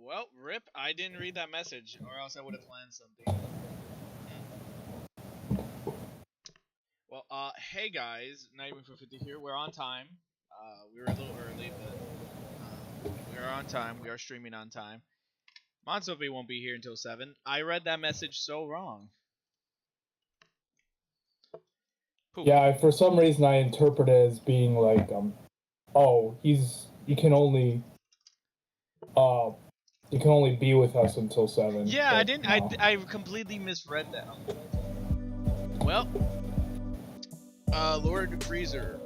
Well, rip, I didn't read that message, or else I would have planned something. Well, hey guys, Nightwing 450 here. We're on time. We were a little early, but we are on time. We are streaming on time. Monsopi won't be here until 7. I read that message so wrong. Poop. Yeah, for some reason I interpret it as being like, he can only be with us until 7. Yeah, I didn't. No. I completely misread that. Well, Lord Freezer.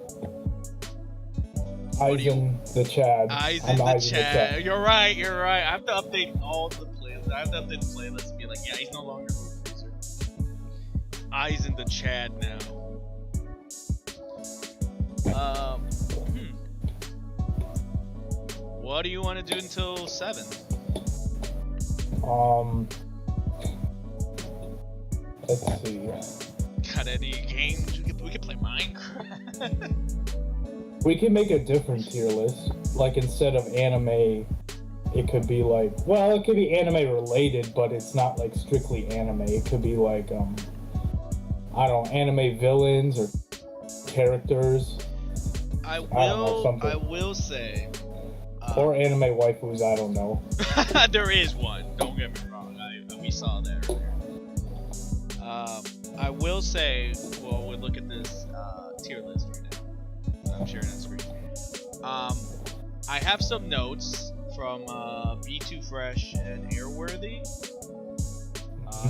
Eyes in the Chad. Eyes in the Chad. You're right. I have to update all the playlists. I have to update the playlist and be like, yeah, he's no longer Lord Freezer. Eyes in the Chad now. What do you want to do until 7? Let's see. Got any games? We could play Minecraft. We can make a different tier list. Like, instead of anime, it could be like, well, it could be anime related, but it's not like strictly anime. It could be like, I don't know, anime villains or characters. I will say. Or anime waifus, I don't know. There is one. Don't get me wrong. We saw that earlier. I will say, well, we'll look at this tier list right now. I'm sharing on screen. I have some notes from B2 Fresh and Airworthy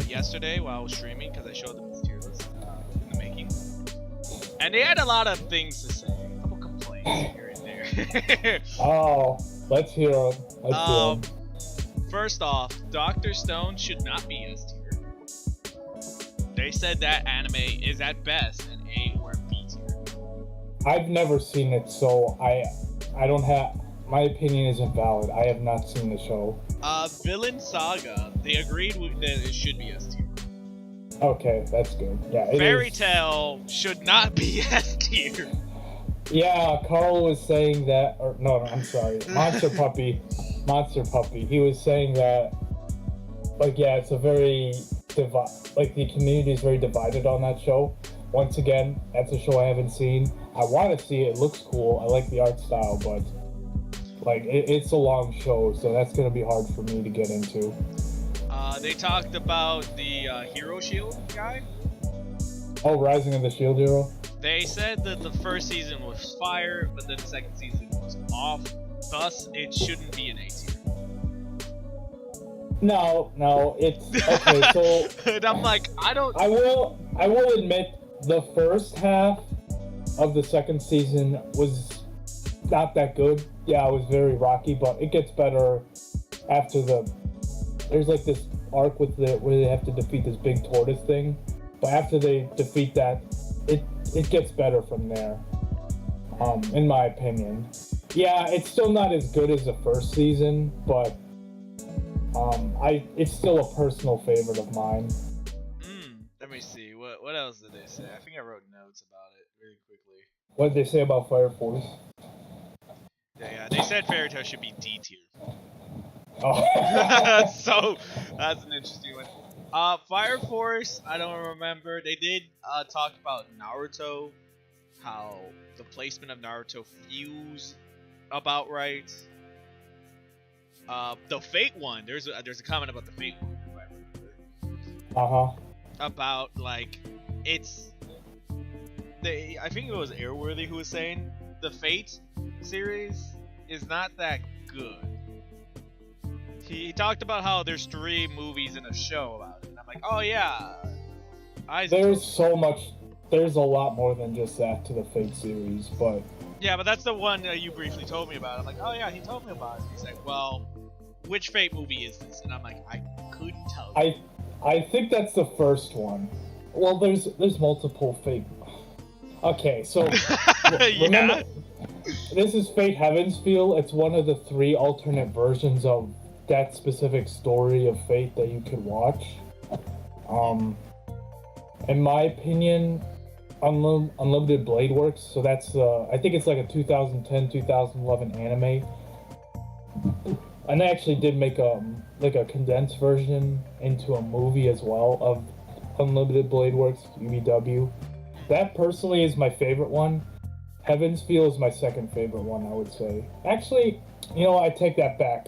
yesterday while I was streaming, because I showed them this tier list in the making. And they had a lot of things to say. A couple complaints here and there. Oh, let's hear them. First off, Dr. Stone should not be S tier. They said that anime is at best an A or a B tier. I've never seen it, so I don't have. My opinion isn't valid. I have not seen the show. Villain Saga, they agreed that it should be S tier. Okay, that's good. Yeah. Fairy Tail should not be S tier. Yeah, Carl was saying that, or no, I'm sorry, Monster Puppy. He was saying that, like, yeah, it's a very the community is very divided on that show. Once again, that's a show I haven't seen. I want to see it. It looks cool. I like the art style, but like it's a long show, so that's gonna be hard for me to get into. They talked about the Hero Shield guy. Oh, Rising of the Shield Hero. They said that the first season was fire, but then the second season was off. Thus, it shouldn't be an A tier. No, it's okay. So and I'm like, I will admit the first half of the second season was not that good. Yeah, it was very rocky, but it gets better after there's like this arc where they have to defeat this big tortoise thing. But after they defeat that, it gets better from there. In my opinion. Yeah, it's still not as good as the first season, but it's still a personal favorite of mine. Let me see. What else did they say? I think I wrote notes about it really quickly. What did they say about Fire Force? Yeah, they said Fairy Tail should be D tier. Oh. So that's an interesting one. Fire Force, I don't remember. They did talk about Naruto, how the placement of Naruto feels about right. The Fate one, there's a comment about the Fate one, if I remember. About like I think it was Airworthy who was saying the Fate series is not that good. He talked about how there's 3 movies and a show about it, and I'm like, oh yeah. There's a lot more than just that to the Fate series, but yeah, but that's the one you briefly told me about. I'm like, oh yeah, he told me about it. He's like, well, which Fate movie is this? And I'm like, I couldn't tell you. I think that's the first one. Well, there's multiple Fate. Okay, so remember, this is Fate Heavensfield. It's one of the 3 alternate versions of that specific story of Fate that you could watch. In my opinion, Unlimited Blade Works, so that's I think it's like a 2010-2011 anime. and they actually did make like a condensed version into a movie as well of Unlimited Blade Works UBW. That personally is my favorite one. Heaven's Feel is my second favorite one, I would say. Actually, I take that back.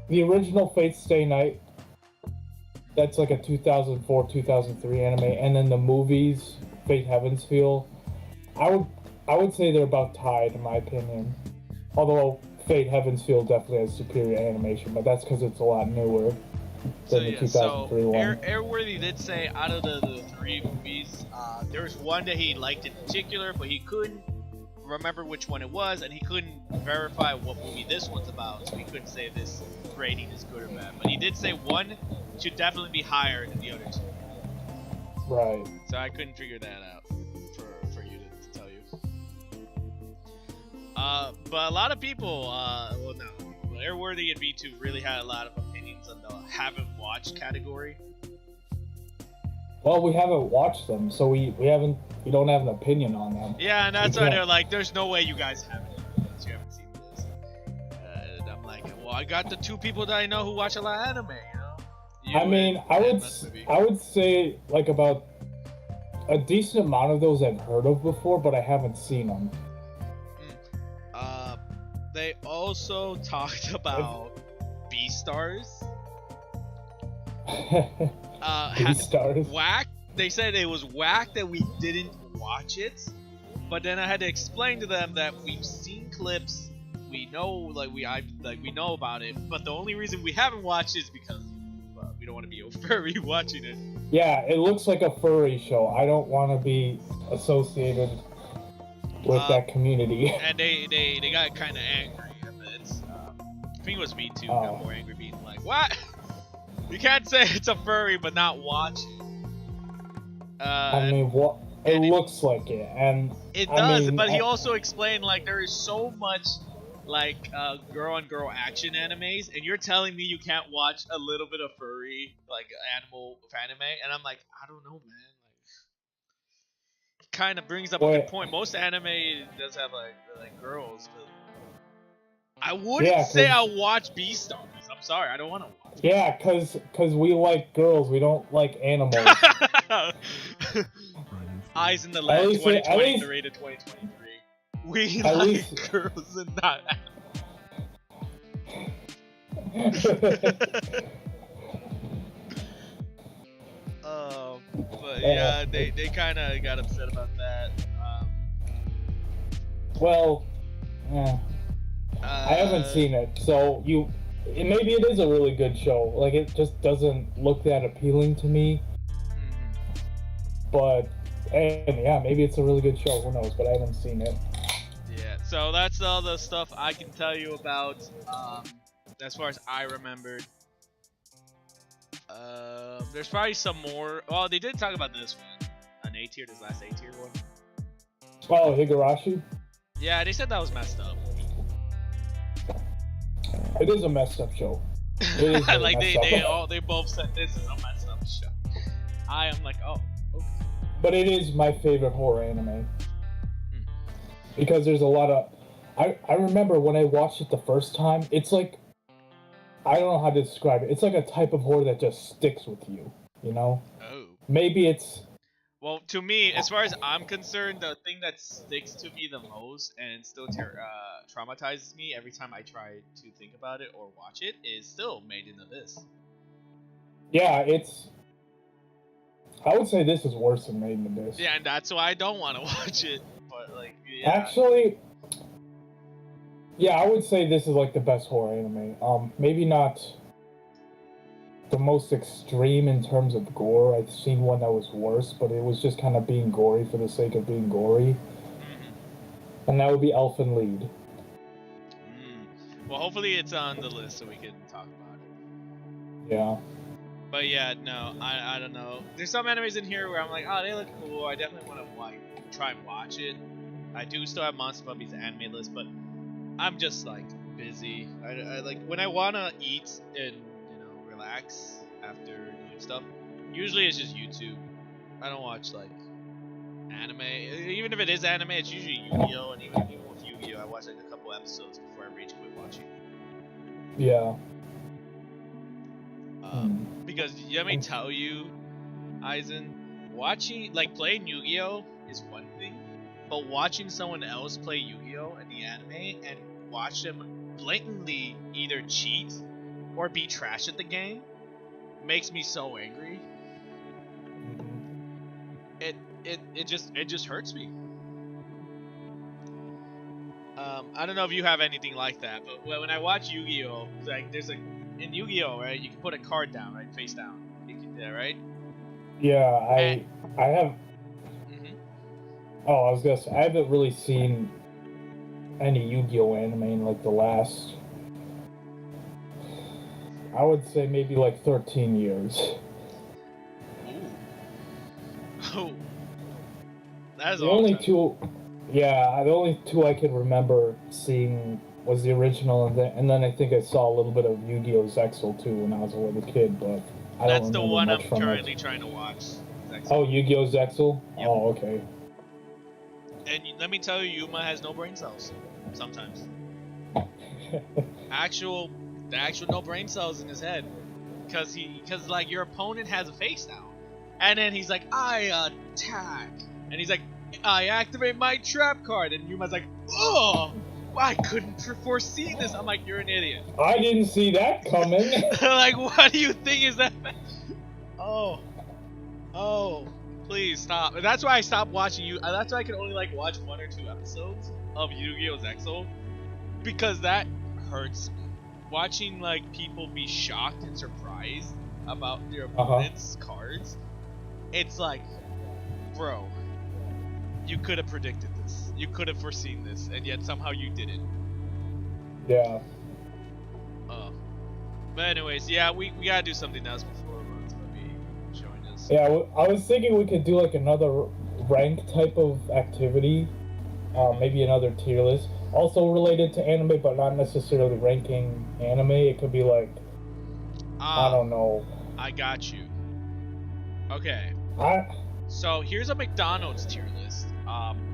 The original Fate Stay Night, that's like a 2004, 2003 anime, and then the movies, Fate Heaven's Feel, I would say they're about tied in my opinion. Although Fate Heaven's Feel definitely has superior animation, but that's because it's a lot newer than the 2003 one. Airworthy did say out of the three movies, there was one that he liked in particular, but he couldn't remember which one it was, and he couldn't verify what movie this one's about, so he couldn't say this rating is good or bad. But he did say one should definitely be higher than the other two. Right. So I couldn't figure that out for you to tell you. But a lot of people, Airworthy and V2 really had a lot of opinions on the haven't watched category. Well, we haven't watched them, so we don't have an opinion on them. Yeah, and that's why they're like, there's no way you guys haven't seen this. And I'm like, well, I got the two people that I know who watch a lot of anime, I would say like about a decent amount of those I've heard of before, but I haven't seen them. They also talked about Beastars. Beastars. Whack. They said it was whack that we didn't watch it, but then I had to explain to them that we've seen clips, we know, we know about it, but the only reason we haven't watched it is because we don't want to be a furry watching it. Yeah, it looks like a furry show. I don't want to be associated with that community. And they got kind of angry a bit. I think it was me too. Got more angry, being like, "What? You can't say it's a furry but not watch it." It looks like it, and it does. But he also explained like there is so much like girl-on-girl action animes, and you're telling me you can't watch a little bit of furry like animal anime, and I'm like, I don't know, man. Kind of brings up a good point. Most anime does have like girls, but I wouldn't say I'll watch Beastars. I'm sorry, I don't want to watch. Yeah, cause we like girls, we don't like animals. Eyes in the Land 2023 to 2023. We like girls and not but yeah, they kind of got upset about that. I haven't seen it, so maybe it is a really good show. Like, it just doesn't look that appealing to me. But yeah, maybe it's a really good show. Who knows? But I haven't seen it. Yeah, so that's all the stuff I can tell you about. As far as I remembered. There's probably some more. Well, they did talk about this one, an A tier, this last A tier one. Oh, Higurashi? Yeah, they said that was messed up. It is a messed up show. Like they both said this is a messed up show. I am like, oh, okay. But it is my favorite horror anime. Because there's a lot of I remember when I watched it the first time, it's like, I don't know how to describe it. It's like a type of horror that just sticks with you, you know? Oh. Maybe it's... Well, to me, as far as I'm concerned, the thing that sticks to me the most and still traumatizes me every time I try to think about it or watch it is still Made in Abyss. Yeah, it's... I would say this is worse than Made in Abyss. Yeah, and that's why I don't want to watch it. But, like, yeah. Actually... Yeah, I would say this is like the best horror anime. Maybe not the most extreme in terms of gore. I've seen one that was worse, but it was just kind of being gory for the sake of being gory. And that would be Elfen Lied. Well, hopefully it's on the list so we can talk about it. Yeah. But yeah, no, I don't know. There's some animes in here where I'm like, oh, they look cool. I definitely want to try and watch it. I do still have Monster Puppies anime list, but I'm just like busy. I like when I wanna eat and relax after doing stuff. Usually it's just YouTube. I don't watch like anime. Even if it is anime, it's usually Yu-Gi-Oh! And even with Yu-Gi-Oh! I watch like a couple episodes before I rage quit watching. Yeah. Because let me tell you, Aizen, playing Yu-Gi-Oh is one thing, but watching someone else play Yu-Gi-Oh in the anime and watch them blatantly either cheat or be trash at the game makes me so angry. It just hurts me. I don't know if you have anything like that, but when I watch Yu-Gi-Oh, like in Yu-Gi-Oh, right, you can put a card down, right, face down. You can do that, right? Yeah, I have. Mm-hmm. Oh, I was gonna say I haven't really seen any Yu-Gi-Oh anime in like the last, I would say maybe like 13 years. Ooh. Oh. That is The all only time. two, yeah, the only two I can remember seeing was the original, and then I think I saw a little bit of Yu-Gi-Oh! Zexal too when I was a little kid, but I That's don't the remember one much I'm from currently it. trying to watch. Oh, Yu-Gi-Oh! Zexal? Yep. Oh, okay. And let me tell you, Yuma has no brain cells. Sometimes. The actual no brain cells in his head. Because like your opponent has a face now. And then he's like, I attack. And he's like, I activate my trap card. And Yuma's like, oh, I couldn't foresee this. I'm like, you're an idiot. I didn't see that coming. Like, what do you think is that? Oh, please stop. That's why I stopped watching you. That's why I can only like watch 1 or 2 episodes of Yu-Gi-Oh! Zexal, because that hurts me. Watching like people be shocked and surprised about their opponent's cards, it's like, bro, you could have predicted this. You could have foreseen this, and yet somehow you didn't. Yeah. But anyways, yeah, we gotta do something else before Ron's gonna be showing us. Yeah, I was thinking we could do like another rank type of activity, maybe another tier list, also related to anime, but not necessarily ranking anime. It could be like, I don't know. I got you. Okay. So here's a McDonald's tier list.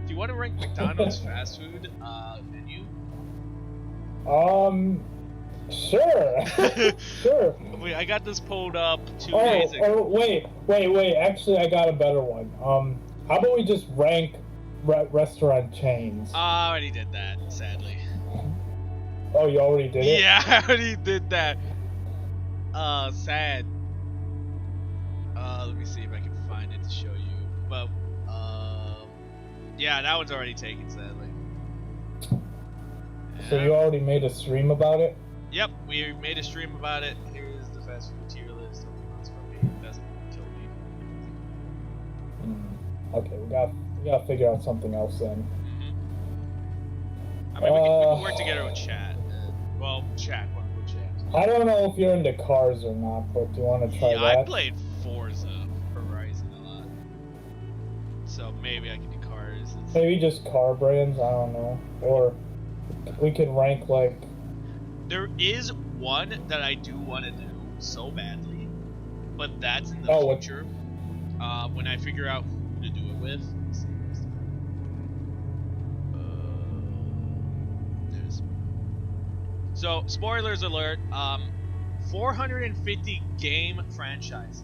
Do you want to rank McDonald's fast food menu? Sure. Sure. Wait, I got this pulled up 2 days ago. Oh, wait. Actually, I got a better one. How about we just rank restaurant chains? I already did that, sadly. Oh, you already did it? Yeah, I already did that. Sad. Let me see if I can find it to show you. But, yeah, that one's already taken, sadly. So you already made a stream about it? Yep, we made a stream about it. Here's the fast food tier list. Doesn't kill me. Okay, we gotta figure out something else then. I mean, we can work together with chat. Well, chat. I don't know if you're into cars or not, but do you want to try that? I played Forza Horizon a lot, so maybe I can do cars. Maybe just car brands. I don't know, or we can rank like. There is one that I do want to do so badly, but that's in the future. When I figure out who to do it with. So, spoilers alert, 450 game franchises.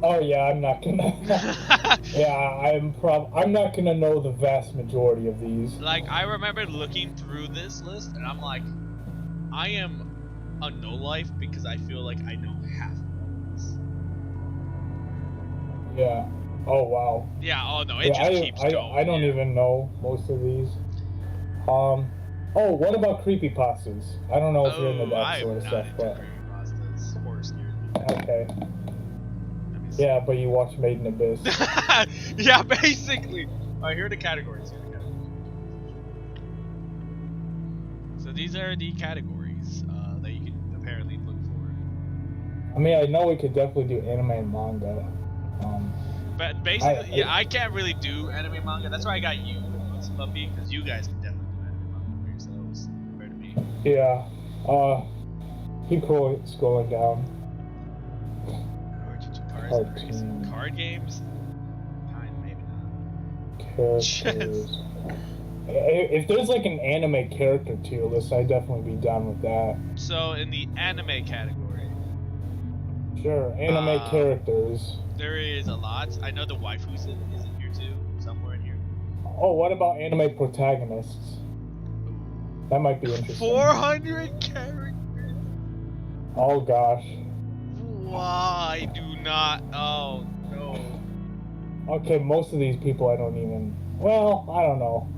Oh yeah, I'm not gonna. Yeah, I'm not gonna know the vast majority of these. Like, I remember looking through this list, and I'm like, I am a no-life because I feel like I know half of this. Yeah. Oh wow. Yeah. Oh no, it just keeps going. I don't even know most of these. Oh, what about creepypastas? I don't know if you're into that sort of stuff, but. Creepypastas. Horror scared me. Okay. Yeah, but you watch Made in Abyss. Yeah, basically. Alright, here are the categories. So these are the categories that you can apparently look for. I mean, I know we could definitely do anime and manga. But basically, I can't really do anime and manga. That's why I got you, Buffy, because you guys can definitely do anime and manga for yourselves compared to me. Yeah. Keep scrolling down. Card games? Maybe not. Characters. If there's like an anime character tier list, I'd definitely be down with that. So in the anime category, Sure, anime characters. There is a lot. I know the waifus is in here too, somewhere in here. Oh, what about anime protagonists? That might be interesting. 400 characters. Oh gosh. Why do not? Oh no. Okay, most of these people I don't even. Well, I don't know.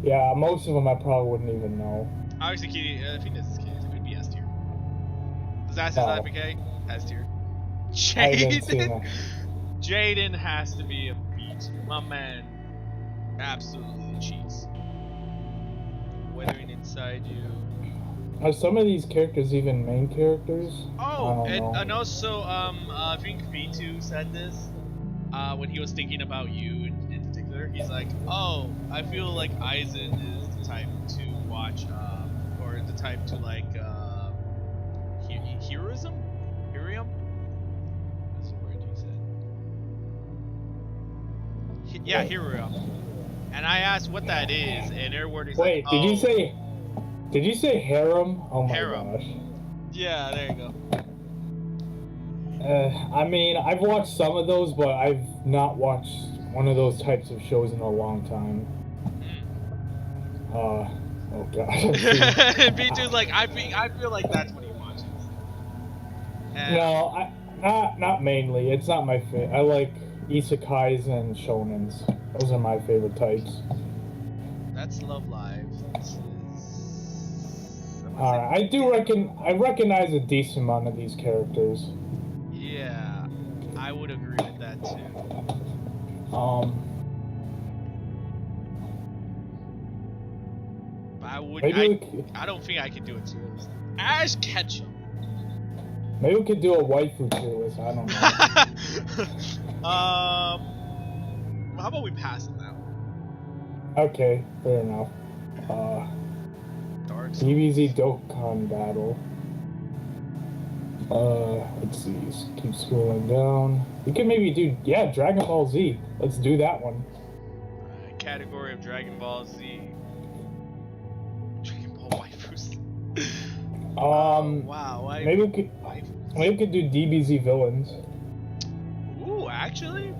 Yeah, most of them I probably wouldn't even know. Obviously, if he does this kid, it would be S tier. Does that No. IPK? S tier. I didn't see Jaden. that. Jaden has to be a B tier. My man, absolutely cheats. Weathering inside you. Are some of these characters even main characters? Oh, I don't know. and also, I think V2 said this when he was thinking about you in particular. He's like, oh, I feel like Aizen is the type to watch, or the type to like, heroism? Herium? That's the word he said. Yeah, Herium. And I asked what that is, and their word is Wait, like, did you say? Did you say harem? Oh my Harem. gosh. Yeah, there you go. I mean, I've watched some of those, but I've not watched one of those types of shows in a long time. Oh gosh. B2's like, I feel like that's what he watches. And No, not mainly. It's not my favorite. I like isekais and shonens. Those are my favorite types. That's Love Live. This is. Alright, I recognize a decent amount of these characters. Yeah, I would agree with that too. But I would. I don't think I could do it too. Ash Ketchum. Maybe we could do a waifu tier list. I don't know. How about we pass on that one? Okay, fair enough. DBZ Dokkan battle. Let's see. Keep scrolling down. We can maybe do Dragon Ball Z. Let's do that one. Category of Dragon Ball Z. Dragon Ball waifus. Wow. Maybe we could do DBZ villains. Ooh, actually.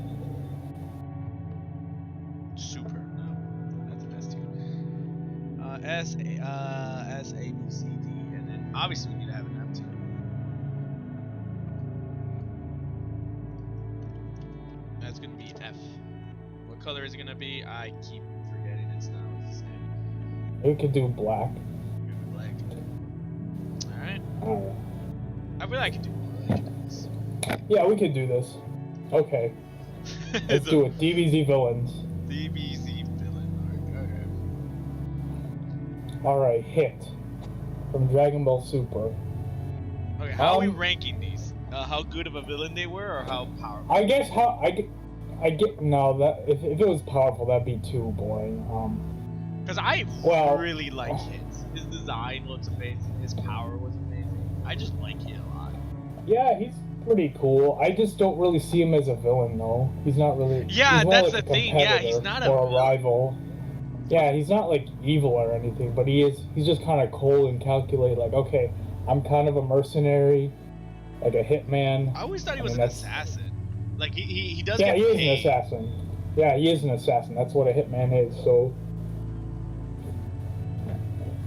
Super. No, that's the best tier. S A B C D, and then obviously we need to have an F tier. That's gonna be F. What color is it gonna be? I keep forgetting it's not the same. We could do black. Black. Alright. Alright. I feel like I could do this. Yeah, we could do this. Okay. Let's do it. DBZ villains. DBZ villain. Okay. Alright, hit. From Dragon Ball Super. Okay, how are we ranking these? How good of a villain they were, or how powerful? I guess I get no, that if it was powerful, that'd be too boring. Because I really like Hit. His design looks amazing. His power was amazing. I just like Hit a lot. Yeah, he's pretty cool. I just don't really see him as a villain, though. He's not really. Yeah, he's that's like the thing. Yeah, he's not a or a rival. Yeah, he's not like evil or anything, but he's just kind of cold and calculated. Like, okay, I'm kind of a mercenary, like a hitman. I always thought he was an assassin. Like he does. Yeah, get he is paid. an assassin. Yeah, he is an assassin. That's what a hitman is. So.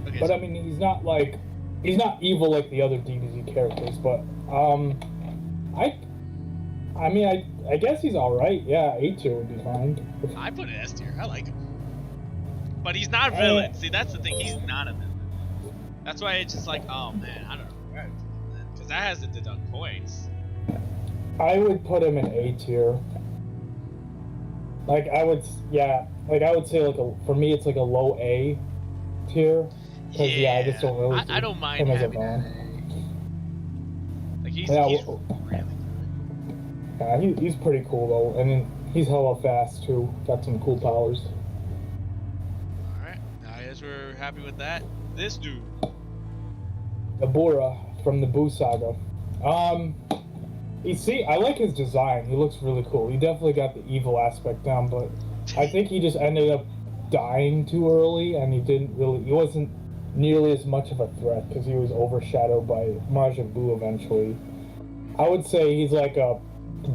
Okay, But I mean, he's not evil like the other DBZ characters. But I guess he's all right. Yeah, A tier would be fine. I put an S tier. I like him. But he's not a villain. See, that's the thing. He's not a villain. That's why it's just like, oh man, I don't know. Because that has to deduct points. I would put him in A tier. I would say for me it's like a low A tier. Because I just don't really. I don't mind him as a having villain. Like he's really good. He's pretty cool though, and then he's hella fast too. Got some cool powers. Alright, I guess we're happy with that. This dude. Nabura from the Buu Saga. I like his design. He looks really cool. He definitely got the evil aspect down, but I think he just ended up dying too early, and he wasn't nearly as much of a threat because he was overshadowed by Majin Buu eventually. I would say he's like a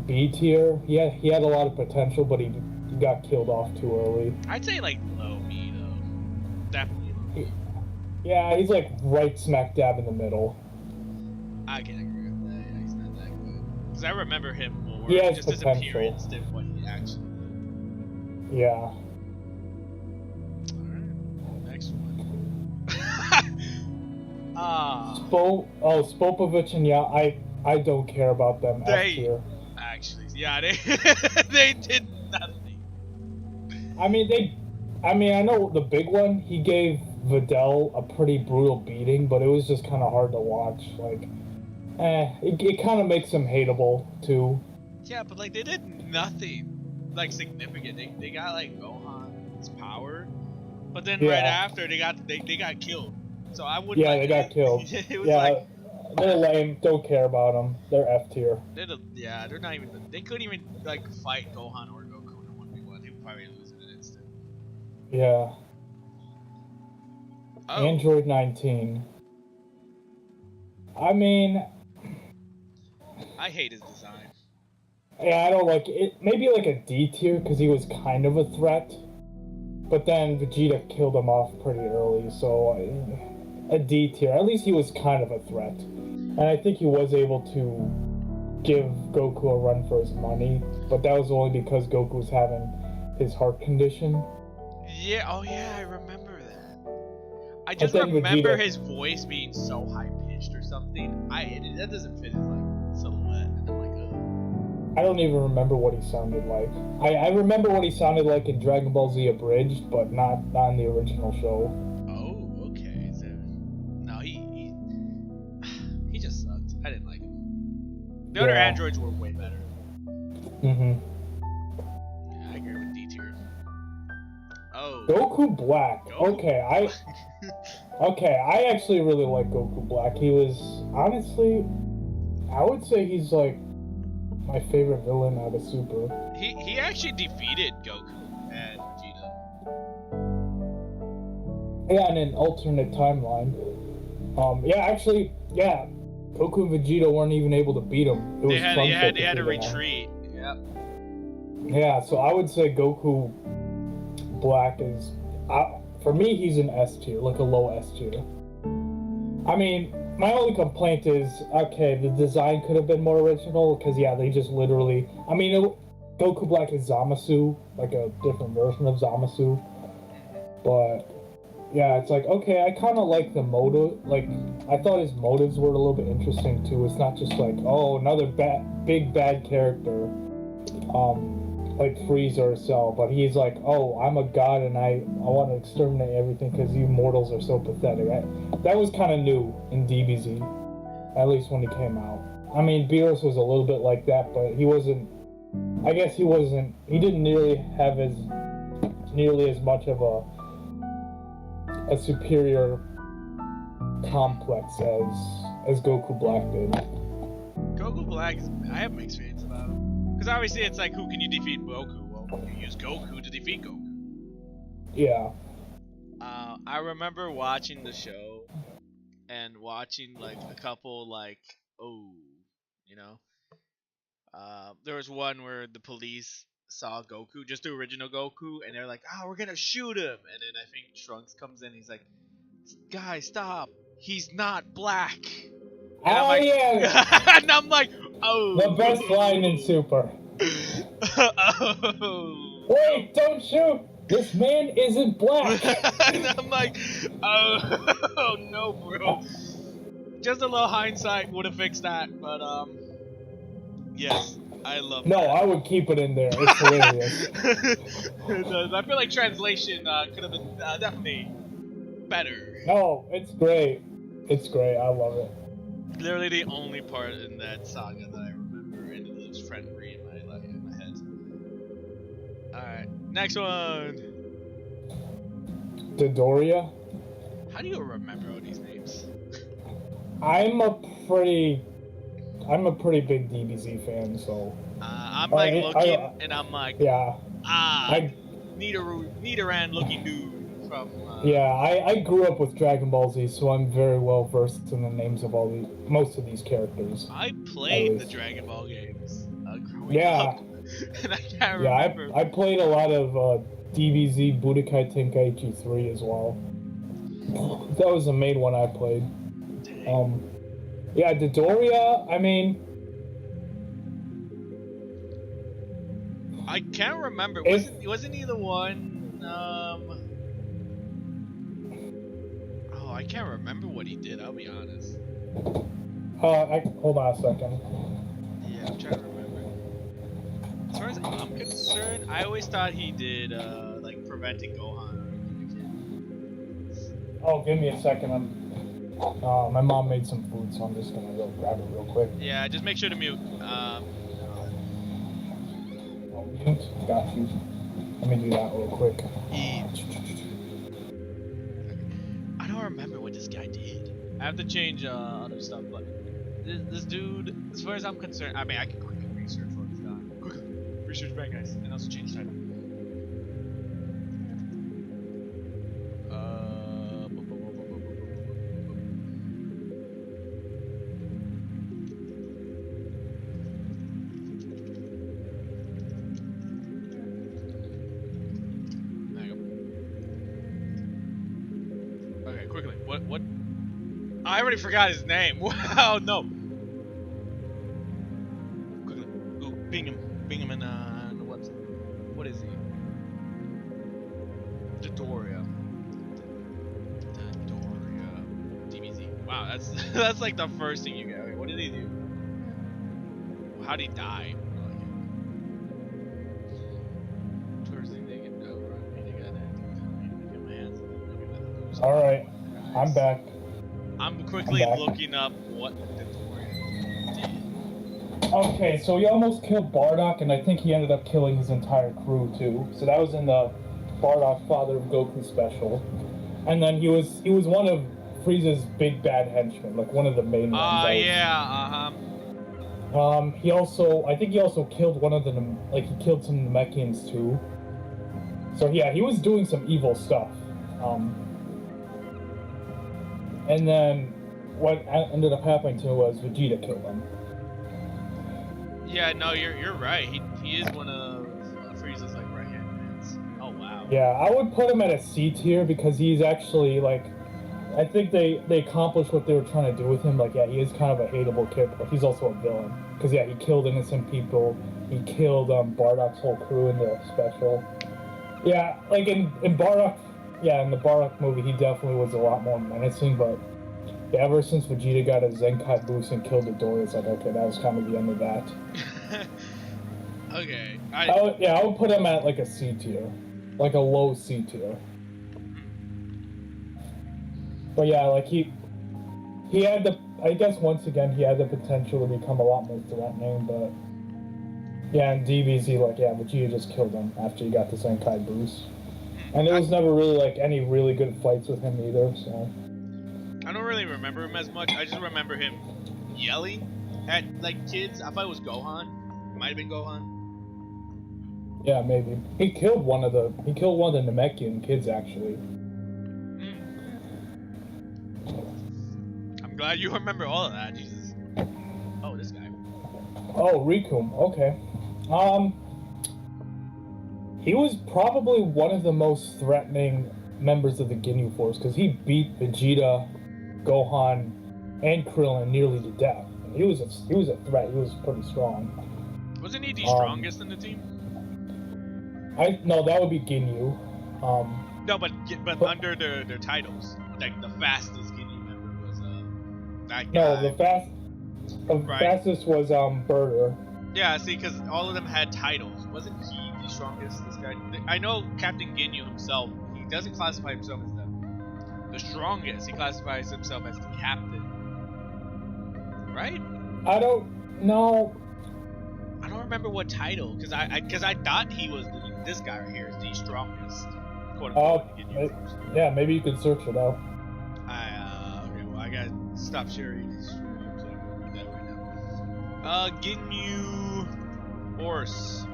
B tier. He had a lot of potential, but he got killed off too early. I'd say like low B though. Definitely low B. Yeah, he's like right smack dab in the middle. I can agree with that. Yeah, he's not that good. Because I remember him more He has just his potential. appearance than what he actually did. Yeah. Alright. Next one. Spopovich and I don't care about them F tier. Actually, yeah, they they did nothing. I mean, I know the big one, he gave Vidal a pretty brutal beating, but it was just kind of hard to watch. Like, it kind of makes him hateable, too. Yeah, but, like, they did nothing, like, significant. They got, like, Gohan's power, but then right after, they got killed. So I wouldn't. Yeah, they got killed. It was like... They're lame. Don't care about them. They're F tier. They're not even... They couldn't even, like, fight Gohan or Goku in a 1v1. They would probably lose in an instant. Yeah. Oh. Android 19. I mean... I hate his design. Yeah, I don't like it. Maybe like a D tier, because he was kind of a threat. But then Vegeta killed him off pretty early, so... a D tier. At least he was kind of a threat. And I think he was able to give Goku a run for his money, but that was only because Goku was having his heart condition. Yeah, oh yeah, I remember that. I just remember his voice being so high-pitched or something. That doesn't fit his, like, silhouette. And I'm like, ugh. I don't even remember what he sounded like. I remember what he sounded like in Dragon Ball Z Abridged, but not in the original show. He just sucked. I didn't like him. The other androids were way better. Mm-hmm. Yeah, I agree with D tier. Oh. Goku Black. Okay, I actually really like Goku Black. He was, honestly, I would say he's like my favorite villain out of Super. He actually defeated Goku and Vegeta. Yeah, in an alternate timeline. Goku and Vegeta weren't even able to beat him. They had to retreat. Yep. Yeah, so I would say Goku Black is, for me, he's an S tier, like a low S tier. I mean, my only complaint is, okay, the design could have been more original, because they just literally, Goku Black is Zamasu, like a different version of Zamasu, but yeah, it's like, okay, I kind of like the motive. Like, I thought his motives were a little bit interesting, too. It's not just like, oh, another big bad character, like Frieza or Cell. But he's like, oh, I'm a god and I want to exterminate everything because you mortals are so pathetic. That was kind of new in DBZ, at least when he came out. I mean, Beerus was a little bit like that, but he wasn't, he didn't nearly have nearly as much of a superior complex as Goku Black did. Goku Black I have mixed feelings about him. Because obviously it's like, who can you defeat Goku? Well, you use Goku to defeat Goku. Yeah. I remember watching the show and watching like a couple there was one where the police saw Goku, just the original Goku, and they're like, "Oh, we're gonna shoot him!" And then I think Trunks comes in, he's like, "Guys, stop! He's not black." And and I'm like, oh, the best line in Super. Oh, wait, don't shoot! This man isn't black. And I'm like, oh no, bro. Just a little hindsight would have fixed that, but yes. I love that. I would keep it in there. It's hilarious. It does. I feel like translation could have been definitely better. No, it's great. It's great. I love it. Literally the only part in that saga that I remember, and it lives friendly in my head. Alright, next one. Dodoria. How do you remember all these names? I'm a pretty big DBZ fan, so I'm looking, and I'm like, Nidoran looking dude from. Yeah, I grew up with Dragon Ball Z, so I'm very well versed in the names of most of these characters. I played the Dragon Ball games growing Yeah, up, and I can't yeah, remember. I played a lot of DBZ Budokai Tenkaichi 3 as well. That was the main one I played. Dang. Yeah, Dodoria, I mean, I can't remember. If- Wasn't he the one? Oh, I can't remember what he did. I'll be honest. hold on a second. Yeah, I'm trying to remember. As far as I'm concerned, I always thought he did like preventing Gohan or the kid. Oh, give me a second. My mom made some food, so I'm just gonna go grab it real quick. Yeah, just make sure to mute. Oh, mute? Got you. Let me do that real quick. I don't remember what this guy did. I have to change other stuff, but this dude, as far as I'm concerned, I mean, I can quickly research what he's done. Quickly research back, guys, and also change title. Okay, quickly. What? I already forgot his name. Wow, no. Quickly. Ooh, Bing him in the website. What is he? Dodoria. DBZ. Wow, that's that's like the first thing you get. Wait, what did he do? How did he die? All right, I'm back. I'm quickly looking up what Dodoria did. Okay, so he almost killed Bardock, and I think he ended up killing his entire crew too. So that was in the Bardock Father of Goku special, and then he was one of Frieza's big bad henchmen, like one of the main ones. Yeah, He also, I think he also killed one of the, like he killed some Namekians too. So yeah, he was doing some evil stuff. And then what ended up happening to him was Vegeta killed him. Yeah, no, you're right. He is one of Frieza's like right hand mans. Oh wow. Yeah, I would put him at a C tier because he's actually like, I think they accomplished what they were trying to do with him. Like, yeah, he is kind of a hateable character, but he's also a villain. Because yeah, he killed innocent people. He killed Bardock's whole crew in the special. Yeah, like in Bardock, yeah, in the Bardock movie, he definitely was a lot more menacing. But yeah, ever since Vegeta got a Zenkai boost and killed Dodoria, it's like, okay, that was kind of the end of that. Okay. I would put him at like a C tier, like a low C tier. But yeah, like he had the, I guess once again, he had the potential to become a lot more threatening, but yeah, in DBZ, like, yeah, Vegeta just killed him after he got the Zenkai boost. And there was never really, like, any really good fights with him either, so. I don't really remember him as much. I just remember him yelling at, like, kids. I thought it was Gohan. It might have been Gohan. Yeah, maybe. He killed one of the Namekian kids, actually. I'm glad you remember all of that, Jesus. Oh, this guy. Oh, Rikum, okay. He was probably one of the most threatening members of the Ginyu Force because he beat Vegeta, Gohan, and Krillin nearly to death. He was a threat. He was pretty strong. Wasn't he the strongest in the team? No, that would be Ginyu. No, but under their titles, like the fastest Ginyu member was that guy. No, the fastest was Burter. Yeah, see, because all of them had titles. Wasn't he the strongest? This guy. I know Captain Ginyu himself. He doesn't classify himself as the strongest. He classifies himself as the captain. Right? I don't know. I don't remember what title, because I thought he was this guy right here is the strongest. Quote unquote. Yeah, maybe you could search it out. Okay, well I gotta stop sharing this stream, so I'm gonna do that right now. Ginyu Force.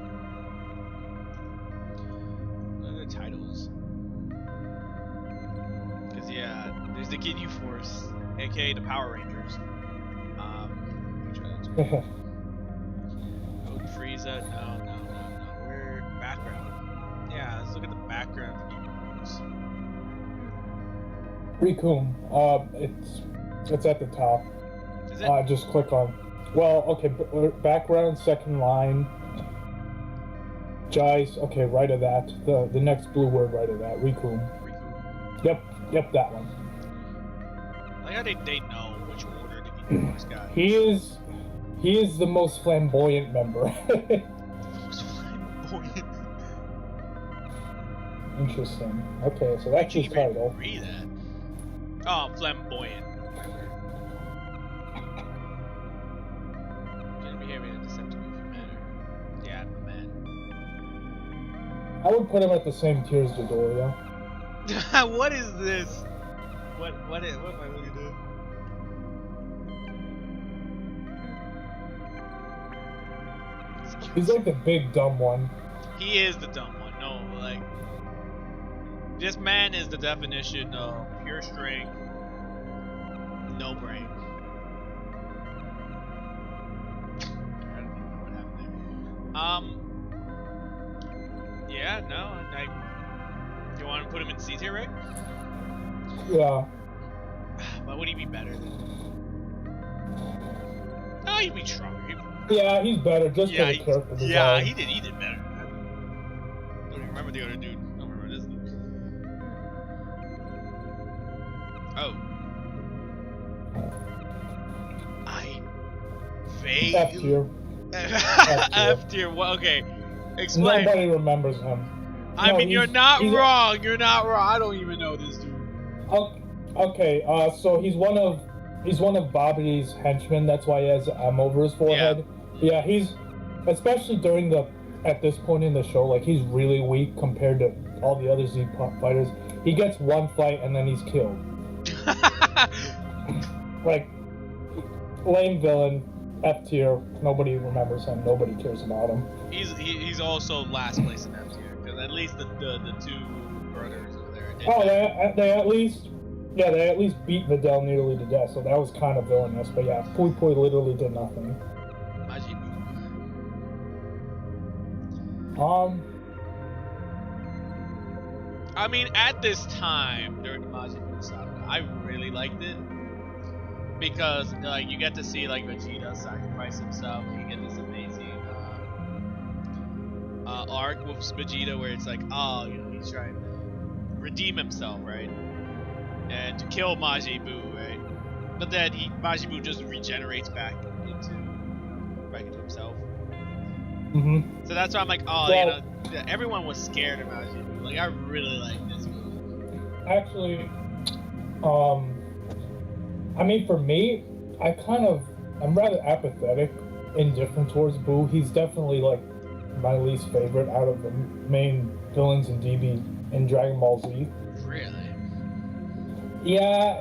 What are the titles? the Ginyu Force, aka the Power Rangers. Oh, Frieza, no. We're background. Yeah, let's look at the background of the universe. Rikum, it's at the top. Is it? Just click on. Well, okay, background, second line. Jais, okay, right of that. The next blue word right of that. Rikum. Yep, that one. Like how they know which order to be the first guy. He is the most flamboyant member. Most flamboyant. Interesting. Okay, so that's his title. Read that. Oh, flamboyant. Good behavior and deceptive manner. Yeah, I'm a man. I would put him at the same tier as Dodoria. What is this? What am I looking at? He's like the big dumb one. He is the dumb one. No, like this man is the definition of pure strength, no brain. I don't even know what happened there. Yeah, no, you want to put him in C tier, right? Yeah. But would he be better than? Oh, he'd be stronger. Yeah, he's better. Just for the character design. Yeah, he did better. I don't even remember the other dude. I don't remember this dude. Oh. F tier. F tier. Well, okay. Explain. Nobody remembers him. I mean, you're not wrong. You're not wrong. I don't even know this dude. Okay. So he's one of Bobby's henchmen. That's why he has M over his forehead. Yeah, he's especially at this point in the show, like he's really weak compared to all the other Z fighters. He gets one fight and then he's killed. Like lame villain, F tier. Nobody remembers him. Nobody cares about him. He's also last place in F tier because at least the two brothers over there. Oh, they at least beat Videl nearly to death, so that was kind of villainous. But yeah, Pui Pui literally did nothing. I mean, at this time during the Majin Buu saga, I really liked it because like you get to see like Vegeta sacrifice himself. You get this amazing arc with Vegeta where it's like, oh, you know, he's trying to redeem himself, right? And to kill Majin Buu, right? But then Majin Buu just regenerates back into himself. Mm-hmm. So that's why I'm like, oh, you know, everyone was scared of Majin Buu. Like, I really like this movie. Actually, I mean, for me, I'm rather apathetic, indifferent towards Buu. He's definitely like my least favorite out of the main villains in DB in Dragon Ball Z. Really? Yeah,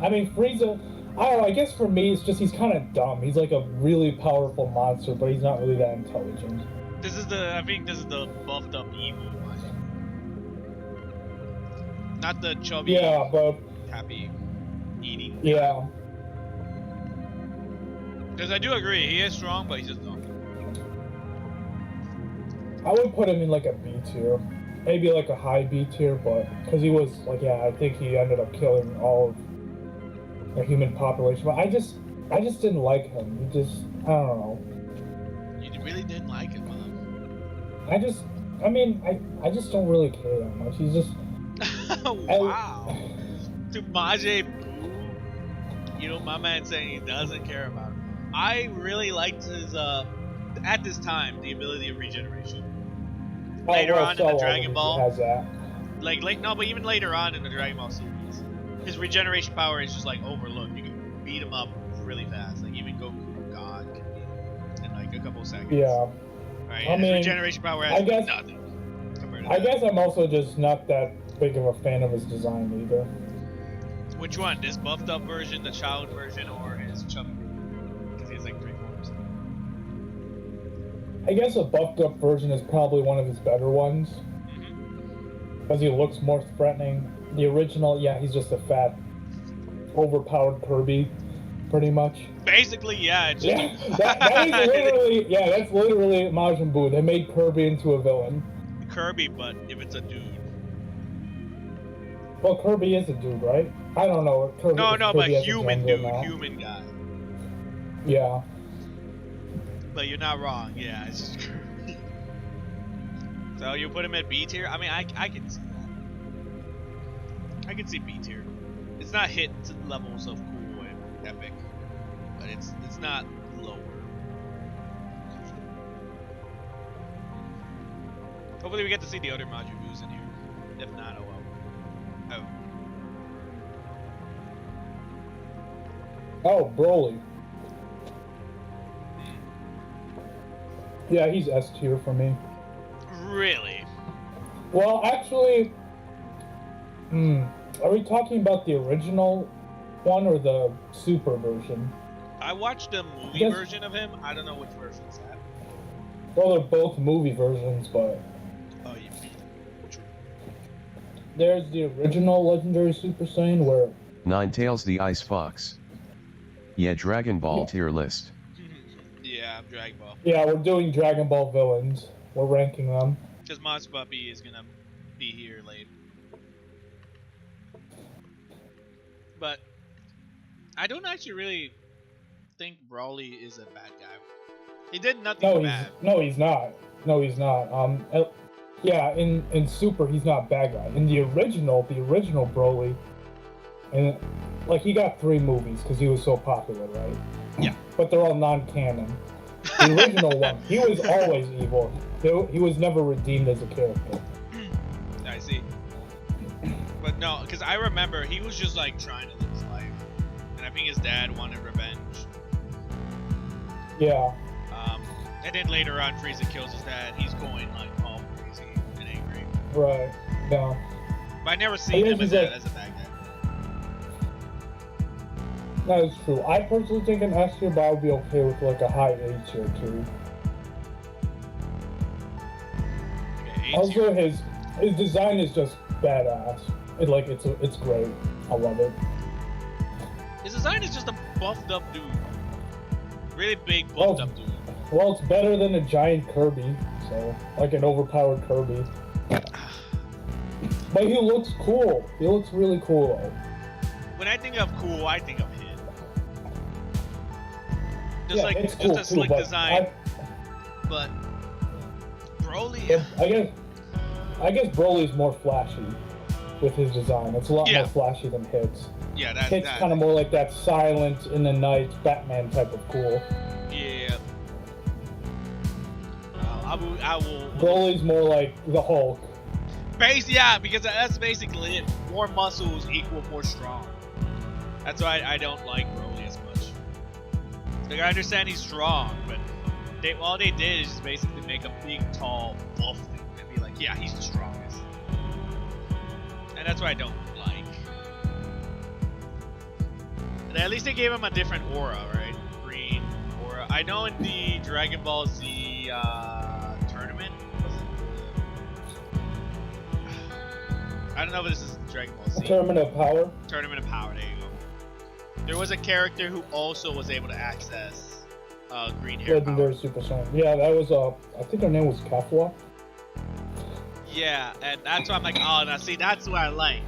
I mean, Frieza, I don't know, I guess for me it's just he's kind of dumb. He's like a really powerful monster, but he's not really that intelligent. I think this is the buffed up evil one. Not the chubby, happy eating. Yeah. Because I do agree, he is strong, but he's just dumb. I would put him in like a B tier. Maybe like a high B tier, but because he was like, I think he ended up killing all of the human population. But I just didn't like him. I don't know. You really didn't like him, huh? I just don't really care that much. He's just wow. To Majin Buu, you know, my man saying he doesn't care about him. I really liked his at this time the ability of regeneration. Later on in the Dragon Ball, has that. No, but even later on in the Dragon Ball series, his regeneration power is just like overlooked. You can beat him up really fast. Like even Goku God can beat him in like a couple seconds. Yeah. Right. I mean, regeneration power has nothing. I guess I'm also just not that big of a fan of his design either. Which one? This buffed up version, the child version, or his chubby? Because he has like 3 forms. I guess a buffed up version is probably one of his better ones. Because he looks more threatening. The original, yeah, he's just a fat overpowered Kirby, pretty much. Basically, yeah. It's just Yeah, that is literally, yeah, that's literally Majin Buu. They made Kirby into a villain. Kirby, but if it's a dude. Well, Kirby is a dude, right? I don't know. Kirby, No, but Kirby has a human gender dude, now. human guy. Yeah. But you're not wrong. Yeah, it's just Kirby. So you put him at B tier? I mean, I can see that. I can see B tier. It's not hit levels of cool and epic, but it's not lower. Hopefully we get to see the other Majin Buus in here. If not, oh well. Oh, Broly. Yeah, he's S tier for me. Really? Well, actually, are we talking about the original one or the Super version? I watched the movie version of him. I don't know which version is that. Well, they're both movie versions, but Oh, yeah. True. there's the original Legendary Super Saiyan where Ninetales the Ice Fox. Yeah, Dragon Ball tier list. Yeah, Dragon Ball. yeah, we're doing Dragon Ball villains. We're ranking them. Because Mons Puppy is gonna be here late. But I don't actually really think Broly is a bad guy. He did nothing bad. He's not. No, he's not. Yeah, in Super, he's not a bad guy. In the original Broly, and like he got 3 movies because he was so popular, right? Yeah. But they're all non-canon. The original one, he was always evil. He was never redeemed as a character. I see. But no, because I remember he was just like trying to live his life, and I think his dad wanted revenge. Yeah. And then later on, Frieza kills his dad. He's going like all crazy and angry. Right. No. But I never seen him as a bad guy. That is true. I personally think an S tier, but I would be okay with like a high A tier too. Okay, Also, his design is just badass. It's great. I love it. His design is just a buffed up dude. Really big buffed up dude. Well, it's better than a giant Kirby, so like an overpowered Kirby. But he looks cool. He looks really cool though. When I think of cool, I think of him. Just Yeah, like it's just cool a slick too, design. But Broly, I guess Broly's more flashy with his design. It's a lot Yeah. more flashy than Hits. yeah, Hits kind of more like that silent in the night Batman type of cool. yeah. I will. Broly's more like the Hulk. Yeah, because that's basically it. More muscles equal more strong. That's why I don't like Broly as much. Like, I understand he's strong, but all they did is just basically make a big, tall, buff dude and be like, yeah, he's the strongest. And that's what I don't like. And at least they gave him a different aura, right? Green aura. I know in the Dragon Ball Z tournament, I don't know if this is Dragon Ball Z. Tournament of Power. Tournament of Power, there you go. There was a character who also was able to access green hair Legendary power. Super Saiyan. Yeah, that was I think her name was Kefla. Yeah, and that's why I'm like, oh, now see, that's what I like.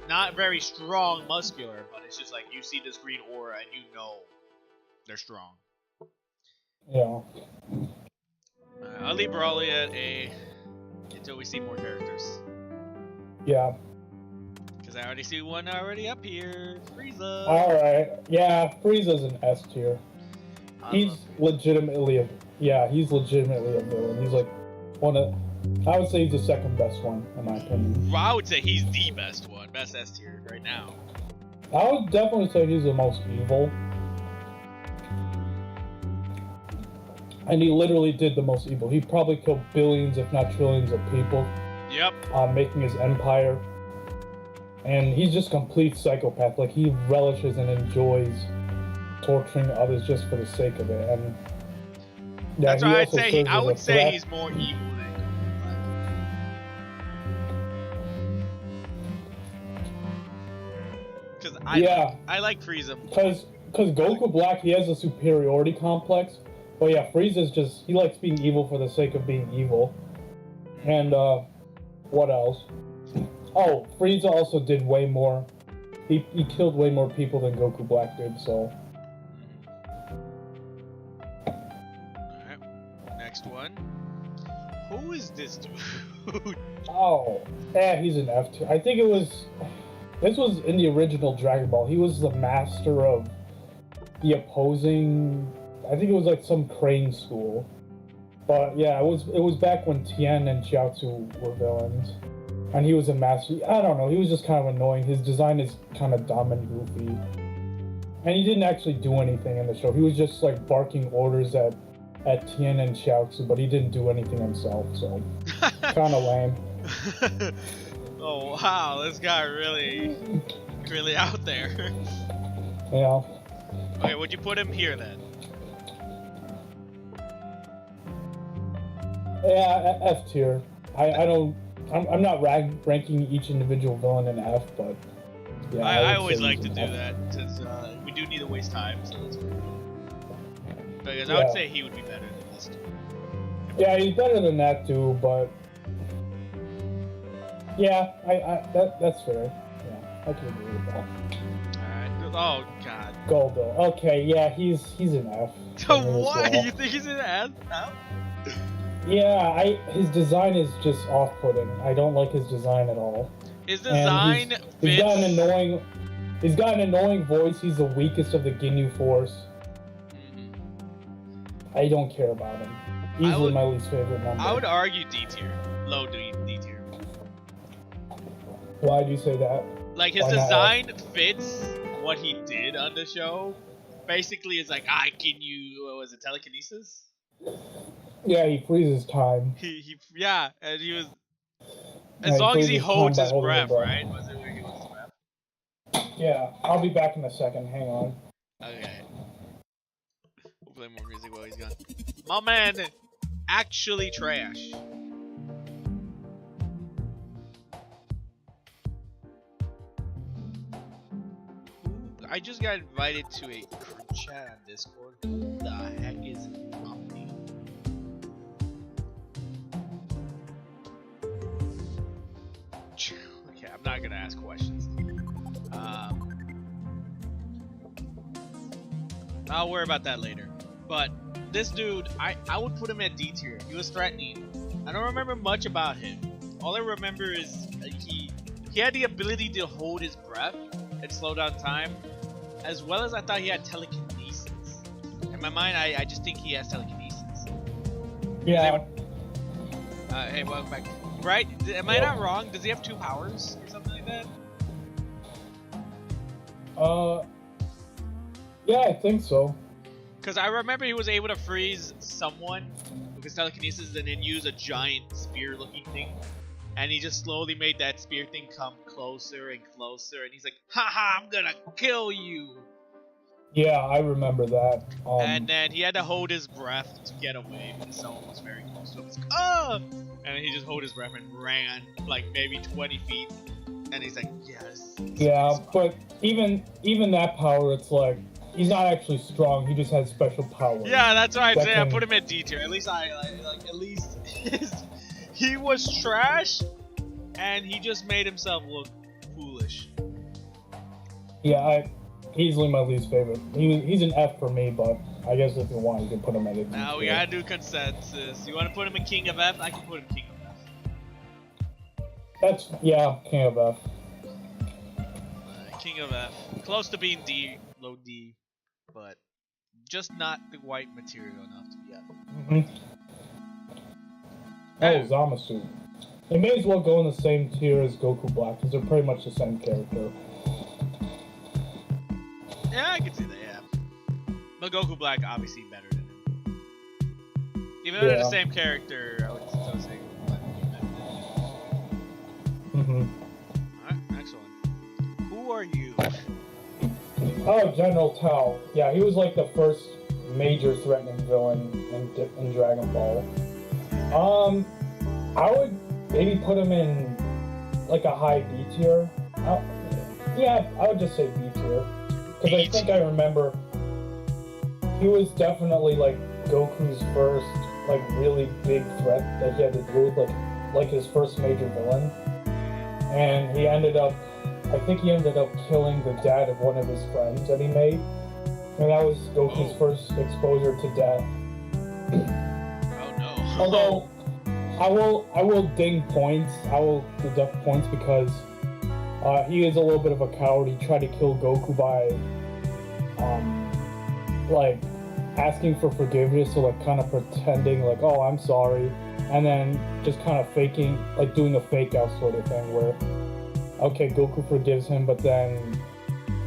Not very strong, muscular, but it's just like you see this green aura and you know they're strong. Yeah. I'll leave Broly at A until we see more characters. Yeah. Because I already see one already up here. Frieza. Alright. Yeah, Frieza's an S tier. He's legitimately a villain. He's like I would say he's the second best one in my opinion. Well, I would say he's the best one, best S tier right now. I would definitely say he's the most evil. And he literally did the most evil. He probably killed billions, if not trillions of people. Yep. Making his empire. And he's just a complete psychopath. Like, he relishes and enjoys torturing others just for the sake of it. And yeah, that's why I'd say I would say he's more evil than because I like Frieza. Because Goku Black, he has a superiority complex. But yeah, Frieza's just, he likes being evil for the sake of being evil. And, what else? Oh, Frieza also did way more. He killed way more people than Goku Black did, so. Alright, next one. Who is this dude? Oh, he's an F tier. I think this was in the original Dragon Ball. He was the master of the opposing, I think it was like some crane school. But yeah, it was back when Tien and Chiaotzu were villains. And he was a master. I don't know, he was just kind of annoying. His design is kind of dumb and goofy. And he didn't actually do anything in the show. He was just like barking orders at Tien and Chiaotzu, but he didn't do anything himself, so kind of lame. Oh wow, this guy really out there. Yeah. Okay, would you put him here then? Yeah, F tier. I'm not ranking each individual villain in F, but yeah. I always say like to he's do an F. that since we do need to waste time, so that's good. Because I would say he would be better than this dude. Yeah, he's better than that too, but yeah, that's fair. Yeah, I can agree with that. Alright. Oh god. Goldo. Okay, yeah, he's an F. for me as What? well. You think he's an ass now? Yeah, his design is just off-putting. I don't like his design at all. His design And fits. he's got an annoying voice. He's the weakest of the Ginyu Force. I don't care about him. Easily my least favorite member. I would argue D tier. Low D tier. Why do you say that? Like his Why not design fits what he did on the show. Basically, it's like can you what was it telekinesis? Yeah, he freezes time. Yeah, and he was Yeah, as long as he freezes time holds by his holding breath, breath. right? Was it where he holds his breath? Yeah, I'll be back in a second. Hang on. Okay. We'll play more music while he's gone. My man, actually trash. I just got invited to a group chat on Discord. Who the heck is Omni? Okay, I'm not gonna ask questions. I'll worry about that later. But this dude, I would put him at D tier. He was threatening. I don't remember much about him. All I remember is he had the ability to hold his breath and slow down time, as well as I thought he had telekinesis. In my mind, I just think he has telekinesis. Yeah. Hey, welcome back. Right? Am I not wrong? Does he have 2 powers or something like that? Yeah, I think so. Because I remember he was able to freeze someone with his telekinesis and then use a giant spear-looking thing. And he just slowly made that spear thing come closer and closer. And he's like, haha, I'm gonna kill you! Yeah, I remember that. And then he had to hold his breath to get away because someone was very close to him. He's like, oh! And he just hold his breath and ran like maybe 20 feet. And he's like, yes. Yeah, but even that power, it's like, he's not actually strong. He just has special powers. Yeah, that's why I say I Second- put him at D tier. At least at least he was trash, and he just made himself look foolish. Yeah, easily my least favorite. He's an F for me, but I guess if you want, you can put him at a D. Now we gotta do consensus. You want to put him in King of F? I can put him King of F. That's, yeah, King of F. King of F. Close to being D, low D, but just not the white material enough to be F. Mm-hmm. Oh, Zamasu. They may as well go in the same tier as Goku Black, because they're pretty much the same character. Yeah, I can see that, yeah. But Goku Black obviously better than him. Even though they're the same character, I would still say Goku Black would be better than him. Alright, next one. Who are you? Oh, General Tao. Yeah, he was like the first major threatening villain in Dragon Ball. I would maybe put him in like a high B tier. Yeah, I would just say B tier. Because I think I remember he was definitely like Goku's first like really big threat that he had to deal with, like his first major villain. And he ended up killing the dad of one of his friends that he made. And that was Goku's first exposure to death. Oh no. Although I will ding points. I will deduct points because he is a little bit of a coward. He tried to kill Goku by like asking for forgiveness, so like kind of pretending like, oh, I'm sorry, and then just kind of faking, like doing a fake out sort of thing where, okay, Goku forgives him, but then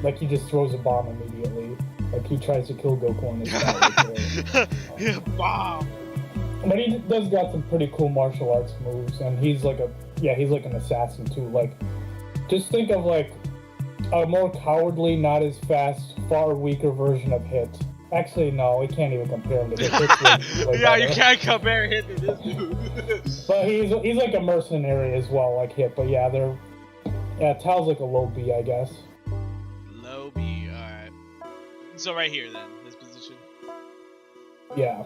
like he just throws a bomb immediately. Like he tries to kill Goku on his side. Yeah, bomb. But he does got some pretty cool martial arts moves, and he's like an assassin too. Like, just think of like a more cowardly, not as fast, far weaker version of Hit. Actually, no, we can't even compare him to Hit. Yeah, you can't compare Hit to this dude. But he's like a mercenary as well, like Hit. But yeah, Tao's like a low B, I guess. Low B, alright. So right here then, this position. Yeah.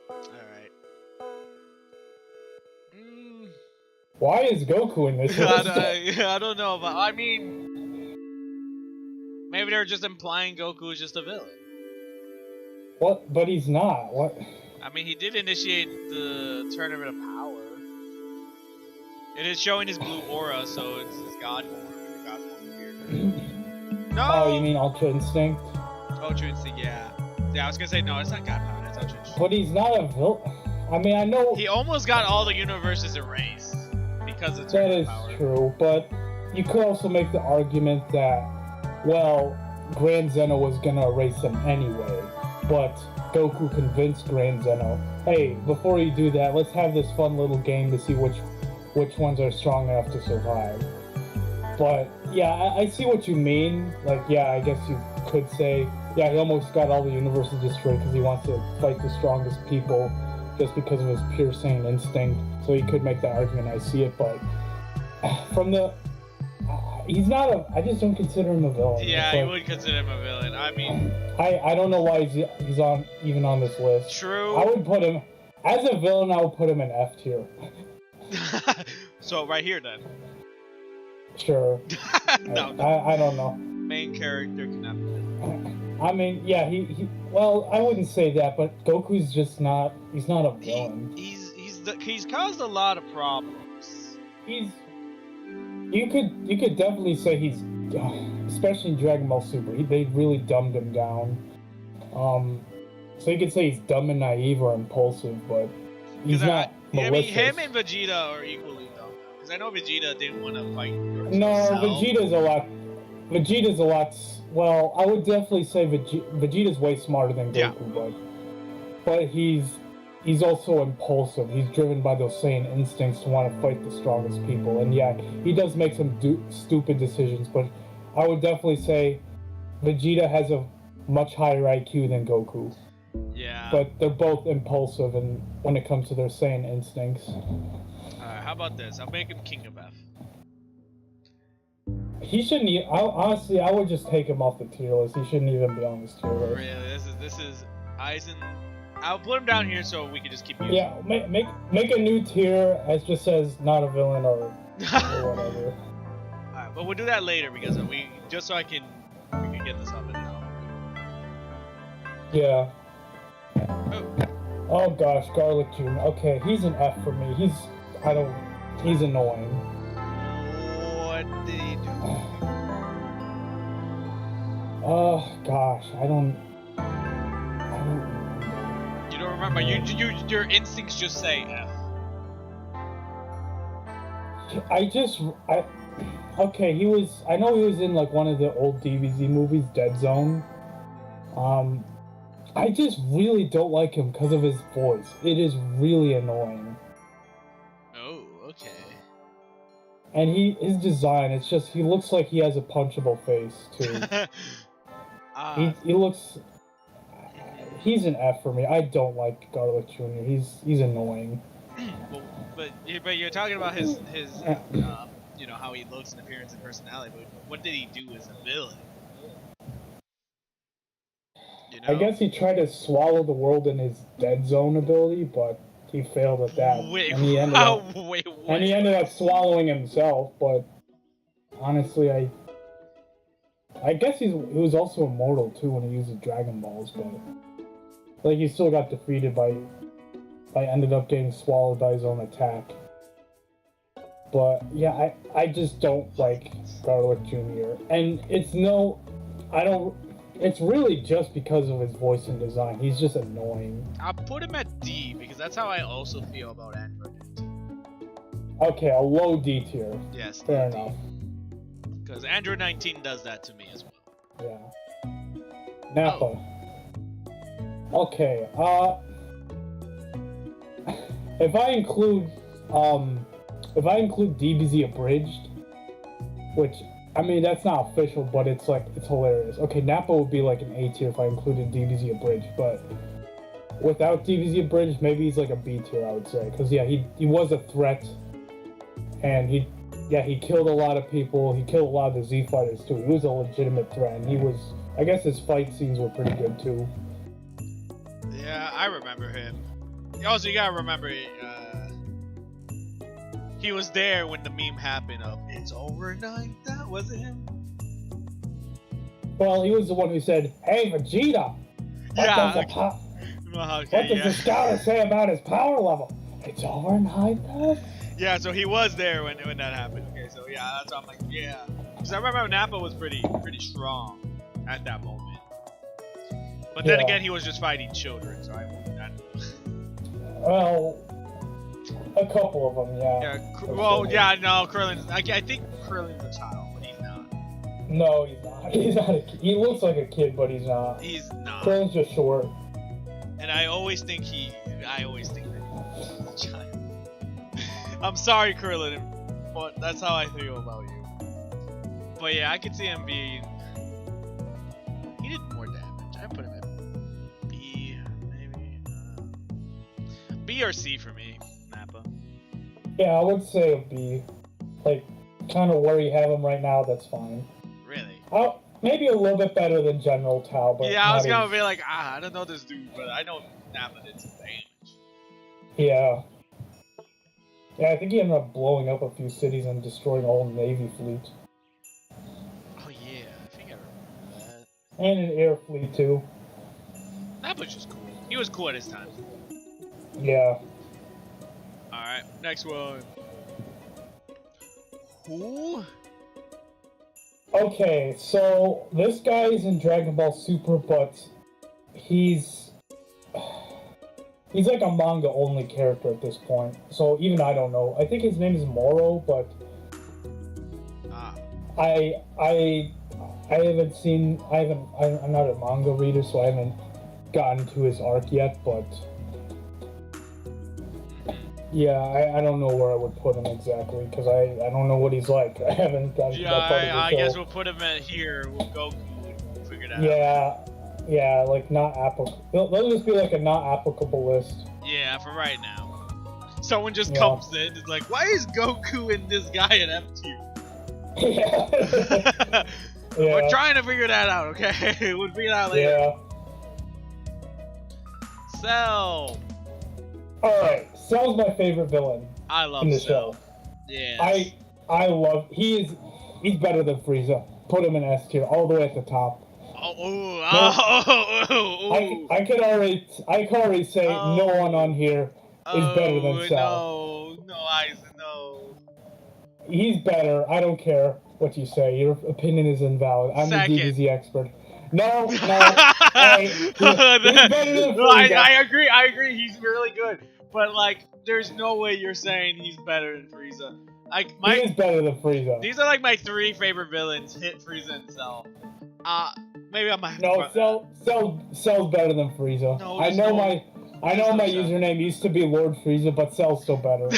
Alright. Why is Goku in this list? I don't know, but I mean, maybe they're just implying Goku is just a villain. What? But he's not. What? I mean, he did initiate the Tournament of Power. It is showing his blue aura, so it's his god form. God form here. No! Oh, you mean Ultra Instinct? Ultra Instinct, yeah. Yeah, I was gonna say, no, it's not God power, it's Ultra Instinct. But he's not a villain. I mean, I know... He almost got all the universes erased because of That Tournament is of Power. true, but you could also make the argument that, well, Grand Zeno was gonna erase him anyway. But Goku convinced Grand Zeno, hey, before you do that, let's have this fun little game to see which ones are strong enough to survive. But yeah, I see what you mean. Like, yeah, I guess you could say, yeah, he almost got all the universes destroyed because he wants to fight the strongest people just because of his pure Saiyan instinct. So you could make that argument. I see it, but from the he's not a. I just don't consider him a villain. Yeah, like, you would consider him a villain. I mean, I don't know why he's on even on this list. True. I would put him as a villain. I would put him in F tier. So right here then. Sure. No. I don't know. Main character cannot be villain. I mean, yeah, he. Well, I wouldn't say that, but Goku's just not. He's not a villain. He's caused a lot of problems. You could definitely say he's, especially in Dragon Ball Super, they really dumbed him down. So you could say he's dumb and naive or impulsive, but he's not malicious. I mean, him and Vegeta are equally dumb. Because I know Vegeta didn't want to fight. No, Vegeta's a lot. Well, I would definitely say Vegeta's way smarter than Goku, but he's also impulsive. He's driven by those Saiyan instincts to want to fight the strongest people. And yeah, he does make some stupid decisions, but I would definitely say Vegeta has a much higher IQ than Goku. Yeah. But they're both impulsive and when it comes to their Saiyan instincts. Alright, how about this? I'll make him King of F. He shouldn't. Honestly, I would just take him off the tier list. He shouldn't even be on this tier list. Really, this is Aizen. I'll put him down here so we can just keep using. Yeah, make a new tier as just says not a villain or whatever. Alright, but we'll do that later because we so we can get this up and down. Yeah. Oh. Oh gosh, Garlic Jr. Okay, he's an F for me. He's annoying. What did he do? Oh gosh, I don't. You don't remember? Your instincts just say F. Okay, I know he was in like one of the old DBZ movies, Dead Zone. I just really don't like him because of his voice. It is really annoying. Oh, okay. And his design, it's just, he looks like he has a punchable face, too. He looks... He's an F for me. I don't like Garlic Jr. He's annoying. but you're talking about his you know, how he looks and appearance and personality, but what did he do as a villain? You know? I guess he tried to swallow the world in his dead zone ability, but he failed at that. Wait, and he ended wow, up, wait, and he ended up swallowing himself. But honestly, I guess he was also immortal too when he used the Dragon Balls, but like he still got defeated by ended up getting swallowed by his own attack. But yeah, I just don't like Garlic Jr. And it's really just because of his voice and design. He's just annoying. I'll put him at D because that's how I also feel about Android 19. Okay, a low D tier. Yes, Fair D. enough. Because Android 19 does that to me as well. Yeah. Nappa. Oh. Okay, if I include DBZ Abridged, which I mean that's not official, but it's hilarious. Okay, Nappa would be like an A tier if I included DBZ Abridged, but without DBZ Abridged, maybe he's like a B tier, I would say, because yeah, he was a threat, and he killed a lot of people. He killed a lot of the Z fighters too. He was a legitimate threat, and I guess his fight scenes were pretty good too. Yeah, I remember him. Also, you gotta remember, he was there when the meme happened of "It's over 9." That wasn't him. Well, he was the one who said, "Hey, Vegeta, what does the scouter say about his power level? It's over 9,000." Yeah, so he was there when that happened. Okay, so yeah, that's why I'm like, yeah, because I remember Nappa was pretty strong at that moment. But then again, he was just fighting children, so I won't. Well, a couple of them, yeah. Yeah. Well, yeah, no, Krillin's. I think Krillin's a child, but he's not. No, he's not. He's not a kid. He looks like a kid, but he's not. He's not. Krillin's just short. And I always think that he's a child. I'm sorry, Krillin, but that's how I feel about you. But yeah, I could see him being. He did more damage. I put him at B, maybe. B or C for me, Nappa. Yeah, I would say a B. Like, kind of where you have him right now, that's fine. Really? Maybe a little bit better than General Tao, but yeah, I was gonna be like, I don't know this dude, but I know Nappa did some damage. Yeah. Yeah, I think he ended up blowing up a few cities and destroying a whole Navy fleet. Oh yeah, I think I remember that. And an air fleet too. Nappa's just cool. He was cool at his time. Yeah. Alright, next one. Who? Okay, so this guy is in Dragon Ball Super, but he's like a manga only character at this point. So even I don't know. I think his name is Moro, but I haven't seen. I'm not a manga reader, so I haven't gotten to his arc yet. But yeah, I don't know where I would put him exactly because I don't know what he's like. I haven't gotten to that part of the show. I guess we'll put him at here. We'll go figure it out. Yeah, like not applicable. They'll just be like a not applicable list. Yeah, for right now. Someone just comes in, is like, why is Goku and this guy at F tier? Yeah. We're trying to figure that out, okay? We'll figure it out later. Yeah. Cell. Alright, Cell's my favorite villain. I love in the Cell. show. Yeah. I love. He's better than Frieza. Put him in S tier, all the way at the top. I can already say no one on here is better than Cell. No, Aizen, no. He's better. I don't care what you say. Your opinion is invalid. I'm the DBZ expert. No. He's better than Frieza. I agree. He's really good. But like, there's no way you're saying he's better than Frieza. He is better than Frieza. These are like my 3 favorite villains: Hit, Frieza, and Cell. Maybe I might. No, Cell's better than Frieza. No, I know my username used to be Lord Frieza, but Cell's still better.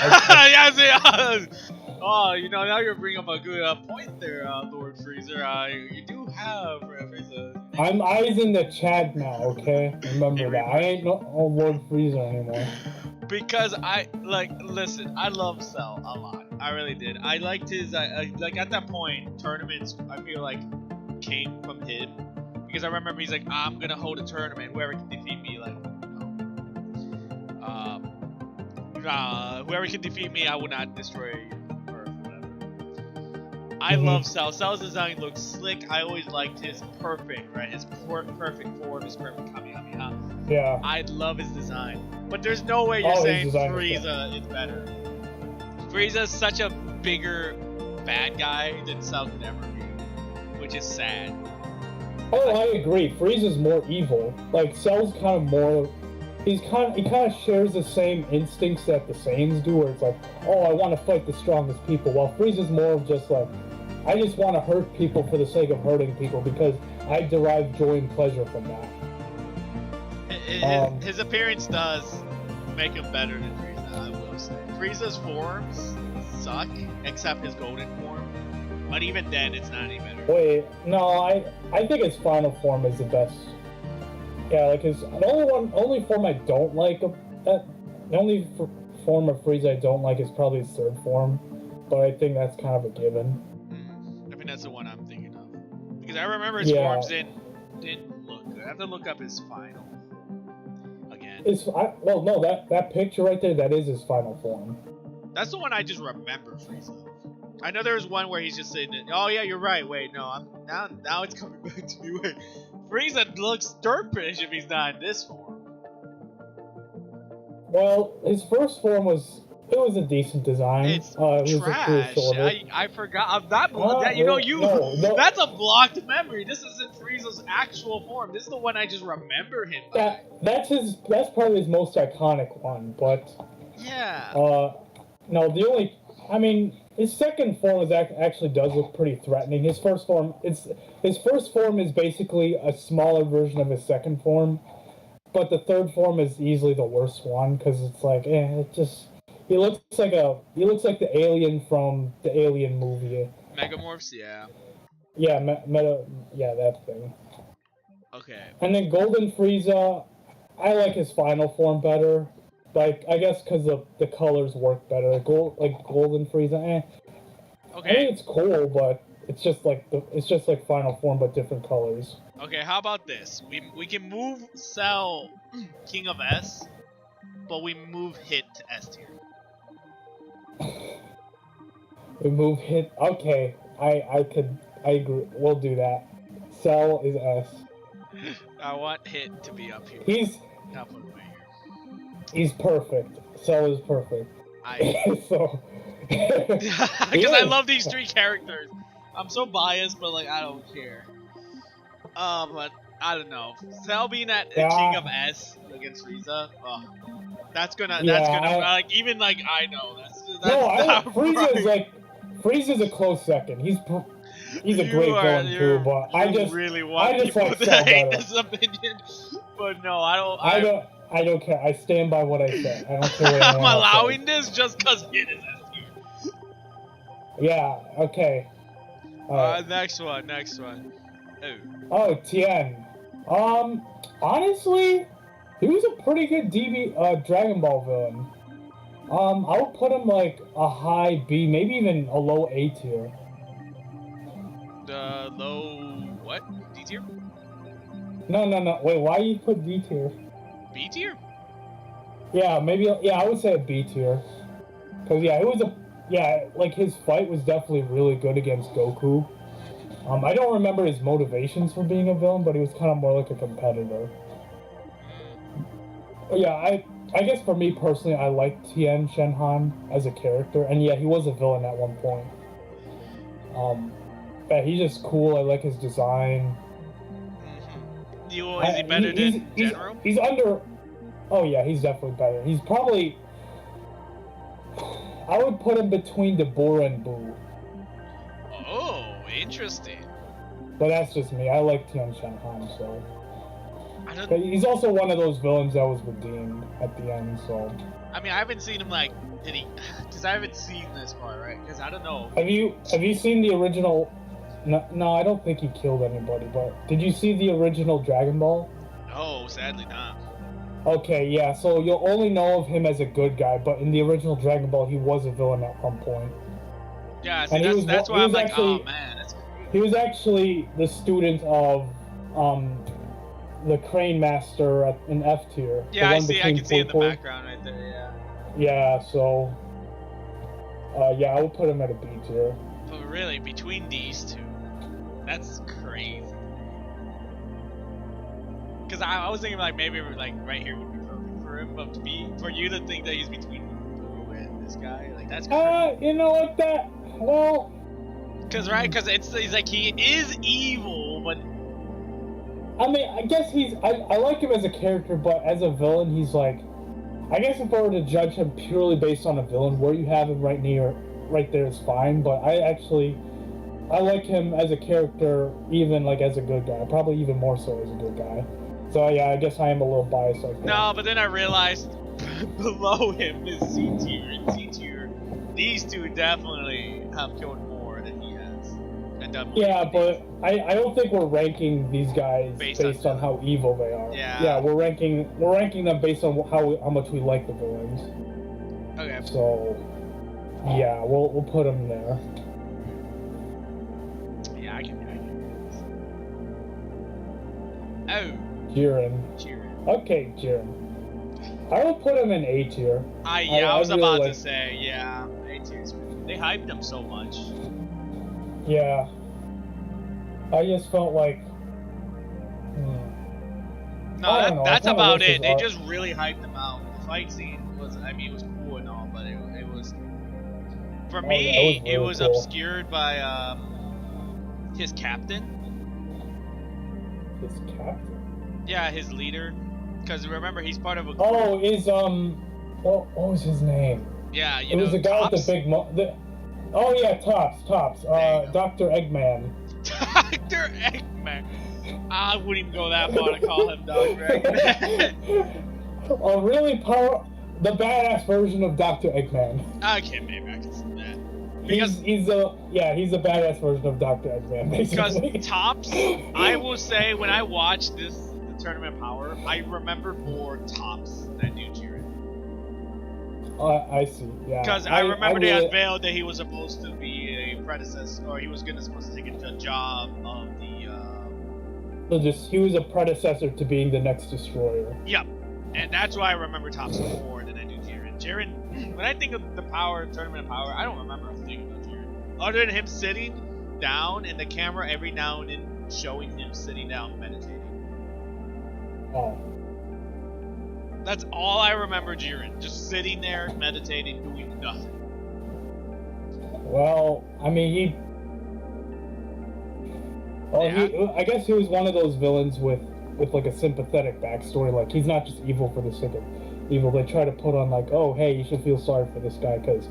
Oh, now you're bringing up a good point there, Lord Freezer. You do have Frieza. I'm Aizen the Chad now, okay? Remember that. I ain't no Lord Freezer anymore. Because listen, I love Cell a lot. I really did. I liked his like at that point tournaments. I feel like came from him because I remember he's like, I'm gonna hold a tournament. Whoever can defeat me, like, whoever can defeat me, I will not destroy Earth, whatever. I love Cell. Cell's design looks slick. I always liked his perfect, right? His perfect form, his perfect Kamehameha. Yeah. I love his design. But there's no way you're saying Frieza is better. Frieza's such a bigger bad guy than Cell could ever be, which is sad. Oh, I agree. Frieza's more evil. Like, Cell's kind of more... He kind of shares the same instincts that the Saiyans do, where it's like, oh, I want to fight the strongest people, while Frieza's more of just like, I just want to hurt people for the sake of hurting people, because I derive joy and pleasure from that. His appearance does make him better than Frieza, I will say. Frieza's forms suck, except his golden form. But even then, it's not any better. Wait, no, I think his final form is the best. Yeah, like the only form I don't like, the only form of Frieza I don't like is probably his third form. But I think that's kind of a given. I think that's the one I'm thinking of. Because I remember his forms didn't look good. I have to look up his final. Well, no, that picture right there, that is his final form. That's the one I just remember Frieza. I know there's one where he's just saying, "Oh yeah, you're right. Wait, no, now it's coming back to me." Wait, Frieza looks derpish if he's not in this form. Well, his first form was a decent design. It's trash. I forgot. I'm not. That's a blocked memory. This isn't Frieza's actual form. This is the one I just remember him. That's probably his most iconic one. But yeah. His second form actually does look pretty threatening. His first form is basically a smaller version of his second form, but the third form is easily the worst one because it's like, he looks like the alien from the Alien movie. Megamorphs, yeah. Yeah, that thing. Okay. And then Golden Frieza, I like his final form better. Like, I guess because the colors work better. Golden Frieza, Okay. I think it's cool, but it's just like final form but different colors. Okay, how about this? We can move Cell King of S, but we move Hit to S tier. We move Hit. Okay, I agree. We'll do that. Cell is S. I want Hit to be up here. He's halfway here. He's perfect. Cell is perfect. Because I love these three characters. I'm so biased, but like I don't care. But I don't know. Cell being at King of S against Frieza, that's gonna I know that's Frieza's a close second. He's a great villain too, but I just like Cell better. This opinion, but no, I don't care. I stand by what I said. I don't care what I'm allowing this just because it is S tier. Yeah. Okay. Next one. Oh, Tien. Honestly, he was a pretty good Dragon Ball villain. I would put him like a high B, maybe even a low A tier. The low what? D tier? No. Wait, why you put D tier? B tier? Yeah, maybe. Yeah, I would say a B tier. Cause his fight was definitely really good against Goku. I don't remember his motivations for being a villain, but he was kind of more like a competitor. Yeah, I guess for me personally, I like Tien Shenhan as a character, and yeah, he was a villain at one point. Yeah, he's just cool. I like his design. Is he better than General? He's under. Oh yeah, he's definitely better. He's probably. I would put him between Dabura and Boo. Oh, interesting. But that's just me. I like Tien Shenhan, so. But he's also one of those villains that was redeemed at the end, so. I mean, I haven't seen him like. Did he? Because I haven't seen this part, right? Because I don't know. Have you seen the original? No, I don't think he killed anybody. But did you see the original Dragon Ball? No, sadly not. Okay, yeah. So you'll only know of him as a good guy, but in the original Dragon Ball, he was a villain at one point. Yeah, see, And that's he why I'm was like, actually oh man, that's crazy. he was actually the student of the crane master in F tier. Yeah, the I one see. I between can see in the Poi. background right there. Yeah. Yeah, so yeah, I would put him at a B tier. But really, between these two, that's crazy. Because I was thinking like maybe like right here would be perfect for him, but for you to think that he's between Goku and this guy, like that's crazy. You know what well. Because it's like he is evil, but I mean, I guess I like him as a character, but as a villain, he's like, I guess if I were to judge him purely based on a villain, where you have him right there is fine. But I like him as a character, even like as a good guy. Probably even more so as a good guy. So yeah, I guess I am a little biased like that. no. But then I realized below him is C tier, and C tier, these two definitely have killed more than he has, and done more. Yeah, but I don't think we're ranking these guys based on how evil they are. Yeah. We're ranking them based on how much we like the villains. Okay. So yeah, we'll put them there. Yeah, I can. Oh. Jiren. Okay, Jiren. I will put him in A tier. I was really about to say, yeah, A tier. They hyped him so much. Yeah. I just felt like. No, that's about it. They just really hyped him out. The fight scene was, it was cool and all, but it was. For me, it was cool. Obscured by his captain. His captain? Yeah, his leader. Because remember, he's part of a group. Oh, what was his name? Yeah, it was the guy with the big oh yeah, Tops. Dr. Eggman. Dr. Eggman. I wouldn't even go that far to call him Dr. Eggman. The badass version of Dr. Eggman. Okay, maybe I can see that. He's a badass version of Dr. Eggman, basically. Because Tops, I will say, when I watched the Tournament of Power, I remember more Tops than do Jiren. I see, yeah. Because I remember they unveiled that he was supposed to be a predecessor, or he was supposed to take a job of he was a predecessor to being the next destroyer. Yep. And that's why I remember Tops more than I do Jiren. Jiren, when I think of the Tournament of Power, I don't remember a thing about Jiren. Other than him sitting down and the camera every now and then showing him sitting down meditating. Oh. That's all I remember Jiren. Just sitting there, meditating, doing nothing. Well, I mean, I guess he was one of those villains with like a sympathetic backstory. Like, he's not just evil for the sake of evil. They try to put on like, oh, hey, you should feel sorry for this guy because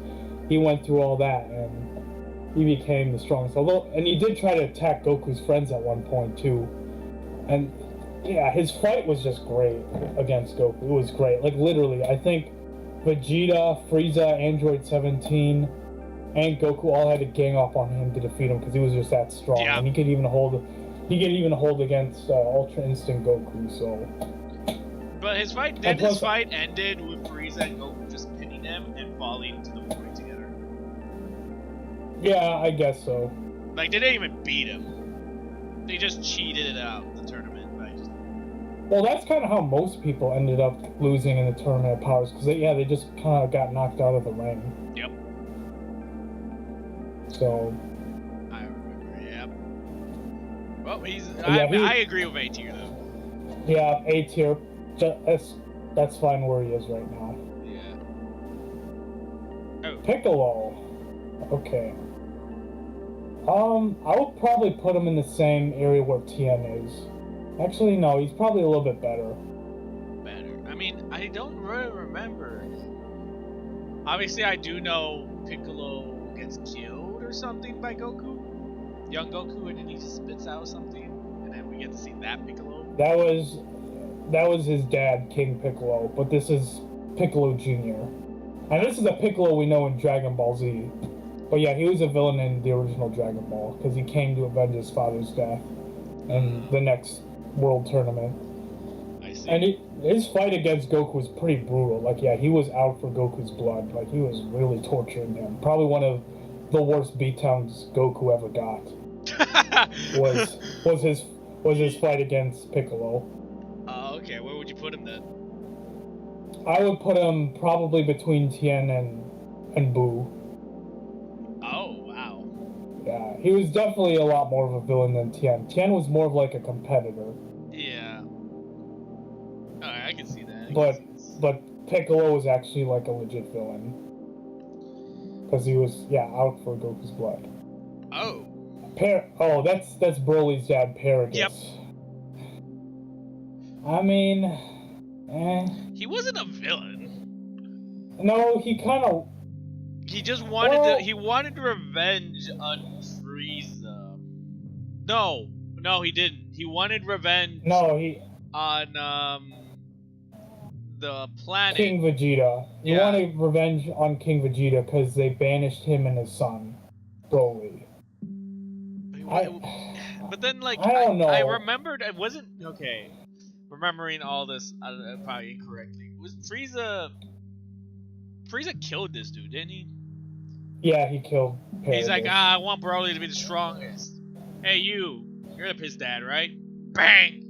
he went through all that and he became the strongest. And he did try to attack Goku's friends at one point too. And yeah, his fight was just great against Goku. It was great. Like, literally, I think Vegeta, Frieza, Android 17, and Goku all had to gang up on him to defeat him because he was just that strong. Yeah. And he could even hold against Ultra Instinct Goku. So. But his fight ended with Frieza and Goku just pinning him and falling to the void together. Yeah, I guess so. Like, they didn't even beat him. They just cheated it out the tournament. Well, that's kind of how most people ended up losing in the Tournament of Powers, because they just kind of got knocked out of the ring. Yep. So. I remember. Yep. Well, I agree with A tier though. Yeah, A tier. That's fine where he is right now. Yeah. Oh. Piccolo. Okay. I would probably put him in the same area where Tien is. Actually, no, he's probably a little bit better. I mean, I don't really remember. Obviously, I do know Piccolo gets killed or something by Goku. Young Goku, and then he just spits out something, and then we get to see that Piccolo. That was his dad, King Piccolo, but this is Piccolo Jr. And this is the Piccolo we know in Dragon Ball Z. But yeah, he was a villain in the original Dragon Ball, because he came to avenge his father's death in the next World Tournament. I see. And his fight against Goku was pretty brutal. Like, yeah, he was out for Goku's blood. Like, he was really torturing him. Probably one of the worst beatdowns Goku ever got. Was his fight against Piccolo. Okay, where would you put him then? I would put him probably between Tien and Boo. Oh, wow. Yeah, he was definitely a lot more of a villain than Tien. Tien was more of like a competitor. Yeah. Alright, I can see that. But Piccolo was actually like a legit villain. Because he was, out for Goku's blood. Oh. That's Broly's dad, Paragus. Yep. I mean, He wasn't a villain. No, he kind of. He just wanted he wanted revenge on Frieza. No, he didn't. He wanted revenge. On the planet. King Vegeta. He wanted revenge on King Vegeta because they banished him and his son, Broly. But then, like, I don't know. I remembered. It wasn't okay. Remembering all this, probably incorrectly. Was Frieza killed this dude, didn't he? Yeah, he killed Paragus. He's like, I want Broly to be the strongest. Hey, you're his dad, right? Bang!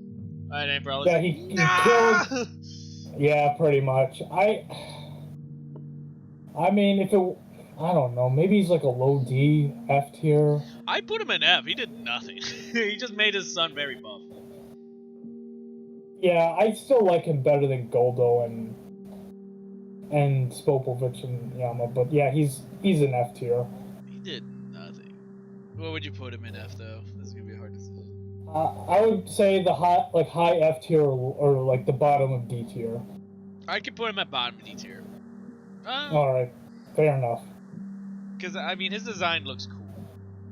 And then Broly's like, he killed. Yeah, pretty much. I mean, if it, I don't know, maybe he's like a low D, F tier. I put him in F. He did nothing. He just made his son very buff. Yeah, I still like him better than Goldo and Spopovich and Yama, but yeah, he's an F tier. He did nothing. What would you put him in F though? This is gonna be a hard decision. I would say the high F tier or like the bottom of D tier. I could put him at bottom of D tier. All right, fair enough. Because I mean, his design looks cool,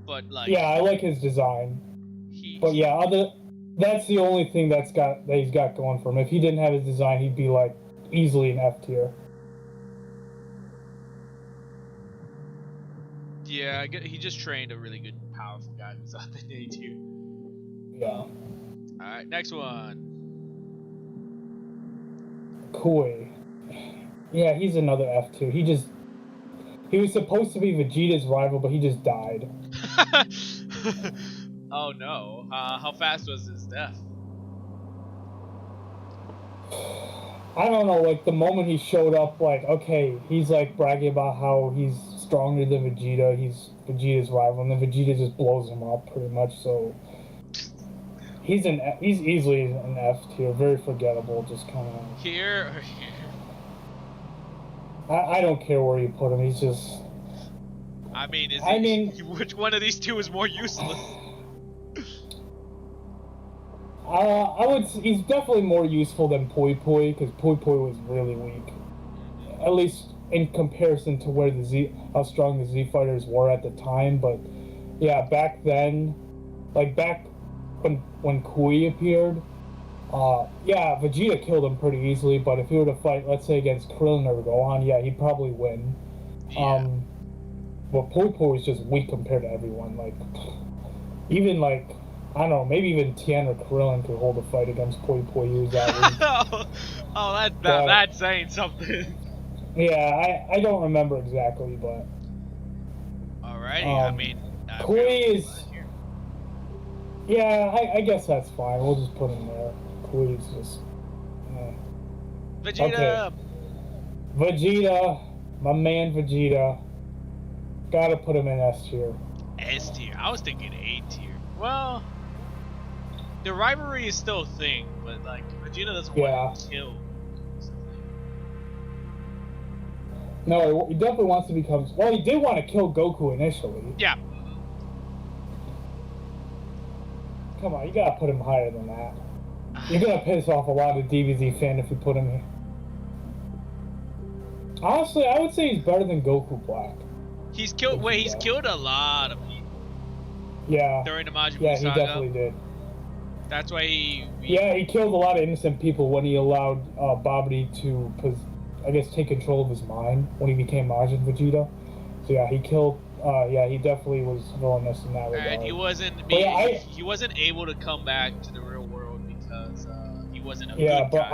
but like. Yeah, I like his design. But yeah, that's the only thing that he's got going for him. If he didn't have his design, he'd be like easily an F tier. Yeah, he just trained a really good, powerful guy who's up in A tier. Yeah. Alright, next one. Kui. Yeah, he's another F tier. He was supposed to be Vegeta's rival, but he just died. Oh no. How fast was his death? I don't know, like the moment he showed up, like, okay, he's like bragging about how he's stronger than Vegeta, he's Vegeta's rival, and then Vegeta just blows him up pretty much, so he's easily an F tier, very forgettable, just kind of. Here or here? I don't care where you put him, he's just. I mean, which one of these two is more useless? He's definitely more useful than Pui Pui, because Pui Pui was really weak. At least in comparison to how strong the Z fighters were at the time, but yeah, back then, like back when Kui appeared, Vegeta killed him pretty easily, but if he were to fight, let's say against Krillin or Gohan, yeah, he'd probably win. Yeah. But Pui Pui was just weak compared to everyone, like, even like, I don't know, maybe even Tien or Krillin could hold a fight against Pui Pui. He was that weak. That's saying something. Yeah, I don't remember exactly, but. Alrighty, I mean. Kui is. Yeah, I guess that's fine. We'll just put him there. Kui is just. Vegeta! Okay. Vegeta, my man Vegeta. Gotta put him in S tier. S tier? I was thinking A tier. Well. The rivalry is still a thing, but like Vegeta doesn't want to kill. No, he definitely wants to become. Well, he did want to kill Goku initially. Yeah. Come on, you gotta put him higher than that. You're gonna piss off a lot of DBZ fans if you put him here. Honestly, I would say he's better than Goku Black. He's killed. Wait, he's killed a lot of people. Yeah. During the Majin Buu Yeah, he saga. definitely did. That's why he killed a lot of innocent people when he allowed Babidi to, I guess, take control of his mind when he became Majin Vegeta. So yeah, he killed. He definitely was villainous in that regard. And he wasn't able to come back to the real world because he wasn't a good guy. Yeah, but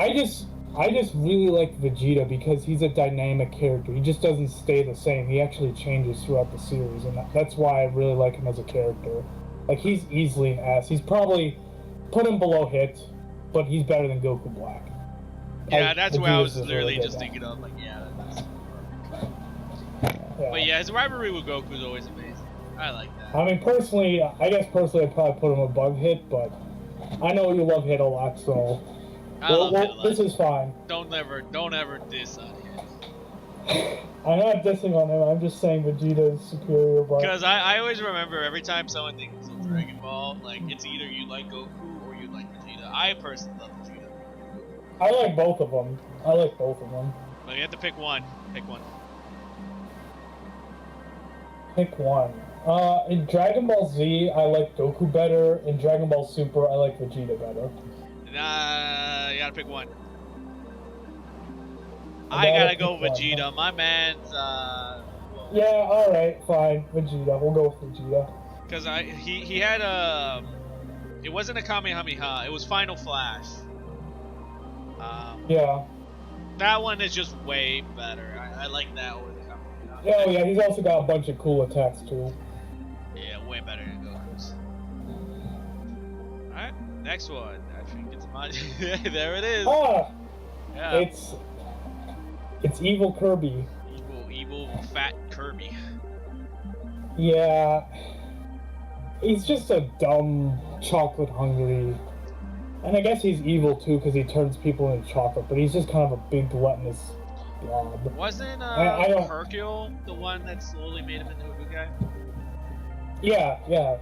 I just really like Vegeta because he's a dynamic character. He just doesn't stay the same. He actually changes throughout the series, and that's why I really like him as a character. Like, he's easily an S. He's probably put him below Hit, but he's better than Goku Black. Yeah, that's what I was Vegeta's literally really just good thinking of. Like, yeah, that's Yeah. But yeah, his rivalry with Goku is always amazing. I like that. I mean, I guess personally I'd probably put him above Hit, but I know you love Hit a lot, so I love Hit a lot. this is fine. Don't ever diss on Hit. I'm not dissing on him. I'm just saying Vegeta is superior. But Because I always remember every time someone thinks of Dragon Ball, like it's either you like Goku or you like Vegeta. I personally love Vegeta. I like both of them. But you have to pick one. Pick one. Pick one. In Dragon Ball Z, I like Goku better. In Dragon Ball Super, I like Vegeta better. You gotta pick one. I gotta go Vegeta. One. My man's Yeah, alright, fine. Vegeta. We'll go with Vegeta. Because he had a... It wasn't a Kamehameha, it was Final Flash. Yeah. That one is just way better. I like that over the Kamehameha. Yeah, yeah, he's also got a bunch of cool attacks too. Yeah, way better than Goku's. Alright, next one. I think it's Majin. There it is. Ah! Yeah. It's evil Kirby. Evil fat Kirby. Yeah. He's just a dumb, chocolate-hungry... And I guess he's evil too because he turns people into chocolate, but he's just kind of a big gluttonous blob. Wasn't I don't... Hercule the one that slowly made him into a good guy? Yeah, it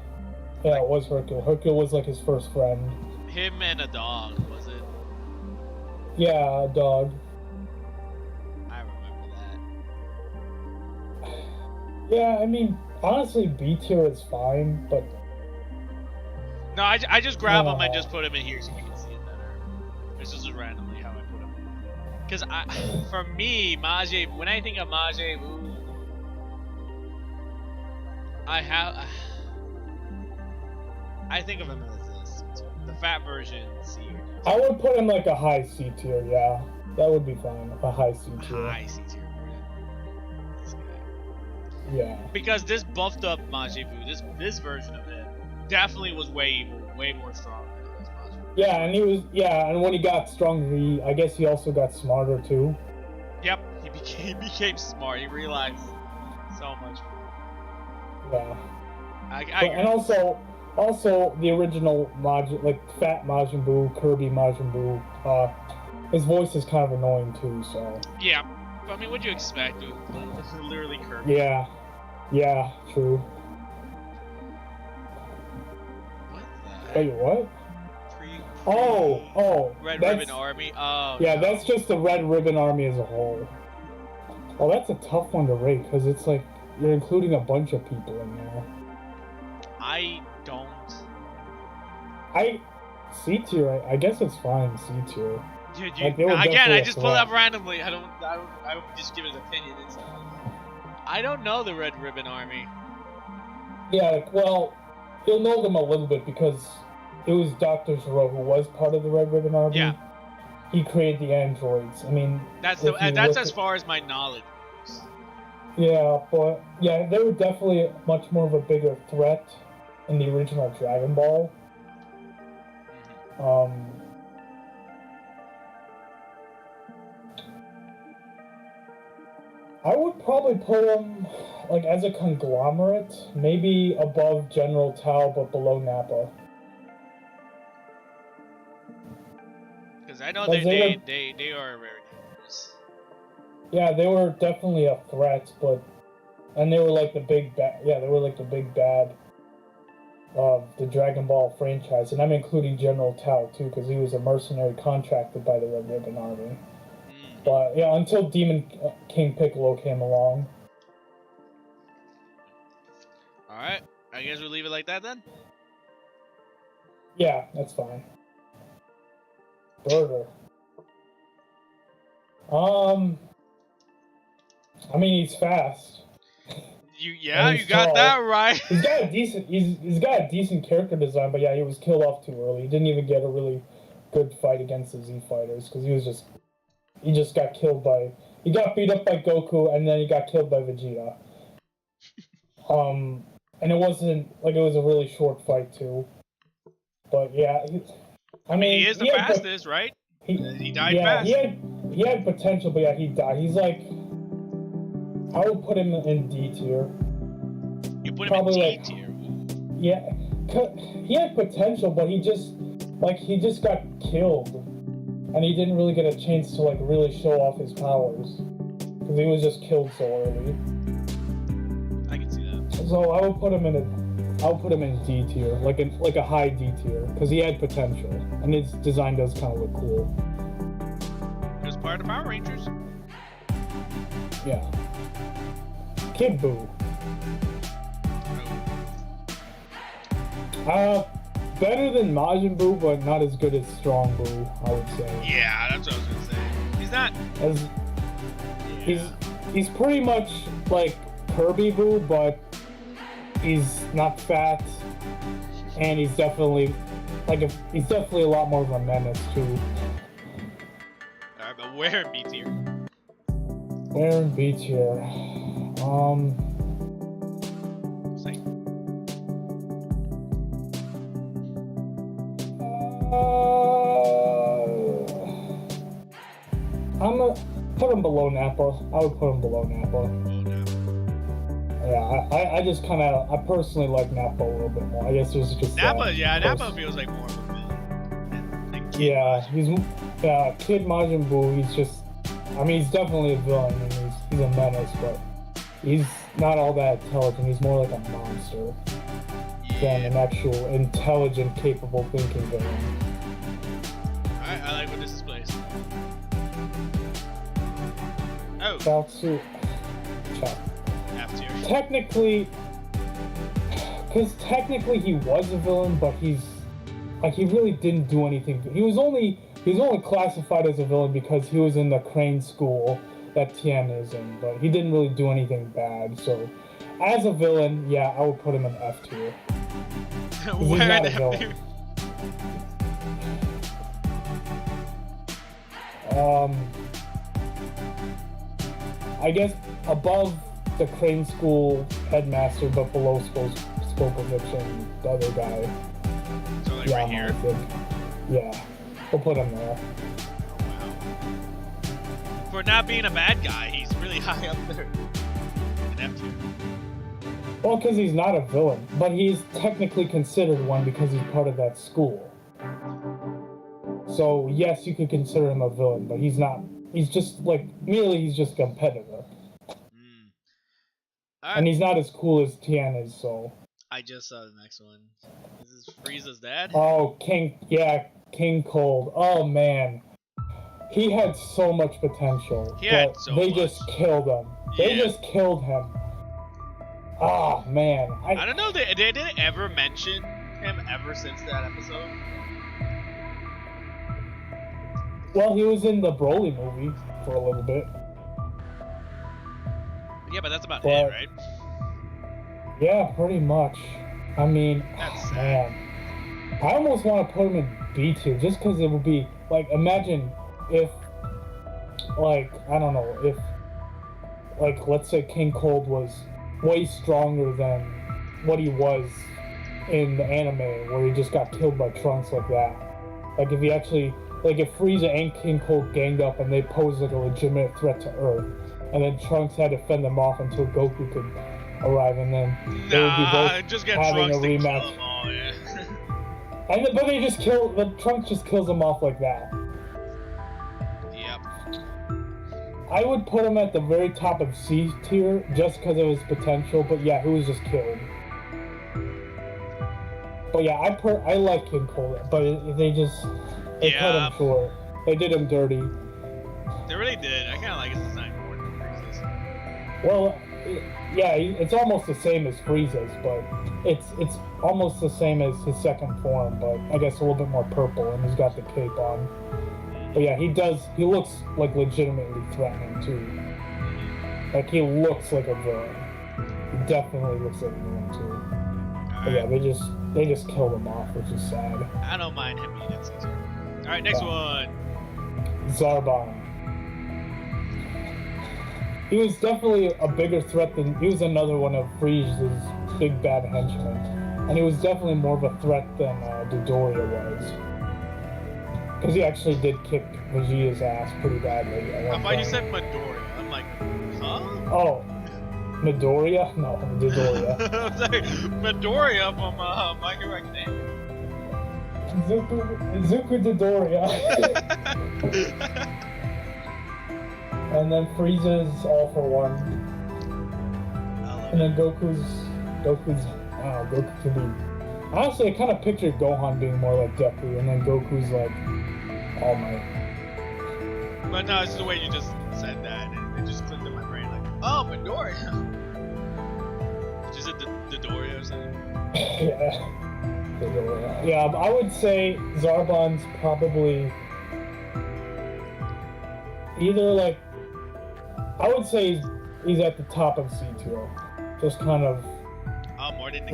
was Hercule. Hercule was like his first friend. Him and a dog, was it? Yeah, a dog. I remember that. Yeah, I mean, honestly, B tier is fine, but... No, I just grab him and just put him in here so you can see it better. This is just randomly how I put him. Because for me, when I think of Majin Buu, I think of him as this. The fat version, C. I would put him like a high C tier, yeah. That would be fine. A high C tier. High C tier. This guy. Yeah. Because this buffed up Majin Buu, this version of him, definitely was way more strong than Majin Buu. Yeah, and and when he got stronger, I guess he also got smarter too. Yep, he became smart. He realized so much. Yeah. And also the original fat Majin Buu, Kirby Majin Buu, his voice is kind of annoying too. So. Yeah, I mean, what'd you expect? Dude? Literally Kirby. Yeah, true. Wait, what? Oh, Red Ribbon Army. Oh. Yeah, no. that's just the Red Ribbon Army as a whole. Oh, that's a tough one to rate because it's like you're including a bunch of people in there. C tier. I guess it's fine. C tier. Dude, like, again, I just pulled up randomly. I don't just give an opinion. I don't know the Red Ribbon Army. Yeah, well, you'll know them a little bit because it was Dr. Zero who was part of the Red Ribbon Army. Yeah. He created the androids. I mean, that's as far as my knowledge goes. Yeah, but yeah, they were definitely much more of a bigger threat in the original Dragon Ball. I would probably put them like as a conglomerate, maybe above General Tao, but below Nappa. Because I know they are very dangerous. Yeah, they were definitely a threat, and they were like the big bad. Yeah, they were like the big bad of the Dragon Ball franchise, and I'm including General Tao too, because he was a mercenary contracted by the Red Ribbon Army. But yeah, until Demon King Piccolo came along. Alright, I guess we'll leave it like that then? Yeah, that's fine. Burger. I mean, he's fast. You got that right. He's got a decent character design, but yeah, he was killed off too early. He didn't even get a really good fight against the Z fighters because he was just he just got killed by. He got beat up by Goku, and then he got killed by Vegeta. And it wasn't like it was a really short fight too. But yeah, I mean, he is the fastest, right? He died fast. He had potential, but yeah, he died. He's like, I would put him in D tier. You put him probably in D tier. Yeah, he had potential, but he just got killed, and he didn't really get a chance to like really show off his powers because he was just killed so early. I can see that. So I would put him in D tier, like a high D tier, because he had potential, and his design does kind of look cool. It was part of Power Rangers. Yeah. Kid Buu. Better than Majin Buu, but not as good as Strong Buu, I would say. Yeah, that's what I was gonna say. He's not. He's pretty much like Kirby Buu, but he's not fat, and he's definitely a lot more of a menace too. Alright, but where in B tier? Where in B tier? I'm gonna put him below Nappa. I would put him below Nappa. Yeah, I personally like Nappa a little bit more. I guess there's just Nappa. Yeah, Nappa feels like more of a villain. Kid Majin Buu. He's just, I mean, he's definitely a villain and he's a menace, but he's not all that intelligent. He's more like a monster than an actual intelligent, capable thinking villain. Alright, I like where this is placed. Oh. Chaozu. Technically he was a villain, but he really didn't do anything. He was only classified as a villain because he was in the Crane school that Tien is in, but he didn't really do anything bad. So, as a villain, yeah, I would put him in F tier. Where in F tier? I guess above the Crane School headmaster, but below Scope Eviction, the other guy. So like right here? Yeah, we'll put him there. Wow. For not being a bad guy, he's really high up there. In F tier. Well, because he's not a villain, but he's technically considered one because he's part of that school. So yes, you could consider him a villain, but he's not. He's just he's just a competitor. Right. And he's not as cool as Tien is, so. I just saw the next one. Is this Frieza's dad? Oh, King Cold. Oh man, he had so much potential. They just killed him. They just killed him. Ah man. I don't know. They didn't ever mention him ever since that episode. Well, he was in the Broly movie for a little bit. Yeah, but that's about it, right? Yeah, pretty much. I mean, that's sad. Man. I almost want to put him in B tier just because it would be like, imagine if, I don't know, if, let's say King Cold was way stronger than what he was in the anime, where he just got killed by Trunks like that. Like, if he actually, if Frieza and King Cold ganged up and they posed like a legitimate threat to Earth, and then Trunks had to fend them off until Goku could arrive, and then they would be both just get having Trunks a rematch. To kill them all, yeah. But Trunks just kills them off like that. Yep. I would put him at the very top of C tier just because of his potential, but yeah, he was just killed. But yeah, I like King Cold, but they cut him short. They did him dirty. They really did. I kind of like his design more than Frieza's. Well, yeah, it's almost the same as Frieza's, but it's almost the same as his second form, but I guess a little bit more purple, and he's got the cape on. But yeah, he looks like legitimately threatening too. Like, he looks like a villain. He definitely looks like a villain too. But yeah, they just killed him off, which is sad. I don't mind him being in season. Alright, next one. Zarbon. he was definitely a bigger threat than he was another one of Frieza's big bad henchmen, and he was definitely more of a threat than Dodoria was, because he actually did kick Vegeta's ass pretty badly. I thought you said Midoriya. I'm like, huh? Oh, Midoriya? No, Dodoria. I'm sorry, Midoriya from My Hero Academia. Zuko Dodoria. And then Frieza's All for One. And then Goku could be. Honestly, I kind of pictured Gohan being more like Deku, and then Goku's like All Might. But no, it's the way you just said that, and it just clicked in my brain like, oh, Midoriya. Just a Dodoria or something. Yeah. Dodoria. Yeah, I would say Zarbon's probably either like. I would say he's at the top of C tier. Just kind of. Oh, more than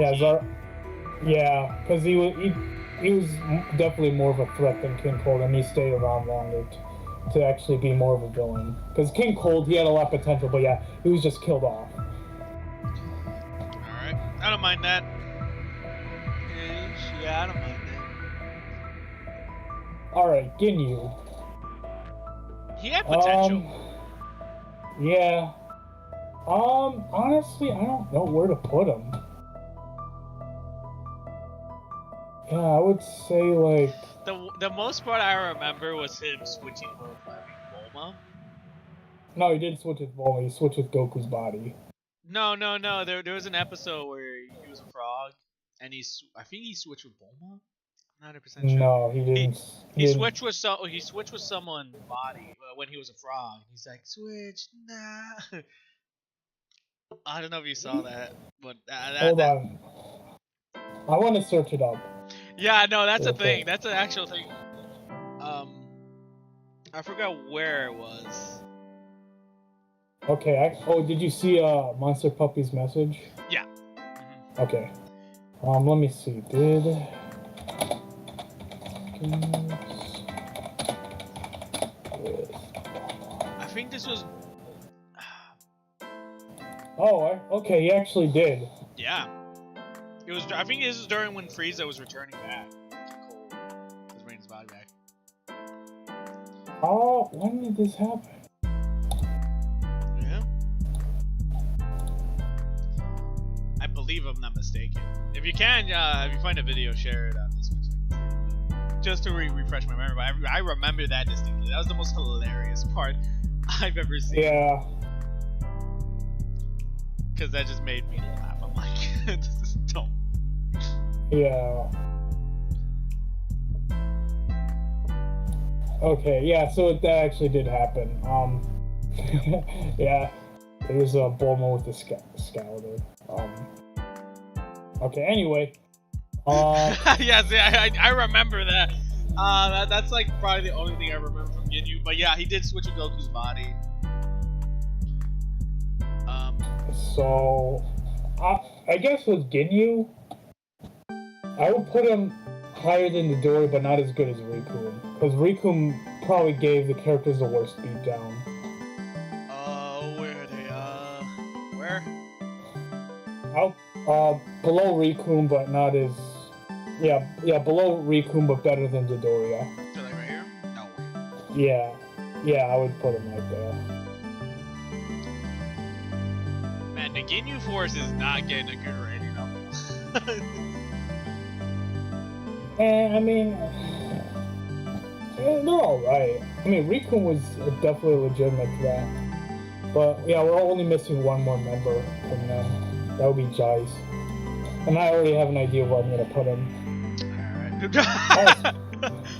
Yeah, because he was definitely more of a threat than King Cold, and he stayed around longer to actually be more of a villain. Because King Cold, he had a lot of potential, but yeah, he was just killed off. Alright, I don't mind that. Yeah, I don't mind that. Alright, Ginyu. He had potential. Yeah. Honestly, I don't know where to put him. Yeah, I would say like the most part I remember was him switching with Bulma. No, he didn't switch with Bulma. He switched with Goku's body. No. There was an episode where he was a frog, and I think he switched with Bulma. I'm not 100% sure. No, he didn't. He switched with someone's body when he was a frog. He's like, switch, nah. I don't know if you saw that, but Hold on. I want to search it up. Yeah, no, that's a thing. That's an actual thing. I forgot where it was. Okay. Did you see Monster Puppy's message? Yeah. Okay. Let me see. I think this was. Oh, okay. He actually did. Yeah. It was. I think this was during when Frieza was returning back. Cold. He was bringing his body back. Oh, when did this happen? Yeah. I believe I'm not mistaken. If you can, if you find a video, share it on this one. Just to refresh my memory, but I remember that distinctly. That was the most hilarious part I've ever seen. Yeah. Because that just made me laugh. I'm like, this is dumb. Yeah. Okay, yeah, so that actually did happen. Yeah, it was Bulma with the Scouter. Okay, anyway. Yes, I remember that. That's like probably the only thing I remember from Ginyu. But yeah, he did switch with Goku's body. So, I guess with Ginyu, I would put him higher than Midori, but not as good as Riku. Because Riku probably gave the characters the worst beatdown. Where are they? Where? Below Riku, but not as... Yeah, below Riku, but better than Dodoria. So like right here? No. Yeah, I would put him right there. Man, the Ginyu Force is not getting a good rating up. I mean, they're alright. I mean, Riku was definitely a legitimate threat. But yeah, we're only missing one more member from them. That would be Jais. And I already have an idea where I'm going to put him. Alright.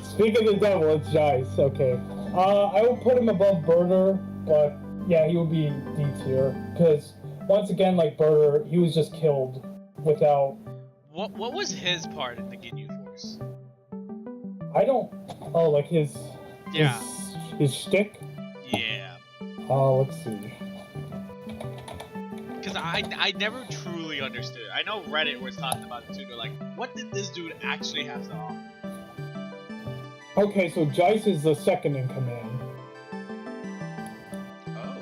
Speak of the devil, it's Jais. Okay. I would put him above Birder, but yeah, he would be D tier. Because, once again, like Birder, he was just killed without... What was his part in the Ginyu Force? I don't... Oh, like his... Yeah. His shtick? Yeah. Let's see. Because I never truly understood. I know Reddit was talking about it too. They're like, what did this dude actually have to offer? Okay, so Jais is the second in command. Oh.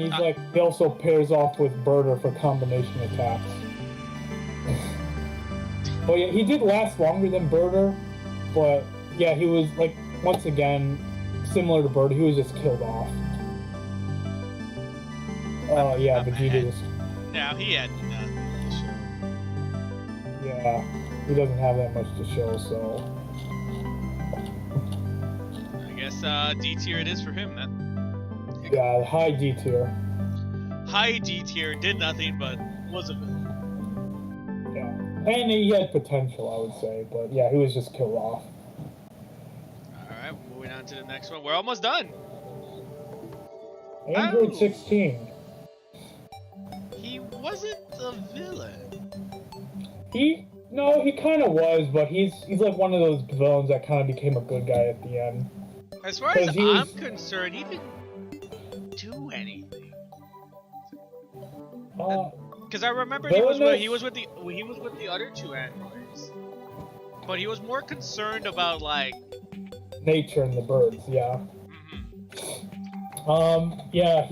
and he also pairs off with Birder for combination attacks. But yeah, he did last longer than Birder, but yeah, he was like, once again, similar to Birder, he was just killed off. Oh yeah, Vegeta was... Now he had nothing to show. Yeah, he doesn't have that much to show, so... I guess D tier it is for him then. Yeah, high D tier. High D tier, did nothing, but was a villain. Yeah. And he had potential, I would say, but yeah, he was just killed off. Alright, moving on to the next one. We're almost done. Android 16. He wasn't the villain. No, he kind of was, but he's like one of those villains that kind of became a good guy at the end. As far as I'm concerned, he didn't do anything. Because I remember he was with the other two androids, but he was more concerned about like nature and the birds. Yeah. Mm-hmm. Yeah,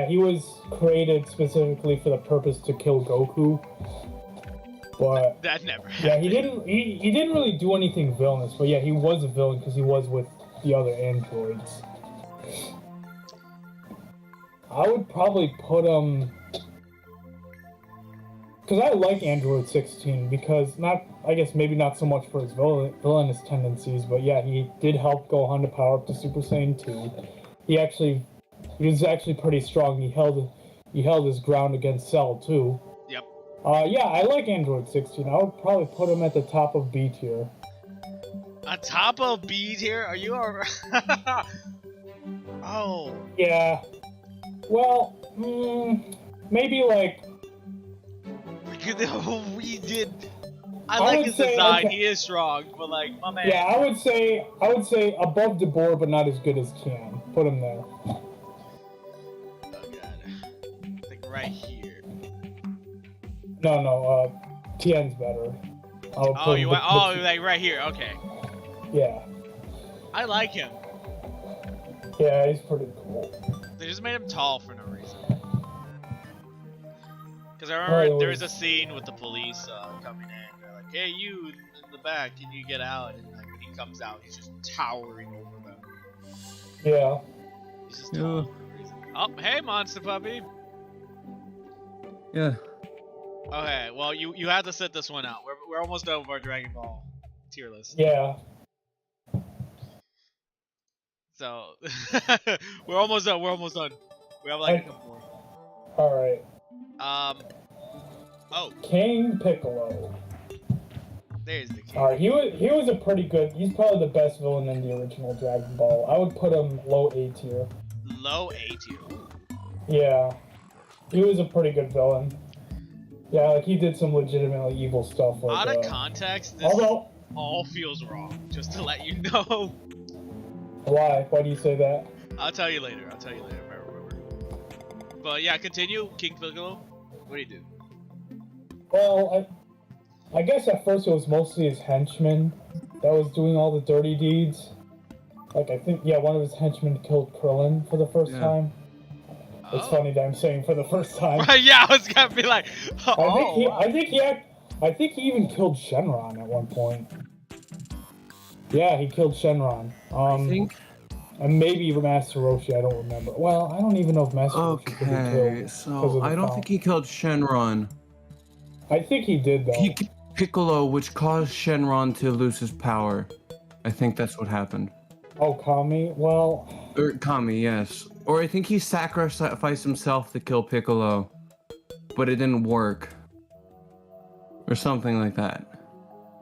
he was created specifically for the purpose to kill Goku. But that never happened. Yeah, he didn't really do anything villainous, but yeah, he was a villain because he was with the other androids. I would probably put him, because I like Android 16 because maybe not so much for his villainous tendencies, but yeah, he did help Gohan to power up to Super Saiyan 2. He was actually pretty strong. He held his ground against Cell too. Yep. Yeah, I like Android 16. I would probably put him at the top of B tier. On top of B tier? Are you alright? Oh. Yeah. Well, maybe like... We did... I like his design, okay. He is strong, but like, my man... Yeah, I would say above DeBoer, but not as good as Tian. Put him there. Oh god. I think right here. No, Tian's better. Like right here, okay. Yeah. I like him. Yeah, he's pretty cool. They just made him tall for no reason. Because I remember there was a scene with the police coming in. They're like, "Hey, you in the back, can you get out?" And like when he comes out, he's just towering over them. Yeah. He's just tall for no reason. Oh, hey, monster puppy. Yeah. Okay, well you have to sit this one out. We're almost done with our Dragon Ball tier list. Yeah. So we're almost done. We have like a couple more. All right. Oh. King Piccolo. There's the king. All right, he was a pretty good. He's probably the best villain in the original Dragon Ball. I would put him low A tier. Low A tier. Yeah, he was a pretty good villain. Yeah, like he did some legitimately evil stuff. Like, out of context, this all feels wrong. Just to let you know. Why? Why do you say that? I'll tell you later. If I remember. But yeah, continue. King Piccolo. What do you do? Well, I guess at first it was mostly his henchmen that was doing all the dirty deeds. Like I think, yeah, one of his henchmen killed Krillin for the first time. It's funny that I'm saying for the first time. Yeah, I was gonna be like, I think he even killed Shenron at one point. Yeah, he killed Shenron. I think. And maybe Master Roshi, I don't remember. Well, I don't even know if Master Roshi could be killed. Okay, so I don't think he killed Shenron. I think he did, though. He killed Piccolo, which caused Shenron to lose his power. I think that's what happened. Oh, Kami? Well... Kami, yes. Or I think he sacrificed himself to kill Piccolo, but it didn't work. Or something like that.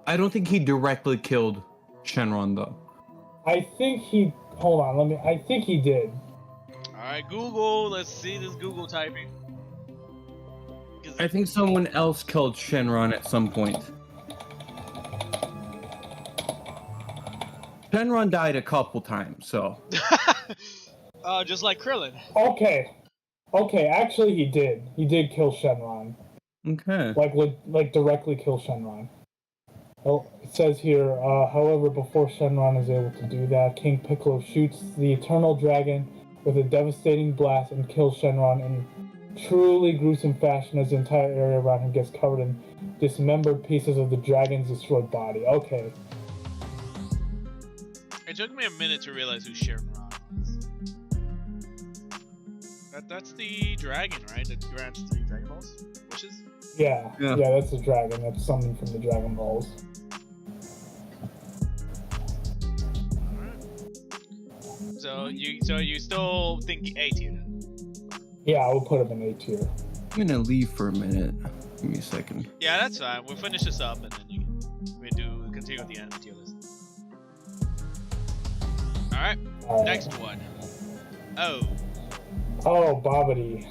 I don't think he directly killed Shenron, though. I think he... Hold on, I think he did. Alright, Google. Let's see this Google typing. I think someone else killed Shenron at some point. Shenron died a couple times, so... Just like Krillin. Okay, actually he did. He did kill Shenron. Okay. Like directly kill Shenron. Well, it says here, however, before Shenron is able to do that, King Piccolo shoots the Eternal Dragon with a devastating blast and kills Shenron in truly gruesome fashion as the entire area around him gets covered in dismembered pieces of the dragon's destroyed body. Okay. It took me a minute to realize who Shenron was. That's the dragon, right? That grants 3 Dragon Balls? Wishes? Yeah, that's the dragon. That's something from the Dragon Balls. So you still think A tier then? Yeah, I would put him in A tier. I'm gonna leave for a minute. Give me a second. Yeah, that's fine. We'll finish this up and then we continue with the end tier list. Alright, next one. Oh, Babidi.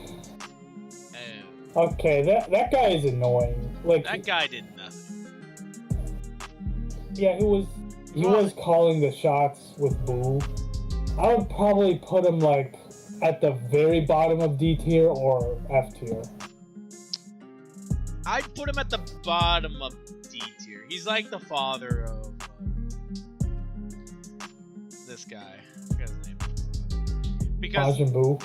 Okay, that guy is annoying. Like that guy did nothing. Yeah, he was calling the shots with Boo. I would probably put him like at the very bottom of D tier or F tier. I'd put him at the bottom of D tier. He's like the father of this guy. I forgot his name. Because Majin Buu.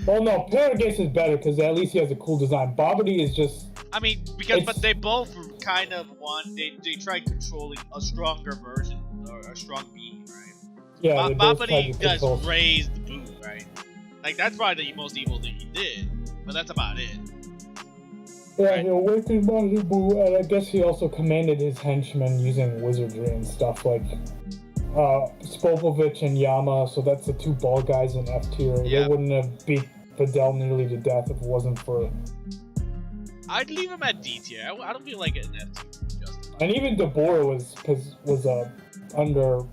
Well, no, Paragus is better because at least he has a cool design. Babidi is just. I mean, but they both kind of want. They tried controlling a stronger version or a strong being, right? Yeah, Babidi does raise the Boo, right? Like that's probably the most evil thing he did, but that's about it. Yeah, right? he awakened Majin Buu, and I guess he also commanded his henchmen using wizardry and stuff like Spopovich and Yama. So that's the 2 ball guys in F tier. Yeah. They wouldn't have beat Videl nearly to death if it wasn't for. I'd leave him at D tier. I don't feel like an F tier would justify. And even Deborah was under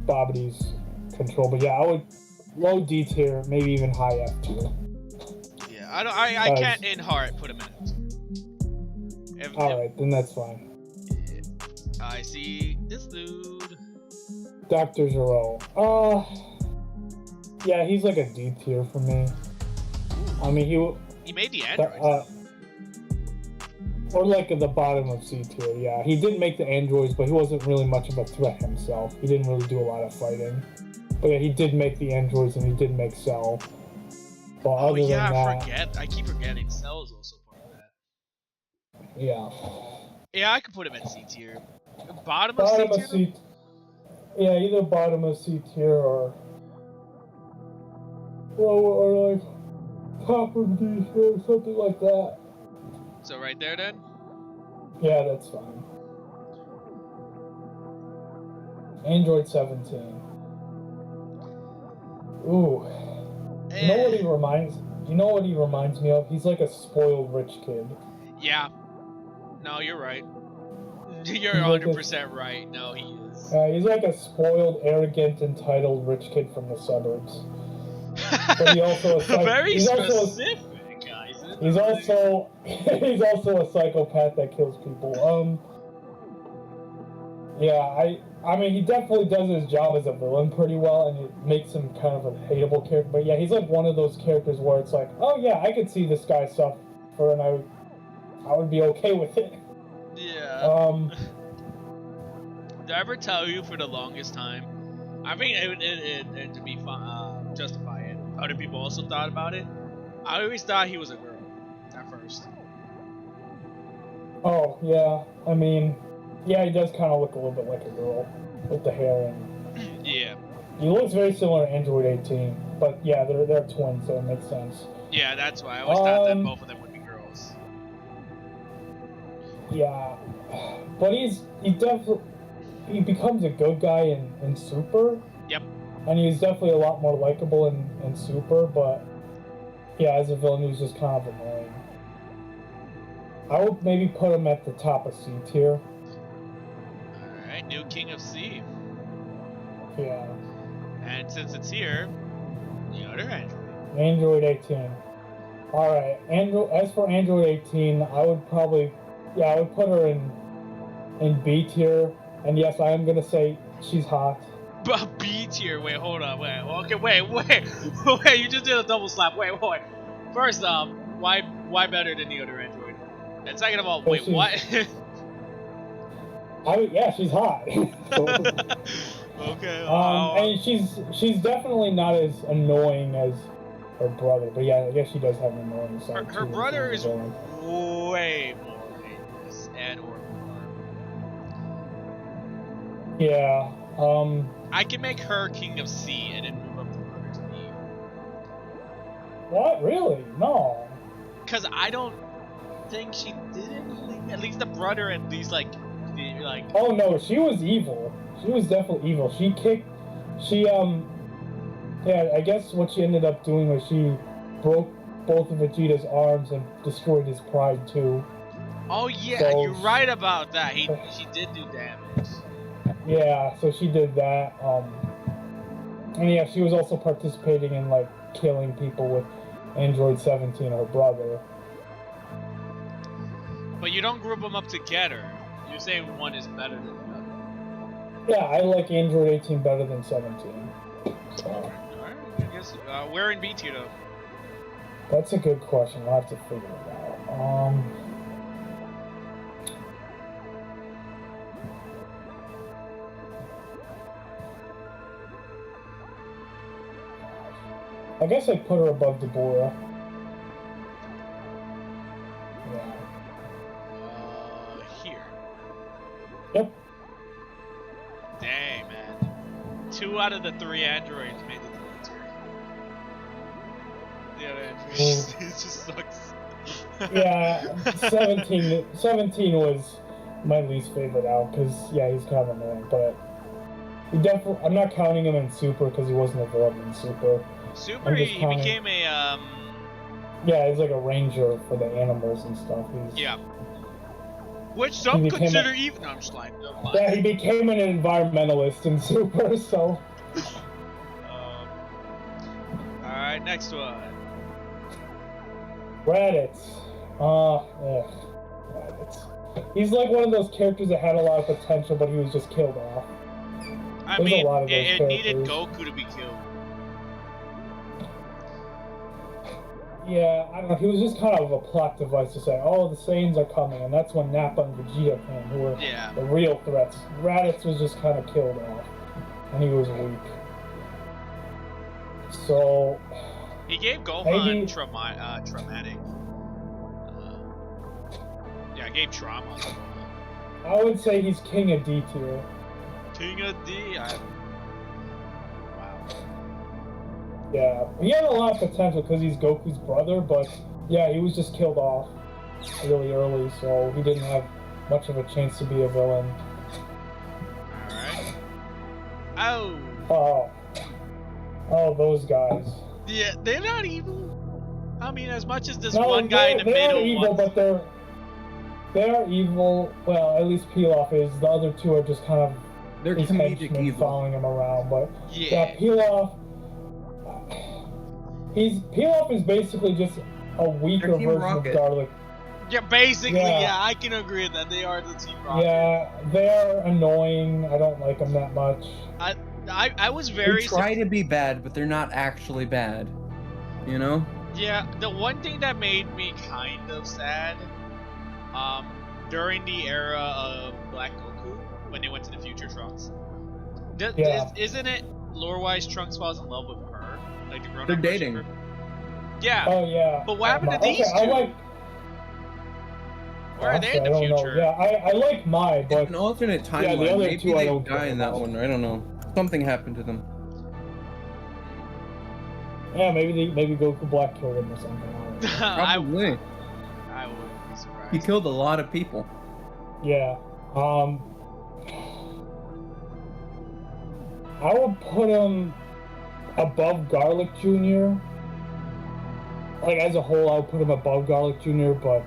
Babidi's control. But yeah, I would low D tier, maybe even high F tier. Yeah, I can't in heart put him in F tier. Alright, then that's fine. I see this dude. Dr. Zero. Yeah, he's like a D tier for me. I mean, he made the androids. Or like at the bottom of C tier, yeah. He did make the androids, but he wasn't really much of a threat himself. He didn't really do a lot of fighting. But yeah, he did make the androids and he did make Cell. But Oh other yeah, than that, I keep forgetting Cell is also part of that. yeah. Yeah, I could put him at C tier. Bottom of C tier? Yeah, either bottom of C tier or lower or like top of D tier, something like that. So right there then? Yeah, that's fine. Android 17. Ooh. You know what he reminds me of? He's like a spoiled rich kid. Yeah. No, you're right. You're 100% right. No, he is. He's like a spoiled, arrogant, entitled rich kid from the suburbs. But he also Very specific, guys. He's also a psychopath that kills people. Yeah, I mean, he definitely does his job as a villain pretty well, and it makes him kind of a hateable character. But yeah, he's like one of those characters where it's like, oh yeah, I could see this guy suffer, and I would be okay with it. Yeah. Did I ever tell you for the longest time? I mean, it to be justify it. Other people also thought about it. I always thought he was a girl at first. Oh yeah, I mean. Yeah, he does kind of look a little bit like a girl with the hair and. Yeah. He looks very similar to Android 18, but yeah, they're twins, so it makes sense. Yeah, that's why I always thought that both of them would be girls. Yeah, but he becomes a good guy in Super. Yep. And he's definitely a lot more likable in Super, but yeah, as a villain, he's just kind of annoying. I would maybe put him at the top of C tier. Alright, new King of C. Yeah. And since it's here, the other Android. Android 18. Alright, as for Android 18, I would put her in B tier. And yes, I am gonna say she's hot. But B tier, wait, hold on, wait, wait, you just did a double slap, wait. First off, why better than the other Android? And second of all, wait, what? Yeah, she's hot. So, Okay. and she's definitely not as annoying as her brother, but yeah, I guess she does have an annoying side too. her brother as is a villain. way more dangerous and or more. Yeah. I can make her king of C and then move up the brother to E. What? Really? No. Cause I don't think she did anything. At least the brother, at least like. Oh no, she was evil. She was definitely evil. Yeah, I guess what she ended up doing was she broke both of Vegeta's arms and destroyed his pride too. Oh yeah, So you're right about that. She did do damage. Yeah, so she did that. And yeah, she was also participating in like killing people with Android 17, her brother. But you don't group them up together. You're saying one is better than the other. Yeah, I like Android 18 better than 17. So, Alright, I guess. Where in B tier though? that's a good question. I'll have to figure it out. I guess I'd put her above Deborah. Yeah. Here. Yep. Dang, man. 2 out of the 3 androids made it to the tier. The other androids, it just sucks. Yeah, 17 was my least favorite out because yeah, he's kind of annoying, but I'm not counting him in Super because he wasn't a villain in Super. Super, he became a Yeah, he's like a ranger for the animals and stuff. Yeah. Which some consider even. No, I'm just lying. Never mind. Yeah, he became an environmentalist in Super, so. Alright, next one. Raditz. Raditz. He's like one of those characters that had a lot of potential, but he was just killed off. I There's mean, a lot of those it needed Goku to be killed. Yeah, I don't know. He was just kind of a plot device to say, oh, the Saiyans are coming, and that's when Nappa and Vegeta came, who were the real threats. Raditz was just kind of killed off, and he was weak. So... He gave Gohan traumatic... yeah, gave trauma to Gohan. I would say he's king of D tier. King of D? Wow. Yeah, he had a lot of potential because he's Goku's brother, but yeah, he was just killed off really early, so he didn't have much of a chance to be a villain. Alright. Oh! Oh, those guys. Yeah, they're not evil. I mean, as much as this one guy in the middle. They're evil, but they're evil. Well, at least Pilaf is. The other two are just kind of they're comedic evil, following him around. But yeah, Pilaf. Pilaf is basically just a weaker version of Garlic. Yeah, basically, yeah, I can agree with that. They are the Team Rocket. Yeah, they're annoying. I don't like them that much. I was very. They try to be bad, but they're not actually bad. You know? Yeah, the one thing that made me kind of sad, during the era of Black Goku, when they went to the future Trunks, isn't it lore-wise Trunks falls in love with her? Like the grown-up They're dating. Her? Yeah. Oh yeah. But what happened to these two? Where are they in the future? Yeah, I like Mai, but an alternate timeline. Yeah, the other maybe two they I don't die in that one. I don't know. Something happened to them. Yeah, maybe Goku Black killed him or something. Probably. I wouldn't be surprised. He killed a lot of people. Yeah. I would put him above Garlic Jr. Like as a whole, I would put him above Garlic Jr. But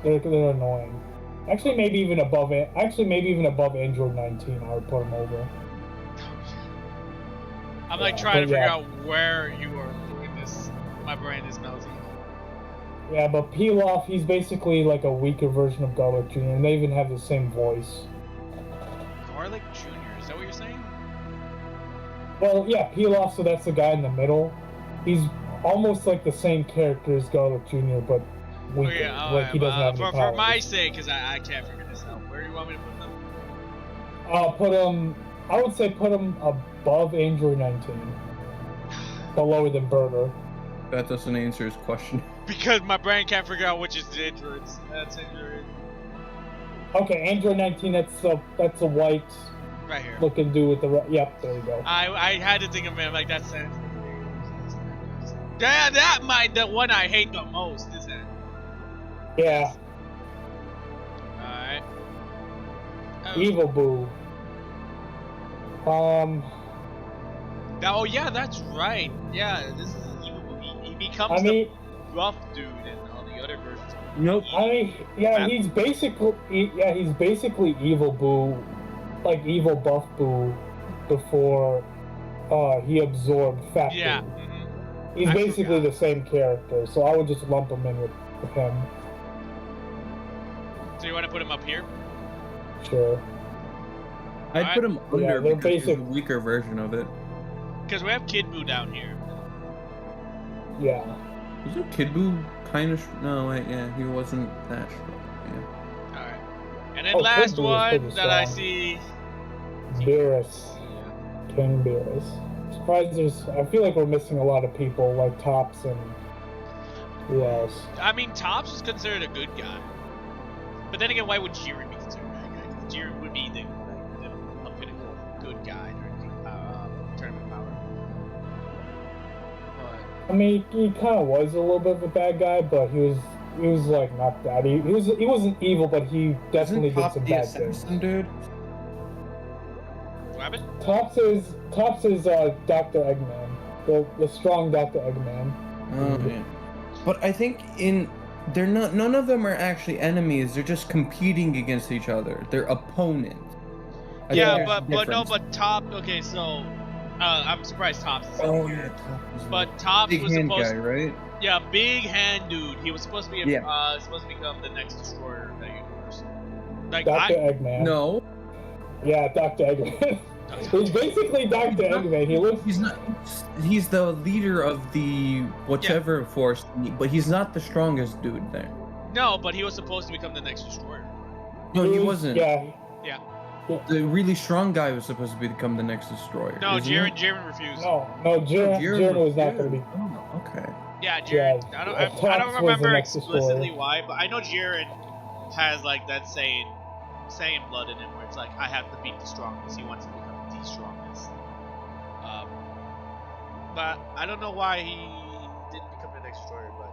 they're annoying. Actually, maybe even above it. Actually, maybe even above Android 19. I would put him over. I'm like trying to figure out where you are doing this. My brain is melting. Yeah, but Pilaf, he's basically like a weaker version of Garlic Jr. And they even have the same voice. Garlic Jr. Is that what you're saying? Well, yeah, Pilaf, so that's the guy in the middle. He's almost like the same character as Garlic Jr., but weaker. Okay, like he doesn't have any for my sake, because I can't figure this out. Where do you want me to put them? Put him. I would say put him above Android 19, but lower than Burger. That doesn't answer his question. Because my brain can't figure out which is the androids. That's android. Okay, Android 19. That's a white Right here. looking dude with the. Yep, there you go. I had to think of it like that's it. That might the one I hate the most, isn't it? Yeah. Alright. Evil Boo. Oh yeah, that's right. Yeah, this is Evil Boo. He becomes I mean, the rough dude in all the other versions. Nope. I mean, yeah, he's basically Evil Boo, like Evil Buff Boo, before he absorbed Fat Boo. Yeah. He's basically the same character, so I would just lump him in with him. So you want to put him up here? Sure. I'd put him under they're because he's a weaker version of it. Because we have Kid Boo down here. Yeah. Isn't Kid Boo kind of? No, wait, yeah, he wasn't that strong. Yeah. All right. And then Oh, last Kid Boo is one pretty that I strong. see. Beerus. King Beerus. Surprised I feel like we're missing a lot of people, like Tops and who else? I mean, Tops was considered a good guy. But then again, why would Jiren be considered a bad guy? Because Jiren would be the pinnacle good guy during tournament power. But I mean, he kind of was a little bit of a bad guy, but he was like not that. He wasn't evil, but he definitely Isn't did Top some the bad assassin, things. dude? what happened? Tops is Dr. Eggman, the strong Dr. Eggman. Oh yeah. But I think they're not. None of them are actually enemies. They're just competing against each other. They're opponents. I think Yeah, there's a but no, difference. but Top. Okay, so I'm surprised Tops is Oh here. yeah, Top is But Tops big was hand supposed. guy, right? Yeah, big hand dude. He was supposed to be Yeah. supposed to become the next destroyer of the universe. Like Dr. Eggman. No, Yeah, Dr. Eggman. He's basically Dr. Eggman. He looks. he's not. He's the leader of the whichever force, but he's not the strongest dude there. No, but he was supposed to become the next destroyer. No, he wasn't. Yeah. The really strong guy was supposed to become the next destroyer. No, isn't Jiren it? Jiren refused. No, Jiren was not going to be. Oh, okay. Yeah, Jiren. Yeah, I don't Tops was the remember next explicitly destroyer. why, but I know Jiren has like that saying blood in him, where it's like I have to beat the strongest. He wants to become the strongest. But I don't know why he didn't become the next destroyer. But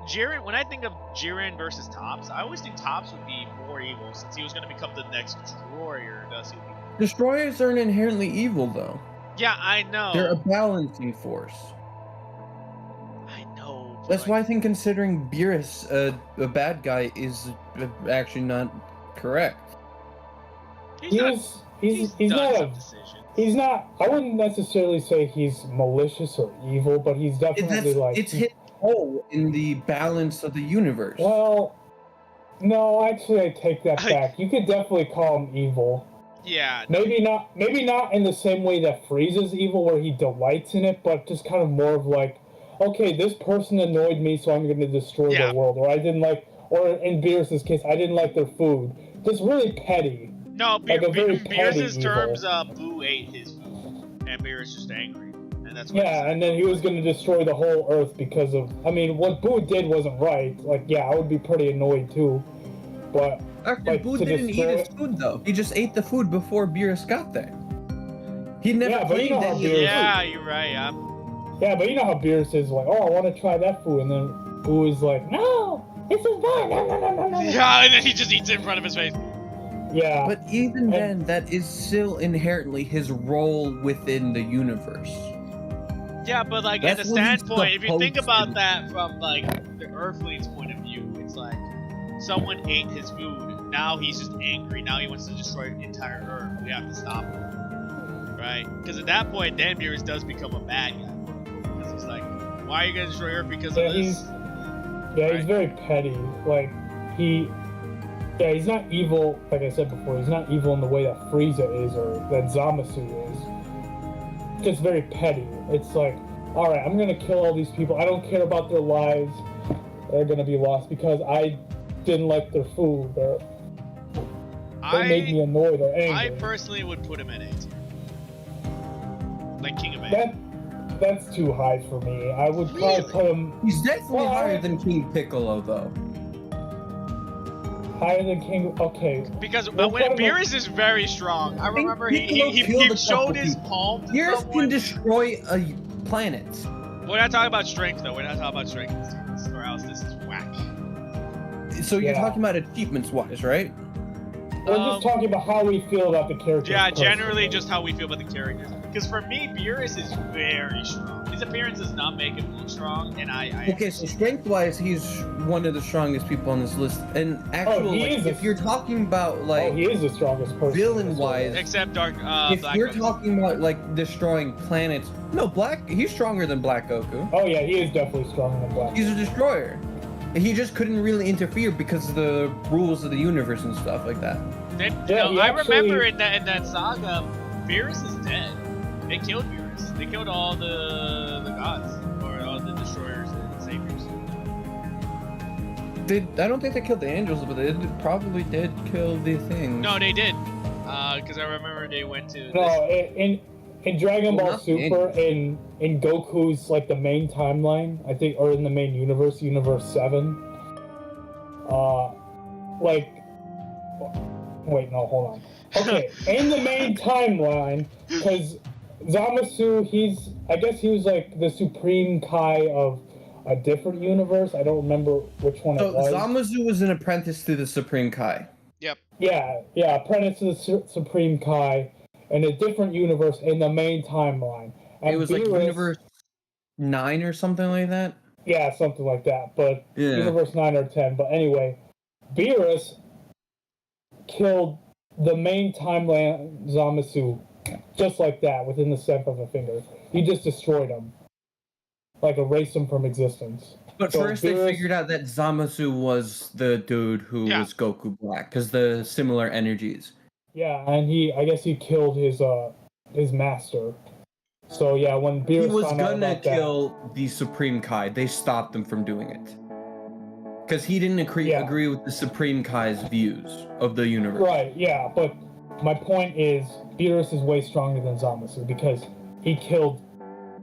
Jiren, when I think of Jiren versus Tops, I always think Tops would be more evil since he was going to become the next destroyer. Thus, he would be. Destroyers aren't inherently evil, though. Yeah, I know. They're a balancing force. I know. but, That's like, why I think considering Beerus a bad guy is actually not correct. he's He's done not some a. decisions. He's not. I wouldn't necessarily say he's malicious or evil, but he's definitely like. It's his role in the balance of the universe. Well, no, actually, I take that back. You could definitely call him evil. Yeah. Maybe not in the same way that Frieza's evil, where he delights in it, but just kind of more of like, okay, this person annoyed me, so I'm going to destroy Yeah. their world. Or I didn't like, or in Beerus's case, I didn't like their food. Just really petty. No, Like a very petty Beerus's evil. terms, Boo ate his food, and Beerus just angry, and that's what Yeah, and then he was going to destroy the whole Earth because of. I mean, what Boo did wasn't right. Like, yeah, I would be pretty annoyed too, but. Actually, like, Boo to didn't destroy eat his food, though. He just ate the food before Beerus got there. He never Yeah, but you claimed know how any of Beerus- the Yeah, food. you're right. Yeah. Yeah, but you know how Beerus is like, oh, I want to try that food, and then Boo is like, no, this is mine, no. Yeah, and then he just eats it in front of his face. Yeah, But even then, that is still inherently his role within the universe. Yeah, but like That's at the what he's standpoint, if you think supposed about to do. that from like the Earthling's point of view, it's like someone ate his food. Now he's just angry. Now he wants to destroy the entire Earth. We have to stop him, right? Because at that point, then Beerus does become a bad guy. Because he's like, why are you gonna destroy Earth because Yeah, of this? he's very petty. Like, he's not evil, like I said before, he's not evil in the way that Frieza is or that Zamasu is. Just very petty. It's like, alright, I'm gonna kill all these people. I don't care about their lives. They're gonna be lost because I didn't like their food. Or, They made me annoyed or angry. I personally would put him at A tier. Like King of A. That's too high for me. I would probably put him He's definitely higher than King Piccolo, though. higher than King. Okay. Because when Beerus is very strong. I remember he showed his palm. Beerus can destroy a planet. We're not talking about strength though. We're not talking about strength, or else this is whack. So you're talking about achievements wise, right? We're just talking about how we feel about the characters. Yeah, generally just how we feel about the characters. Because for me, Beerus is very strong. His appearance does not make him look strong, and Okay, so strength-wise, he's one of the strongest people on this list. And actually, if you're talking about like, he is the strongest person. Villain-wise, except if Black you're Goku. talking about like destroying planets, no, he's stronger than Black Goku. Oh yeah, he is definitely stronger than Black. He's a destroyer. He just couldn't really interfere because of the rules of the universe and stuff like that. I remember in that saga, Beerus is dead. They killed Beerus. They killed all the gods, or all the destroyers and saviors. I don't think they killed the angels, but they probably did kill the things. No, they did. Because I remember they went to. In Dragon Ball Super, in Goku's like the main timeline, I think, or in the main universe, Universe 7. Wait, no, hold on. Okay, in the main timeline, because Zamasu, I guess he was like the Supreme Kai of a different universe. I don't remember which one it was. So Zamasu was an apprentice to the Supreme Kai. Yep. Yeah, apprentice to the Supreme Kai in a different universe in the main timeline. And it was like Universe 9 or something like that? Yeah, something like that. But Universe 9 or 10. But anyway, Beerus killed the main timeline Zamasu just like that, within the snap of a finger. He just destroyed him. Like, erased him from existence. But so first Beerus, they figured out that Zamasu was the dude who was Goku Black, because the similar energies. Yeah, and I guess he killed his master. So yeah, when Beerus was gonna kill the Supreme Kai, they stopped him from doing it. Because he didn't agree with the Supreme Kai's views of the universe. Right, yeah, but my point is, Beerus is way stronger than Zamasu, because he killed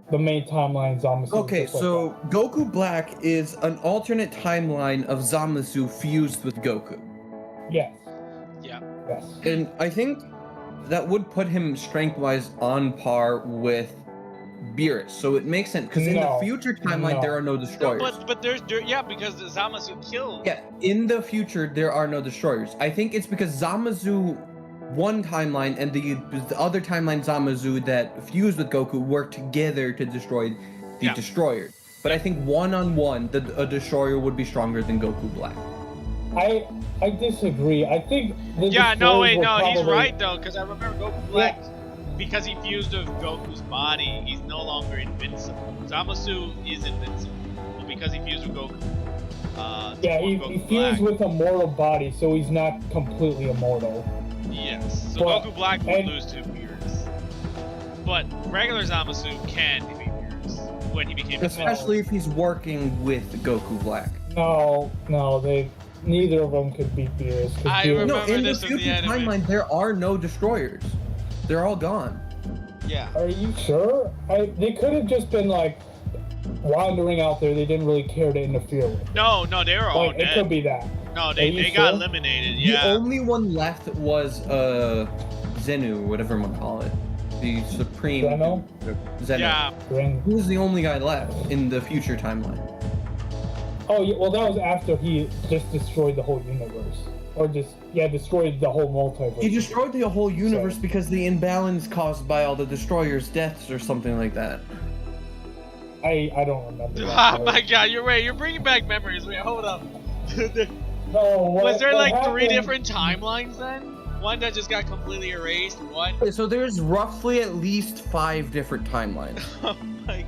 the main timeline Zamasu. Okay, so Goku Black is an alternate timeline of Zamasu fused with Goku. Yes. Yeah. Yes. And I think that would put him strength-wise on par with Beerus, so it makes sense because in the future timeline there are no destroyers. No, but there's because Zamasu killed. Yeah, in the future there are no destroyers. I think it's because Zamasu one timeline and the other timeline Zamasu that fused with Goku worked together to destroy the destroyer. But I think one-on-one, a destroyer would be stronger than Goku Black. I disagree. I think he's right though, because I remember Goku Black. Because he fused with Goku's body, he's no longer invincible. Zamasu is invincible, but because he fused with Goku, he fused with a mortal body, so he's not completely immortal. Yes, so Goku Black would lose to Beerus, but regular Zamasu can defeat Beerus when he became. Especially if he's working with Goku Black. No, neither of them could beat Beerus. In the future timeline, there are no destroyers. They're all gone. Yeah. Are you sure? They could have just been like wandering out there. They didn't really care to interfere with. No, they were all dead. It could be that. No, they got eliminated. Yeah. The only one left was Zenu, whatever you want to call it, the Supreme. Zeno. Yeah. He was the only guy left in the future timeline. Oh yeah. Well, that was after he just destroyed the whole universe. Or destroyed the whole multiverse. He destroyed the whole universe because the imbalance caused by all the destroyers' deaths or something like that. I don't remember. Oh my god, you're right. You're bringing back memories. Wait, hold up. Was there like 3 different timelines then? One that just got completely erased. One. So there's roughly at least 5 different timelines. Oh my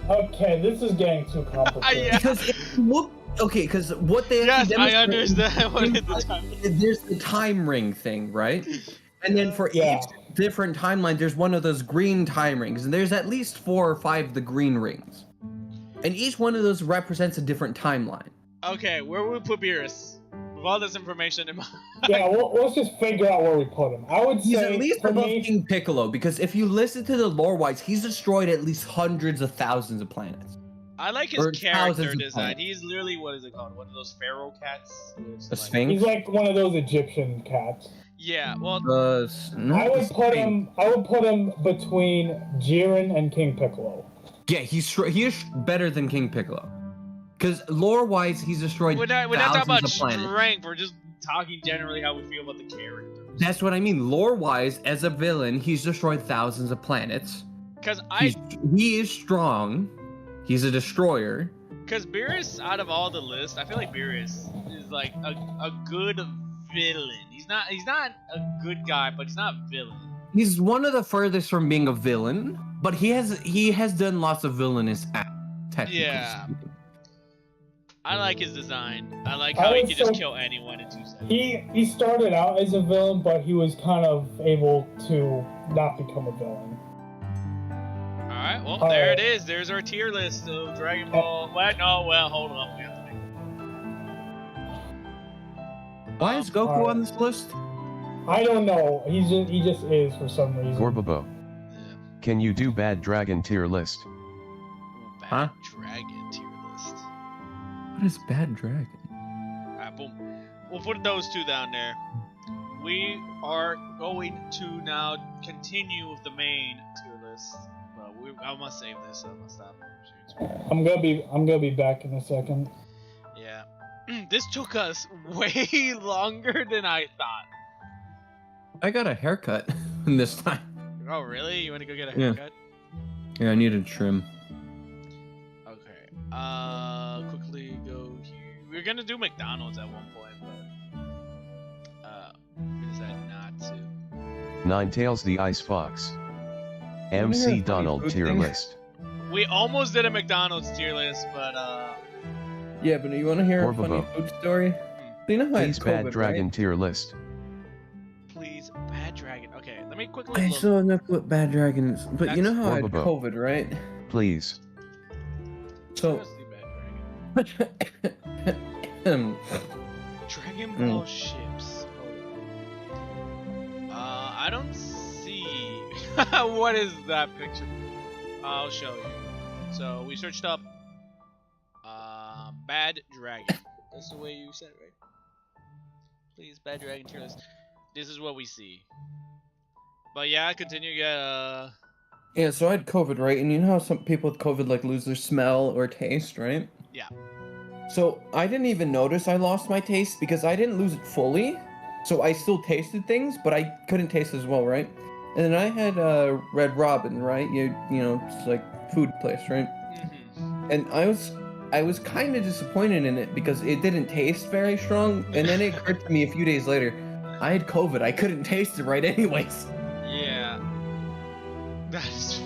god. Okay, this is getting too complicated. Because if you look. Okay, because what they I understand what is the time. There's the time ring thing, right? And then for each different timeline, there's one of those green time rings, and there's at least 4 or 5 of the green rings, and each one of those represents a different timeline. Okay, where would we put Beerus? all this information in my... Yeah, let's just figure out where we put him. I would He's say at least for above me, King Piccolo, because if you listen to the lore-wise, he's destroyed at least hundreds of thousands of planets. I like his Or character thousands of design. planets. He's literally, what is it called? One of those pharaoh cats? It's The like- Sphinx? he's like one of those Egyptian cats. Yeah, well, No, I the would put Sphinx. him between Jiren and King Piccolo. Yeah, he is better than King Piccolo. Because lore-wise, he's destroyed we're not talking thousands about of planets. strength. We're just talking generally how we feel about the character. That's what I mean. Lore-wise, as a villain, he's destroyed thousands of planets. Because He is strong. He's a destroyer. Because Beerus, out of all the list, I feel like Beerus is like a good villain. He's not a good guy, but he's not a villain. He's one of the furthest from being a villain, but he has done lots of villainous acts. Technically Yeah. speaking. I like his design. I like how he can just kill anyone in 2 seconds. He started out as a villain, but he was kind of able to not become a villain. Alright, well, All there right. it is. There's our tier list of Dragon Ball. Well, hold on. We have to make Why is Goku on this list? I don't know. He just is for some reason. Gorbabo. Yeah. Can you do bad dragon tier list? Bad Huh? Dragon tier list. What is Bad Dragon? Alright, boom. We'll put those two down there. We are going to now continue with the main tier list. But I must save this. So I'm gonna stop. I'm gonna be back in a second. Yeah. This took us way longer than I thought. I got a haircut this time. Oh, really? You want to go get a Yeah. haircut? Yeah, I need a trim. Okay. Quickly go here. We were gonna do McDonald's at one point, but we decided not to. Ninetales the Ice Fox. MC funny Donald food tier thing? list. We almost did a McDonald's tier list, but Yeah, but you want to hear a funny Gorbabo. food story? You know how I had Please bad COVID, dragon right? tier list. please, Bad Dragon. Okay, let me quickly I look. still don't know what Bad Dragon is, but you know how I had Gorbabo. COVID, right? Please. So, Seriously, Bad Dragon. Dragon Ball ships. I don't see. What is that picture? I'll show you. So we searched up Bad Dragon. That's the way you said it, right? Please, Bad Dragon tier list. This is what we see. But yeah, continue. Yeah. yeah, so I had COVID, right? And you know how some people with COVID like lose their smell or taste, right? Yeah. So I didn't even notice I lost my taste because I didn't lose it fully. So I still tasted things, but I couldn't taste as well, right? And then I had Red Robin, right? You know, it's like food place, right? Mm-hmm. And I was kind of disappointed in it because it didn't taste very strong. And then it occurred to me a few days later, I had COVID. I couldn't taste it right anyways. Yeah. That's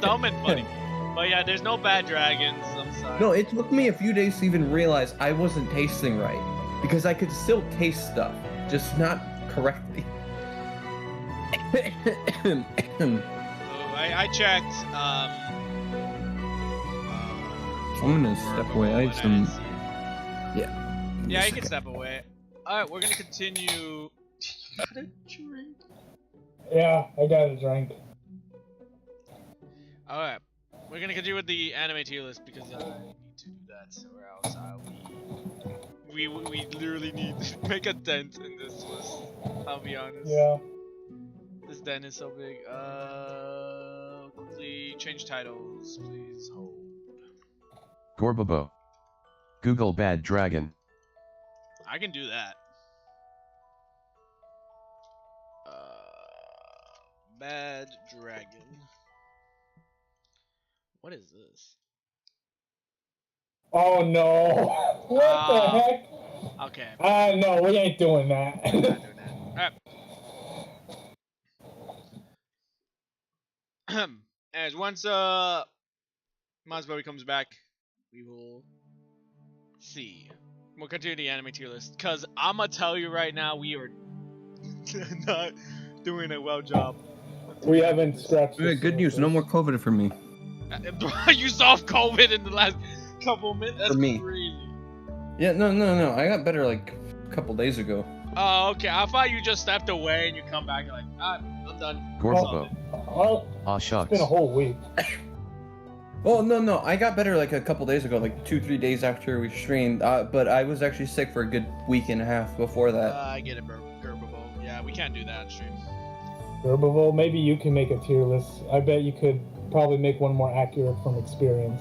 dumb and funny. But yeah, there's no Bad Dragons. I'm sorry. No, it took me a few days to even realize I wasn't tasting right because I could still taste stuff, just not correctly. I checked. I'm gonna step away. I have some. Yeah. Yeah, you can step away. Alright, we're gonna continue. Got a drink. Yeah, I got a drink. Alright, we're gonna continue with the anime tier list because I need to do that, or else we literally need to make a dent in this list. I'll be honest. Yeah. This dent is so big. Quickly change titles, please hold. Gorbabo. Google bad dragon. I can do that. Bad Dragon. What is this? Oh no! What the heck? Okay. No, we ain't doing that. Not doing that. Alright. As once Masberry comes back, we will see. We'll continue the anime tier list. Cause I'ma tell you right now, we are not doing a well job. We haven't scratched. Yeah, good news. No more COVID for me. You solved COVID in the last couple minutes. That's For me. crazy. Yeah, no. I got better like a couple days ago. Oh, okay. I thought you just stepped away and you come back and like, I'm done. Gorbo. Well, Aw it's shucks. been a whole week. Well, no, I got better like a couple days ago, like 2-3 days after we streamed. But I was actually sick for a good week and a half before that. I get it, Gerbable. Yeah, we can't do that on stream. Herbivore, maybe you can make a tier list. I bet you could probably make one more accurate from experience.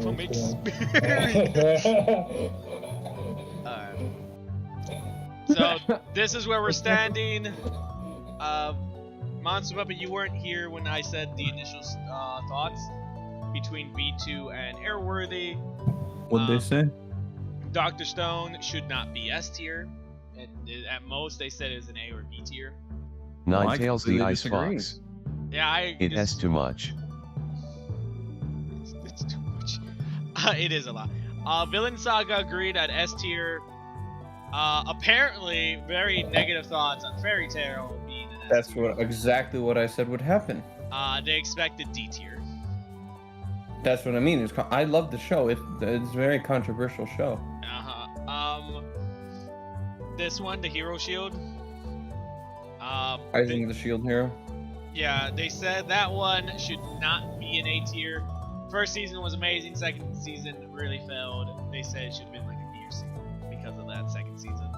From experience. Alright. So, this is where we're standing. Monster Puppet, you weren't here when I said the initial thoughts between V2 and Airworthy. What'd they say? Dr. Stone should not be S tier. At most, they said it was an A or B tier. Ninetales the completely Ice disagree. Fox. Yeah, It has too much. It's too much. It is a lot. Villain Saga agreed at S tier. Apparently, very negative thoughts on Fairy Tail being an S That's tier. exactly what I said would happen. They expected D tier. That's what I mean. I love the show. It's a very controversial show. This one, the Hero Shield. I think the Shield Hero. Yeah, they said that one should not be an A tier. First season was amazing. Second season really failed. They said it should have been like a B or C because of that second season.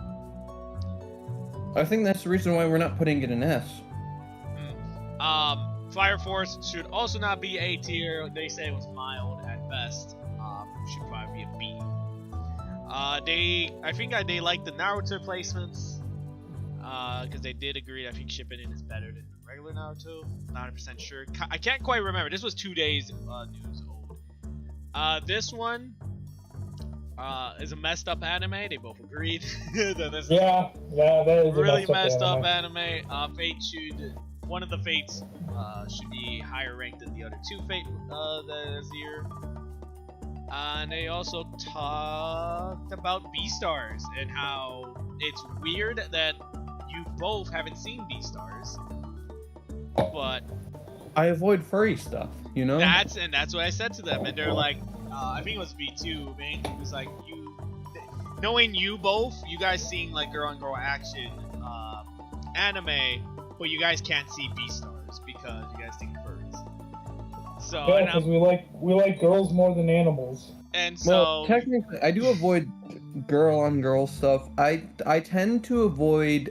I think that's the reason why we're not putting it in S. Fire Force should also not be A tier. They say it was mild at best. Should probably be a B. I think they like the Naruto placements. Because they did agree. I think Shippuden is better than regular Naruto. Not 100% sure. I can't quite remember. This was 2 days news old. This one is a messed up anime. They both agreed that this yeah, that is really a messed up anime. One of the fates should be higher ranked than the other 2 fate this year. And they also talked about Beastars and how it's weird that you both haven't seen Beastars, but I avoid furry stuff, you know? that's what I said to them, and they're like, I think it was V2, man. It was like, knowing you both, you guys seeing like girl on girl action anime, but you guys can't see Beastars because you guys think furries. So Yeah, because we like girls more than animals. and so Well, technically, I do avoid girl-on-girl stuff. I tend to avoid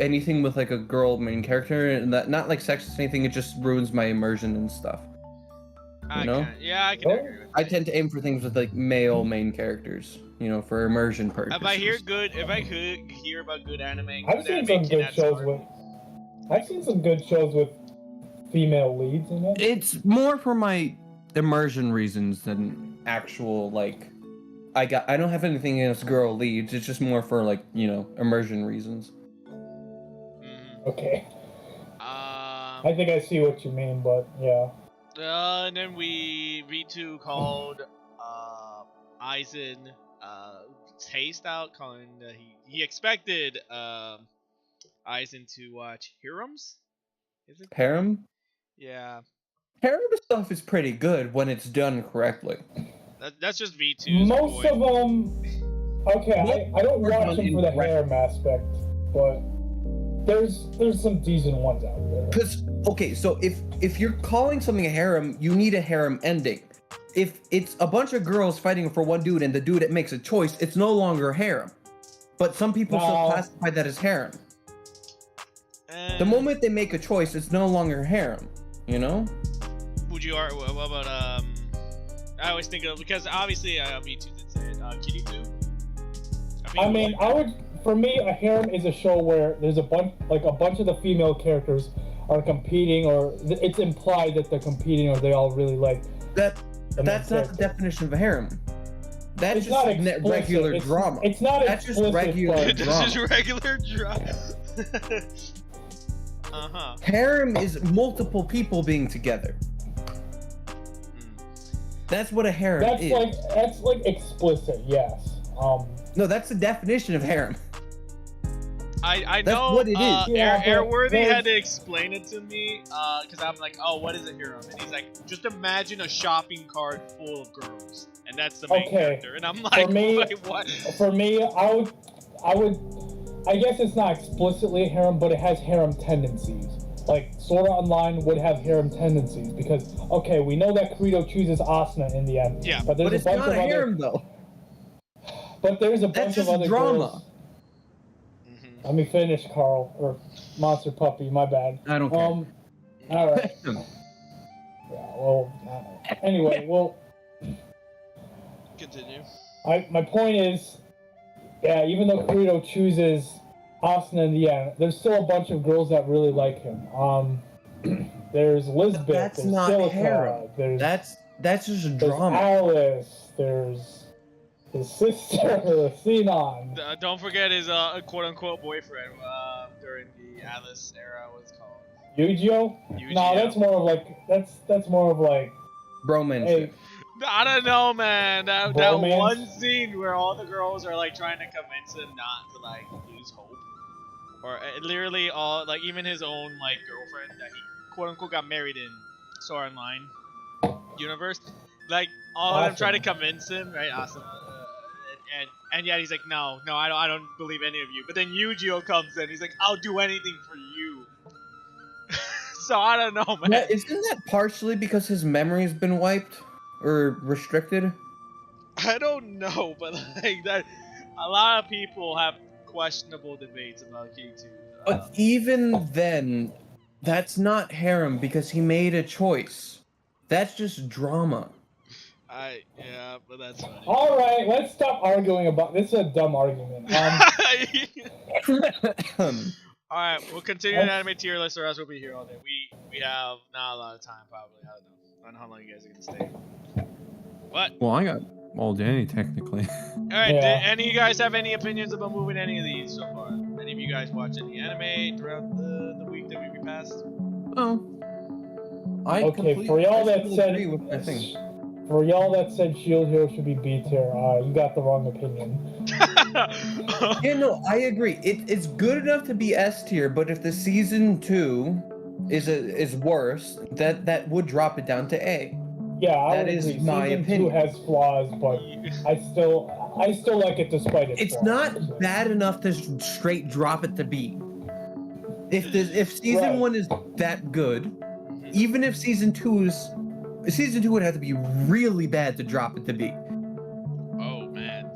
anything with like a girl main character, and that not like sexist or anything. It just ruins my immersion and stuff. I know? can agree with I that. tend to aim for things with like male main characters, you know, for immersion purposes. If I could hear about good anime, I've seen some good shows with female leads in it. It's more for my immersion reasons than actual like. I don't have anything against girl leads. It's just more for like, you know, immersion reasons. Okay. I think I see what you mean, but yeah. And then V2 called Aizen taste out, calling he expected Aizen to watch Hiroms. Is it? Harem? Yeah. Harem stuff is pretty good when it's done correctly. That's just V2's Most point. of them. Okay, I don't watch them for the harem aspect, but there's some decent ones out there. Cause okay, so if you're calling something a harem, you need a harem ending. If it's a bunch of girls fighting for one dude and the dude makes a choice, it's no longer a harem. But some people still classify that as harem. The moment they make a choice, it's no longer harem. You know? Would you what about I always think of, because obviously V2 did say it. Kitty 2. For me, a harem is a show where there's a bunch of the female characters are competing, or it's implied that they're competing, or they all really like. That's not the definition of a harem. That's It's just not explicit. regular drama. It's not That's just explicit, regular but- This drama. is regular drama. Harem is multiple people being together. That's what a harem is. That's like explicit, yes. No, that's the definition of harem. I That's know what it is. Yeah, but Airworthy there's- had to explain it to me because I'm like, oh, what is a harem? And he's like, just imagine a shopping cart full of girls, and that's the main Okay. character. And I'm like, me- wait, what? For me, I guess it's not explicitly a harem, but it has harem tendencies. Like, Sword Art Online would have harem tendencies because, okay, we know that Kirito chooses Asuna in the end. Yeah. But there's But it's a bunch not of a other. harem though. But there's a That's bunch of just other drama. girls. Mhm. Let me finish, Carl, or Monster Puppy. My bad. I don't care. All right. Yeah. Well. Anyway, well. Continue. My point is, yeah, even though Kirito chooses Asuna in the end, there's still a bunch of girls that really like him. There's Lisbeth. That's there's not Silica, harem. There's That's just there's drama. Alice. There's his sister, Sinon. Don't forget his quote-unquote boyfriend during the Alice era. What's it called? Yu-Gi-Oh? Yu-Gi-Oh. No, that's more of like Bromance. hey, I don't know, man. That Bromance? one scene where all the girls are like trying to convince him not to like lose hope, or literally all like even his own like girlfriend that he quote unquote got married in Sword Art Online universe, like all of them try to convince him, right? Awesome. And yet he's like, no, I don't believe any of you. But then Yu-Gi-Oh comes in, he's like, I'll do anything for you. So I don't know, man. Yeah, isn't that partially because his memory's been wiped or restricted? I don't know, but like that, a lot of people have questionable debates about K2. But even then, that's not harem because he made a choice. That's just drama. Yeah, but that's funny. all right, let's stop arguing about this. Is a dumb argument. All right, we'll continue an anime tier list, or else we'll be here all day. We have not a lot of time, probably. I don't know how long you guys are gonna stay. What? Well, I got all day technically. All right. Yeah. Did any of you guys have any opinions about moving any of these so far? Any of you guys watch any anime throughout the week that we passed? Oh. Okay, for y'all that said agree with my thing. Shield Hero should be B tier, you got the wrong opinion. Yeah, no, I agree. It's good enough to be S tier, but if the season 2 is worse, that would drop it down to A. Yeah, I That would is agree. my Season opinion. 2 has flaws, but I still like it despite its It's flaws. not bad enough to straight drop it to B. If season Right. 1 is that good, even if season 2 would have to be really bad to drop it to B. Oh man.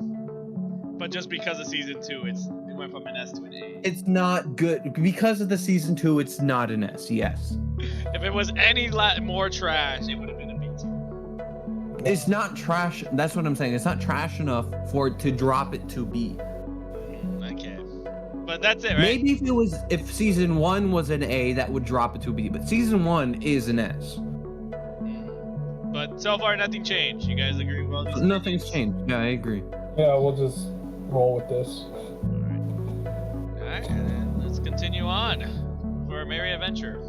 But just because of season 2, it went from an S to an A. It's not good because of the season 2. It's not an S. Yes, If it was any more trash, it would have been a B tier. it's not trash. That's what I'm saying. It's not trash enough for it to drop it to B. Okay. But that's it, right? Maybe if season 1 was an A, that would drop it to B. But season 1 is an S. But so far, nothing changed. You guys agree with all these Nothing's opinions? changed. Yeah, I agree. Yeah, we'll just roll with this. Alright, and then let's continue on for Merry Adventure.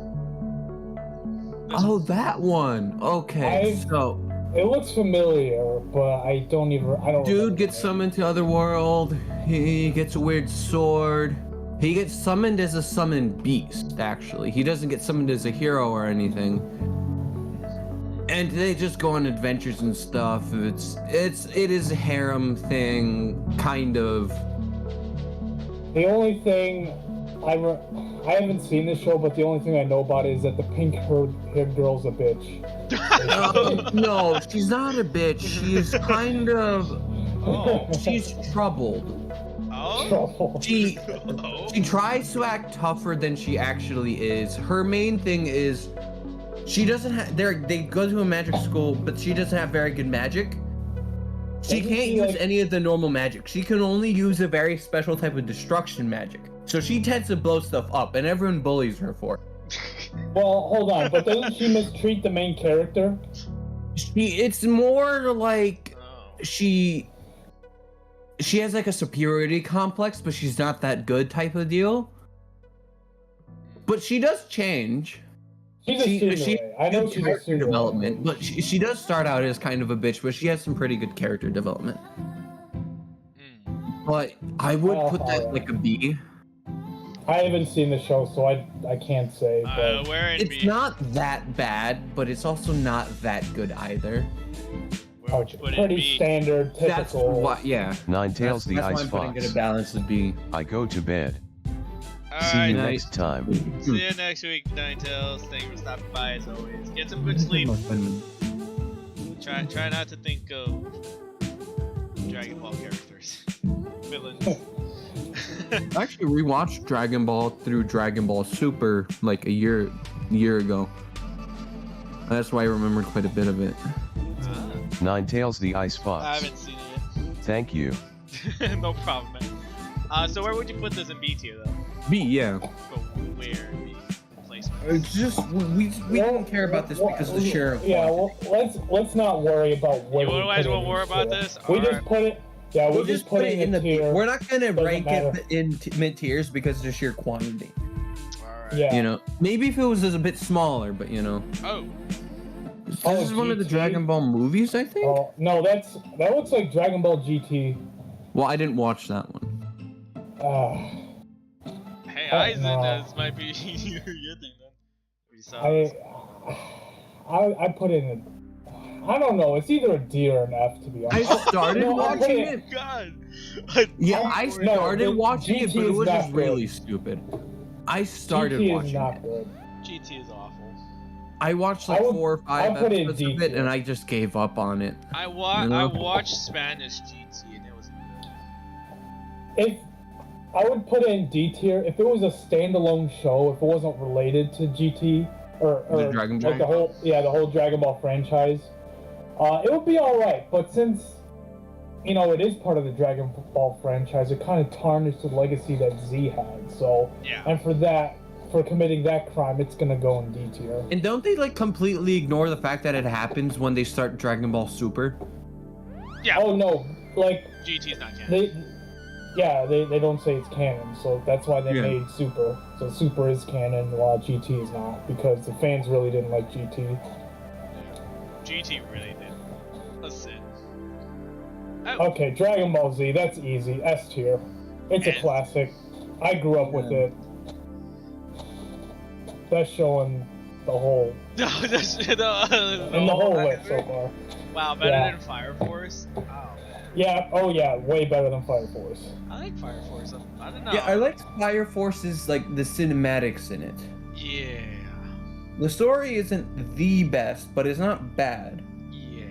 Oh, that one. Okay, so It looks familiar, but I don't remember dude gets summoned to Otherworld. He gets a weird sword. He gets summoned as a summoned beast, actually. He doesn't get summoned as a hero or anything. And they just go on adventures and stuff. It is a harem thing, kind of. The only thing I haven't seen this show, but the only thing I know about it is that the pink-haired girl's a bitch. No, she's not a bitch. She's kind of. Oh. She's troubled. Oh? Trouble. She Oh? tries to act tougher than she actually is. Her main thing is she doesn't have. They go to a magic school, but she doesn't have very good magic. She Doesn't can't she, use like- any of the normal magic. She can only use a very special type of destruction magic. So she tends to blow stuff up, and everyone bullies her for it. Well, hold on, but doesn't she mistreat the main character? It's more like Oh. she has like a superiority complex, but she's not that good type of deal. But she does change. She's a tsundere. I know she's a character tsundere. development, but she does start out as kind of a bitch, but she has some pretty good character development. Hmm. But I would Oh, put that alright. like a B. I haven't seen the show, so I can't say. But We're in It's B. not that bad, but it's also not that good either. Where would you put it in pretty B? standard, typical. That's what, yeah. Ninetales the That's why Ice I'm putting it a Fox. balance would be. I go to bed. See Alright, you night. next time. see you next week, Ninetales. Thank you for stopping by as always. Get some good sleep. Try not to think of Dragon Ball characters. Villains. I actually rewatched Dragon Ball through Dragon Ball Super like a year ago. That's why I remembered quite a bit of it. Ninetales the Ice I Fox. haven't seen it Thank you. yet. No problem, man. So where would you put this in B tier though? B, yeah. But where B placement? It's just we don't care about this because of the share of Yeah, quantity. well, let's not worry about what. You we guys put won't in worry each about tier. this? We Alright. just put it. Yeah, We'll just put it in the tier. We're not gonna Doesn't rank matter. it in mid tiers because of the sheer quantity. Alright. Yeah. You know, maybe if it was a bit smaller, but you know, Oh, this Oh, is one of the GT? Dragon Ball movies, I think. Oh no, that looks like Dragon Ball GT. Well, I didn't watch that one. hey, Oh, Aizen, no. this might be your thing then. We saw I this. I put in I don't know. It's either a D or an F, to be I honest. started No, I put watching it- it. God. Yeah, I No, started the watching it, but GT it is was not just really good. stupid. I started GT is watching not it. good. GT is awful. I watched like I would- 4 or 5 I'll put it in episodes of D it, and tier. I just gave up on it. I You know? watched Spanish GT and it was If I would put it in D tier if it was a standalone show, if it wasn't related to GT or The Dragon Ball? like the whole Dragon Ball franchise, it would be all right. But since it is part of the Dragon Ball franchise, it kind of tarnished the legacy that Z had. So, Yeah. and for committing that crime, it's gonna go in D tier. And don't they like completely ignore the fact that it happens when they start Dragon Ball Super? Yeah. Oh no, like GT is not canon. they don't say it's canon, so that's why they Yeah. made Super. So Super is canon, while GT is not, because the fans really didn't like GT. GT really did. Let's sit. Oh, Okay, Dragon Ball Z, that's easy. S tier. It's a S. classic. I grew up with it. That's showing the whole no, that's, no, and the whole list so far. Wow, better Yeah. than Fire Force? Wow. Yeah, oh yeah, way better than Fire Force. I like Fire Force. I don't know. Yeah, I liked Fire Force's like the cinematics in it. Yeah. The story isn't the best, but it's not bad. Yeah.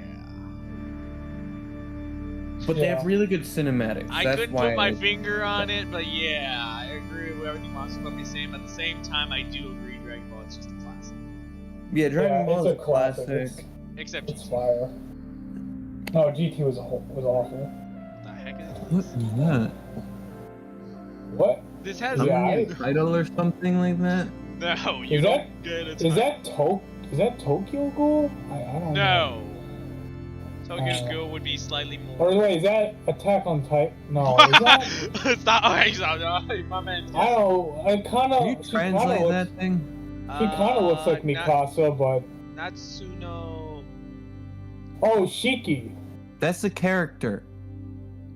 But they Yeah. have really good cinematics. I That's couldn't why put my I- finger on it, but yeah, I agree with everything Monster Puppy is saying. But at the same time, I do agree Dragon Ball is just a classic. Yeah, Dragon Ball is it's a classic. Except It's GT. fire. No, GT was awful. What the heck is What this? is that? What? This has Yeah, A title or something like that? no. You Is don't get it. Is that Tokyo Ghoul? I don't know. No. Tokyo Uh, Ghoul would be slightly Or more. wait, is that Attack on Titan? No, is that? Stop. Okay, stop. No, my man. I don't. I kind Can you of. translate that thing? She kind of looks like Mikasa, but Natsuno. oh, Shiki. That's the character.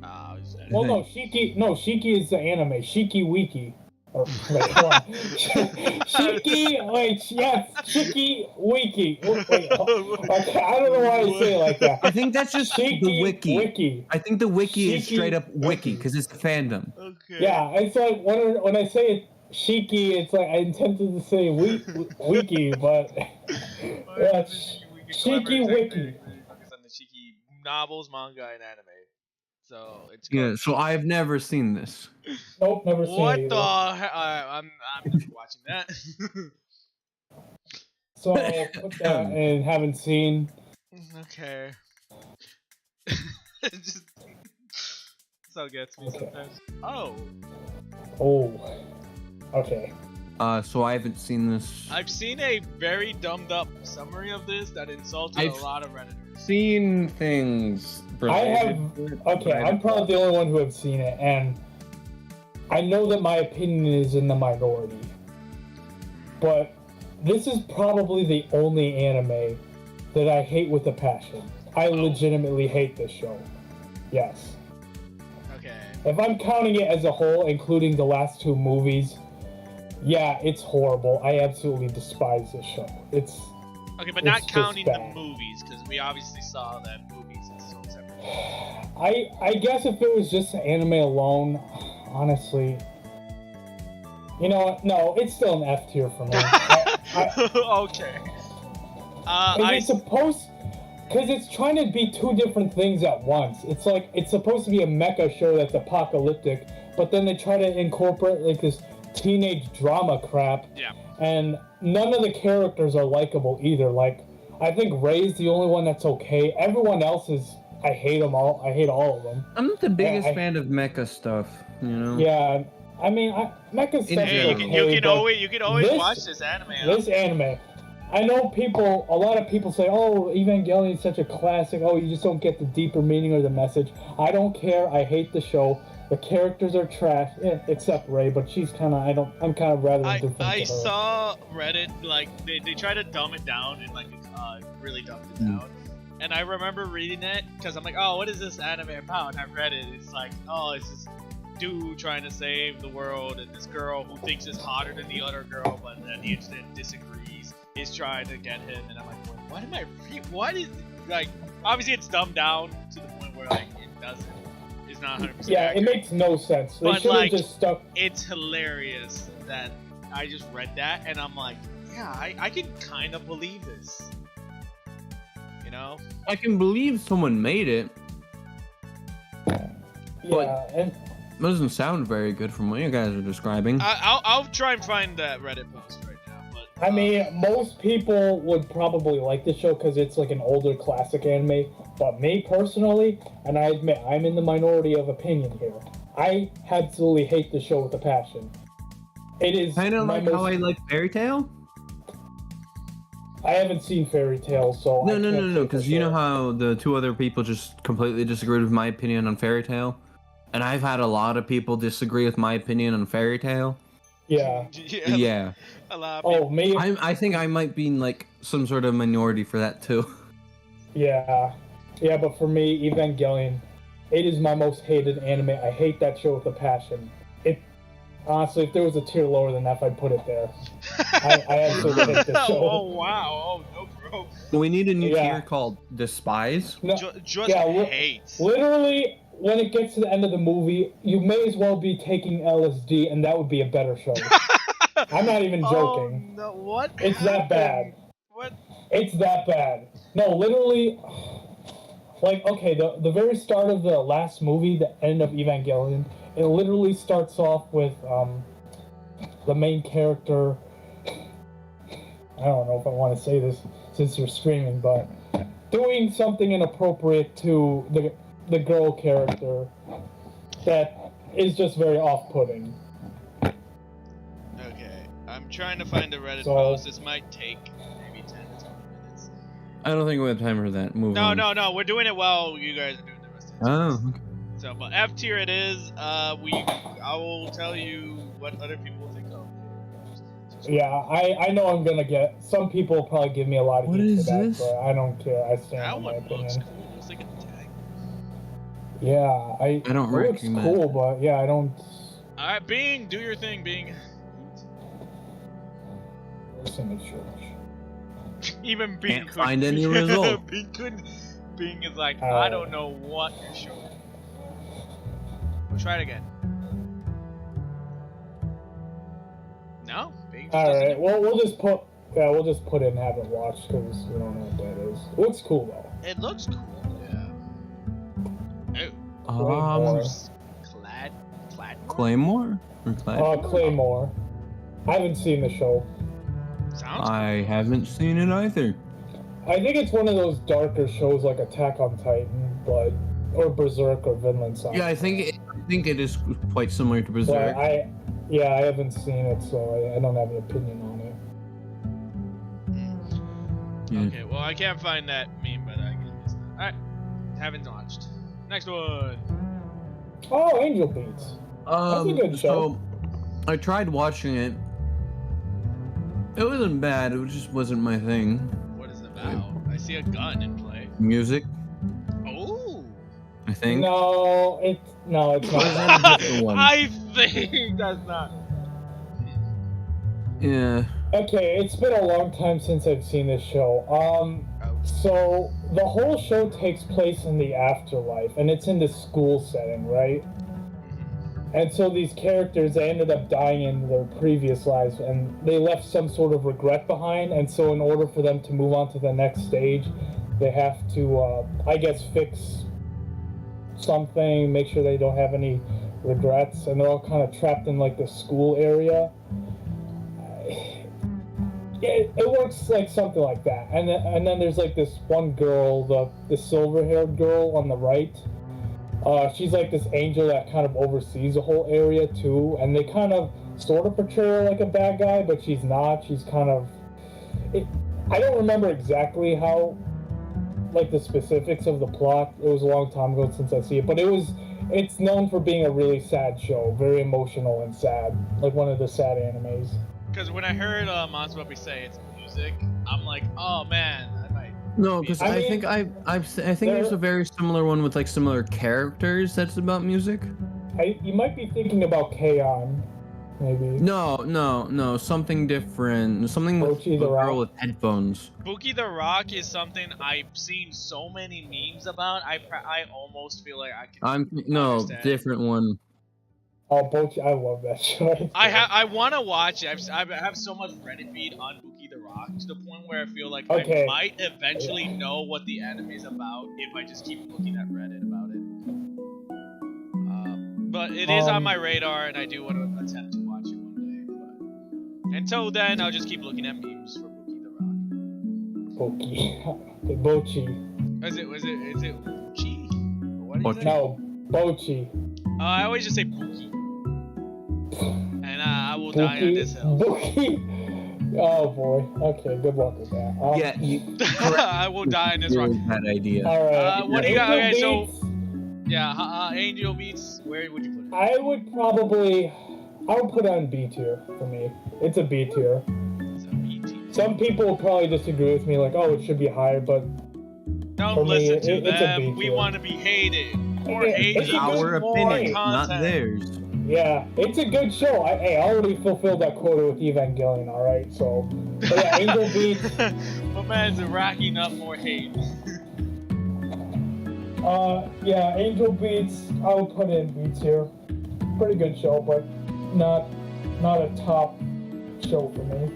Oh, is that Well, no, Shiki. No, Shiki is the anime. Shiki Wiki. Or, wait, hold on. Shiki. Wait, yes, Shiki Wiki. Wait, okay, I don't know why I say it like that. I think that's just Shiki the wiki. I think the wiki is Shiki- straight up wiki because it's the fandom. Okay. Yeah, it's like when I say it, Shiki, it's like I intended to say wiki, but yeah, Shiki Wiki. Focus on the Shiki novels, manga, and anime. So it's Yeah, so I've never seen this. Nope, never seen what it the? either. I'm never watching that. So put that and haven't seen. Okay. It just so gets me Okay. sometimes. Oh, Oh, okay. So I haven't seen this. I've seen a very dumbed up summary of this that insulted I've- a lot of redditors. Seen things. I have. related to it, Okay, but I I'm probably the only one who have seen it, and I know that my opinion is in the minority. But this is probably the only anime that I hate with a passion. I legitimately hate this show. Yes. Okay. If I'm counting it as a whole, including the last two movies, Yeah, it's horrible. I absolutely despise this show. It's Okay, but It's not just counting the bad. movies, because we obviously saw that movies is its own separate. I guess if it was just anime alone, honestly, you know what? No, it's still an F tier for me. Okay. Because it's trying to be two different things at once. It's like it's supposed to be a mecha show that's apocalyptic, but then they try to incorporate like this teenage drama crap. Yeah. And none of the characters are likable either. Like, I think Ray's the only one that's okay. Everyone else is. I hate them all. I hate all of them. I'm not the biggest I- fan of mecha stuff, you know? Yeah, I mean, mecha stuff Hey, is you okay, can but always this- watch this anime. This anime. I know a lot of people say, oh, Evangelion is such a classic. Oh, you just don't get the deeper meaning or the message. I don't care. I hate the show. The characters are trash, except Ray, but she's kind of, I'm kind of rather indifferent to her. I saw Reddit, like, they try to dumb it down and, like, really dumbed it down. And I remember reading it, because I'm like, oh, what is this anime about? And I read it, it's like, oh, it's this dude trying to save the world, and this girl who thinks is hotter than the other girl, but then the internet disagrees, is trying to get him, and I'm like, what am I what is, like, obviously it's dumbed down to the point where, like, it doesn't, it's not 100% Yeah, accurate. it makes no sense. They But, should have like, just stuck. It's hilarious that I just read that, and I'm like, yeah, I can kind of believe this. You know? I can believe someone made it. Yeah, and It doesn't sound very good from what you guys are describing. I'll try and find that Reddit post right now. But I mean, most people would probably like this show because it's like an older classic anime. But me personally, and I admit I'm in the minority of opinion here, I absolutely hate the show with a passion. It is Kind of my like most, how I like Fairy Tail? I haven't seen Fairy Tail, so No, I no, can't no, say no, for because you know sure. how the two other people just completely disagreed with my opinion on Fairy Tail? And I've had a lot of people disagree with my opinion on Fairy Tail. Yeah. Yeah. A lot of Oh, people. me. I think I might be in like some sort of minority for that too. Yeah. Yeah, but for me, Evangelion, it is my most hated anime. I hate that show with a passion. Honestly, if there was a tier lower than that, I'd put it there. I absolutely hate this show. Oh wow! Oh no, bro. We need a new Yeah. tier called Despise. No, Just yeah, hate. literally, when it gets to the end of the movie, you may as well be taking LSD, and that would be a better show. I'm not even joking. Oh, no, what? It's that bad. What? It's that bad. No, literally, like, okay, the very start of the last movie, the end of Evangelion, it literally starts off with the main character. I don't know if I want to say this since you're screaming, but doing something inappropriate to the girl character that is just very off-putting. Okay, I'm trying to find a Reddit So- post. This might take maybe 10 to 20 minutes. I don't think we have time for that. Move No, on. no, we're doing it while you guys are doing the rest of it. Oh, okay. So, but F tier it is. I will tell you what other people think of. Yeah, I know I'm gonna get. Some people will probably give me a lot of What heat is for that, this? but I don't care. I stand That on my one looks opinion. cool. It's like a tag. Yeah, I don't it looks recognize cool, it. but yeah, I don't. Alright, Bing, do your thing, Bing. Listen to church. Even Bing Can't couldn't- find any result. Bing couldn't. Bing is like, I don't know what you're showing. We'll try it again. No? Bing just All doesn't right, well we'll just put it and have it watched because we don't know what that is. It looks cool though. It looks cool, yeah. Claymore. Clad? Claymore? Or Clad? Claymore. I haven't seen the show. Sounds I haven't seen it either. I think it's one of those darker shows like Attack on Titan, but or Berserk or Vinland Saga. Yeah, I think it is quite similar to But Berserk. I haven't seen it, so I don't have an opinion on it. Yeah. Okay, well, I can't find that meme, but I can miss that. Alright, haven't watched. Next one. Oh, Angel Beats. That's a good show. So I tried watching it. It wasn't bad. It just wasn't my thing. What is it about? I see a gun in play. Music, Oh! I think. No, it's not. What is that a different one? I think that's not. Yeah. Okay, it's been a long time since I've seen this show. So the whole show takes place in the afterlife, and it's in the school setting, right? And so these characters, they ended up dying in their previous lives, and they left some sort of regret behind. And so, in order for them to move on to the next stage, they have to, I guess, fix something, make sure they don't have any regrets, and they're all kind of trapped in like the school area. It works like something like that, and then there's like this one girl, the silver-haired girl on the right. She's like this angel that kind of oversees the whole area too, and they kind of sort of portray her like a bad guy, but she's not. She's kind of. I don't remember exactly how, like the specifics of the plot. It was a long time ago since I see it, but it's known for being a really sad show, very emotional and sad, like one of the sad animes. Because when I heard Monster Puppy say it's music, I'm like, oh man, I might. No, because I think there's a very similar one with like similar characters that's about music. You might be thinking about K-On! Maybe. No, something different. Something with Bochi a the girl Rock. with headphones. Bookie the Rock is something I've seen so many memes about. I almost feel like I can. Understand. Different one. Oh, Bochi, I love that show. I want to watch it. I have so much Reddit feed on Bookie the Rock to the point where I feel like Okay. I might eventually know what the anime is about if I just keep looking at Reddit about it. But it is on my radar, and I do want to attempt to watch it one day. But until then, I'll just keep looking at memes for Bookie the Rock. Bochi. Bochi. Is it Boochie? What do you say? No, Bochi. I always just say Bookie. And I will die on this hill. Bookie. Oh boy. Okay, good luck with that. I will die on this rock. Bad idea. All right. What do you got? Okay, so Beats, yeah, Angel Beats. Where would you put it? I would put it on B tier for me. It's a B tier. It's a B tier. Some people will probably disagree with me, like, oh, it should be higher, but Don't for me, listen to it's a B them. We tier. want to be hated. Or It's hated. a Our good opinion, point. not theirs. Yeah, it's a good show. I already fulfilled that quota with Evangelion, alright? So, but yeah, Angel Beats. My man's racking up more hate. Yeah, Angel Beats, I would put in B tier. Pretty good show, but not a top show for me.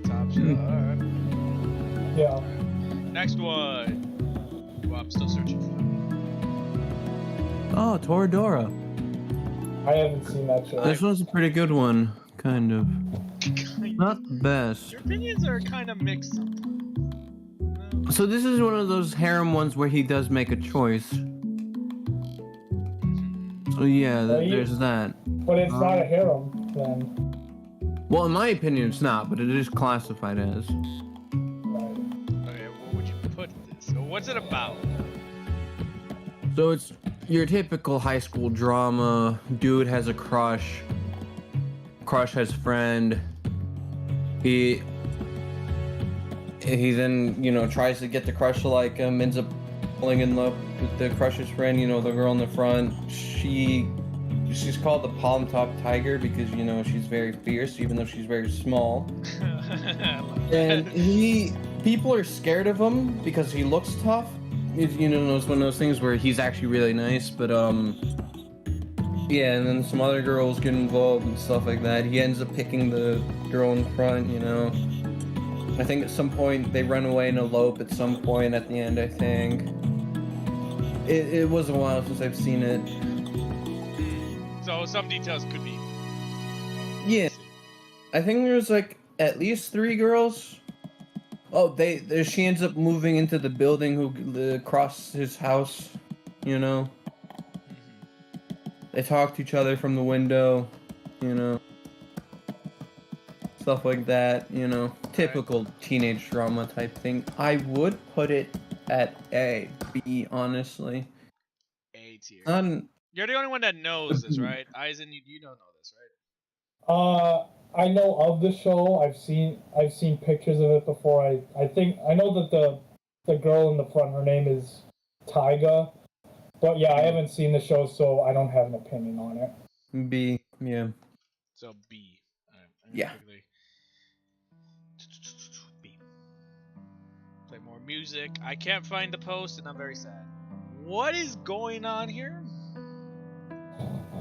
Top shot. Alright. Yeah. Next one. Well, I'm still searching for it. Oh, Toradora. I haven't seen that show. This was a pretty good one, kind of. Not the best. Your opinions are kind of mixed sometimes. So this is one of those harem ones where he does make a choice. So yeah, there's that. But it's not a harem, then. Well, in my opinion, it's not, but it is classified as. Right. Okay, what would you put this? So what's it about? So it's your typical high school drama. Dude has a crush. Crush has friend. He then, tries to get the crush to like him, ends up falling in love with the crush's friend, the girl in the front. She's called the palm top tiger because, she's very fierce, even though she's very small. And people are scared of him because he looks tough. It's, it's one of those things where he's actually really nice, but yeah, and then some other girls get involved and stuff like that. He ends up picking the girl in front, I think at some point they run away and elope at some point at the end, I think. It was a while since I've seen it. So some details could be. Yeah. I think there's like at least 3 girls. Oh, she ends up moving into the building across his house, They talk to each other from the window, Stuff like that, Typical teenage drama type thing. I would put it at A, B, honestly. A tier. You're the only one that knows this, right? Aizen, you don't know this, right? I know of the show. I've seen pictures of it before. I think I know that the girl in the front, her name is Taiga. But yeah, I haven't seen the show, so I don't have an opinion on it. B, yeah. So B. Yeah. Play more music. I can't find the post, and I'm very sad. What is going on here?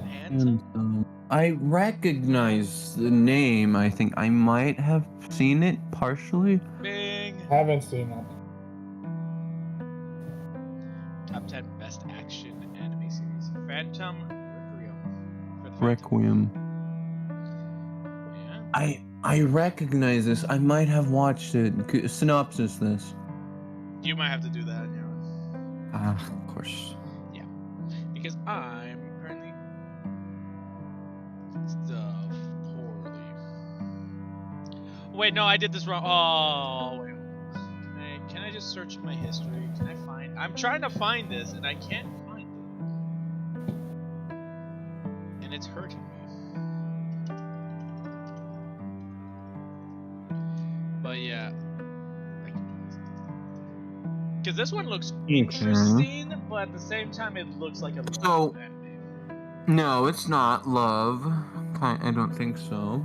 Handsome? I recognize the name. I think I might have seen it partially. Bing. Haven't seen it. Top 10 best action anime series. Phantom Requiem. For the Phantom. Requiem. Yeah. I recognize this. I might have watched it. Synopsis this. You might have to do that, yeah. Of course. Because I'm currently stuff poorly. Wait, no, I did this wrong. Oh, wait. Hey, can I just search my history? Can I find? I'm trying to find this and I can't find it, and it's hurting me. But yeah, because this one looks interesting, but at the same time, it looks like a love anime. No, it's not love. I don't think so.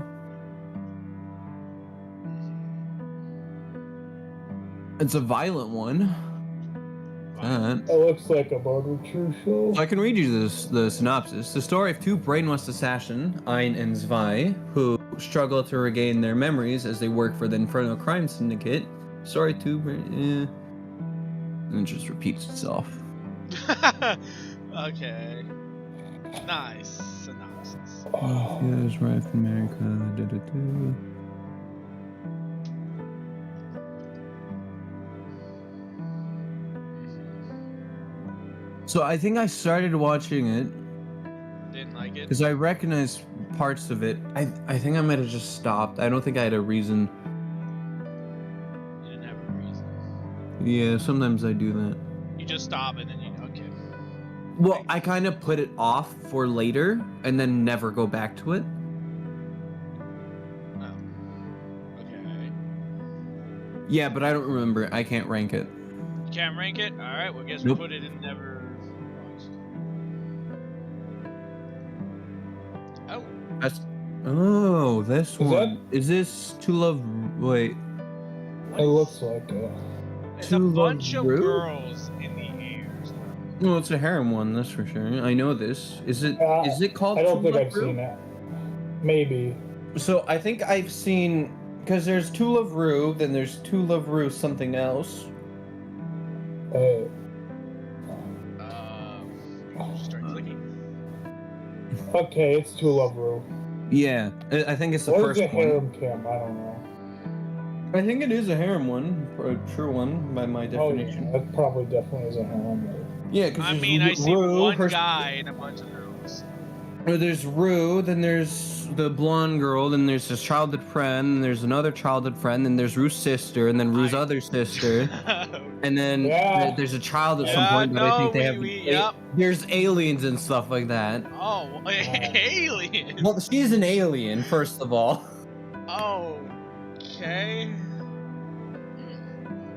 It's a violent one. It looks like a murder true show. I can read you the synopsis. The story of two brainwashed assassins, Ein and Zwei, who struggle to regain their memories as they work for the Inferno Crime Syndicate. Sorry, and it just repeats itself. Okay. Nice synopsis. Yes, right from America. So I think I started watching it. Didn't like it. Because I recognized parts of it. I think I might have just stopped. I don't think I had a reason. You didn't have a reason. Yeah, sometimes I do that. You just stop and then you okay. Well, I kind of put it off for later and then never go back to it. Oh. Okay. Yeah, but I don't remember. I can't rank it. You can't rank it? Alright, well, guess Nope. we put it in never watched. Oh. This one. Is this To Love... Wait. It looks like it. It's To a Love bunch of Ru? girls in the air. No, it's a harem one, that's for sure. I know this. Is it called I don't To think Love I've Ru? seen it. Maybe. So I think I've seen... Because there's To Love Ru, then there's To Love Ru something else. Just start clicking. Okay, it's To Love Ru. Yeah, I think it's the What first is a one. harem camp? I don't know. I think it is a harem one, or a true one by my definition. Oh, yeah, it probably definitely is a harem. Yeah, because I mean, I see one guy and a bunch of girls. There's Rue, then there's the blonde girl, then there's his childhood friend, then there's another childhood friend, then there's Rue's sister, and then Rue's other sister, and then there's a child at some point, but I think they have there's aliens and stuff like that. Oh, aliens! Well, she's an alien, first of all. Okay.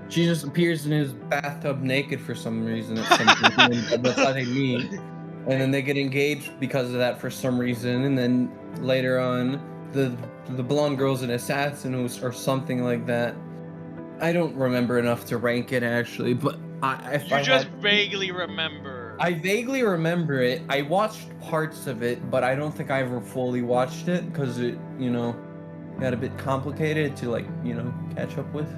She just appears in his bathtub naked for some reason at some point, and that's how they meet. And then they get engaged because of that for some reason, and then later on, the blonde girl's an assassin or something like that. I don't remember enough to rank it actually, but vaguely remember. I vaguely remember it. I watched parts of it, but I don't think I ever fully watched it because it, got a bit complicated to catch up with.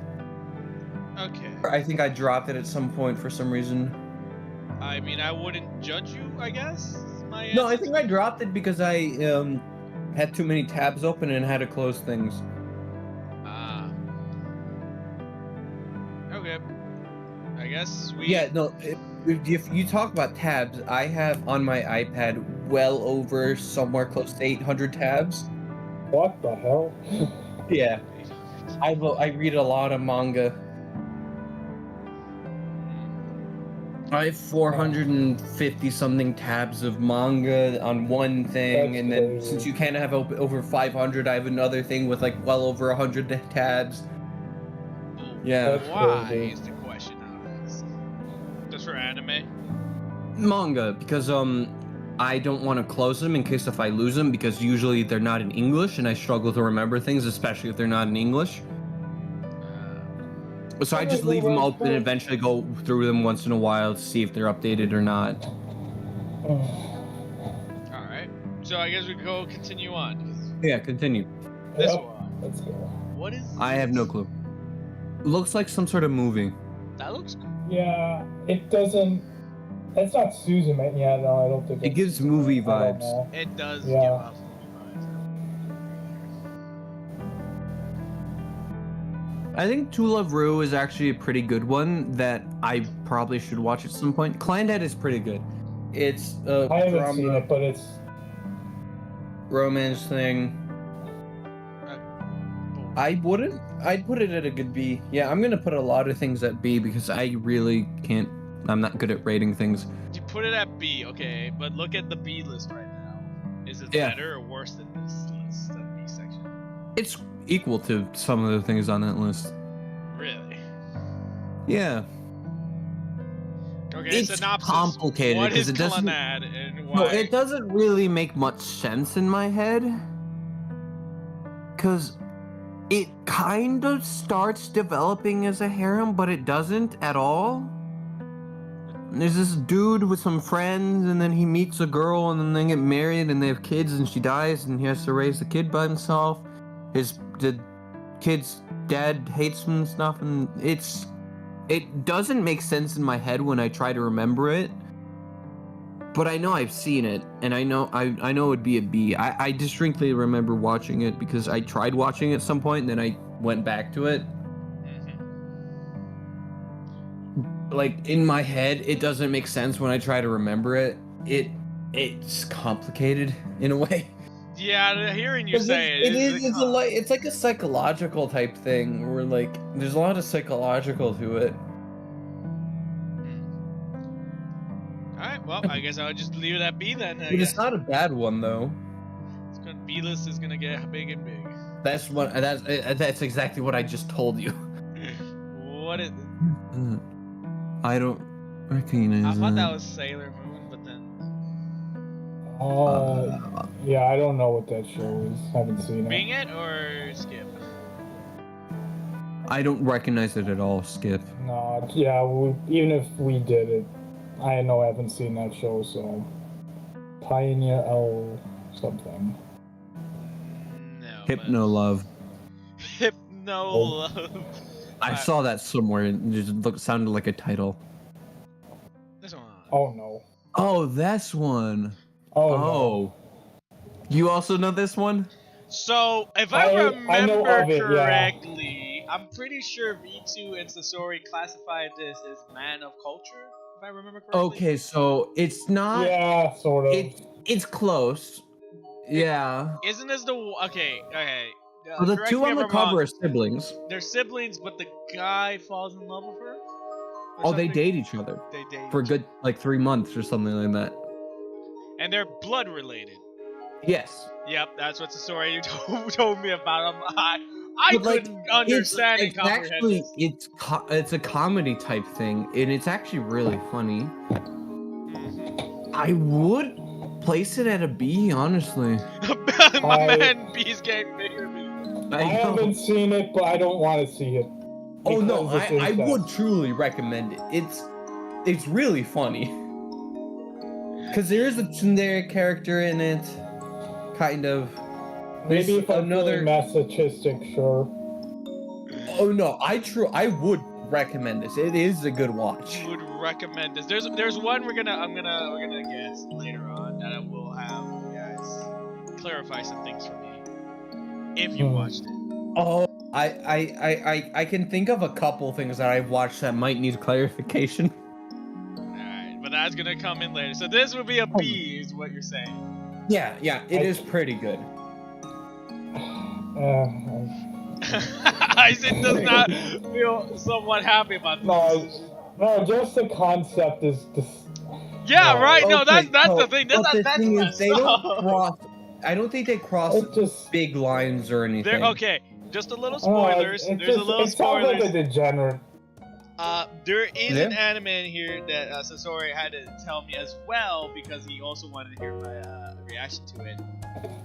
Okay. I think I dropped it at some point for some reason. I mean, I wouldn't judge you, I guess. No, I think I dropped it because I had too many tabs open and had to close things. Okay. I guess we... Yeah, no, if you talk about tabs, I have on my iPad well over somewhere close to 800 tabs. What the hell? Yeah. I read a lot of manga. I have 450 something tabs of manga on one thing. That's and then crazy. Since you can't have over 500, I have another thing with well over 100 tabs. Yeah. That's Why crazy. is the question on this? Just for anime? Manga, because I don't want to close them in case if I lose them, because usually they're not in English and I struggle to remember things, especially if they're not in English. So I just leave them open and eventually go through them once in a while to see if they're updated or not. Alright. So I guess we go continue on. Yeah, continue. This Yep. one. Let's go. What is I have no clue. Looks like some sort of movie. That looks cool. Yeah, it doesn't. It's not Susan, man. Yeah, no, I don't think It it's, gives movie I don't vibes. know. It does Yeah. give off movie vibes. I think To Love Ru is actually a pretty good one that I probably should watch at some point. Clandad is pretty good. It's a I haven't seen it, but it's. romance thing. I'd put it at a good B. Yeah, I'm gonna put a lot of things at B because I really can't. I'm not good at rating things. You put it at B, okay, but look at the B list right now. Is it Yeah. better or worse than this list, the B section? It's equal to some of the things on that list. Really? Yeah. Okay, It's synopsis. complicated What is because it doesn't. Clanad and why? No, it doesn't really make much sense in my head. Because it kind of starts developing as a harem, but it doesn't at all. There's this dude with some friends, and then he meets a girl, and then they get married, and they have kids, and she dies, and he has to raise the kid by himself. The kid's dad hates him and stuff, and it doesn't make sense in my head when I try to remember it. But I know I've seen it, and I know it would be a B. I distinctly remember watching it because I tried watching it at some point, and then I went back to it. Like, in my head, it doesn't make sense when I try to remember it. It's complicated in a way. Yeah, hearing you say It's like a psychological type thing where, like, there's a lot of psychological to it. Alright, well, I guess I would just leave it at B then. But it's not a bad one, though. B list is gonna get big and big. That's exactly what I just told you. What is? I don't recognize. I thought that was Sailor Moon, but then. Yeah, I don't know what that show is. Haven't seen Bing it. it or skip? I don't recognize it at all. Skip. No, yeah, even if we did it, I know I haven't seen that show, so. Pioneer L something. No. Hypno Love. Hypno Love. I saw that somewhere and it just sounded like a title. This one. Oh no. Oh, that's one. Oh, no. Oh. You also know this one? So, if I know remember of it, yeah. correctly, I'm pretty sure V2 and Sasori classified this as man of culture, if I remember correctly. Okay, so it's not. Yeah, sort of. It's close. Yeah. Isn't this the okay? Well, the correct two me on if the I'm cover wrong. are siblings. They're siblings, but the guy falls in love with her. Or Oh, they something? date each other They date for a each good like 3 months or something like that. other. And they're blood related. Yes. Yep, that's what the story you told me about. I But, like, couldn't understand and it's comprehend actually this. it's a comedy type thing, and it's actually really funny. I would place it at a B, honestly. My man B's getting bigger. I haven't seen it, but I don't want to see it. Oh no, because it's I would incest. truly recommend it. It's really funny. Cause there is a tsundere character in it, kind of. Maybe There's if I'm another. feeling masochistic, sure. Oh no, I would recommend this. It is a good watch. Would recommend this. There's one we're gonna guess later on that I will have you guys clarify some things for me if you watched it. Oh, I can think of a couple things that I've watched that might need clarification. Alright, but that's gonna come in later. So this would be a B, is what you're saying. Yeah, it is pretty good. Isaac does not feel somewhat happy about this. No, just the concept is just. Yeah, right. No, Okay, that's so- the thing. but the That's thing is, messed they don't up. cross. I don't think they cross It just. big lines or anything. There, okay, just a little spoilers. There's a little It sounds like spoilers. a degenerate. There is an Yeah. anime in here that Sasori had to tell me as well because he also wanted to hear my reaction to it.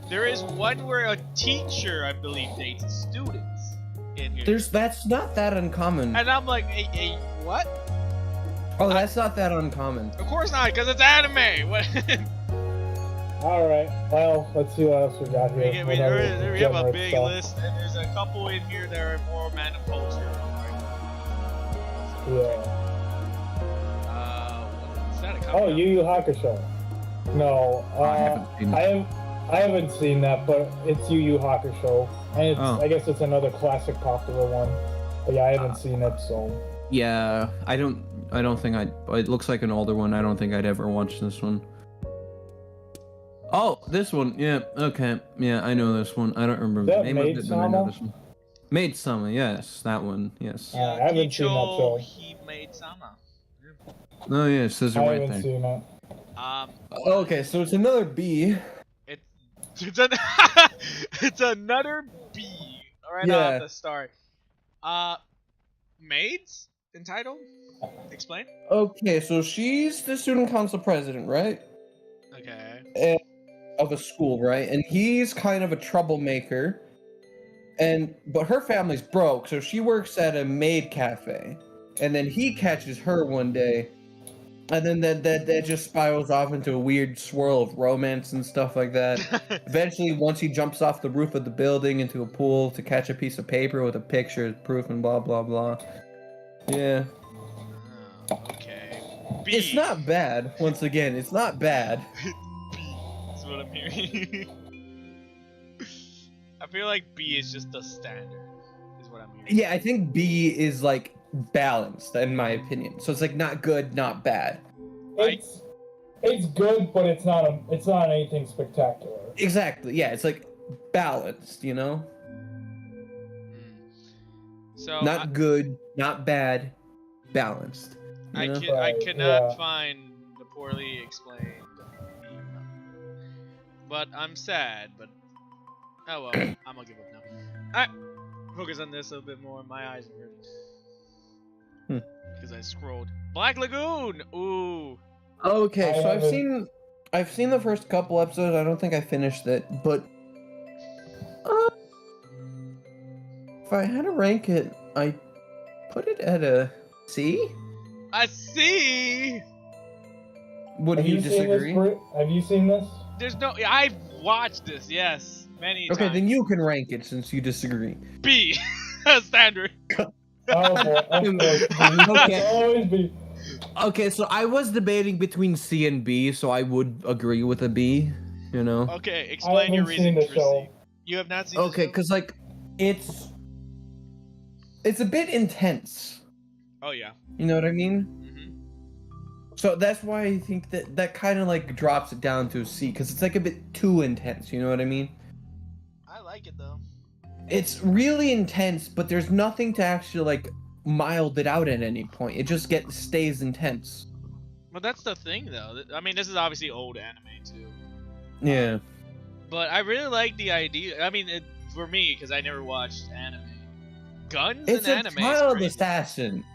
There is one where a teacher, I believe, dates students in here. That's not that uncommon. And I'm like, hey, what? Oh, that's not that uncommon. Of course not, because it's anime. What? Alright, well, let's see what else we got here. we have a big stuff. list, and there's a couple in here that are more man of culture. Yeah. Is that a Oh, cover? Yu Yu Hakusho. No, I haven't seen that, but it's Yu Yu Hakusho, and it's, I guess it's another classic popular one. But yeah, I haven't seen it, so. Yeah, I don't think it looks like an older one. I don't think I'd ever watch this one. Oh, this one. Yeah, okay. Yeah, I know this one. I don't remember the name of it, but I know this one. Maid Sama, yes, that one, yes. I haven't seen that show. He made Sama. Oh yeah, it says it I right haven't there. seen it. Okay, so it's another B. It's another B right off the start. Maids entitled? Explain. Okay, so she's the student council president, right? Okay. Of a school, right? And he's kind of a troublemaker. But her family's broke, so she works at a maid cafe. And then he catches her one day. And then that just spirals off into a weird swirl of romance and stuff like that. Eventually, once he jumps off the roof of the building into a pool to catch a piece of paper with a picture as proof and blah blah blah. Yeah. Okay. B. It's not bad. Once again, it's not bad. B. That's what I'm hearing. I feel like B is just the standard. Is what I'm hearing. Yeah, I think B is like balanced in my opinion. So it's like not good, not bad. It's good, but it's not anything spectacular. Exactly. Yeah, it's like balanced, you know? So not good, not bad, balanced. I know? cannot find the poorly explained email. But I'm sad, but oh well, I'm gonna give up now. Alright, focus on this a little bit more. My eyes are hurting. Because I scrolled. Black Lagoon! Ooh. Okay, so I've seen the first couple episodes. I don't think I finished it, but if I had to rank it, I put it at a C. A C. Would you disagree? Have you seen this? There's no. I've watched this. Yes, many times. Okay, then you can rank it since you disagree. B. Standard. Okay. Okay, so I was debating between C and B, so I would agree with a B. You know. Okay, explain your reason for C. You have not seen. Okay, because like, it's a bit intense. Oh yeah. You know what I mean? Mm-hmm. So that's why I think that kind of like drops it down to a C, because it's like a bit too intense. You know what I mean? I like it though. It's really intense, but there's nothing to actually like mild it out at any point. It just stays intense. But that's the thing though. I mean, this is obviously old anime too. Yeah. But I really like the idea. I mean, for me, because I never watched anime. Guns It's in a anime. child assassin.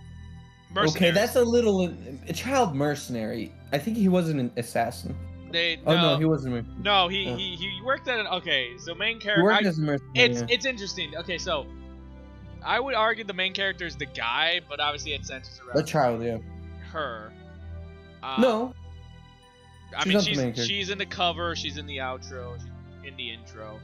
Okay, that's a child mercenary. I think he wasn't an assassin. No, he wasn't. No, he worked at an. Okay, so main character. He worked as a mercenary. It's interesting. Okay, so I would argue the main character is the guy, but obviously it centers around the child. Yeah. Her. No. I mean, she's in the cover. She's in the outro. She's in the intro.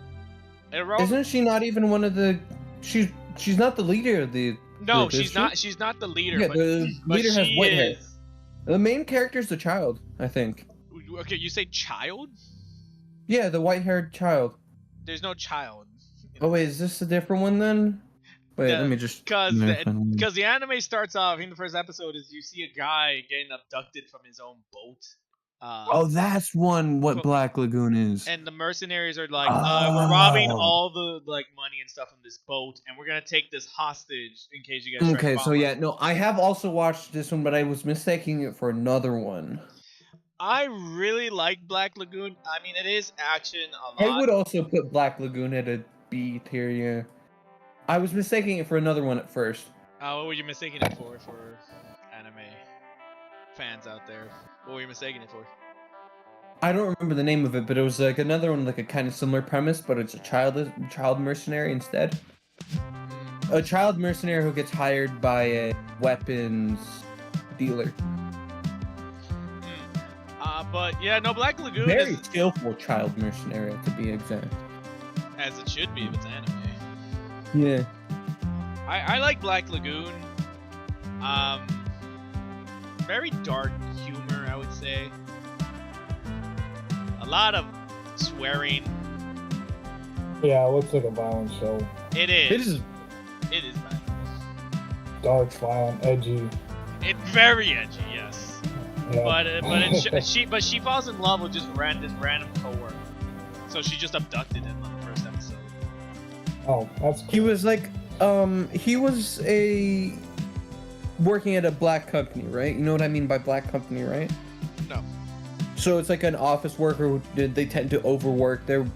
Isn't she not even one of the? She's not the leader of the. No, group, she's not. She's not the leader. Yeah, but, the leader has white hair. is. The main character's the child, I think. Okay, you say child? Yeah, the white-haired child. There's no child. Oh wait, is this a different one then? Wait, let me just. Because the anime starts off in the first episode is you see a guy getting abducted from his own boat. Oh, that's what Black Lagoon is. And the mercenaries are like, we're robbing all the like money and stuff from this boat, and we're gonna take this hostage in case you guys. Okay, so yeah, no, I have also watched this one, but I was mistaking it for another one. I really like Black Lagoon. I mean, it is action a lot. I would also put Black Lagoon at a B tier. Yeah, I was mistaking it for another one at first. What were you mistaking it for anime fans out there? What were you mistaking it for? I don't remember the name of it, but it was like another one, like a kind of similar premise, but it's a child mercenary instead. a child mercenary who gets hired by a weapons dealer. But yeah, no, Black Lagoon Very is skillful child mercenary, to be exact. as it should be if it's anime. Yeah. I like Black Lagoon. Very dark humor, I would say. A lot of swearing. Yeah, it looks like a violent show. It is. It is. It is bad. Dark, violent, edgy. It's very edgy, yes. Yeah. But she falls in love with just random coworker. So she just abducted him on the first episode. Oh, that's He was like, he was working at a black company, right? You know what I mean by black company, right? No. So it's like an office worker who they tend to overwork their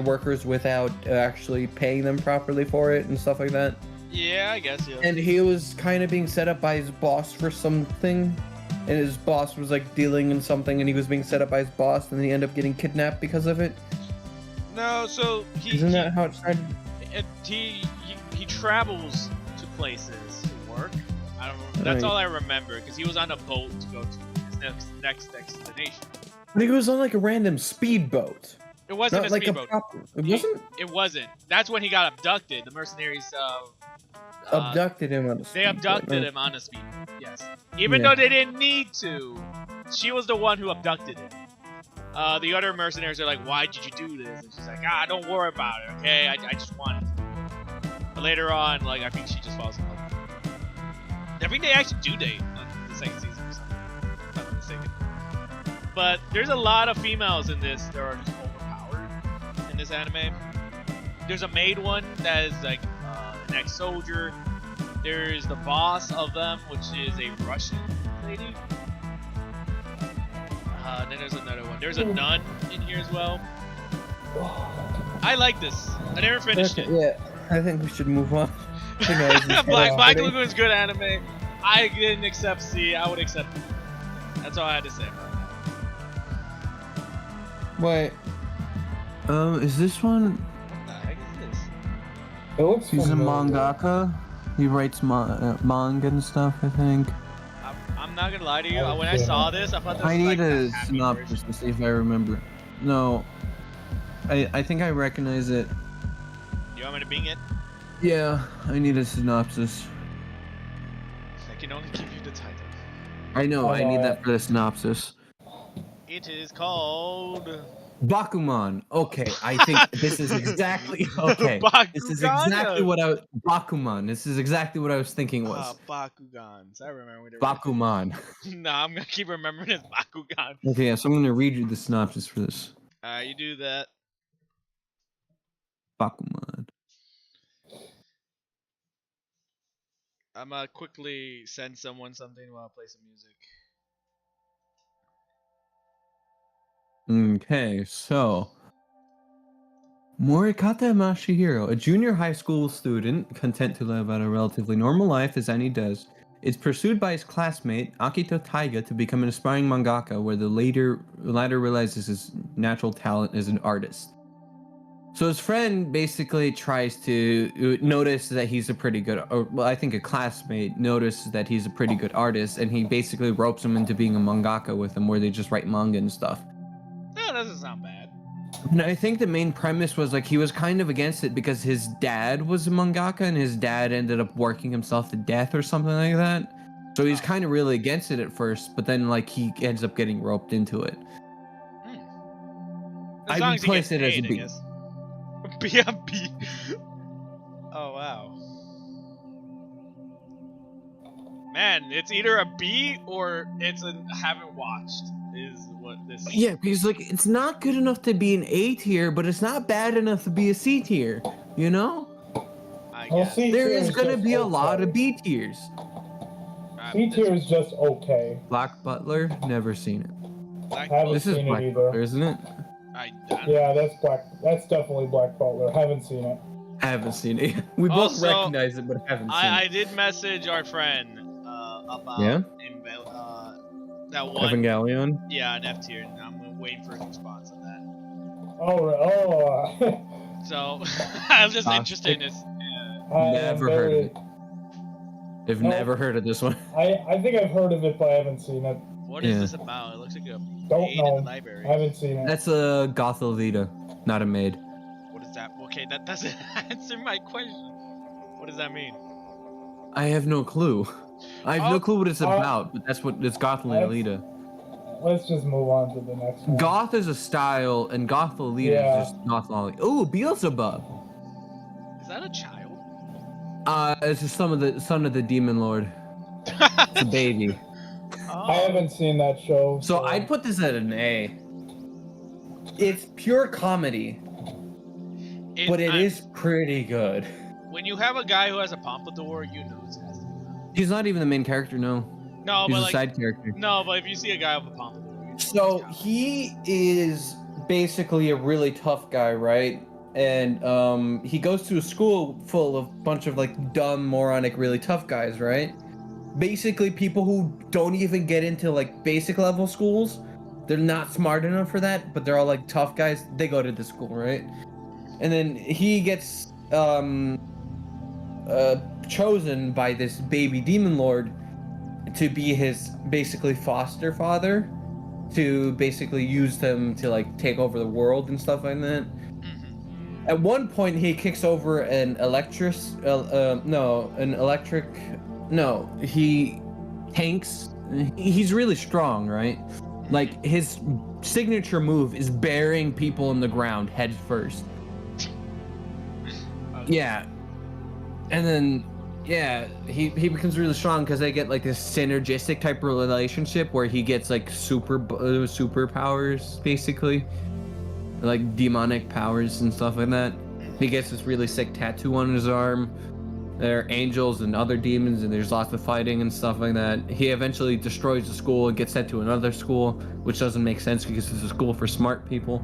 workers without actually paying them properly for it and stuff like that. Yeah, I guess, yeah. And he was kind of being set up by his boss for something. And his boss was like dealing in something, and he was being set up by his boss, and then he ended up getting kidnapped because of it. No, so Isn't that how it started? He travels to places to work. I don't. That's Right. all I remember because he was on a boat to go to his next destination. But he was on like a random speedboat. It wasn't Not a like speedboat. It wasn't? It wasn't. That's when he got abducted. The mercenaries Abducted him on a They speedboat, abducted right? him on a speedboat. Yes. Even Yeah. though they didn't need to, she was the one who abducted him. The other mercenaries are like, "Why did you do this?" And she's like, don't worry about it, okay? I just wanted to." But later on, like, I think she just falls in love with him. I think they actually do date on the second season or something, if I'm not mistaken. But there's a lot of females in this that are just overpowered in this anime. There's a maid one that is like an ex-soldier. There's the boss of them, which is a Russian lady. Then there's another one. There's a nun in here as well. I like this. I never finished it. Yeah, I think we should move on. Black Lagoon's good anime. I didn't accept C. I would accept it. That's all I had to say about Wait. Is this one? that. What the heck is this? It looks He's a familiar. mangaka. He writes manga and stuff, I think. I'm not gonna lie to you. When I saw this, I thought this I was like need the a happy synopsis version. to see if I remember. No. I think I recognize it. You want me to bing it? Yeah, I need a synopsis. I can only give you the title. I know, I need that for the synopsis. It is called Bakuman. Okay, I think this is exactly okay. This is exactly what I was Bakuman. This is exactly what I was thinking was. Bakugans. I remember what they were. Bakuman. Nah, I'm gonna keep remembering it's Bakugan. Okay, so I'm gonna read you the synopsis for this. You do that. Bakuman. I'm gonna quickly send someone something while I play some music. Okay, so Morikata Masahiro, a junior high school student, content to live out a relatively normal life as any does, is pursued by his classmate Akito Taiga to become an aspiring mangaka, where the latter realizes his natural talent as an artist. So his friend basically tries to notice that he's a pretty good, I think a classmate notices that he's a pretty good artist, and he basically ropes him into being a mangaka with him, where they just write manga and stuff. That doesn't sound bad. And I think the main premise was like he was kind of against it because his dad was a mangaka and his dad ended up working himself to death or something like that. So he's kind of really against it at first, but then like he ends up getting roped into it. As I long would as he place gets it as paid, a I B. guess. B a B. Oh wow. Man, it's either a B or it's a haven't watched. Is what this. Yeah, because like it's not good enough to be an A tier, but it's not bad enough to be a C tier. You know, I Well, guess. C there tier is gonna just be a okay. lot of B tiers. C tier is just okay. Black Butler, never seen it. Black Haven't This is seen it Black either. Butler, isn't it? I Yeah, that's Black. That's definitely Black Butler. Haven't seen it. I haven't seen it. We both Also, recognize it, but haven't seen I it. did message our friend about Yeah? that one. Evangelion. Yeah, an F tier. And I'm waiting for his response on that. Oh, So I'm just Ah, interested in this. Yeah. Never heard of it. I've never heard of this one. I think I've heard of it, but I haven't seen it. What is this about? It looks like a Don't maid in know. the library. I haven't seen it. That's a Gothalita, not a maid. What is that? Okay, that doesn't answer my question. What does that mean? I have no clue. I have no clue what it's about, but that's what it's Gothalita. Let's just move on to the next one. Goth is a style, and Gothalita is just Gothalita. Ooh, Beelzebub. Is that a child? It's just son of the demon lord. It's a baby. I haven't seen that show. So I'd put this at an A. It's pure comedy, but it is pretty good. When you have a guy who has a pompadour, you know it's has to be. He's not even the main character, no. No, He's but a like side character. No, but if you see a guy with a pompadour, you know So he is basically a really tough guy, right? And he goes to a school full of a bunch of like dumb, moronic, really tough guys, right? Basically people who don't even get into like basic level schools. They're not smart enough for that, but they're all like tough guys. They go to the school, right? And then he gets chosen by this baby demon lord to be his basically foster father, to basically use them to like take over the world and stuff like that. At one point, he kicks over he tanks. He's really strong, right? Like, his signature move is burying people in the ground head first. Yeah. And then, yeah, he becomes really strong because they get like this synergistic type of relationship where he gets like superpowers, basically. Like demonic powers and stuff like that. He gets this really sick tattoo on his arm. There are angels and other demons, and there's lots of fighting and stuff like that. He eventually destroys the school and gets sent to another school, which doesn't make sense because it's a school for smart people.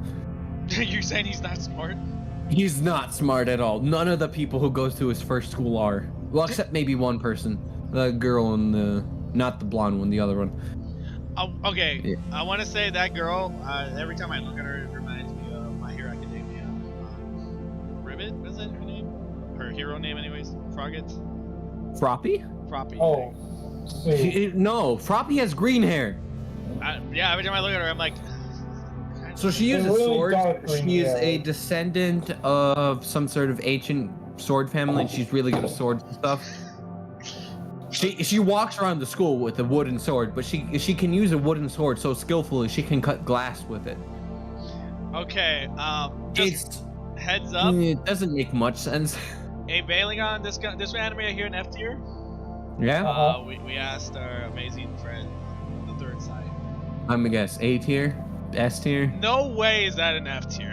You're saying he's not smart? He's not smart at all. None of the people who goes to his first school are. Well, except maybe one person. The girl and not the blonde one, the other one. Oh, okay. Yeah. I want to say that girl, every time I look at her, it reminds me of My Hero Academia. Ribbit, was that her name? Her hero name, anyways? Frogget? Froppy? Froppy. Oh. No, Froppy has green hair. Yeah, every time I look at her, I'm like... So she uses really swords. dark green She is hair. a descendant of some sort of ancient sword family, and she's really good at swords and stuff. She walks around the school with a wooden sword, but she can use a wooden sword so skillfully she can cut glass with it. Okay, just It's heads up. it doesn't make much sense. Hey, bailing on this anime here in F tier. Yeah, We asked our amazing friend on the third side. I'm gonna guess A tier, S tier. No way is that an F tier.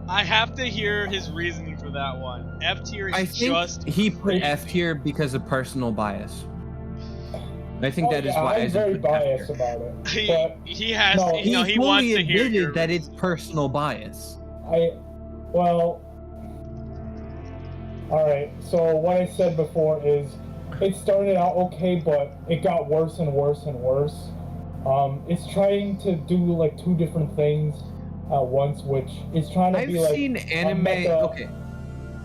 I have to hear his reasoning for that one. F tier is I think just he put F tier because of personal bias. I think that is why I'm very Isaac put F biased tier. about it. he But he has no, you know He he wants fully to hear admitted your that it's personal bias. Alright, so what I said before is, it started out okay, but it got worse and worse and worse. It's trying to do like two different things at once, which is trying to I've be like... seen anime. meta- Okay.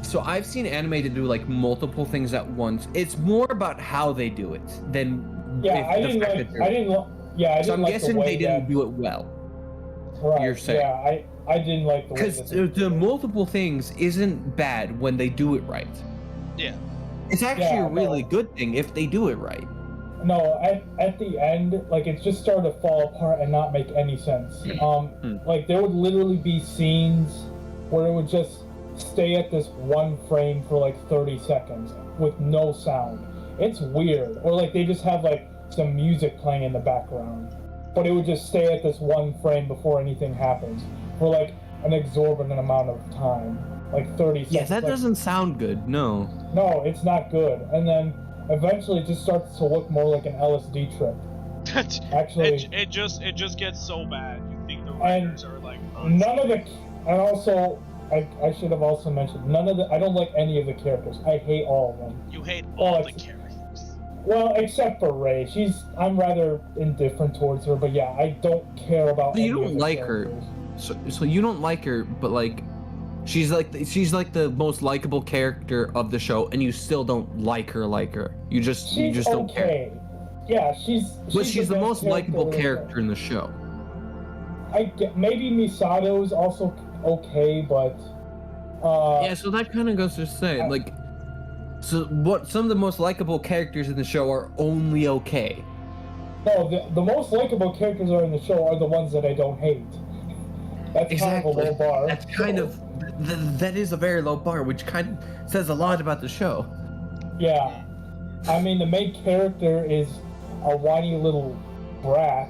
So I've seen anime to do like multiple things at once. It's more about how they do it than Yeah, if I the didn't fact like... that they're- I didn't like So I'm the guessing way they didn't that- do it well. Right, you're saying. Yeah, I didn't like the way Because that they did the it. multiple things isn't bad when they do it right. Yeah. It's actually Yeah, a really no. good thing if they do it right. No, at the end, like, it just started to fall apart and not make any sense. Like, there would literally be scenes where it would just stay at this one frame for like 30 seconds with no sound. It's weird. Or like they just have like some music playing in the background, but it would just stay at this one frame before anything happens for like an exorbitant amount of time, like 30 seconds. Yeah, that Like, doesn't sound good. No. no, it's not good. And then eventually it just starts to look more like an LSD trip. Actually, it just gets so bad. You think the writers are like none of the, and also I should have also mentioned I don't like any of the characters. I hate all of them. You hate all the it's- characters. Well, except for Rey. I'm rather indifferent towards her, but yeah, I don't care about So you any don't of the like her. characters. So you don't like her, but like She's like the most likable character of the show, and you still don't like her. You just don't care. Yeah, But she's the best most likable in the show. character in the show. Maybe Misato is also okay, but Yeah, so that kind of goes to say, like, so what? Some of the most likable characters in the show are only okay. no, the most likable characters are in the show are the ones that I don't hate. That's Exactly. kind of a low bar. That's kind of that is a very low bar, which kind of says a lot about the show. Yeah, I mean the main character is a whiny little brat.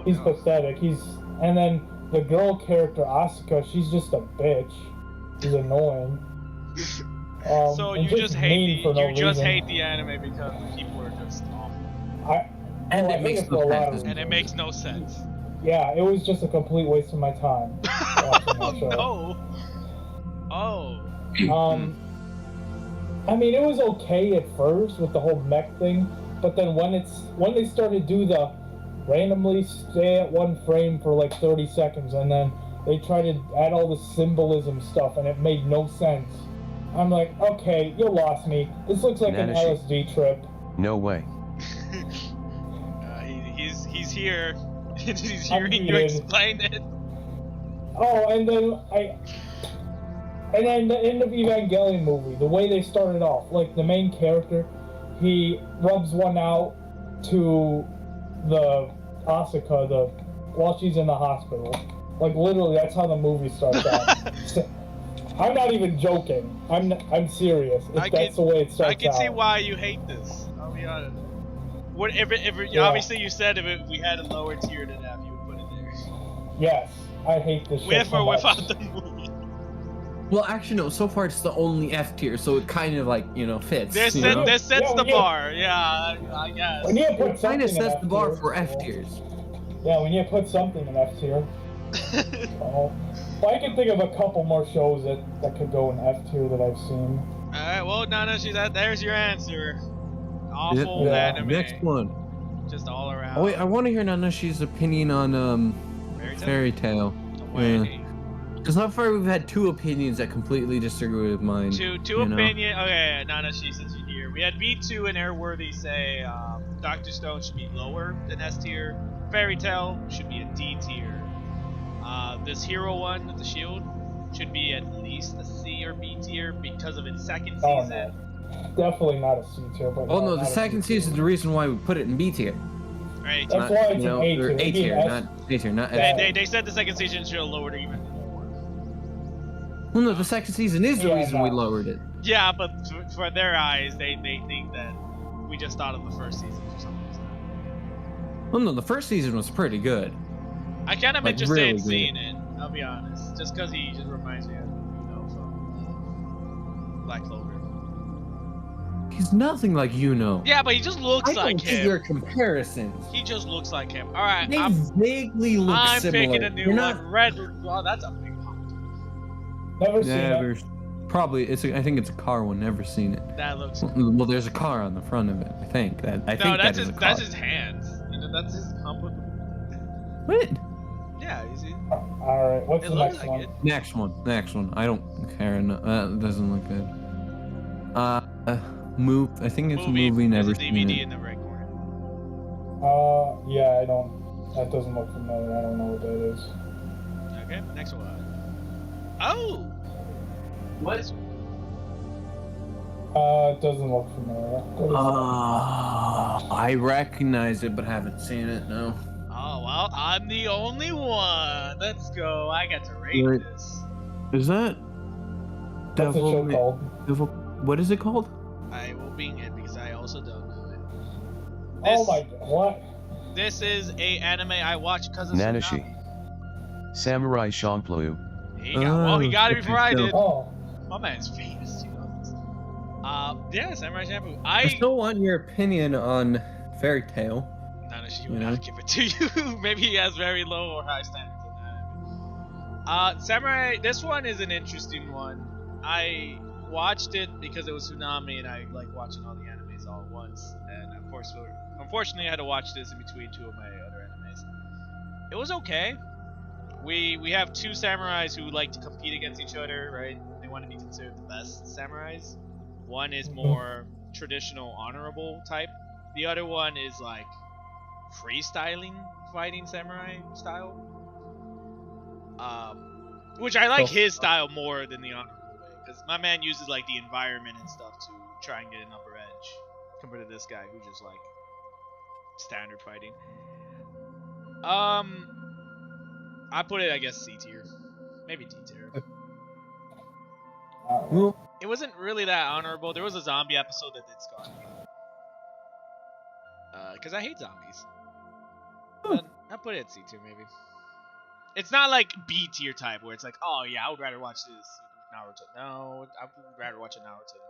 He's pathetic. And then the girl character Asuka, she's just a bitch. She's annoying. So and you just hate for no reason. the anime because the people are just awful. And I it makes hate for a no lot of sense. And it reasons. makes no sense. Yeah, it was just a complete waste of my time watching that show. No. Oh. I mean, it was okay at first with the whole mech thing, but then when they started to do the randomly stay at one frame for like 30 seconds, and then they tried to add all the symbolism stuff, and it made no sense. I'm like, okay, you lost me. This looks like an LSD trip. No way. He's here. He's hearing you explain it. Oh, and then the end of Evangelion movie, the way they started off, like the main character, he rubs one out to the Asuka while she's in the hospital. Like literally, that's how the movie starts out. I'm not even joking. I'm serious. That's the way it starts out. I can see why you hate this. I'll be honest. Obviously you said if we had a lower tier than F, you would put it there. Yes, I hate this shit With so or much. without the movie. Well, actually, no. So far, it's the only F tier, so it kind of fits. This sets the bar. Yeah, I guess. We need to put It kind of something in sets F the bar tier. for F tiers. Yeah, we need to put something in F tier. Well, I can think of a couple more shows that could go in F tier that I've seen. Alright, well, Nana, there's your answer. Awful Yeah. anime. Next one. Just all around. Oh wait, I want to hear Nanashi's opinion on Fairy Tail. Because so far we've had two opinions that completely disagree with mine. Two opinion. Okay, Nanashi, since you're here, we had V2 and Airworthy say Dr. Stone should be lower than S tier. Fairy Tail should be a D tier. This hero one with the shield should be at least a C or B tier because of its second season. No. Definitely not a C tier. But Oh no, the second season is the reason why we put it in B tier. Right. That's why it's an A tier. Or A tier, not A tier, not S. They said the second season should have lowered it even more. Well, no, the second season is the reason we lowered it. Yeah, but for their eyes, they think that we just thought of the first season for some reason. Well, no, the first season was pretty good. I kind of Like, interested really in good. seeing it. I'll be honest, just because he just reminds me of from Black Clover. He's nothing like Yeah, but he just looks I like don't see him. your comparisons. He just looks like him. All right, They vaguely look I'm similar. picking a new You're not- one. Red. Well, that's a big hump. Never seen Never. it. Probably, I think it's a car one. Never seen it. That looks. Well, there's a car on the front of it. I think that. I think that's that is his. a car. That's his hands. That's his hump with. What? Yeah, you see. All right, what's It the looks next like one? it. Next one. I don't care. No, that doesn't look good. Move. I think it's movie. Never There's a seen DVD it. in the right corner. Yeah, I don't. That doesn't look familiar. I don't know what that is. Okay, next one. Oh. What? It doesn't look familiar. What is I recognize it, but haven't seen it. No. Oh well, I'm the only one. Let's go. I get to rate Right. this. Is that What's the show called? Devil? What is it called? I will bing it because I also don't know it. Oh my god, what? This is a anime I watch because of Nanashi. Tsunami. Samurai Champloo. He got it okay, before I so- did. Oh, My man's famous too. Yeah, Samurai Shampoo. I still want your opinion on Fairy Tail. Nanashi would not give it to you. Maybe he has very low or high standards on that. Samurai, this one is an interesting one. I watched it because it was Tsunami and I like watching all the animes all at once. And of course, unfortunately I had to watch this in between two of my other animes. It was okay. we have two samurais who like to compete against each other, right? They want to be considered the best samurais. One is more traditional, honorable type. The other one is like freestyling, fighting samurai style. Which I like his style more than the honorable way, because my man uses like the environment and stuff to try and get an upper edge, compared to this guy who just like standard fighting. I put it, I guess, C tier, maybe D tier. Well, It wasn't really that honorable. There was a zombie episode that did scar me, because I hate zombies. But I put it at C tier, maybe. It's not like B tier type where it's like, oh yeah, I would rather watch this Naruto. No, I would rather watch a Naruto than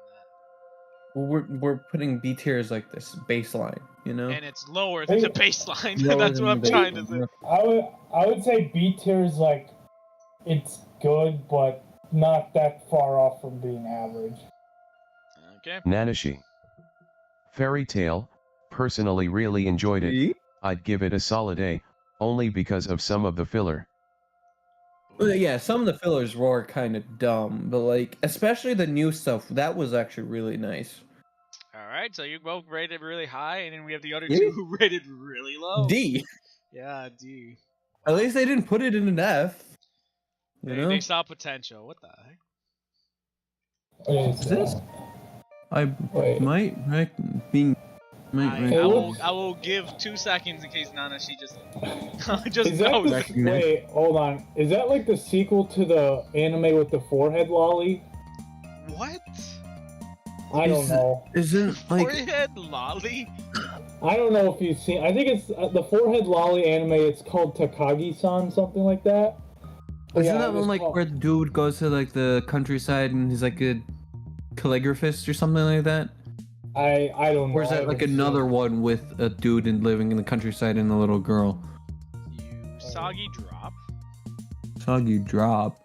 well, we're putting B tier as like this baseline, you know? that. And it's lower than the baseline. Lower That's than what I'm the trying to baseline. say. I would say B tier is like, it's good, but not that far off from being average. Okay. Nanashi. Fairy Tail, personally really enjoyed it. See? I'd give it a solid A, only because of some of the filler. Well, yeah, some of the fillers were kind of dumb, but like, especially the new stuff, that was actually really nice. Alright, so you both rated really high, and then we have the other Yeah. two who rated really low. D. Yeah, D. At least they didn't put it in an F. You know? They saw potential. What the heck? What Is this? I Wait. might be. I will give 2 seconds in case Nanashi just Is that knows. the, wait, hold on. Is that like the sequel to the anime with the forehead lolly? What? I don't know. Isn't like Forehead lolly? I don't know if you've seen. I think it's the forehead lolly anime. It's called Takagi-san, something like that. But isn't yeah, that it one was like called- where the dude goes to like the countryside and he's like a calligraphist or something like that? I don't know. Or is I that like haven't seen another it. one with a dude and living in the countryside and a little girl? You soggy drop. Soggy drop.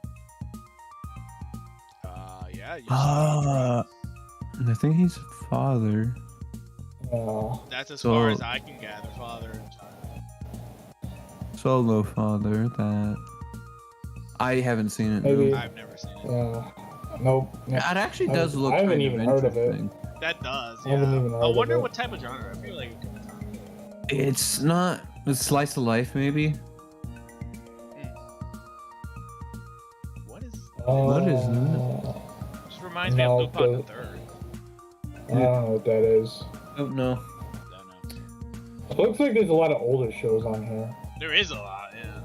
Yeah, you soggy drop. I think he's father. Yeah. That's as so- far as I can gather, father and child. Solo father. That I haven't seen it. Maybe. No. I've never seen it. Yeah. Nope. It actually I does haven't- look. I haven't kind even of heard of it. interesting. That does, I haven't yeah. even heard I of wonder it. what type of genre. I feel like it could be. It's not a slice of life, maybe. What is? What is that? Just reminds me No, of Lupin the but- Third. I don't know what that is. Don't know. Don't know. It looks like there's a lot of older shows on here. There is a lot, yeah.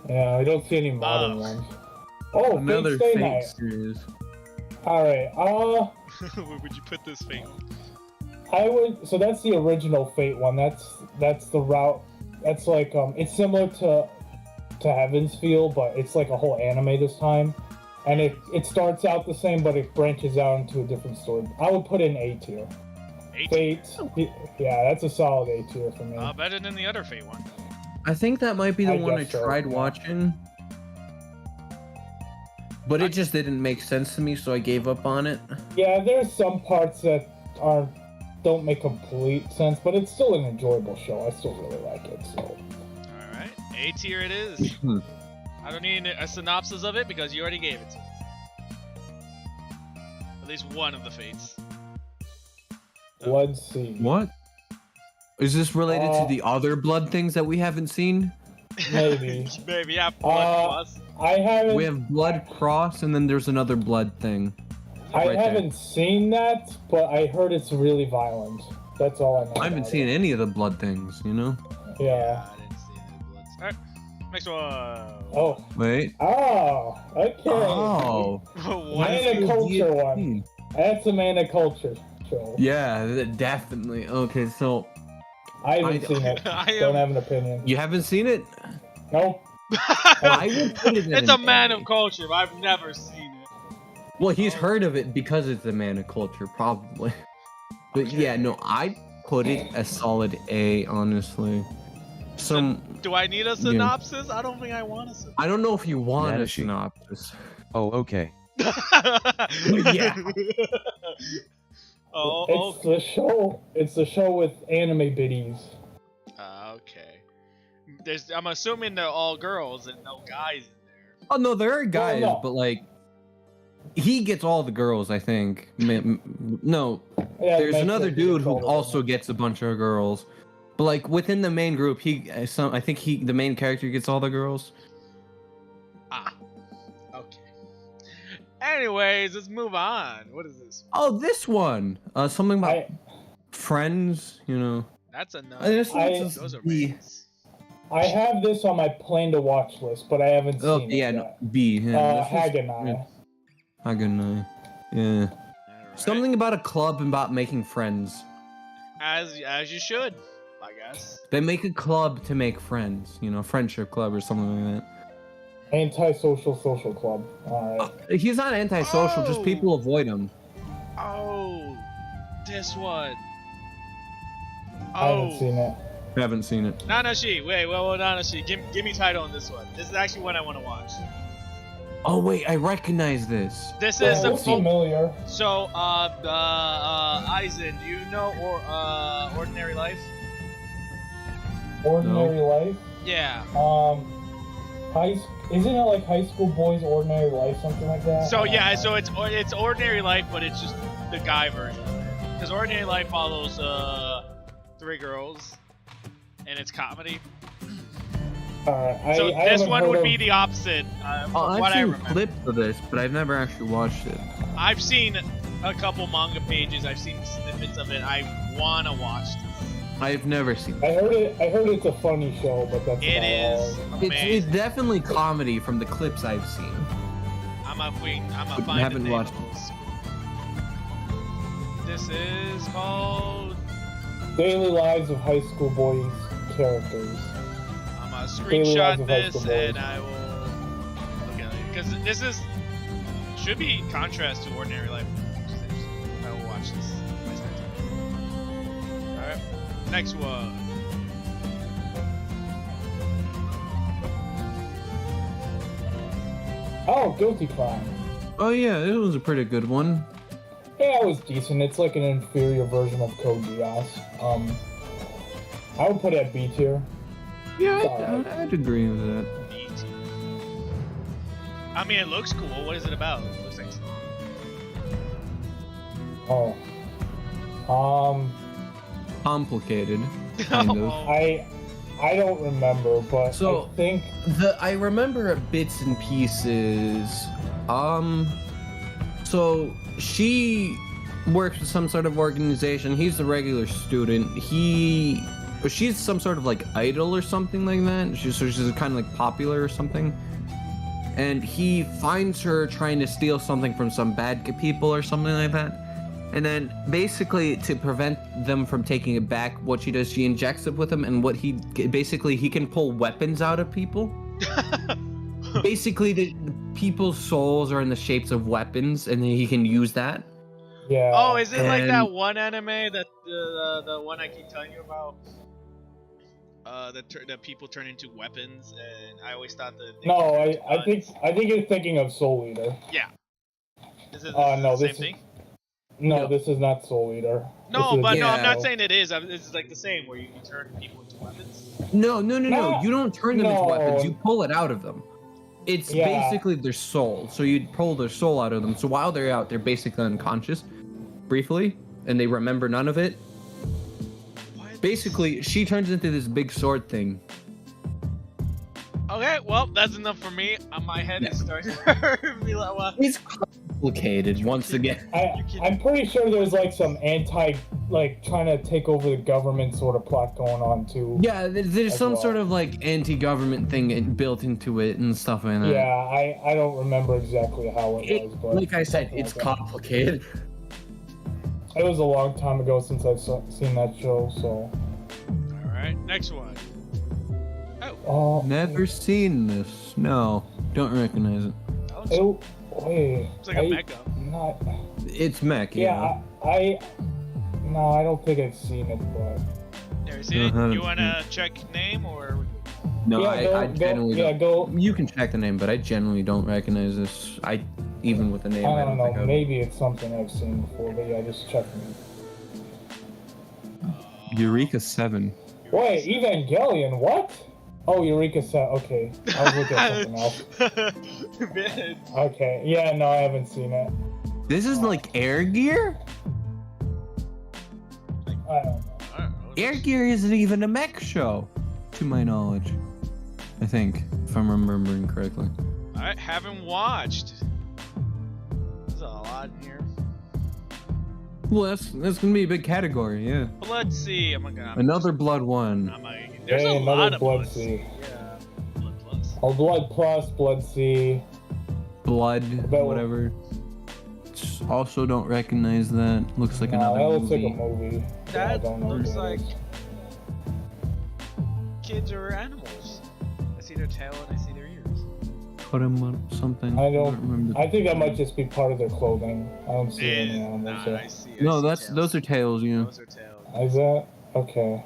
Yeah, I don't see any modern Ugh. ones. Oh, Another Fate Stay fake Night. series. Alright, Where would you put this fate? I would. So that's the original Fate one. That's the route. That's like it's similar to Heaven's Feel, but it's like a whole anime this time, and it starts out the same, but it branches out into a different story. I would put in A tier. Fate. Yeah, that's a solid A tier for me. Better than the other fate one. I think that might be the I one I guess so, tried yeah. watching. But it just didn't make sense to me, so I gave up on it. Yeah, there's some parts that don't make complete sense, but it's still an enjoyable show. I still really like it. So. Alright, A tier it is. I don't need a synopsis of it because you already gave it to me. At least one of the fates. Blood Seed. What? Is this related to the other blood things that we haven't seen? Maybe. Maybe, yeah, blood plus. I haven't. We have blood cross, and then there's another blood thing. I right there. haven't seen that, but I heard it's really violent. That's all I know. I haven't about seen it. any of the blood things, you know? Yeah. I didn't see any bloods. Alright, next one. Oh. Wait. Oh. Okay. Oh. What is Man it? of culture one. That's a man of culture show. Yeah, definitely. Okay, so I haven't seen it. I Don't am- have an opinion. you haven't seen it? Nope. I would put it in It's a an man A. of culture, but I've never seen it. Well, he's heard of it because it's a man of culture, probably. But Okay. yeah, no, I put it a solid A, honestly. Do I need a synopsis? I don't think I want a synopsis. I don't know if you want a Nanashi. synopsis. Oh, okay. Yeah. Oh, It's the show. It's the show with anime biddies. okay. I'm assuming they're all girls and no guys in there. Oh no, there are guys, no. but like he gets all the girls, I think. No, Yeah, there's it makes another sense. He dude gets who all the also girls. gets a bunch of girls. But like within the main group, I think the main character gets all the girls. Ah, okay. Anyways, let's move on. What is this? Oh, this one. Something about I friends, you know. That's enough. Those are B. mains. I have this on my plan to watch list, but I haven't Oh seen yeah, it no, yet. B. Yeah, Haganai. Haganai. Yeah. Alright. Something about a club and about making friends. As you should, I guess. They make a club to make friends, you know, friendship club or something like Antisocial social club. Alright. that. He's not antisocial, just Oh! people avoid him. Oh, this one. I haven't seen it. I haven't seen it. Nanashi, wait, Nanashi, give me title on this one. This is actually one I want to watch. Oh wait, I recognize this. This Yeah, is it's familiar. so Aizen, do you know Ordinary Life? Ordinary Life. Yeah. Isn't it like High School Boys Ordinary Life, something like that? So yeah, so it's Ordinary Life, but it's just the guy version of it. Because Ordinary Life follows 3 girls, and it's comedy. Alright. So I this haven't one heard would of- be the opposite. From I've what I seen remember. clips of this, but I've never actually watched it. I've seen a couple manga pages. I've seen snippets of it. I wanna watch this. I've never seen it. I heard it's a funny show, but that's It about is all. It's amazing. definitely comedy from the clips I've seen. I'm a But find haven't the name watched of this. This is called. Daily Lives of High School Boys characters. I'm gonna Daily screenshot Lives of High this School Boys. and I will look at it because this is should be contrast to Ordinary Life. I will watch this. My spare time. All right, next one. Oh, Guilty Crime. Oh yeah, this was a pretty good one. Yeah, it was decent. It's like an inferior version of Code Geass. I would put it at B tier. Yeah, It's alright. I'd agree with that. Me too. I mean, it looks cool. What is it about? It looks like. Oh. Complicated, kind of. I don't remember, but So- I think I remember bits and pieces. So she works with some sort of organization. He's the regular student. She's some sort of like idol or something like that. She's kind of like popular or something. And he finds her trying to steal something from some bad people or something like that. And then basically to prevent them from taking it back, what she does, she injects it with him, and he can pull weapons out of people. Basically, the people's souls are in the shapes of weapons, and then he can use that. yeah. Oh, is it like that And- one anime that the one I keep telling you about? The people turn into weapons, and I always thought that. No, I think you're thinking of Soul Eater. Yeah. Is it No, the same this is- thing? No, No. this is not Soul Eater. No, This but is- no, I'm not Yeah. saying it is. It's like the same where you turn people into weapons. No. No, You don't turn them into no. weapons. You pull it out of them. It's Yeah. basically their soul. So you pull their soul out of them. So while they're out, they're basically unconscious, briefly, and they remember none of it. What? Basically, she turns into this big sword thing. Okay, well, that's enough for me. My head is starting to hurt. Be like, what? It's complicated once again. I'm pretty sure there's like some trying to take over the government sort of plot going on too. Yeah, there's As some well. sort of like anti-government thing built into it and stuff like that. Yeah, I don't remember exactly how it was, but Like I said, something it's like that. complicated. It was a long time ago since I've seen that show, so. All right, next one. Oh, Never seen this. No, don't recognize it. Wait. It's like a mecha. Not. It's mech. Yeah, No, I don't think I've seen it, but. There, see it? Uh-huh. You wanna check name or? No, Yeah, I genuinely don't. go. You can check the name, but I genuinely don't recognize this. Even with the name, I I don't don't think know. I would. Maybe it's something I've seen before, but yeah, just check me. Eureka 7. Wait, Evangelion? What? Oh, Eureka Set. Okay, I was looking at something else. Man. Okay, yeah, no, I haven't seen it. This is like Air Gear? I don't know. I don't know. Air Gear isn't even a mech show, to my knowledge. I think, if I'm remembering correctly. I haven't watched. There's a lot in here. Well, that's gonna be a big category, yeah. Blood Sea. Another Blood one. There's Hey, a lot another of Blood Blood Sea. Yeah. Blood Plus. Oh, Blood Plus, Blood Sea. Blood, Bet- whatever. Also don't recognize that. Looks like No, another that looks movie. like a movie. Yeah, I That don't know looks what it like is. kids or animals. I see their tail and I see their ears. Put 'em on something. I don't- remember. I think that might just be part of their clothing. I don't see any animals Nah, there. I see. No, I see those tails. are tails, you know. Those are tails. Is that okay?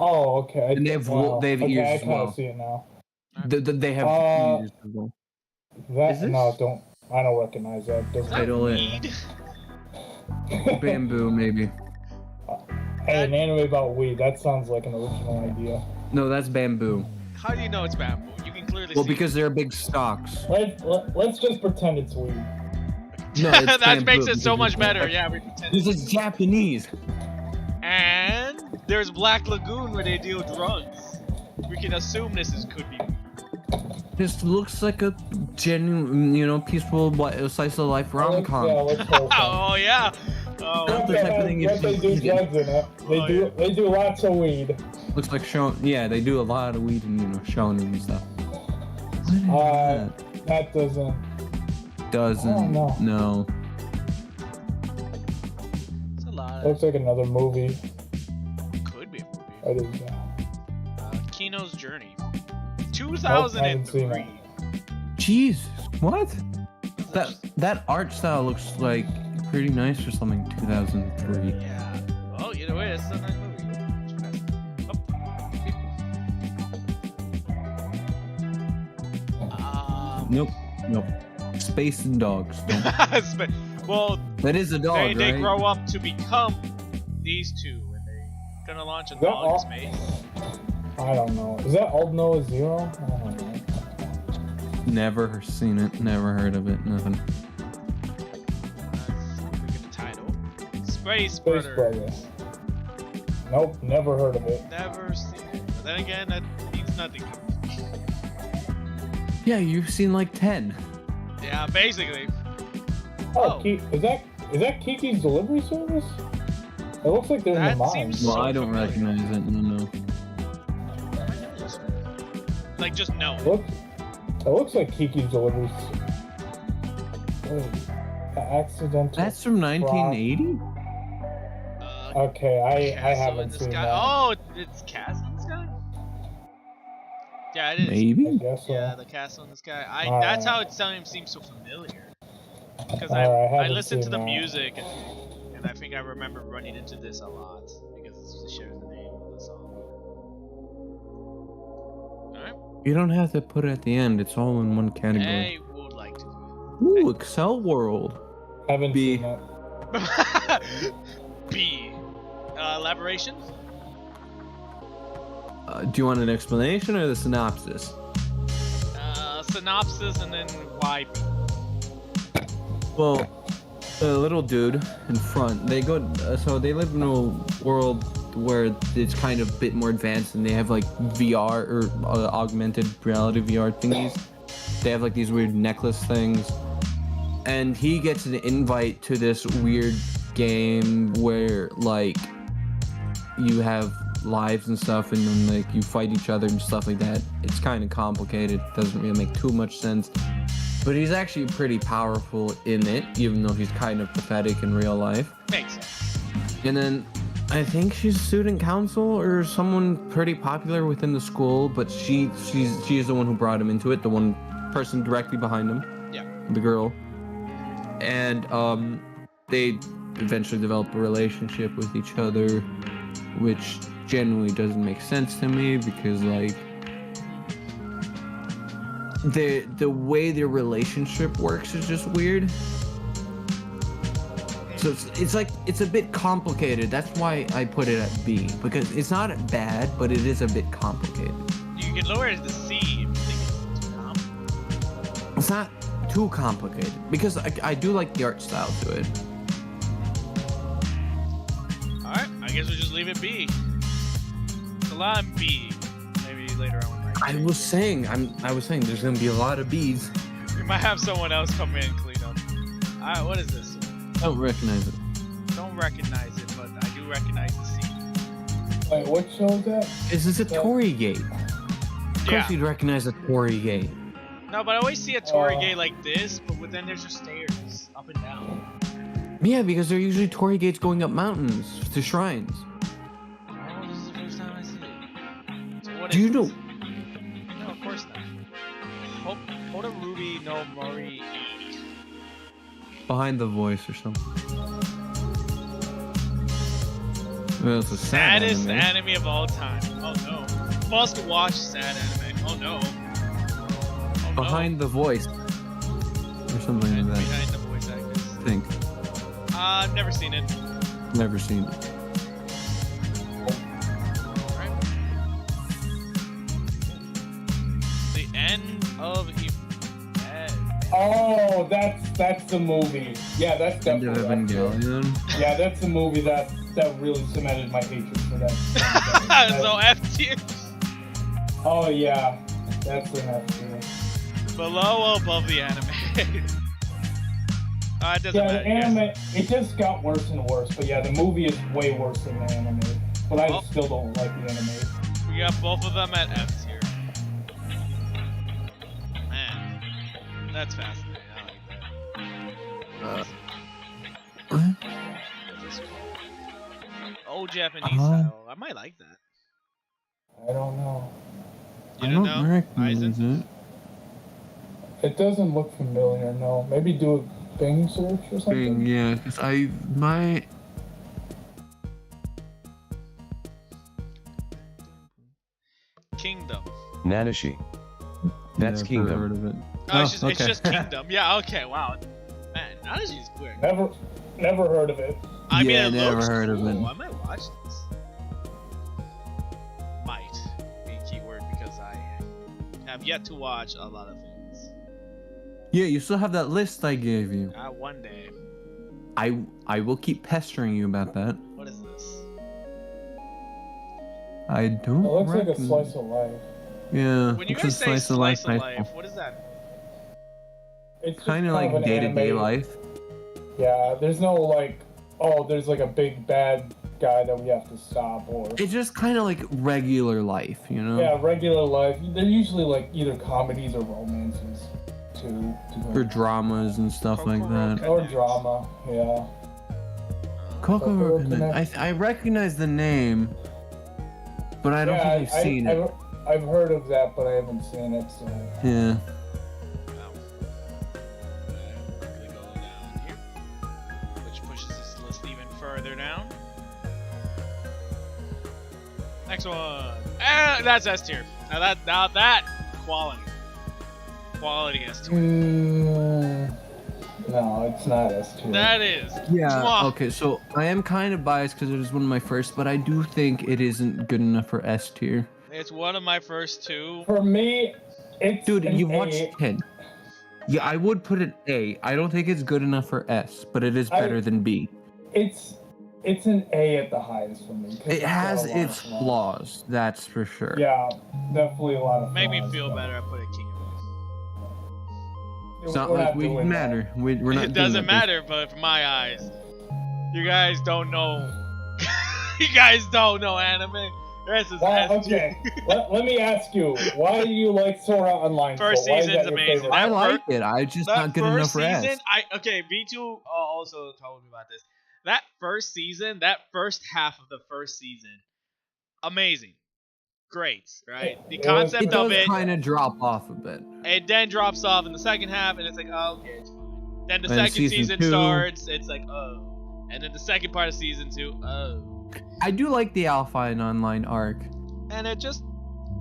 Oh, okay. And they have wow. they have okay, ears I as kind of well. see it now. They have ears as well. That Is this- no, don't. I don't recognize that. Is Doesn't that don't- weed? Bamboo, maybe. Hey, an anime about weed. That sounds like an original idea. No, that's bamboo. How do you know it's bamboo? You can clearly Well, see. because they're big stalks. Let's just pretend it's weed. No, it's that bamboo makes it so because much it's- better. Yeah, we pretend. This is Japanese. And there's Black Lagoon where they deal drugs. We can assume could be. This looks like a genuine, peaceful slice of life rom-com. Yeah, let's hope. Oh yeah. Oh. Not the type of thing you But they do see. drugs in it. They do lots of weed. Looks like they do a lot of weed and shonen and stuff. That doesn't. Doesn't. Oh, no. No. It's a lot. Looks like another movie. Could be a movie. It is. Kino's Journey. haven't seen 2003. it. Jesus, what? That art style looks like pretty nice for something 2003. Yeah. Oh, either way, it's still a nice movie. Nope. Space and dogs. Don't. Well, That is a dog, they right? grow up to become these two, and they're gonna launch a That dog in all- space. I don't know. Is that Old Noah Zero? I don't know. Never seen it. Never heard of it. Nothing. Look at the title. Space Space Brothers. Brothers. Nope, never heard of it. Never seen it. But then again, that means nothing. Yeah, you've seen like 10. Yeah, basically. Oh, Oh. is that Kiki's Delivery Service? It looks like they're in the That mines. seems- Well, So I don't familiar. recognize it. No. Like, just no. It looks like Kiki's Delivery. Wait, the accidental. That's from 1980? Okay, I Castle in haven't the seen Sky. that. Oh, it's Castle in the Sky? Yeah, it is. I Maybe? guess so. Yeah, the Castle in the Sky. Alright. That's how it seems so familiar. Because Alright, I haven't listened to seen the that. music, and I think I remember running into this a lot because it shares the name of the song. Alright. You don't have to put it at the end. It's all in one category. I would like to. Ooh, Excel World. Haven't B. seen it. B. Elaboration? Do you want an explanation or the synopsis? Synopsis and then why B? Well, the little dude in front, they live in a world where it's kind of a bit more advanced and they have like VR or augmented reality VR thingies. They have like these weird necklace things. And he gets an invite to this weird game where like you have lives and stuff and then like you fight each other and stuff like that. It's kind of complicated. Doesn't really make too much sense. But he's actually pretty powerful in it, even though he's kind of pathetic in real life. Makes sense. And then I think she's student council or someone pretty popular within the school, but she's the one who brought him into it, the one person directly behind him. Yeah. The girl. And they eventually develop a relationship with each other, which generally doesn't make sense to me because like the way their relationship works is just weird. So it's a bit complicated. That's why I put it at B, because it's not bad, but it is a bit complicated. can lower it to C if you think it's too complicated. It's not too complicated because I do like the art style to it. Alright, I guess we'll just leave it B. It's a lot of B. Maybe later on. I was saying there's gonna be a lot of B's. We might have someone else come in and clean up. Alright, what is this? I don't recognize it. Don't recognize it, but I do recognize the scene. Wait, what show is that? Is this a Tory gate? Of Yeah. course you'd recognize a Tory gate. No, but I always see a Tory gate like this, but then there's just stairs up and down. Yeah, because they're usually Tory gates going up mountains to shrines. Oh, this is the first time I see it. So what Do is you know? this? No, of course not. Hoda Ruby no Mori. Behind the voice or something. Well, it's a sad Saddest anime. anime of all time. Oh no. Must watch sad anime. Oh no. Oh, Behind the voice. Or something no. like that. Behind the voice actors. I think. I've never seen it. Never seen it. Alright. The end of Oh, that's the movie. Yeah, that's End of definitely. Evangelion. Yeah, that's the movie that really cemented my hatred for that. So F tier. Oh yeah, that's the F tier. Below or above the anime? It doesn't Yeah, matter. the anime, it just got worse and worse. But yeah, the movie is way worse than the anime. But I Well, still don't like the anime. We got both of them at F tier. Man, that's fascinating. I like that. What? Old Japanese style. I might like that. I don't know. You I don't don't know? recognize Aizen? it. It doesn't look familiar. No, maybe do a Bing search or something. Yeah, because my Kingdom. Nanashi. That's Never Kingdom. heard of it. Oh, it's okay. just Kingdom. Yeah, okay, wow. Man, Nanaji's quick. Never heard of it. I mean, Yeah, it never looks heard of cool. it. I might watch this. Might be a keyword because I have yet to watch a lot of things. Yeah, you still have that list I gave you. One day. I will keep pestering you about that. What is this? I don't. It looks like a reckon- slice of life. Yeah. When you looks guys a say slice of slice of life. life, what is that? It's just Kind of like an day-to-day anime. life. Yeah, there's no like, oh, there's like a big bad guy that we have to stop, or It's just kind of like regular life, you know? yeah, regular life. They're usually like either comedies or romances, too. Or dramas and stuff like that. Or drama, yeah. Kokoro Kokoro Connect. I recognize the name, but I don't think I've seen it. I've heard of that, but I haven't seen it. So. Yeah. Wow. Quickly go down here, which pushes this list even further down. Next one. That's S tier. Now that quality S tier. No, it's not S tier. That is. Yeah. Mwah. Okay, so I am kind of biased because it is one of my first, but I do think it isn't good enough for S tier. It's one of my first two. For me, it's Dude, an you've A. watched 10. Yeah, I would put it A. I don't think it's good enough for S, but it is better than B. It's an A at the highest for me. 'cause It it's got has a lot of its flaws, that's for sure. Yeah, definitely a lot of Make me flaws, feel but better. I put it King It's not we're like we doing that. matter. We're not of It doing doesn't that. matter, but from my eyes, you guys don't know. You guys don't know anime. This is Well, S tier. okay. let me ask you, why do you like Sora Online? First so? Why is season's that your amazing. favorite? I That like it. I just That not good enough first for season, S. V2 also told me about this. That first season, that first half of the first season, amazing, great, right? The It was- concept It of does it, kind of drop off a bit. it then drops off in the second half, and it's like, oh, okay, it's fine. Then the And second season season 2 starts, it's like, oh, and then the second part of season 2, oh, I do like the Alpha and Online arc. and it just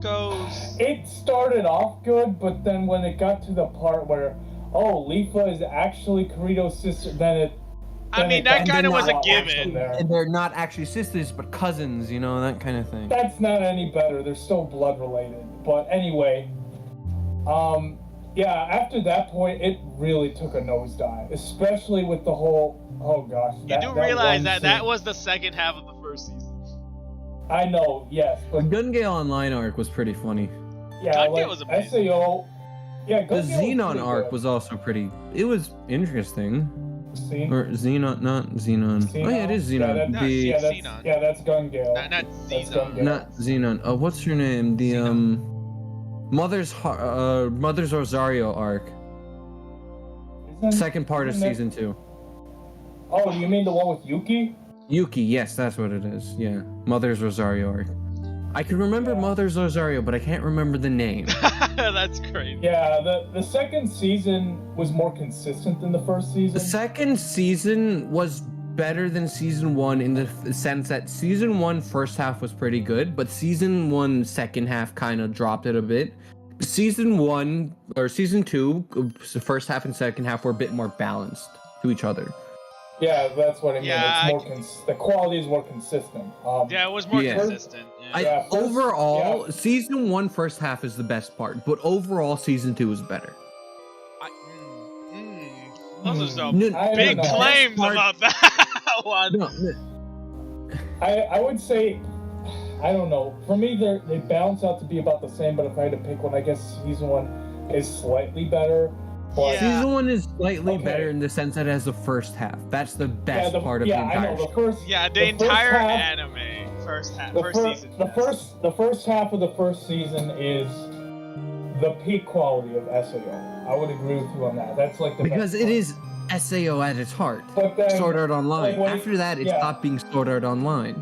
goes. It started off good, but then when it got to the part where, oh, Leafa is actually Kirito's sister, then I mean, then that kind of was a not given. actually there. And they're not actually sisters, but cousins, you know, that kind of thing. That's not any better. They're still blood related. But anyway, yeah, after that point, it really took a nosedive, especially with the whole. Oh gosh, You do realize one that scene. that was the second half of the first season. I know, yes, The but Gun Gale Online arc was pretty funny. yeah, Gun like Gale was amazing. SAO. Yeah, The Gun Gale Xenon pretty arc good. was also pretty. It was interesting. See? Or Xenon, not Xenon. Oh yeah, it is Yeah, Xenon. No, the it's that's, Xenon. yeah, that's Gun Gale. Not That's Gun Xenon. Gale. not Xenon. What's her name? The Mother's Rosario arc. Isn't- Second part of isn't that- season 2. Oh, you mean the one with Yuki? Yuki, yes, that's what it is. Yeah, Mother's Rosario arc. I can remember Yeah. Mother's Rosario, but I can't remember the name. That's crazy. Yeah, the second season was more consistent than the first season. The second season was better than season 1 in the sense that season 1 first half was pretty good, but season 1 second half kind of dropped it a bit. Season 1 or season 2, the first half and second half were a bit more balanced to each other. Yeah, that's what I mean. Yeah, It's more the quality is more consistent. Yeah, it was more Yeah. consistent. Yeah. Yeah, first- Overall, yeah. season 1 first half is the best part, but overall season 2 is better. Those are some No, I don't big know. claims Part- about that one. No, I would say, I don't know. For me, they balance out to be about the same. But if I had to pick one, I guess season 1 is slightly better. But Yeah. season 1 is slightly Okay. better in the sense that it has the first half. That's the best part of the I entire know, show. the first. Yeah, the first entire half- anime first half, The first first, season. the first half of the first season is the peak quality of SAO. I would agree with you on that. That's like the Because best it part. is SAO at its heart. But then, Sword Art Online. like, when- After that, it yeah. stopped being Sword Art Online.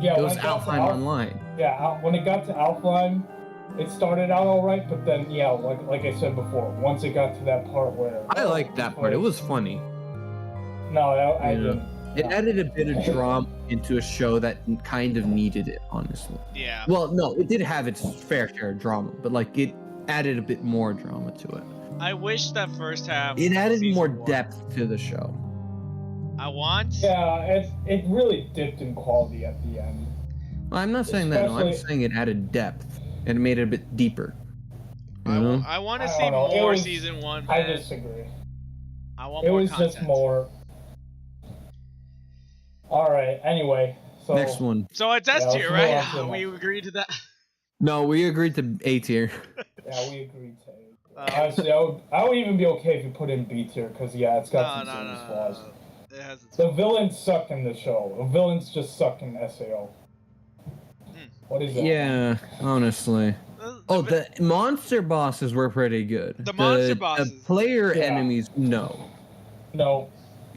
yeah, It when was it got to Alfheim Online. Yeah, when it got to Alfheim, it started out all right, but then yeah, like I said before, once it got to that part where I liked that part. It was funny. No, I Yeah. didn't. It added a bit of drama into a show that kind of needed it, honestly. Yeah. Well, no, it did have its fair share of drama, but like it added a bit more drama to it. I wish that first half. It of added season more one- depth to the show. I want. Yeah, it really dipped in quality at the end. I'm not saying that. No, I'm Especially- saying it added depth and made it a bit deeper. You know? I want to I see don't know, it more was- season 1. I Man. disagree. I want It more was content. just more. All right. Anyway, so Next one. So it's S Yeah, tier, let's move right? on to the We next. agreed to that. No, we agreed to A tier. Yeah, we agreed to. Um, Honestly, I would even be okay if you put in B tier because yeah, it's got No, some no, serious no, flaws. no. It has its. The villains suck in the show. The villains just suck in SAO. What is that? Yeah, honestly. Oh, the monster bosses were pretty good. The monster bosses. The player Yeah. enemies, no. No.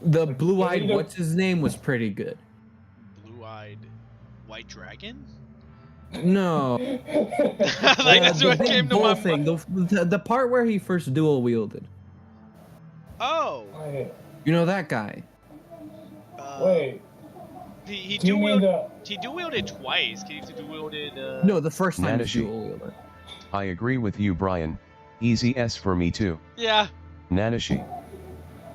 The blue-eyed, either- what's his name, was pretty good. Blue-eyed white dragon. No. Like that's the what big came to bull my thing, mind. the part where he first dual wielded. Oh. Wait. You know that guy? Wait. He Do you dual mean wielded. the? He dual wielded twice. He dual wielded. No, the first time he Nanashi. dual wielded. I agree with you, Brian. Easy S for me too. Yeah. Nanashi.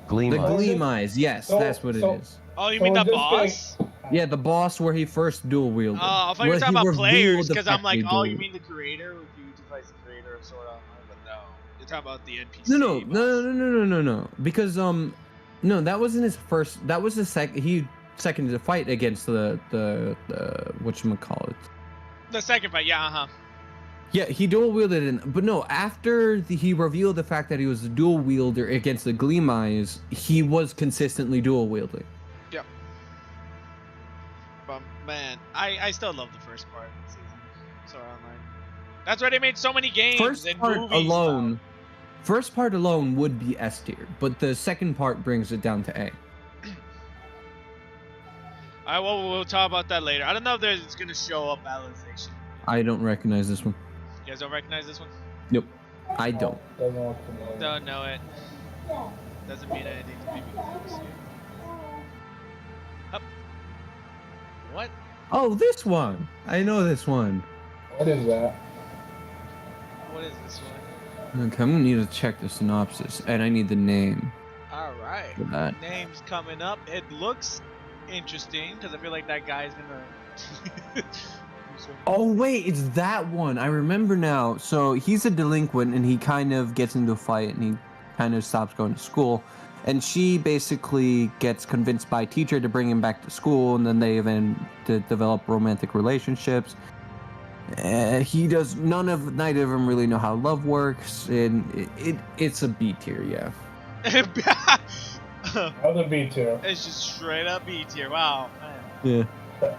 Gleam The Eyes. Gleam Eyes, yes, So- that's what it so- is. Oh, you So mean the we're just boss? Yeah, the boss where he first dual wielded. Oh, I thought you were Where talking he about revealed players, the because I'm fact like, that he oh, dual you wielded. mean the creator? If you utilize the creator of Sword Art Online, but no, you're talking about the NPC. No, no, boss. no. Because no, that wasn't his first. That was the second. He seconded the fight against the whatchamacallit. The second fight, yeah, uh-huh. Yeah, he dual wielded it, but no. After he revealed the fact that he was a dual wielder against the Gleam Eyes, he was consistently dual wielding. But man, I still love the first part of the season. Sword Art Online. That's why they made so many games First and part movies. alone, first part alone would be S tier, but the second part brings it down to A. Alright, well, we'll talk about that later. I don't know if it's gonna show up Alicization. I don't recognize this one. You guys don't recognize this one? Nope, I don't. Doesn't look familiar. Don't know it. Doesn't mean anything to me because I was here. Up. What? Oh, this one. I know this one. What is that? What is this one? Okay, I'm gonna need to check the synopsis, and I need the name. Alright. right. for that. Names coming up. It looks interesting because I feel like that guy's gonna. Oh wait, it's that one. I remember now. So he's a delinquent and he kind of gets into a fight and he kind of stops going to school. And she basically gets convinced by a teacher to bring him back to school, and then they even develop romantic relationships. Neither of them really know how love works, and it's a B tier, yeah. Other B tier. It's just straight up B tier. Wow. Man. Yeah.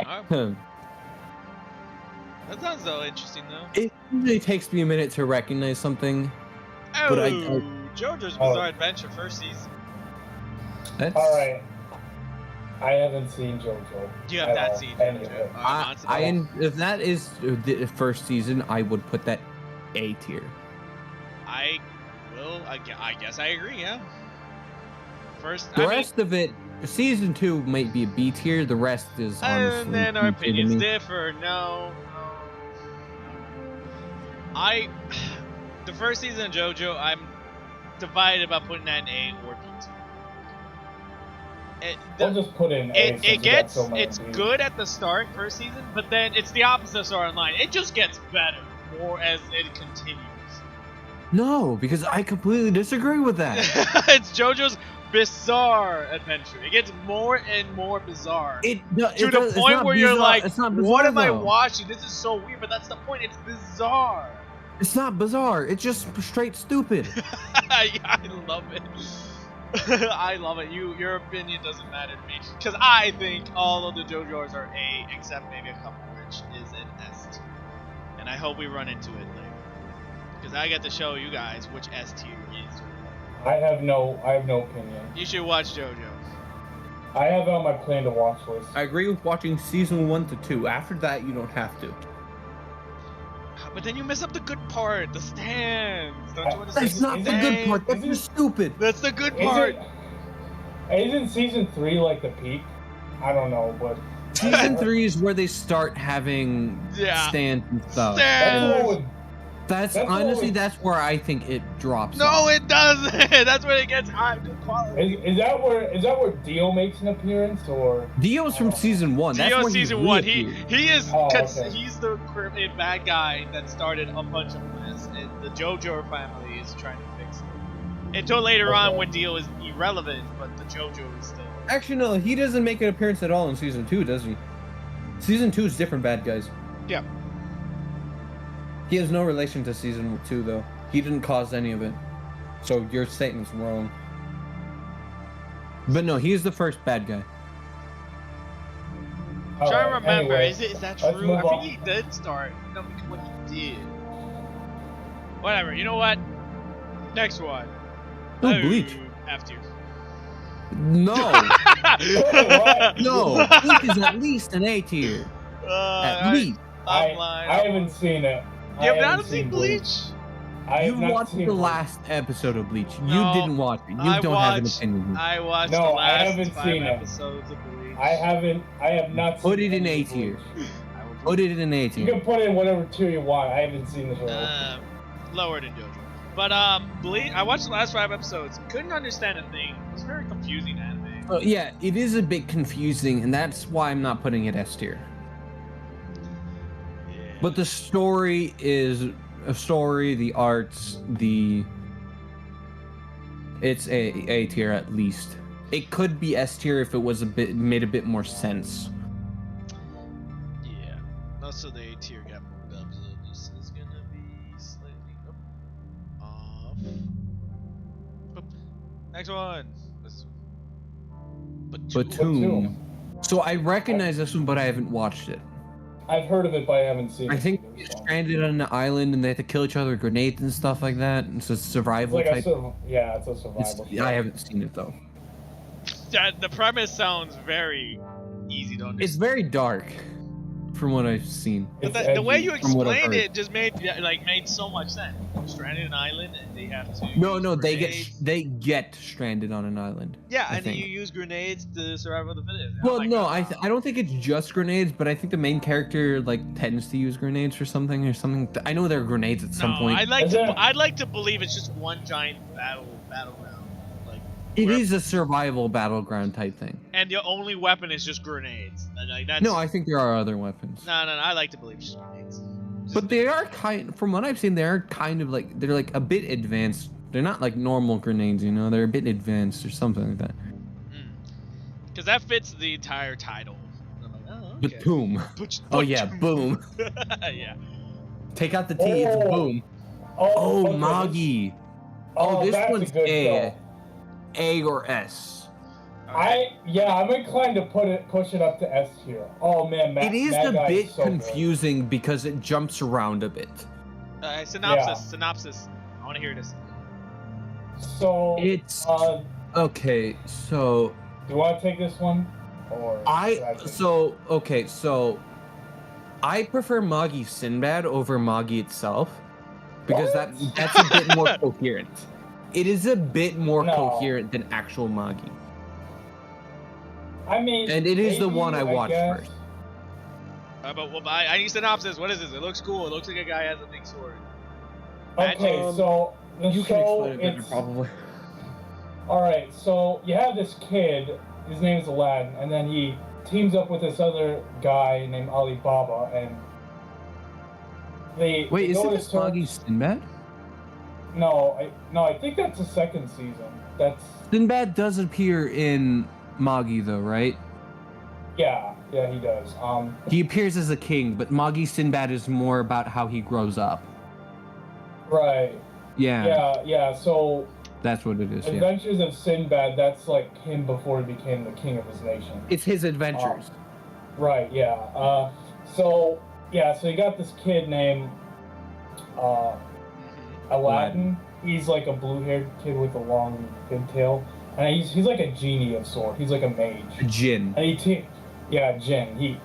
Alright. That sounds so interesting though. It usually takes me a minute to recognize something. Oh, But JoJo's Bizarre Adventure first season. That's Alright. I haven't seen JoJo. You have not seen any of JoJo. it. if that is the first season, I would put that A tier. I guess I agree. Yeah. First. The rest of it, season 2 might be a B tier. The rest is honestly. And then our B tier to opinions me. differ. No. The first season of JoJo, I'm divided about putting that in A or B tier. I'll just put in A. since It we got so gets many it's Bs. good at the start first season, but then it's the opposite of Sword Online. It just gets better more as it continues. No, because I completely disagree with that. It's JoJo's Bizarre Adventure. It gets more and more bizarre. To the point where you're like, what am I watching? This is so weird, but that's the point. It's bizarre. It's not bizarre. It's just straight stupid. I love it. I love it. Your opinion doesn't matter to me because I think all of the JoJo's are A, except maybe a couple, which is an S tier. And I hope we run into it later because I get to show you guys which S tier is. I have no opinion. You should watch JoJo. I have it on my plan to watch list. I agree with watching season 1 to 2. After that, you don't have to. But then you mess up the good part, the stands. Don't you want to say That's not the good part. That's just stupid. That's the good part. Isn't season 3 like the peak? I don't know, but Season 3 is where they start having stands and stuff. That's honestly, that's where I think it drops. No, it doesn't. That's when it gets high quality. Is that where Dio makes an appearance or? Dio's from season 1. That's Dio's when season 1. He is okay. he's the bad guy that started a bunch of mess, and the JoJo family is trying to fix it. Until later on when Dio is irrelevant, but the JoJo is still. Actually, no, he doesn't make an appearance at all in season 2, does he? Season 2 is different bad guys. Yeah. He has no relation to season 2, though. He didn't cause any of it. So your statement's wrong. But no, he's the first bad guy. I'm trying to remember. Anyway, is that let's true? move I think on. he did start. No, what he did. Whatever. You know what? Next one. Oh, Bleach. F tier. No. What? No. Bleach is at least an A tier. At least. I'm lying. I haven't seen it. You have not seen Bleach? I have You not watched seen the Bleach. last episode of Bleach. No, You didn't watch it. You don't have an opinion. I watched No, the I last haven't 5 seen it. episodes of Bleach. I have not Put seen it in any A Bleach. tier. Put it in A You tier. can put in whatever tier you want. I haven't seen the show. Lower than JoJo. But Bleach, I watched the last 5 episodes. Couldn't understand a thing. It was very confusing anime. Well, yeah, it is a bit confusing, and that's why I'm not putting it S tier. Yeah. But the story is a story, the arts, it's A tier at least. It could be S tier if it was made a bit more sense. Yeah. Also, the A tier got moved up, so this is gonna be slightly off. Oop. Next one. Platoon. So I recognize this one, but I haven't watched it. I've heard of it, but I haven't seen it. I think either, they get so. stranded on an island and they have to kill each other with grenades and stuff like that. It's a It's survival like type. it's a survival. I haven't seen it though. The premise sounds very easy to understand. It's very dark, from what I've seen. But It's the way edgy. you From what I've explained heard. it just made so much sense. Stranded on an island and they have to. No, use they grenades. get stranded on an island. Yeah, I and then think. you use grenades to survive the fittest. And I'm Well, like, no, oh. I don't think it's just grenades, but I think the main character tends to use grenades for something. I know there are grenades at some No, point. I'd like to believe it's just one giant battleground. It is a survival battleground type thing. And the only weapon is just grenades. Like that's. No, I think there are other weapons. No. I like to believe just grenades. But they are from what I've seen, they are kind of like they're like a bit advanced. They're not like normal grenades, you know. They're a bit advanced or something like that. Because that fits the entire title. I'm like, oh, okay. But boom. Oh yeah, boom. Yeah. Take out the T. It's boom. Oh, okay, Magi. Oh, this that's one's a good A. show. A or S. I'm inclined to push it up to S tier. Oh man, It is Mad a Guy bit is so confusing because it jumps around a bit. Synopsis. I want to hear this. Good. So It's okay. So do you want to take this one, or so I prefer Magi Sinbad over Magi itself because What? that's a bit more coherent. It is a bit more No. coherent than actual Magi. I mean, And it is the maybe, one I watched guess. first. But I need synopsis. What is this? It looks cool. It looks like a guy has a big sword. Okay, so the You can show explain it better, it's probably. all right. So you have this kid. His name is Aladdin, and then he teams up with this other guy named Alibaba, and they Wait, they is go it to this search- Magi Sinbad? No, I think that's the second season. That's Sinbad does appear in Magi though, right? yeah, he does. He appears as a king, but Magi Sinbad is more about how he grows up. Right. Yeah, Yeah. So that's what it is. Yeah. Adventures of Sinbad. That's like him before he became the king of his nation. It's his adventures. Right. Yeah. So you got this kid named Aladdin. He's like a blue-haired kid with a long pigtail, and he's like a genie of sort. He's like a mage. Jin. And Jin.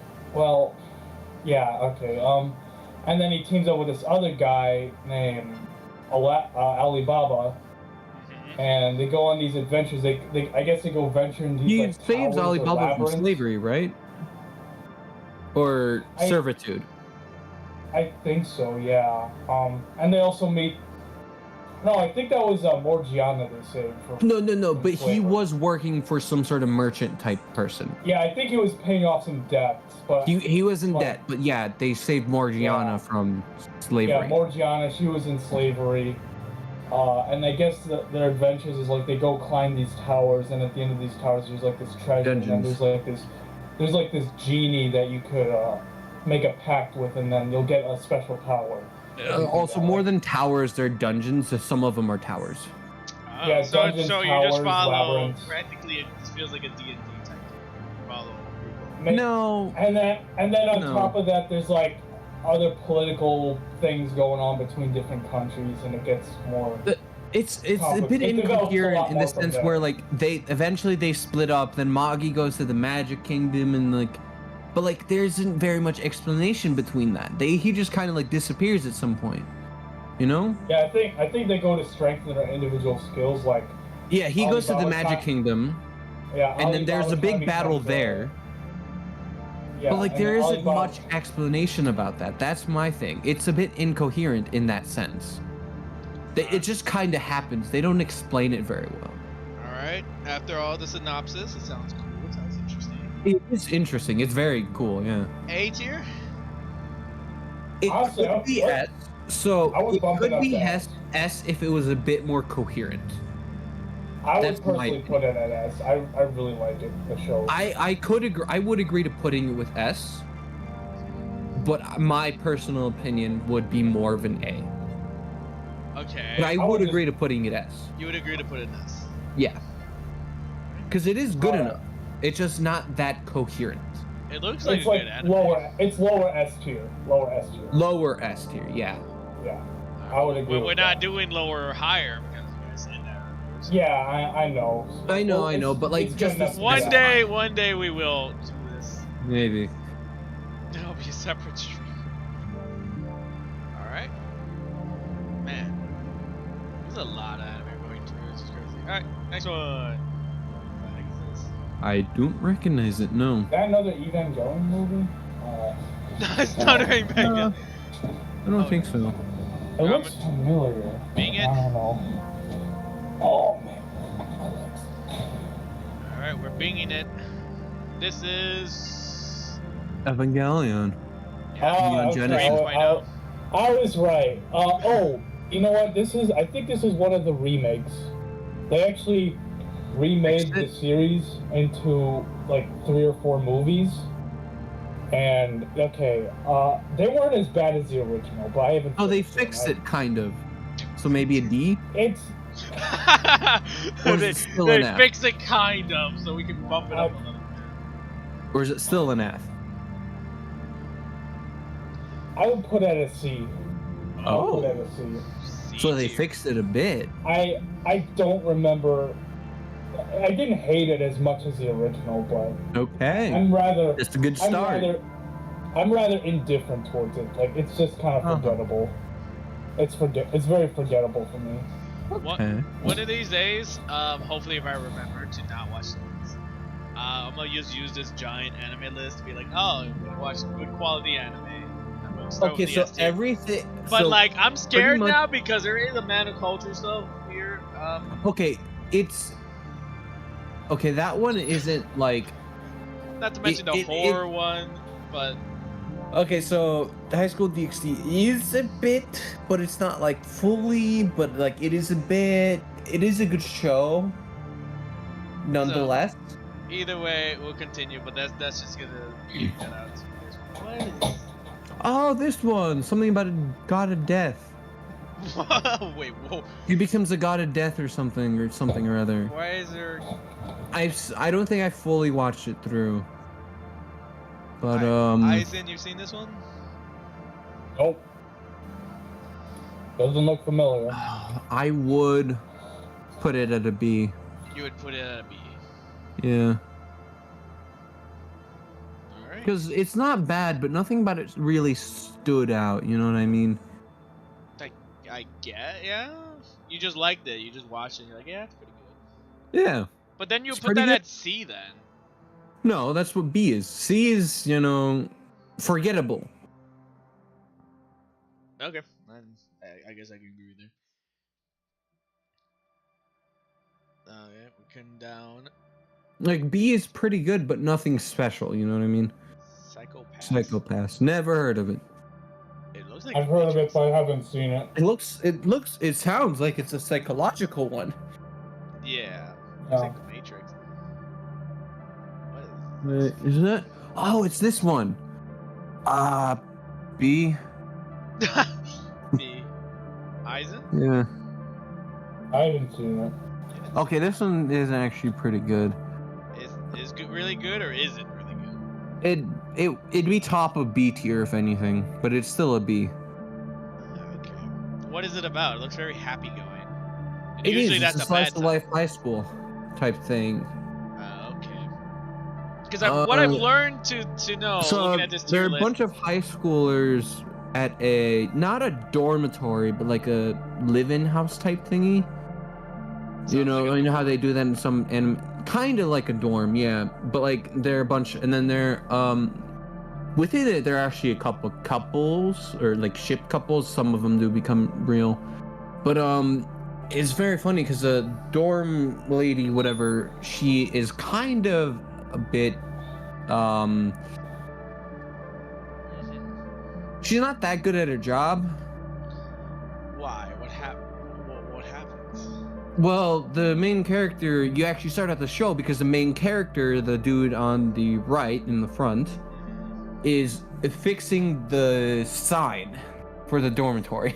And then he teams up with this other guy named Alibaba, and they go on these adventures. I guess they go venture into He these like, saves towers or Alibaba from labyrinths. slavery, right? Or servitude. I think so, yeah. And they also meet. No, I think that was Morgiana they saved. No. But he slavery. was working for some sort of merchant type person. Yeah, I think he was paying off some debts, but He was in Well, debt, but yeah, they saved Morgiana Yeah. from slavery. yeah, Morgiana, she was in slavery. And I guess their adventures is like they go climb these towers, and at the end of these towers, there's like this treasure, and then Dungeons. there's like this genie that you could make a pact with, and then you'll get a special power. Also, more than towers, they're dungeons. So some of them are towers. Oh, Yeah, so dungeons, you just towers, follow. labyrinths. Practically, it just feels like a D&D type thing. Follow. No. And then on No. top of that, there's like other political things going on between different countries, and it gets more. It's a bit It develops a incoherent lot in the more from sense there. where like they eventually split up. Then Magi goes to the Magic Kingdom and like, but like there isn't very much explanation between that. He just kind of like disappears at some point, you know? Yeah, I think they go to strengthen their individual skills, like Yeah, he goes to the Alibaba Magic kind- Kingdom, yeah. and then there's a Alibaba big kinda battle becomes, there. Yeah, But like and there then isn't Alibaba- much explanation about that. That's my thing. It's a bit incoherent in that sense. It just kind of happens. They don't explain it very well. All right. After all the synopsis, it sounds cool. It sounds interesting. It is interesting. It's very cool. Yeah. A tier. It Honestly, could be what- S. So I would it bump could it up be to S if it was a bit more coherent. I would That's my personally put it at S. I really like it. The show. I could agree. I would agree to putting it with S. But my personal opinion would be more of an A. Okay. But I would would just- agree to putting it S. You would agree to put it in this. Yeah. Because it is good Alright. enough. It's just not that coherent. It looks like It's a like good anime. lower. It's lower S tier. Lower S tier. Lower S tier, yeah. Yeah. I would agree. We're with not that. doing lower or higher because you guys said that. Yeah, I know. I know, It's- but, like, it's just good this- enough to One day we will do this. Maybe. That'll be a separate stream. Alright. Man. There's a lot of anime going through. It's just crazy. Alright, next one. What the heck is this? I don't recognize it, no. Is that another Evangelion movie? It's not doing manga. I don't think so. It looks familiar. Being it. I don't know. Oh man. binging it. This is Evangelion. yeah, okay, Genesis. 3.0. I was right. You know what? I think this is one of the remakes. They actually remade the series into like 3 or 4 movies. And okay, they weren't as bad as the original, but I haven't. Oh, they fixed it kind of. So maybe a D. It's Or is it still they an F? fix it kind of, so we can bump it up a little bit. Or is it still an F? I would put it at a C. I would put it at a C. So they tier. fixed it a bit. I don't remember. I didn't hate it as much as the original, but Okay. I'm rather. That's a good start. I'm rather indifferent towards it. Like it's just kind of forgettable. It's very forgettable for me. One of these days, hopefully if I remember to not watch these, I'm gonna just use this giant anime list to be like, oh, I'm gonna watch some good quality anime. I'm gonna start Okay, with the so S tier. everything. But so like, I'm scared much- now because there is a man of culture stuff here. Okay, it's. Okay, that one isn't like. Not to mention the horror one, but Okay, so High School DxD is a bit, but it's not like fully, but like it is a bit. It is a good show. Nonetheless. either way, we'll continue. But that's just gonna leave that out. What is this? Oh, this one. Something about a god of death. Wait, whoa. He becomes a god of death or something or other. Why is there? I don't think I fully watched it through. But Aizen, you've seen this one? Nope. Doesn't look familiar. I would put it at a B. You would put it at a B. Yeah. Alright. Because it's not bad, but nothing about it really stood out, you know what I mean? I get, yeah. You just liked it. You just watched it. And you're like, yeah, it's pretty good. Yeah. But then you It's put pretty that good. at C then. No, that's what B is. C is, forgettable. Okay. Then I guess I can agree there. Okay, we're cutting down. Like, B is pretty good, but nothing special, you know what I mean? Psychopath. Psychopaths. Never heard of it. It looks like I've heard of it, but I haven't seen it. It sounds like it's a psychological one. Yeah. Looks Yeah. like the Matrix. What is Isn't it? Oh, it's this one. B. B. Aizen? Yeah. I haven't seen it. Okay, this one is actually pretty good. Is good really good or is it really good? It'd be top of B tier if anything, but it's still a B. Okay. What is it about? It looks very happy going. And It is. usually It's that's a a slice bad of sign. life high school type thing. Okay. Because what I've learned to know So looking at this there tier are a list, bunch of high schoolers at not a dormitory, but like a live-in house type thingy. You know, like a you know how they do that in some anime, kind of like a dorm, yeah. But like they're a bunch, and then they're within it there are actually a couple couples or like ship couples. Some of them do become real, but it's very funny because the dorm lady, whatever, she is kind of a bit she's not that good at her job. why? What happened? What happens? Well, the main character, you actually start at the show because the main character, the dude on the right in the front, is fixing the sign for the dormitory.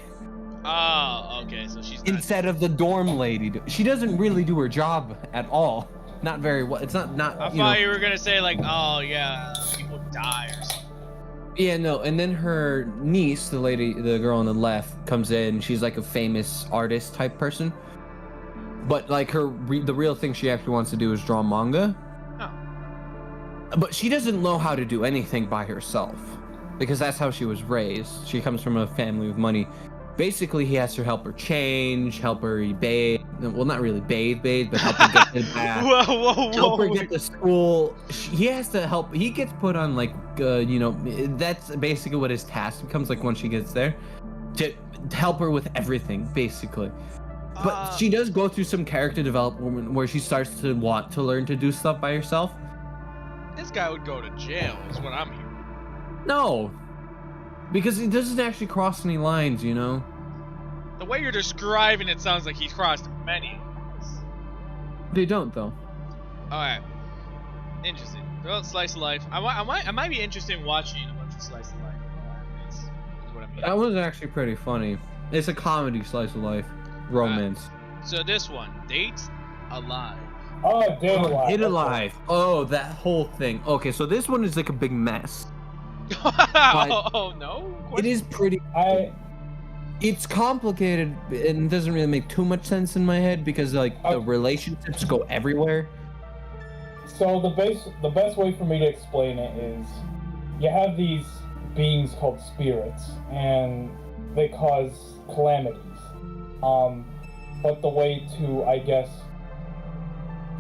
Oh, okay. So she's not Instead of the dorm lady. She doesn't really do her job at all. Not very well. It's not, I you know. thought you were gonna say like, oh yeah, people die or something. Yeah, no. And then her niece, the girl on the left, comes in. She's like a famous artist type person. But like the real thing she actually wants to do is draw manga. Oh. But she doesn't know how to do anything by herself. Because that's how she was raised. She comes from a family with money. Basically, he has to help her change, help her bathe. Well, not really bathe, but help her get to the bath. Whoa. Help her get to school. He has to help. He gets put on like, that's basically what his task becomes like once she gets there. To help her with everything, basically. But she does go through some character development where she starts to want to learn to do stuff by herself. This guy would go to jail, is what I'm hearing. No, because he doesn't actually cross any lines, you know? The way you're describing it sounds like he's crossed many. They don't, though. Alright. Interesting. Well, slice of life. I might be interested in watching a bunch of slice of life. Is what I mean. That was actually pretty funny. It's a comedy slice of life. Romance. So this one, Dates Alive. Oh, Dead Alive. Dead Alive. Oh, that whole thing. Okay, so this one is like a big mess. Oh no. It is pretty. It's complicated and doesn't really make too much sense in my head because like the relationships go everywhere. So the best way for me to explain it is, you have these beings called spirits, and they cause calamities. But the way to, I guess,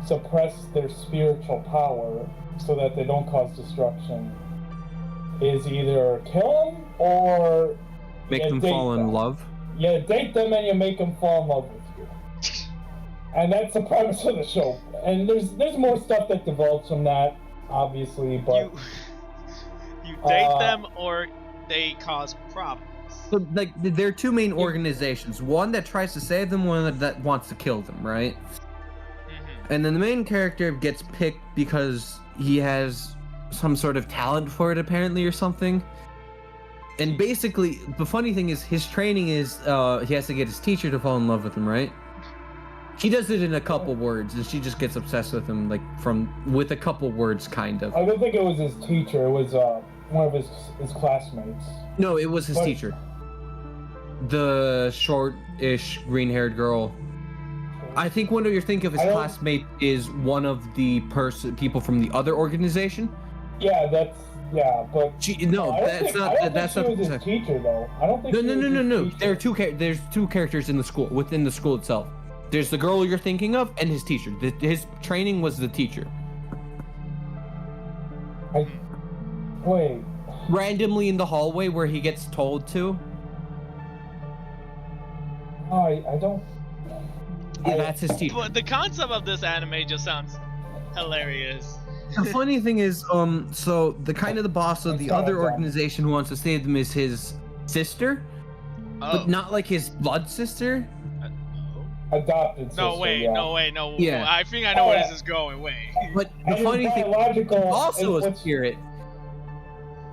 suppress their spiritual power so that they don't cause destruction is either kill them or Make them fall in love. You date them and you make them fall in love with you. And that's the premise of the show. And there's more stuff that develops from that, obviously, but you date them or they cause problems. So like there are two main organizations. One that tries to save them, one that wants to kill them, right? Mm-hmm. And then the main character gets picked because he has some sort of talent for it, apparently, or something. And basically, the funny thing is, his training is he has to get his teacher to fall in love with him, right? He does it in a couple words, and she just gets obsessed with him, like with a couple words, kind of. I don't think it was his teacher. It was one of his classmates. No, it was his teacher. The short-ish, green-haired girl. I think what you're thinking of his classmate is one of the people from the other organization. Yeah, but that's not his teacher though. I don't think. No. There's two characters in the school within the school itself. There's the girl you're thinking of and his teacher. His training was the teacher. Wait. Randomly in the hallway where he gets told to. I don't. Yeah, that's his teacher. But the concept of this anime just sounds hilarious. The funny thing is, so the boss of the other organization who wants to save them is his sister, but not like his blood sister. Adopted sister. No, wait. Yeah. I think I know where this is going. Wait. But the funny thing, also a spirit.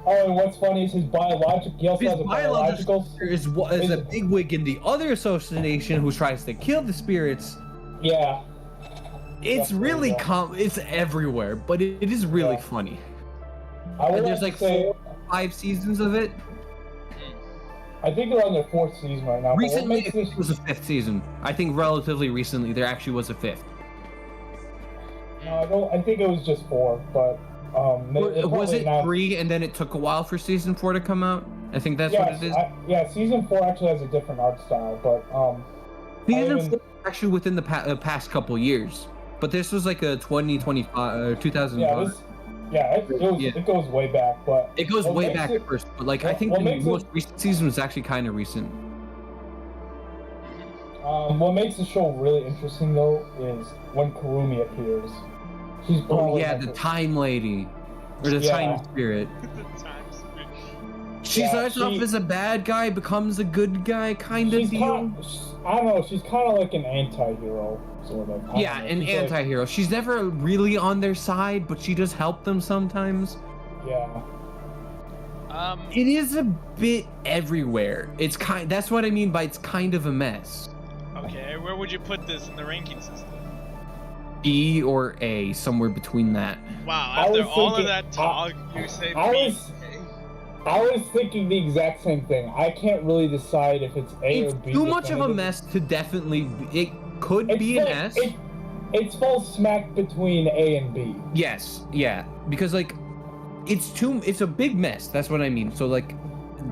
Oh, and what's funny is his biological. He also has a biological. Is a bigwig in the other association who tries to kill the spirits. Yeah. It's really it's everywhere, but it is really funny. And there's like 5 seasons of it. I think they're on their 4th season right now. Recently, it was a 5th season. I think relatively recently, there actually was a 5th. No, I think it was just 4, but was it 3 and then it took a while for season 4 to come out? I think that's what it is. Season 4 actually has a different art style, but season 4 actually within the past couple years. But this was like a 2005, 2005. It goes way back, but it goes way back at first. But like I think the most recent season was actually kind of recent. What makes the show really interesting though is when Kurumi appears. She's the time lady, or the time spirit. She starts off as a bad guy, becomes a good guy, kind of deal. I don't know. She's kind of like an anti-hero, sort of. An anti-hero. She's never really on their side, but she does help them sometimes. Yeah. It is a bit everywhere. That's what I mean by it's kind of a mess. Okay, where would you put this in the ranking system? B or A, somewhere between that. Wow, after all of that talk, you say B. I was thinking the exact same thing. I can't really decide if it's A or B. It's too much of a mess to definitely. It could be an S. It falls smack between A and B. Yes, yeah, because like, it's a big mess. That's what I mean. So like,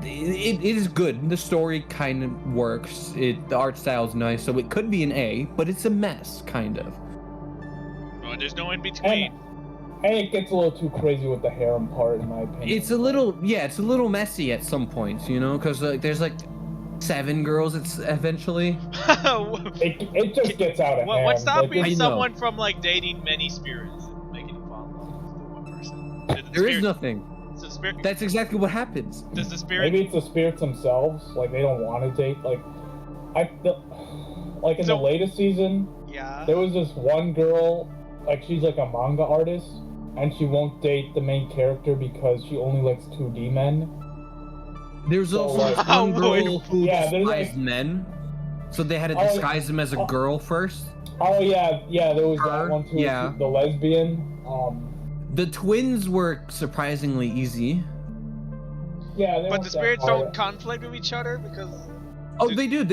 it is good. The story kind of works. The art style is nice, so it could be an A, but it's a mess, kind of. Well, there's no in between. And it gets a little too crazy with the harem part, in my opinion. It's a little messy at some points, you know, because like there's like 7 girls. It's eventually. It just gets out of hand. What's stopping I know. someone from like dating many spirits and making them fall in love with the one person? There is nothing. So the spirit, That's exactly what happens. does the spirit? Maybe it's the spirits themselves. Like they don't want to date. Like in So- the latest season, Yeah. there was this one girl. Like she's like a manga artist, and she won't date the main character because she only likes 2D men. There's So, also like- this one girl who Yeah, there's, despised like- men, so they had to Oh, disguise him as a girl first. Oh yeah, there was Her, that one too. yeah. The lesbian. The twins were surprisingly easy. Yeah. They But weren't the that spirits hard. don't conflict with each other because. Oh, they do.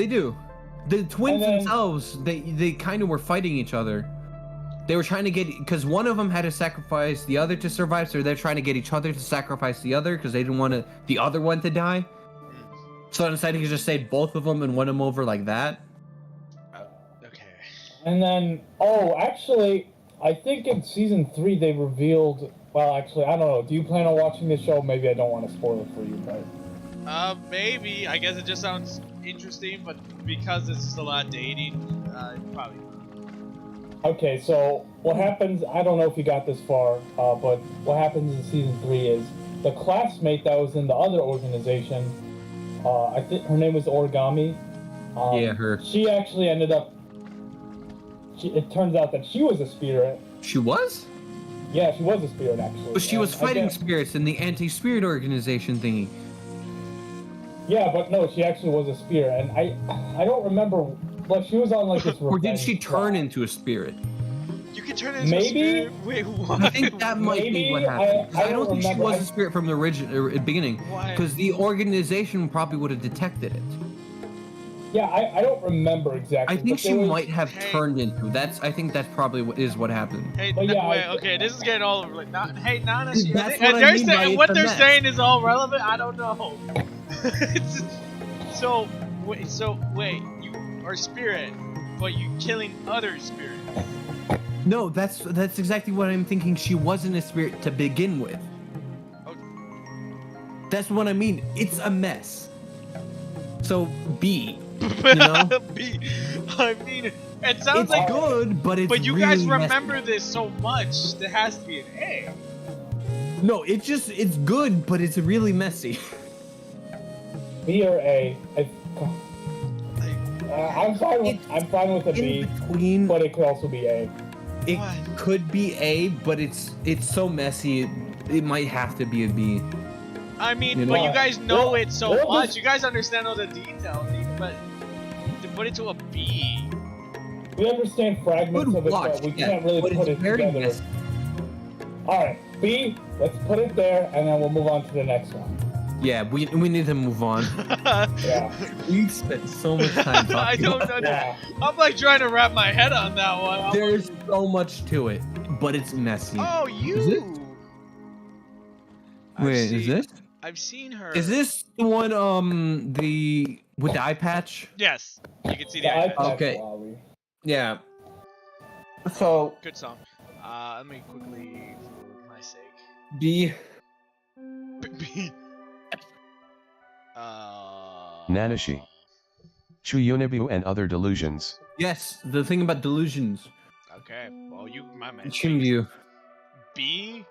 The twins And then- themselves, they kind of were fighting each other. They were trying to get, because one of them had to sacrifice the other to survive, so they're trying to get each other to sacrifice the other because they didn't want the other one to die. So instead, he just saved both of them and won them over like that. Okay. And then, actually, I think in season 3 they revealed. Well, actually, I don't know. Do you plan on watching this show? Maybe I don't want to spoil it for you, but Maybe. I guess it just sounds interesting, but because it's just a lot of dating, probably. okay. So what happens? I don't know if you got this far, but what happens in season 3 is the classmate that was in the other organization. I think her name was Origami. Yeah, her. She actually ended up. It turns out that she was a spirit. She was? Yeah, she was a spirit actually. But she was And I fighting guess- spirits in the anti-spirit organization thingy. Yeah, but no, she actually was a spirit, and I don't remember. But she was on like this. Or did she revenge turn plot. into a spirit? You can turn into Maybe? a spirit? Wait, what? I think that might be Maybe, what happened. 'Cause I I don't don't think she remember. was a spirit from the original beginning. Why? Because the organization probably would have detected it. Yeah, I don't remember exactly. I think but she there was- might have Hey. turned into. I think that's probably what happened. Hey, But yeah, wait, I- okay, this is getting all over. Like, not, hey, Nana, That's and what I they're mean by saying, it's what a they're mess. saying is all relevant. I don't know. It's so wait, you are spirit, but you killing other spirits. No, that's exactly what I'm thinking. She wasn't a spirit to begin with. Oh. That's what I mean. It's a mess. So B, you know, B. I mean, it sounds it's like, good, but it's but you really guys messy. remember this so much. There has to be an A. No, it's good, but it's really messy. B or A. I'm fine with a B, In between, but it could also be A. it What? could be A, but it's so messy. It might have to be a B. I mean, You but know- you guys know Well, it so well, much. this- You guys understand all the details, but to put it to a B. We understand fragments Good of it, watch, but we yeah, can't really but put it's it very together. messy. All right, B. Let's put it there, and then we'll move on to the next one. Yeah, we need to move on. Yeah. We've spent so much time talking. I don't about know. Yeah. I'm like trying to wrap my head on that one. I'm There's so much to it, but it's messy. oh, Is you. it? I've Wait, seen- is this? I've seen her. Is this the one the with the eye patch? Yes, you can see The the eye patch. iPad Okay. Huawei. Yeah. So Good song. Let me quickly, for my sake. B. B. Nanashi. Chuyunibu and other delusions. Yes, the thing about delusions. Okay, well, my man. Chimview. B.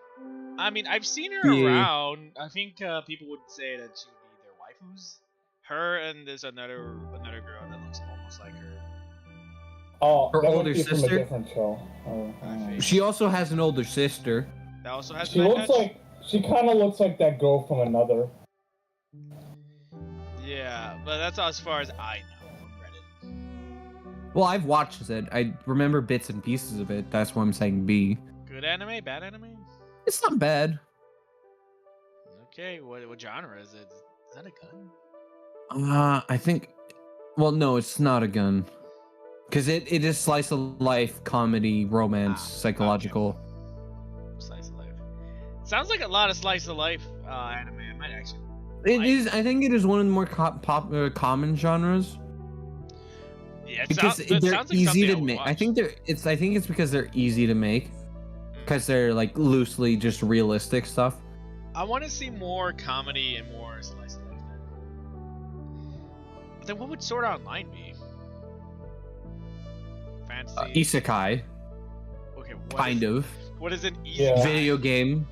I mean, I've seen her B. around. I think people would say that she would be their waifus. Her and there's another girl that looks almost like her. Oh, Her that might older be from sister? a different show. Oh, I think. She also has an older sister. That also has She an eye looks patch? like she kind of looks like that girl from Another. Yeah, but that's as far as I know from Reddit. Well, I've watched it. I remember bits and pieces of it. That's why I'm saying B. Good anime, bad anime? It's not bad. Okay, what genre is it? Is that a gun? I think. Well, no, it's not a gun. Because it is slice of life, comedy, romance, psychological. Slice of life. Sounds like a lot of slice of life anime. I might actually. It is. I think it is one of the more common genres Yeah, it because sounds, it they're sounds like easy to something make. I watch. think I think it's because they're easy to make. Because they're like loosely just realistic stuff. I want to see more comedy and more slice of life. Then what would Sword Art Online be? Fantasy. Isekai, Okay, kind of. What is an Yeah. isekai? Video game.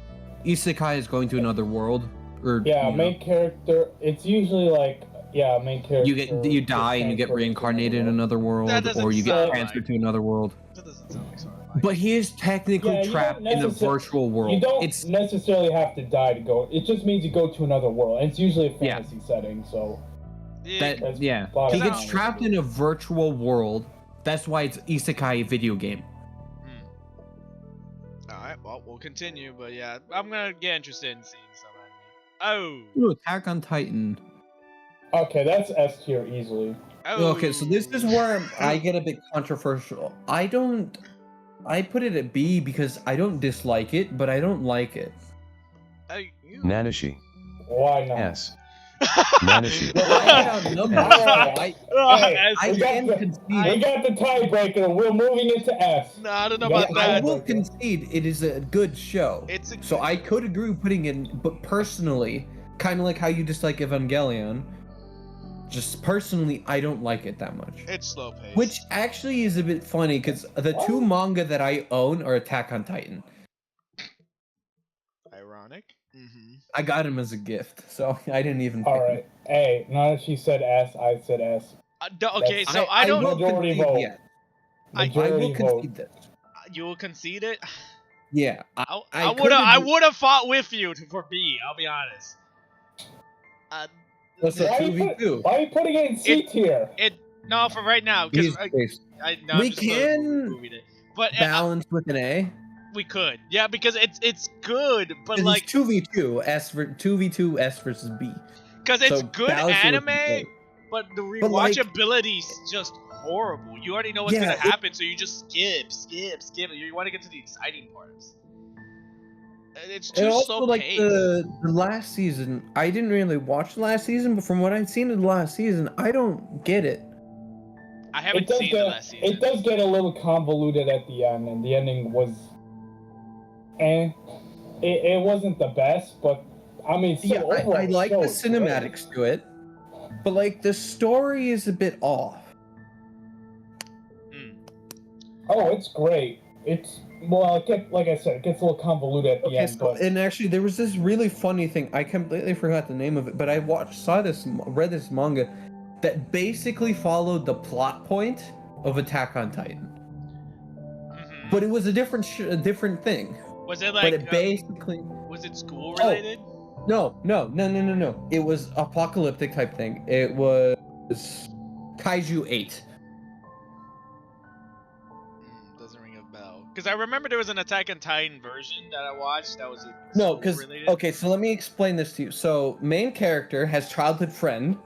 Isekai is going to another world. Or, Yeah, you know, main character. It's usually like main character. you die and you get transferred to reincarnated in another another world, That doesn't or you get sound transferred like- to another world. That doesn't sound like Sword Art Online. But he is technically Yeah, you trapped don't in a necessa- virtual world. You don't It's necessarily have to die to go. It just means you go to another world. And it's usually a Yeah. fantasy setting, so Yeah, that's yeah. bottom He gets line. trapped in a virtual world. That's why it's Isekai video game. Alright, well, we'll continue, but yeah, I'm gonna get interested in seeing some anime. Oh! Ooh, Attack on Titan. Okay, that's S tier easily. Oh! Okay, so this is where I get a bit controversial. I put it at B because I don't dislike it, but I don't like it. Nanashi. Why not? S. Nanashi. I don't know. Alright. Hey, I we got can the- concede. We got the tiebreaker. We're moving into S. No, I don't know Yeah, about I that. will concede it is a good show. It's a So I could agree with putting in, but personally, kind of like how you dislike Evangelion, just personally, I don't like it that much. It's slow paced. Which actually is a bit funny because the two manga that I own are Attack on Titan. ironic. Mm-hmm. I got him as a gift, so I didn't even. Pick Alright. Hey, now that she said S, I said S. Okay, That's- so I don't. will Majority concede, vote. yeah. I Majority will vote. concede this. You will concede it. Yeah, I could would have. I agree- would have fought with you for B. I'll be honest. That's a Why are you 2v2. Why are you putting it in C tier? No, for right now, because He's no, We I'm just can moving it. But balance with an A. we could, yeah, because it's good, but It's like, 2v2 S for 2v2 S versus B. because it's so good balance it with anime, an A. but the But, like- rewatchability's just horrible. You already know what's Yeah, gonna it- happen, so you just skip. You want to get to the exciting parts. It's too And also, slow like paced. the last season, I didn't really watch the last season, but from what I've seen in the last season, I don't get it. I haven't seen the last season. It does get a little convoluted at the end, and the ending was, it wasn't the best, but I mean, still, Yeah, overall, I like so the it's great. cinematics to it, but like the story is a bit off. Oh, it's great. It's like I said, it gets a little convoluted at the Okay, end, so, but and actually, there was this really funny thing. I completely forgot the name of it, but I read this manga that basically followed the plot point of Attack on Titan, Mhm. but it was a different thing. Was it But like? it basically Was it school related? no. It was apocalyptic type thing. It was Kaiju 8. Doesn't ring a bell. Because I remember there was an Attack on Titan version that I watched that was No, school because related. okay, so let me explain this to you. So main character has childhood friend.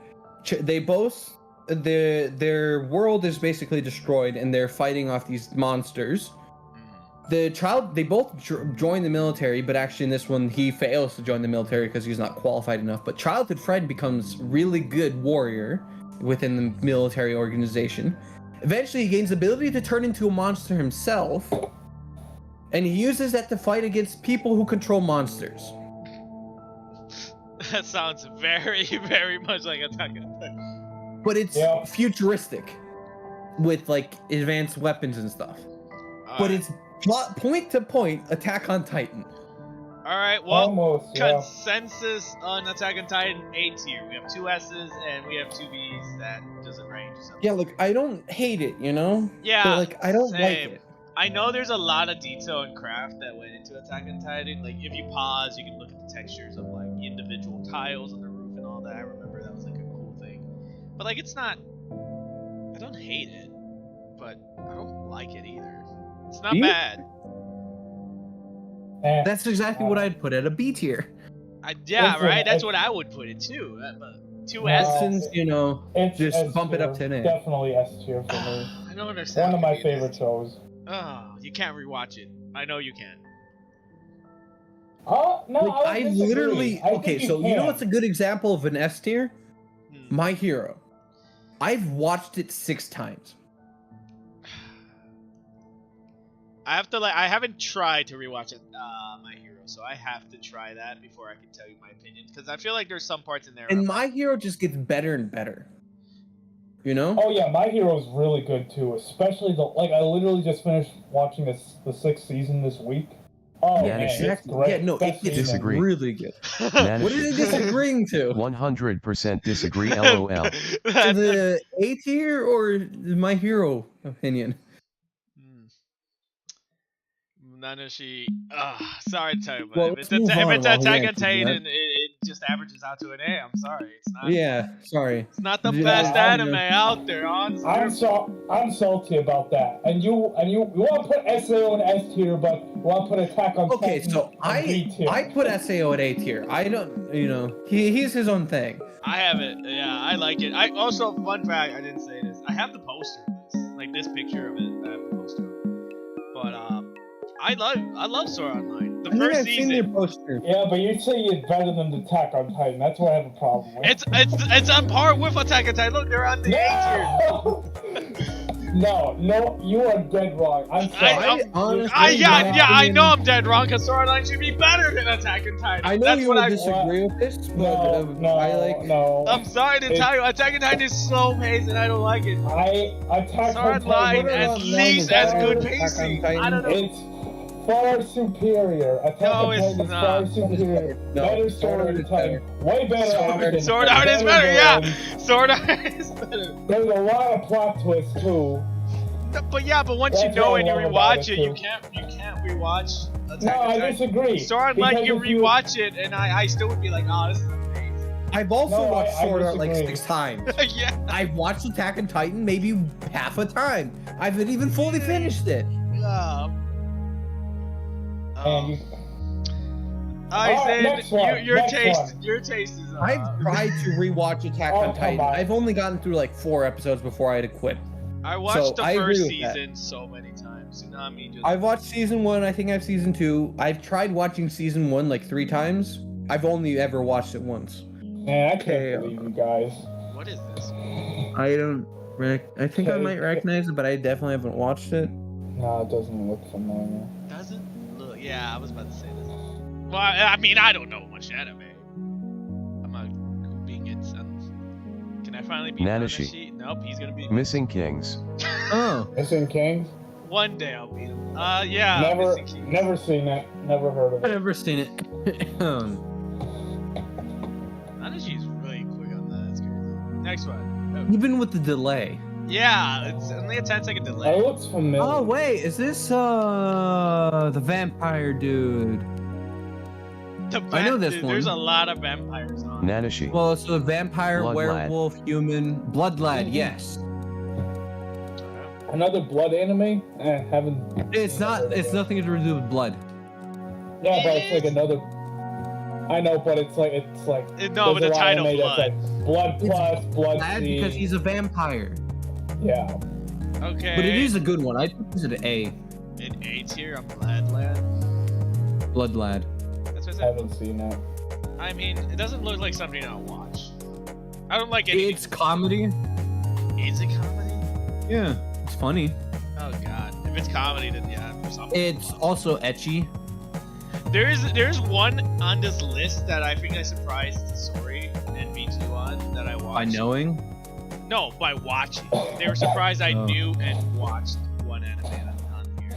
They both their world is basically destroyed, and they're fighting off these monsters. They both join the military, but actually in this one he fails to join the military because he's not qualified enough. But childhood friend becomes really good warrior within the military organization. Eventually, he gains the ability to turn into a monster himself, and he uses that to fight against people who control monsters. That sounds very, very much like Attack on Titan. But it's Yeah. futuristic with like advanced weapons and stuff. But it's plot point to point Attack on Titan. Alright, well, almost, yeah. consensus on Attack on Titan, A tier. We have 2 S's and we have 2 B's. That doesn't range or something. Yeah, look, I don't hate it, you know? Yeah, But like I don't like same. it. I know there's a lot of detail and craft that went into Attack on Titan. Like, if you pause, you can look at the textures of, like, the individual tiles on the roof and all that. I remember that was, like, a cool thing. But, like, it's not... I don't hate it, but I don't like it either. It's not You- bad. That's exactly what I'd put at a B tier. Yeah, Listen, right? That's I- what I would put it, too. But 2 No. S's? Since, you know, It's just S bump it tier. up to an A. Definitely S tier for me. I don't understand. One of my why you do favorite this. shows. Oh, you can't rewatch it. I know you can. No, Like, I I would disagree. literally I think okay, so you know can. what's a good example of an S tier? Hmm. My Hero. I've watched it 6 times. I have to I haven't tried to rewatch it, My Hero, so I have to try that before I can tell you my opinion. Because I feel like there's some parts in there. And I'm My Hero just gets better and better. You know? Oh yeah, My Hero is really good too. Especially I literally just finished watching the 6th season this week. Oh Yeah, man, exactly. it's great. Yeah, no, Best it gets season. Disagree. really good. What Nanish, are they disagreeing to? 100% disagree. LOL. The A tier or My Hero opinion? Nanashi, sorry to tell you, but Well, if let's it's move if on it's while he Attack on answers Titan, that. it just averages out to an A. I'm sorry, it's not. Yeah, sorry. It's not the Yeah, best I'm- anime out there, honestly. I'm salty about that. And you want to put SAO in S tier, but you want to put Attack on Okay, Titan so in B tier. I put SAO at A tier. I don't, he's his own thing. I have it. Yeah, I like it. I also, fun fact, I didn't say this. I have the poster of this, like this picture of it. I have the poster. But I love Sword Online. The I think first I've seen your season. poster. Yeah, but you say it's better than the Attack on Titan. That's what I have a problem with. It's on par with Attack on Titan. Look, they're on the A tier. No, you are dead wrong. I'm sorry. honestly, I know I'm dead wrong because Sword Online should be better than Attack on Titan. I know That's you what would I disagree with this, but I like. No. I'm sorry to tell you, Attack on Titan is slow paced and I don't like it. Attack Sword on Online Titan. at least as good pacing. I don't know. It's far superior. Attack on it's Titan is not. far superior. No, Better Sword Art is storytelling. Way better action. Sword Art is better, yeah. Sword Art is better. There's a lot of plot twists too. But once you That's know what and you I love about rewatch it, it, you too. can't rewatch Attack No, on I Titan. disagree. Sword Online, Because you if you- rewatch it and I still would be like, oh, this is amazing. I've also No, watched I Sword Art like disagree. 6 times. Yeah. I've watched Attack on Titan maybe half a time. I haven't even fully finished it. And you, I Alright, said next one, your next taste one. your taste is I've tried to rewatch Attack Oh, on come Titan. on. I've only gotten through like 4 episodes before I had to quit. I watched the I agree first with that. season so many times. Tsunami just I've watched season 1, I think I have season 2. I've tried watching season 1 like 3 times. I've only ever watched it once. man, I Okay. can't believe you guys. What is this? I don't I think I Okay. might recognize it, but I definitely haven't watched it. No, it doesn't look familiar. Doesn't look. Yeah, I was about to say this. Well, I mean, I don't know much anime. I'm not being it. Can I finally be Nanashi. Nanashi? Nope, he's gonna be Missing Kings. Oh. Missing Kings? One day I'll beat him. Yeah. Never, Missing Kings. never seen it. Never heard of I've it. never seen it. Nanashi's really quick on that. That's crazy. Next one. Even with the delay. Yeah, it's only a 10-second It delay. looks familiar. Oh wait, is this the vampire dude? I know this Dude, one. There's a lot of vampires on. Nanashi. Well, it's the vampire, Blood lad. werewolf, human, blood lad. Yes. Another blood anime? Haven't. It's not. It's nothing to do with blood. Yeah, but it's like another. I know, but it's like No, but there's the a lot of title anime Blood. that's like blood It's plus blood Lad scene. because he's a vampire. Yeah. Okay. But it is a good one. I think it's an A. in A tier. I'm glad, lad. Blood lad. That's what I said. Haven't seen it. I mean, it doesn't look like something I'll watch. I don't like anything. It's comedy. Is it comedy? Yeah. It's funny. Oh god. If it's comedy, then yeah, there's something. It's also etchy. There's one on this list that I think I surprised Sori and V2 on that I watched. By knowing. No, by watching. They were surprised I Oh. knew and watched one anime on here.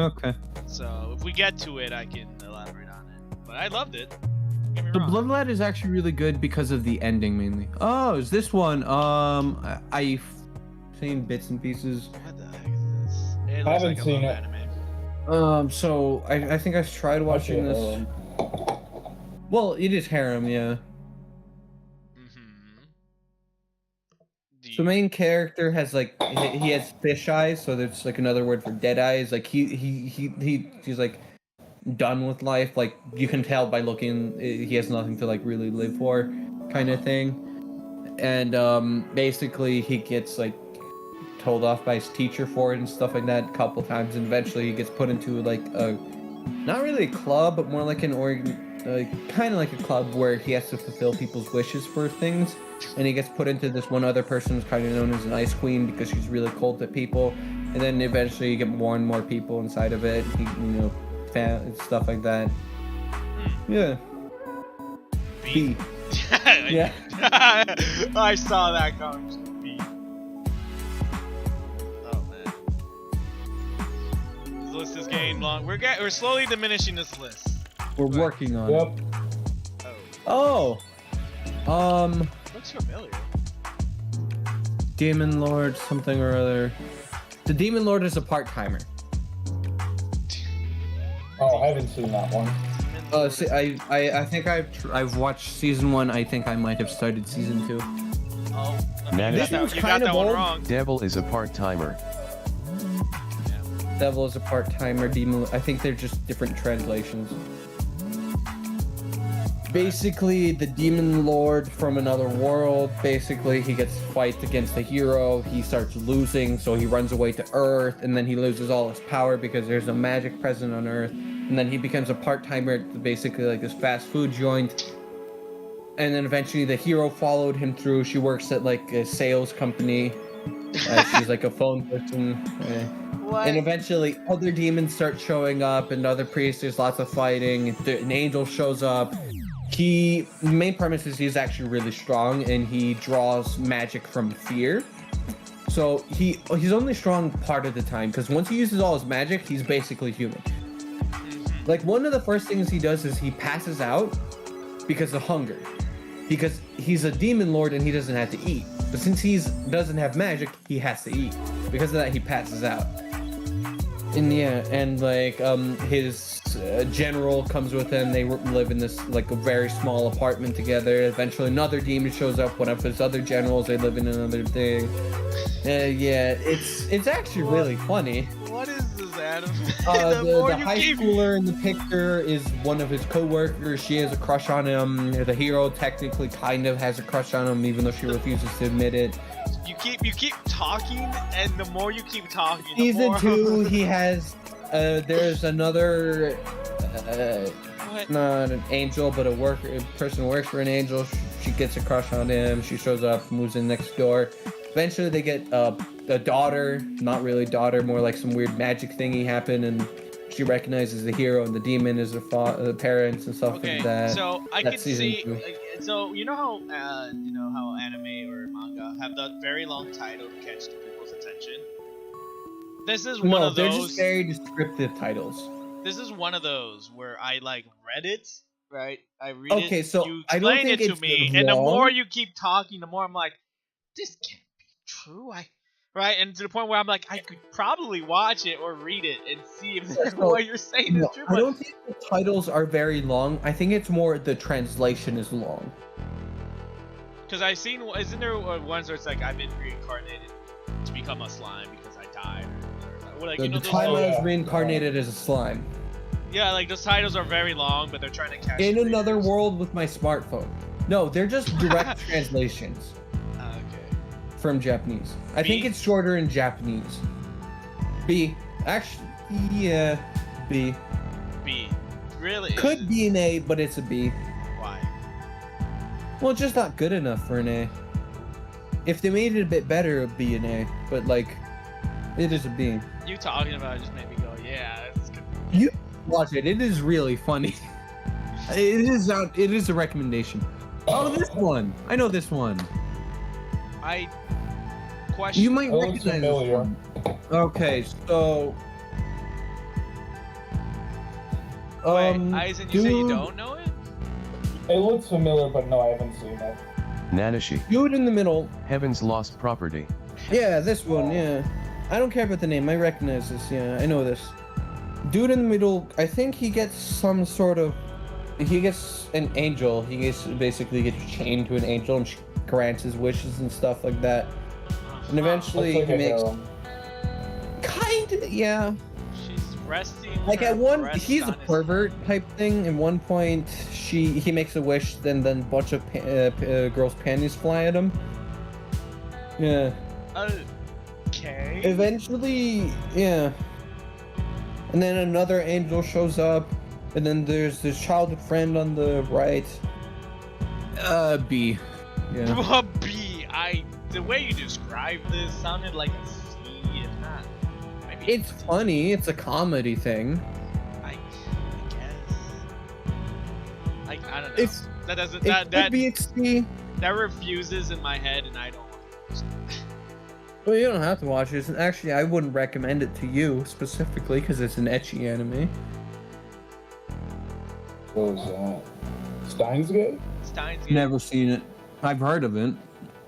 Okay. So if we get to it, I can elaborate on it. But I loved it. Don't get me The wrong. blood lad is actually really good because of the ending mainly. Oh, is this one? I've seen bits and pieces. What the heck is this? It looks haven't like a seen love it. anime. So I think I've tried watching this. Harem. Well, it is harem, yeah. Mm-hmm. So the main character has like he has fish eyes, so there's like another word for dead eyes. Like he's like done with life. Like you can tell by looking, he has nothing to like really live for, kind of thing. And basically he gets like told off by his teacher for it and stuff like that a couple times, and eventually he gets put into like a not really a club, but more like an kind of like a club where he has to fulfill people's wishes for things. And he gets put into this one other person who's kind of known as an ice queen because she's really cold to people. And then eventually you get more and more people inside of it. Stuff like that. Yeah. B. Yeah. I saw that coming. B. list is getting long. We're slowly diminishing this list. We're working on it. Yep. Oh, Oh. looks familiar. Demon Lord, something or other. The Demon Lord is a part-timer. Oh, I haven't seen that one. See, I think I've watched season 1. I think I might have started season 2. Oh, Man, you this got one's that, you got kind that of one old. wrong. Devil is a part-timer. Devil is a part-timer. Demon. I think they're just different translations. Basically, the Demon Lord from another world. Basically, he gets fight against a hero. He starts losing, so he runs away to Earth, and then he loses all his power because there's no magic present on Earth. And then he becomes a part-timer at basically like this fast food joint. And then eventually the hero followed him through. She works at like a sales company. She's like a phone person. What? And eventually other demons start showing up and other priests, there's lots of fighting. An angel shows up. The main premise is he's actually really strong and he draws magic from fear. So he's only strong part of the time because once he uses all his magic, he's basically human. Like one of the first things he does is he passes out because of hunger. Because he's a demon lord and he doesn't have to eat. But since he doesn't have magic, he has to eat. Because of that, he passes out. And yeah, and like his general comes with him. They live in this like a very small apartment together. Eventually, another demon shows up. One of his other generals. They live in another thing. Yeah, it's actually really funny. What is this anime? The high schooler in the picture is one of his co-workers. She has a crush on him. The hero technically kind of has a crush on him, even though she refuses to admit it. You keep talking, and the more you keep talking, the Season more... 2, he has. There's another. What? Not an angel, but a person who works for an angel. She gets a crush on him. She shows up, moves in next door. Eventually, they get a daughter. Not really daughter, more like some weird magic thingy happen, and she recognizes the hero and the demon as her parents and stuff Okay, like that. so I That's can see. season 2. So you know how anime or manga have that very long title to catch people's attention. This is one of they're those. just very descriptive titles. This is one of those where I like read it, right? I read it. Okay, so you I don't explain think it to it's me, and the wrong. more you keep talking, the more I'm like, this can't be true. Right, and to the point where I'm like, I could probably watch it or read it and see if what you're saying is true. I don't think the titles are very long. I think it's more the translation is long. Because I've seen, isn't there ones where it's like I've been reincarnated to become a slime because I died? Or like, The those time little- I was reincarnated as a slime. Yeah, like those titles are very long, but they're trying to catch. In the another readers. world with my smartphone. No, they're just direct translations Okay. from Japanese. I B? think it's shorter in Japanese. B. Actually, yeah, B. B. Really? Could be an A, but it's a B. Why? Well, it's just not good enough for an A. If they made it a bit better, it would be an A. But, like, it is a B. You talking about it just made me go, yeah, it's good. You watch it. It is really funny. It is a recommendation. Oh, this one. I know this one. I question. You might That looks recognize this familiar. one. Okay, so... Wait, Aizen, you say you dude- don't know it? It looks familiar, but no, I haven't seen it. Nanashi. Dude in the middle. Heaven's Lost Property. Yeah, this one, yeah. I don't care about the name. I recognize this, yeah. I know this. Dude in the middle, I think he gets some sort of... He gets an angel. Basically gets chained to an angel and she grants his wishes and stuff like that. And eventually Looks like he a makes... harem. Kinda, yeah. She's resting. Like her at one, breast he's a on his- pervert type thing. At one point, he makes a wish, then a bunch of girls' panties fly at him. Yeah. Okay. Eventually, yeah. And then another angel shows up, and then there's this childhood friend on the right. B. Yeah. B. The way you described this sounded like a C, if not. Maybe It's funny. It's a comedy thing. I guess. I don't know. It's- that doesn't. It That could be a C. that refuses in my head, and I don't. Well, you don't have to watch it. Actually, I wouldn't recommend it to you specifically because it's an ecchi anime. What was that? Steins Gate? Steins Gate. Never seen it. I've heard of it.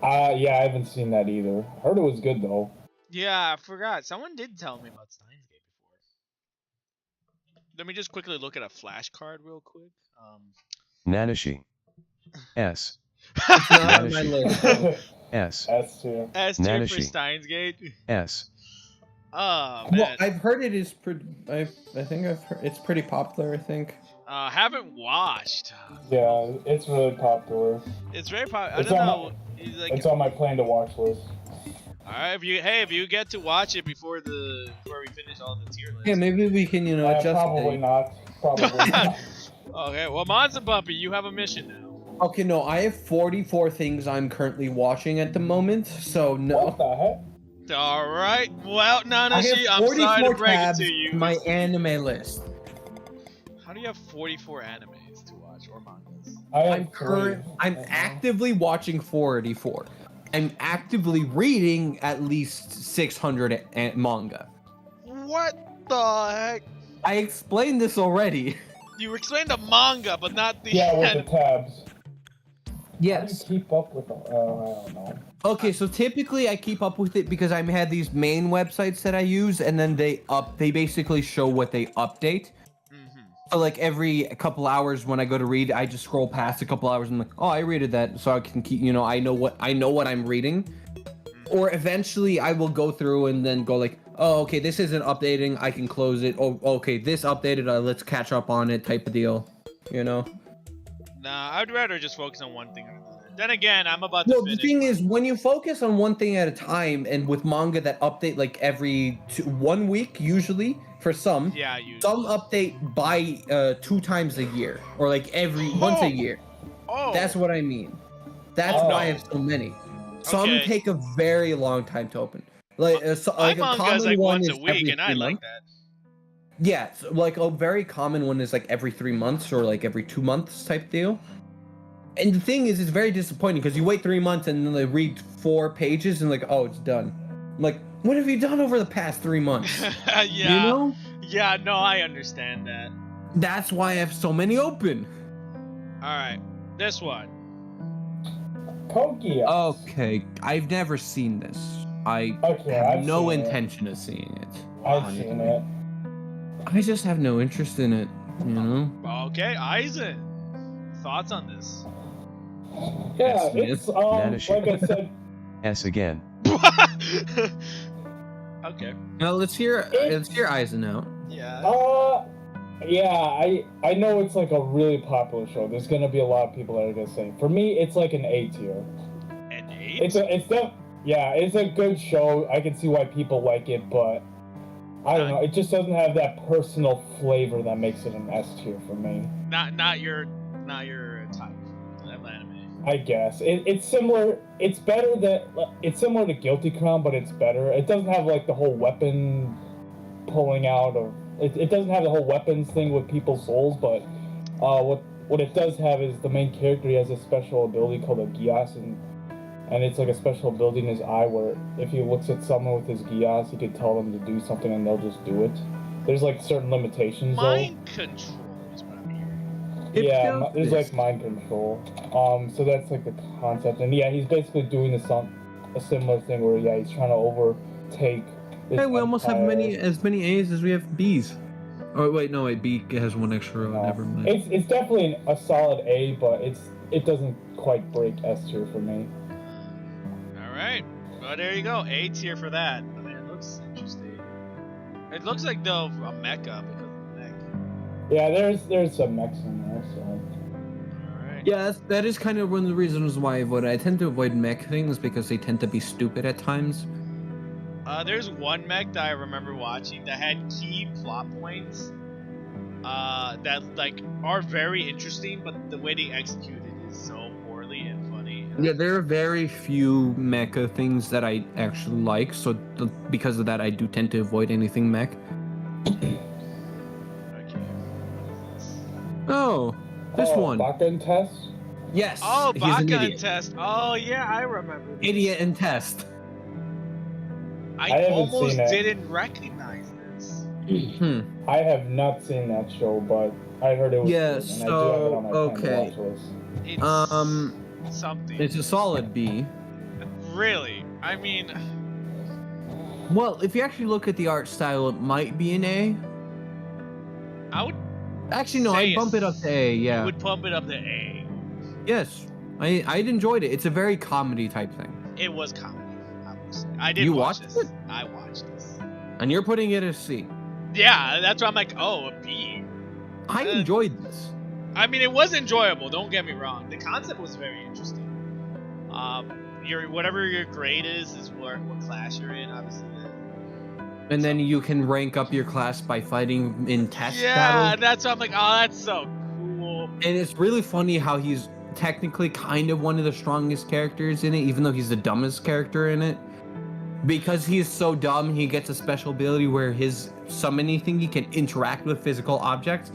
Yeah, I haven't seen that either. Heard it was good though. Yeah, I forgot. Someone did tell me about Steins Gate before. Let me just quickly look at a flashcard real quick. Nanashi. S. It's not on my list. S. S tier. S tier for Nanashi. Steins Gate. S. Oh Well, man. I've heard it is pretty. I think I've heard it's pretty popular. I think. Haven't watched. Yeah, it's really popular. It's very popular. I It's don't on know. It's like, It's on my plan to watch list. all right, if you get to watch it before we finish all the tier lists. Yeah, maybe we can adjust Probably it. not. Probably not. Okay, well, Monza Puppy, you have a mission now. Okay, no, I have 44 things I'm currently watching at the moment, so no. What the heck? All right. Well, I Nanashi, have I'm sorry to 44 break it tabs to you. in my anime list. How do you have 44 animes to watch or mangas? I'm actively watching 44. I'm actively reading at least 600 manga. What the heck? I explained this already. You explained the manga, but not the. Yeah, with the tabs. Yes. How do you keep up with them? I don't know. Okay, so typically I keep up with it because I had these main websites that I use, and then they basically show what they update. So like every couple hours when I go to read, I just scroll past a couple hours and I'm like, oh, I read that, so I can keep, I know what I'm reading. Or eventually I will go through and then go like, oh, okay, this isn't updating, I can close it. Oh, okay, this updated, let's catch up on it, type of deal. Nah, I'd rather just focus on one thing or another. Then again, I'm about to finish. The thing is, when you focus on one thing at a time, and with manga that update like every 1 week usually for some, Yeah, usually. some update by 2 times a year or like once a year. Oh. That's what I mean. That's why I have so many. Some Okay. take a very long time to open. Like, My like a manga common is like one once is a week, every and I 3 like months. that. Yeah, so like a very common one is like every 3 months or like every 2 months type deal. And the thing is, it's very disappointing because you wait 3 months and then they read 4 pages and like, oh, it's done. I'm like, what have you done over the past 3 months? Yeah. You know? Yeah, no, I understand that. That's why I have so many open. Alright, this one. Kogia. Okay, I've never seen this. I Okay, have I've no seen it. intention of seeing it. I've seen it. I just have no interest in it, you know? Okay, Aizen. Thoughts on this? Yeah, Yes, it's Nanashi. like I said. S again. Okay. Now let's hear Aizen out. Yeah. Yeah, I know it's like a really popular show. There's gonna be a lot of people that are gonna say. For me, it's like an A tier. An 8? It's a good show. I can see why people like it, but I don't know. It just doesn't have that personal flavor that makes it an S tier for me. Not your type of anime. I guess it's similar. It's similar to Guilty Crown, but it's better. It doesn't have like the whole weapon pulling out of. It doesn't have the whole weapons thing with people's souls, but what it does have is the main character. He has a special ability called a Gias, and it's like a special ability in his eye where if he looks at someone with his Gias, he can tell them to do something and they'll just do it. There's like certain limitations Mind control is what I'm hearing. Yeah, there's like mind control. So that's like the concept, and yeah, he's basically doing a similar thing where he's trying to overtake. This Hey, we almost have empire. as many A's as we have B's. Oh wait, no, wait, B has one extra row. No. Never mind. It's definitely a solid A, but it doesn't quite break S tier for me. Alright. Well, there you go. A tier for that. I mean, it looks interesting. It looks like, though, a mecha because of the neck. Yeah, there's some mechs in there, so. Alright. Yeah, that is kind of one of the reasons why I tend to avoid mech things because they tend to be stupid at times. There's one mech that I remember watching that had key plot points that like are very interesting, but the way they execute it is so poorly and funny. Yeah, there are very few mecha things that I actually like, so because of that, I do tend to avoid anything mech. Okay. Oh, this one. Bakken test. Yes. Oh, he's an Baka idiot. test. Oh yeah, I remember. This. Idiot and test. I haven't almost seen it. didn't recognize this. I have not seen that show, but I heard it was Yeah, good, and I do have it on my time to okay. watch list. It's something. It's a solid B. Really? I mean, Well, if you actually look at the art style, it might be an A. I would. Actually, no, say I'd bump it up to A, yeah. You would bump it up to A. Yes, I'd enjoyed it. It's a very comedy type thing. It was comedy. I would say. I did You watch watched this. it? I watched this. And you're putting it as C. Yeah, that's why I'm like, oh, a B. I enjoyed this. I mean, it was enjoyable. Don't get me wrong. The concept was very interesting. Whatever your grade is what class you're in. Obviously. And then you can rank up your class by fighting in test Yeah, battles. that's why I'm like, oh, that's so cool. And it's really funny how he's technically kind of one of the strongest characters in it, even though he's the dumbest character in it. Because he's so dumb, he gets a special ability where his summoning thingy can interact with physical objects.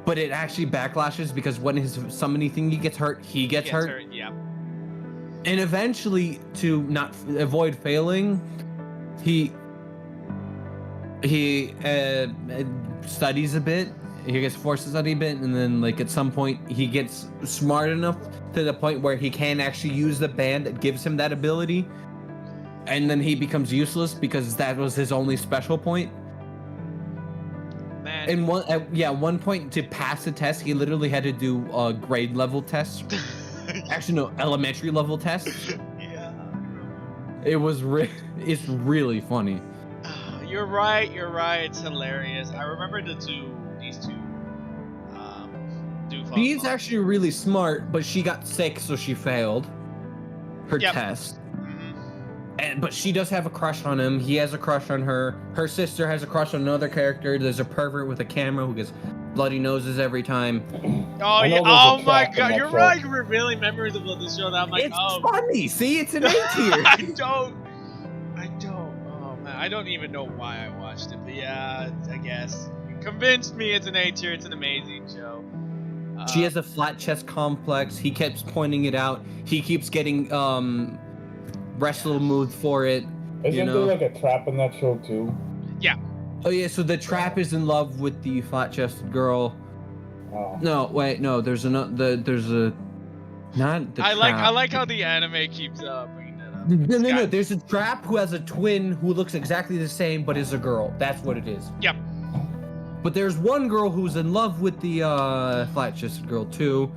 But it actually backlashes because when his summoning thingy gets hurt, he gets hurt. Yeah. And eventually, to not avoid failing, he studies a bit. He gets forced to study a bit, and then like at some point he gets smart enough to the point where he can actually use the band that gives him that ability, and then he becomes useless because that was his only special point. Man. And one point to pass the test, he literally had to do a grade level test. Actually, no, elementary level test. Yeah. It's really funny. You're right. It's hilarious. I remember these two. She's actually really smart, but she got sick, so she failed her test. But she does have a crush on him. He has a crush on her. Her sister has a crush on another character. There's a pervert with a camera who gets bloody noses every time. Oh yeah! Oh my God! You're right. You're revealing memories of this show that I'm like, it's funny. See, it's an A tier. I don't. Oh man, I don't even know why I watched it, but yeah, I guess you convinced me. It's an A tier. It's an amazing show. She has a flat chest complex. He keeps pointing it out. He keeps getting wrestle mood for it. Isn't there like a trap in that show too? Yeah. Oh yeah, so the trap is in love with the flat-chested girl. Oh. No, wait, no. There's a not the trap. I like how the anime keeps bringing that up. No. There's a trap who has a twin who looks exactly the same but is a girl. That's what it is. Yep. But there's one girl who's in love with the flat-chested girl too.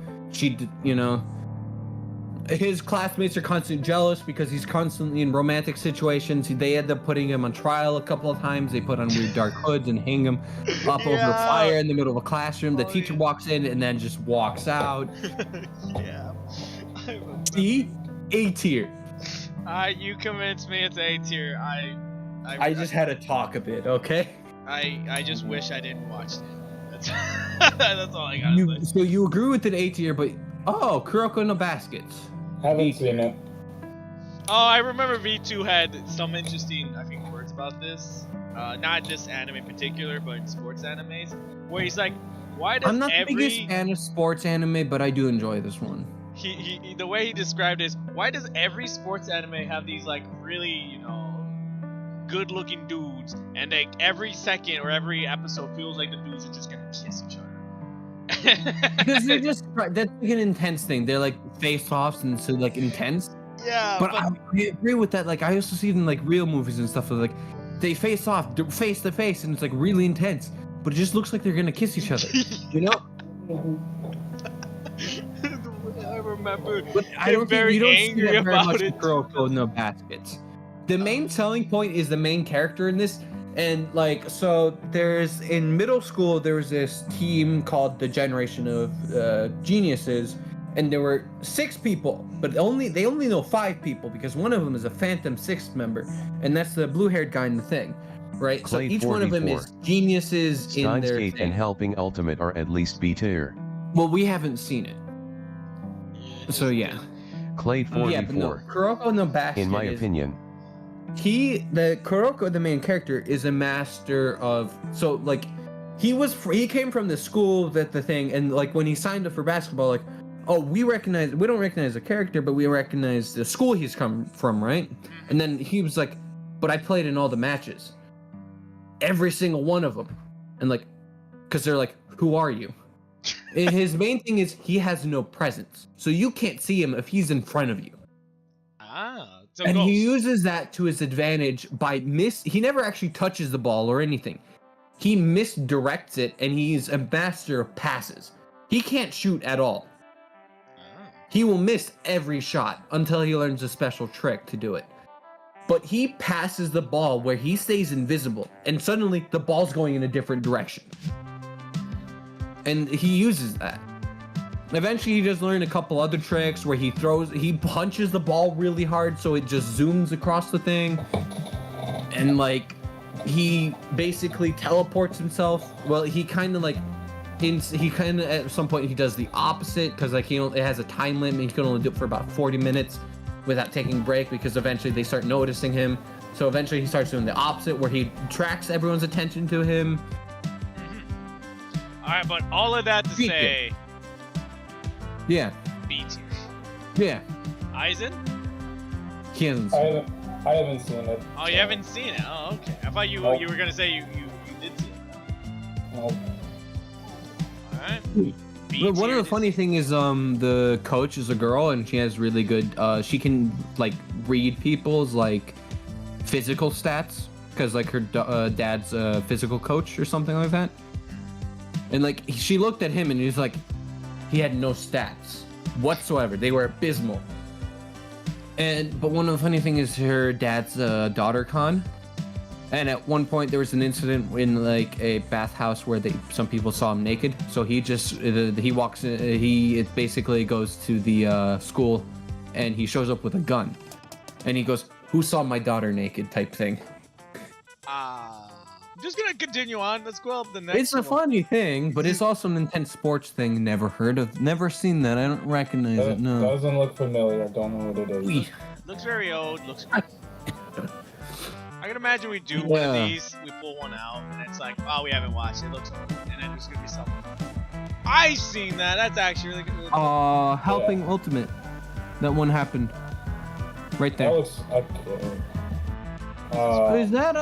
His classmates are constantly jealous because he's constantly in romantic situations. They end up putting him on trial a couple of times. They put on weird dark hoods and hang him up over fire in the middle of a classroom. The teacher walks in and then just walks out. Yeah. See? A tier. You convinced me it's A tier. I just had to talk a bit, okay? I just wish I didn't watch it. That's all I gotta say. So you agree with an A tier, but Kuroko no Baskets. Haven't seen it. Oh, I remember V2 had some interesting, I think, words about this. Not this anime in particular, but in sports animes, where he's like, "Why does I'm not the biggest fan of sports anime, but I do enjoy this one." He the way he described it is, why does every sports anime have these like really, good-looking dudes, and like every second or every episode feels like the dudes are just gonna kiss each other? Because that's like an intense thing. They're like face-offs and so like intense. Yeah, but I agree with that. Like I also see them in like real movies and stuff. Like they face off face to face, and it's like really intense. But it just looks like they're gonna kiss each other. You know? I remember. But I don't think you don't see that very much in Kuroko no Baskets. The main selling point is the main character in this. And like, so there's in middle school, there was this team called the Generation of Geniuses, and there were 6 people, but they only know 5 people because one of them is a Phantom 6th member, and that's the blue-haired guy in the thing, right? Clay so each 44. one of them is geniuses in Steins their Gate thing. and Helping Ultimate are at least B tier. Well, we haven't seen it, so yeah. Clay 44. Yeah, but no, Kuroko no Basket. In my opinion. Kuroko, the main character, is a master of, so like he came from the school that the thing, and like when he signed up for basketball, like, oh, we don't recognize the character, but we recognize the school he's come from, right? And then he was like, but I played in all the matches. Every single one of them. And like, because they're like, who are you? And his main thing is he has no presence. So you can't see him if he's in front of you. Ah, so And ghost. he uses that to his advantage by he never actually touches the ball or anything. He misdirects it, and he's a master of passes. He can't shoot at all. He will miss every shot until he learns a special trick to do it. But he passes the ball where he stays invisible, and suddenly the ball's going in a different direction. And he uses that. Eventually, he just learned a couple other tricks where he punches the ball really hard so it just zooms across the thing. And like, he basically teleports himself. Well, he kind of at some point he does the opposite because like it has a time limit. He can only do it for about 40 minutes without taking a break because eventually they start noticing him. So eventually he starts doing the opposite where he attracts everyone's attention to him. All right, but all of that to say, yeah, B tier. Yeah. Aizen? He hasn't seen it. I haven't seen it. Oh, you haven't seen it? Oh, okay. I thought you were gonna say you did see it. Nope. All right. But one of the funny thing is the coach is a girl and she has really good she can like read people's like physical stats because like her dad's a physical coach or something like that. And like she looked at him and he's like he had no stats whatsoever. They were abysmal. But one of the funny things is her dad's daughter con. And at one point there was an incident in like a bathhouse where some people saw him naked. So he walks in, it basically goes to the school and he shows up with a gun. And he goes, "Who saw my daughter naked?" type thing. I'm just gonna continue on. Let's go up the next. It's a funny thing, but it's also an intense sports thing. Never seen that. I don't recognize it. No. Doesn't look familiar. Don't know what it is. Looks very old. Looks. I can imagine we do one of these, we pull one out, and it's like, oh, we haven't watched it. It looks old, and then there's gonna be something. I've seen that. That's actually really good. Helping Ultimate. That one happened. Right there. That looks okay. Is that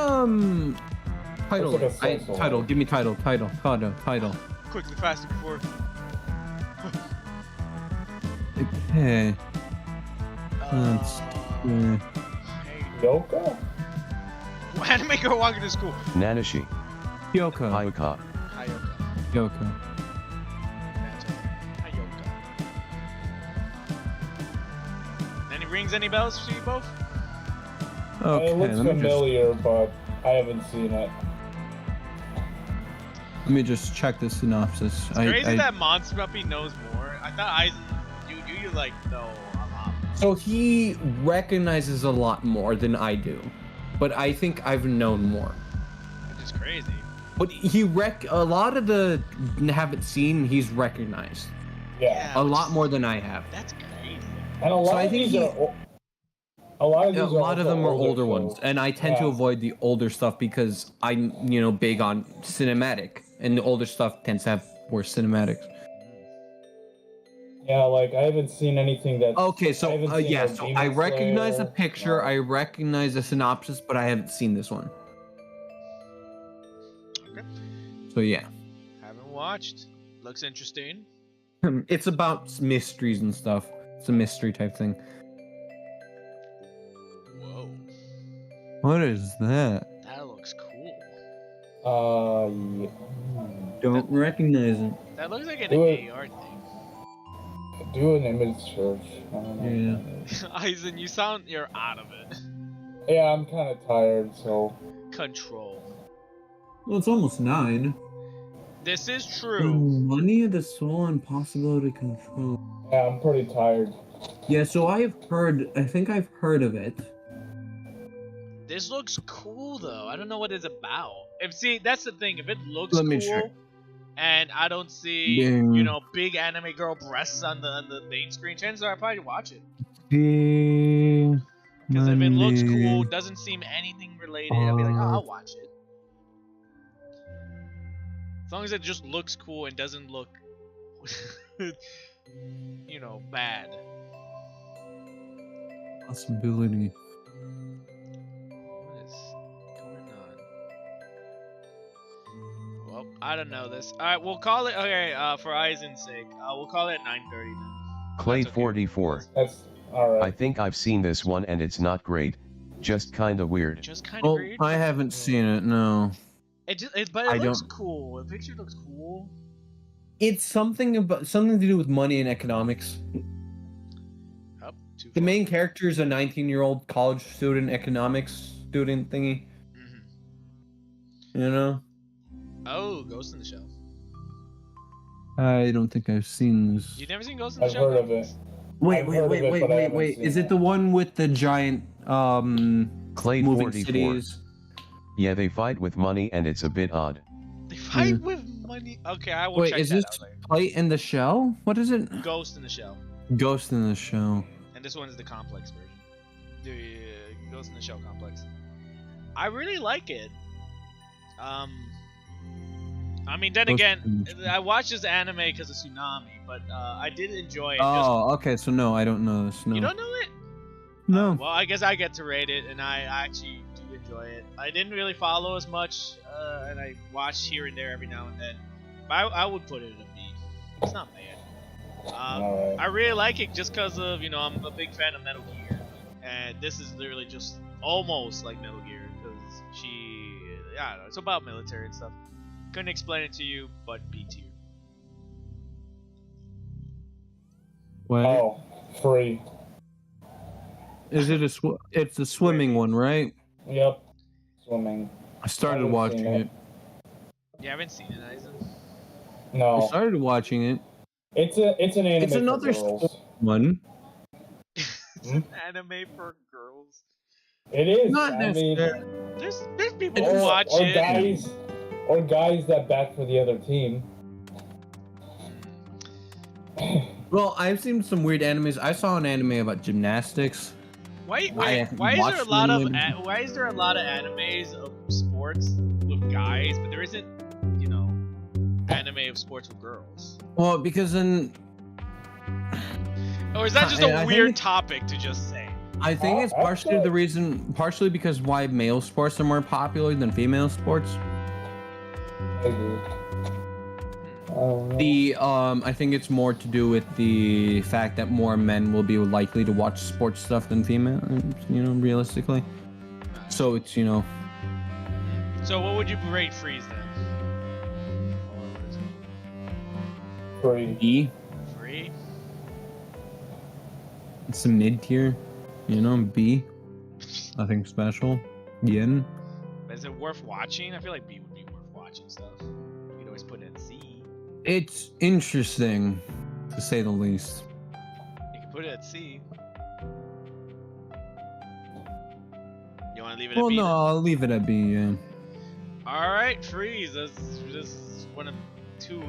title? Looks like a Title. Give me title. Title. Quickly, faster before. Okay. Yoka? Anime girl walking to school. Nanashi. Hyuka. Hyuka. Hyuka. Any rings, any bells for you both? Okay, It looks familiar, but I haven't seen it. Let me just check the synopsis. It's crazy that Monster Puppy knows more. I thought you like know a lot. So he recognizes a lot more than I do, but I think I've known more. Which is crazy. But a lot of the haven't seen. He's recognized. Yeah. A lot more than I have. That's crazy. And a lot of these of them are older ones, and I tend to avoid the older stuff because I'm, big on cinematic, and the older stuff tends to have worse cinematics. Yeah, like I haven't seen anything that. Okay, so so I recognize the picture, I recognize the synopsis, but I haven't seen this one. Okay. So yeah. Haven't watched. Looks interesting. It's about mysteries and stuff. It's a mystery type thing. Whoa. What is that? That looks cool. Yeah. Don't recognize it. That looks like an AR thing. Do an image search. Aizen, you're out of it. Yeah, I'm kind of tired, so. Control. Well, it's almost 9. This is true. Money of the soul and possibility control. Yeah, I'm pretty tired. Yeah, so I think I've heard of it. This looks cool though. I don't know what it's about. That's the thing. If it looks Let me cool, check. and I don't see, big anime girl breasts on the main screen, chances are I probably watch it. Because if it looks cool, doesn't seem anything related, I'll be like, oh, I'll watch it. As long as it just looks cool and doesn't look, bad. Possibility. What is Well, I don't know this. All right, we'll call it. Okay, for Aizen's sake, we'll call it 9:30 then. Clay That's okay. 44. That's all I right. think I've seen this one and it's not great. Just kinda weird. Just kind of Oh, weird. I haven't seen it. No. But it I looks don't- cool. The picture looks cool. It's something to do with money and economics. Up. Too The far. main character is a 19-year-old college student, economics student thingy. Mhm. You know? Oh, Ghost in the Shell. I don't think I've seen this. You've never seen Ghost in the I've Shell? heard of it. Wait, I've wait, heard of wait, it, wait, but I wait, haven't wait. seen Is it. it the one with the giant Clay moving 44. cities? Yeah, they fight with money and it's a bit odd. They fight with money. Okay, I will Wait, check is that this out later. Plate in the Shell? What is it? Ghost in the Shell, Ghost in the Shell. and this one is the complex version. The Ghost in the Shell complex. I really like it. I mean, then Ghost again, in the Shell. I watched this anime because of Tsunami, but I did enjoy it. Oh, okay. So no, I don't know this. No. You don't know it? No. Well, I guess I get to rate it, and I actually do enjoy it. I didn't really follow as much, and I watched here and there every now and then. But I would put it at a B. It's not bad. All right. I really like it just because of, I'm a big fan of Metal Gear, and this is literally just almost like Metal Gear because I don't know, it's about military and stuff. Couldn't explain it to you, but B tier. Wait. Oh, free. Is it it's the swimming one, right? Yep. Swimming. I started haven't watching seen it. it. You haven't seen it, Aizen? I No. started watching it. It's an anime It's another for girls. One. It's an anime for girls. It is. Not I mean, necessarily. There's people who watch or it. guys that back for the other team. Well, I've seen some weird animes. I saw an anime about gymnastics. Why haven't is there a watched lot of them. why is there a lot of animes of sports with guys, but there isn't, anime of sports with girls? Well, because then Or is that just I a think weird it's- topic to just say? I think it's partially because why male sports are more popular than female sports. I agree. I don't know. I think it's more to do with the fact that more men will be likely to watch sports stuff than female, realistically. So it's, So what would you rate Freeze then? Free. B. Free? It's a mid tier, B. Nothing special. Yin. Is it worth watching? I feel like B would be worth watching stuff. You could always put it in C. It's interesting, to say the least. You can put it at C. You want to leave it at Well, B? no, then? I'll leave it at B. Yeah. All right, Freeze. That's just one of two.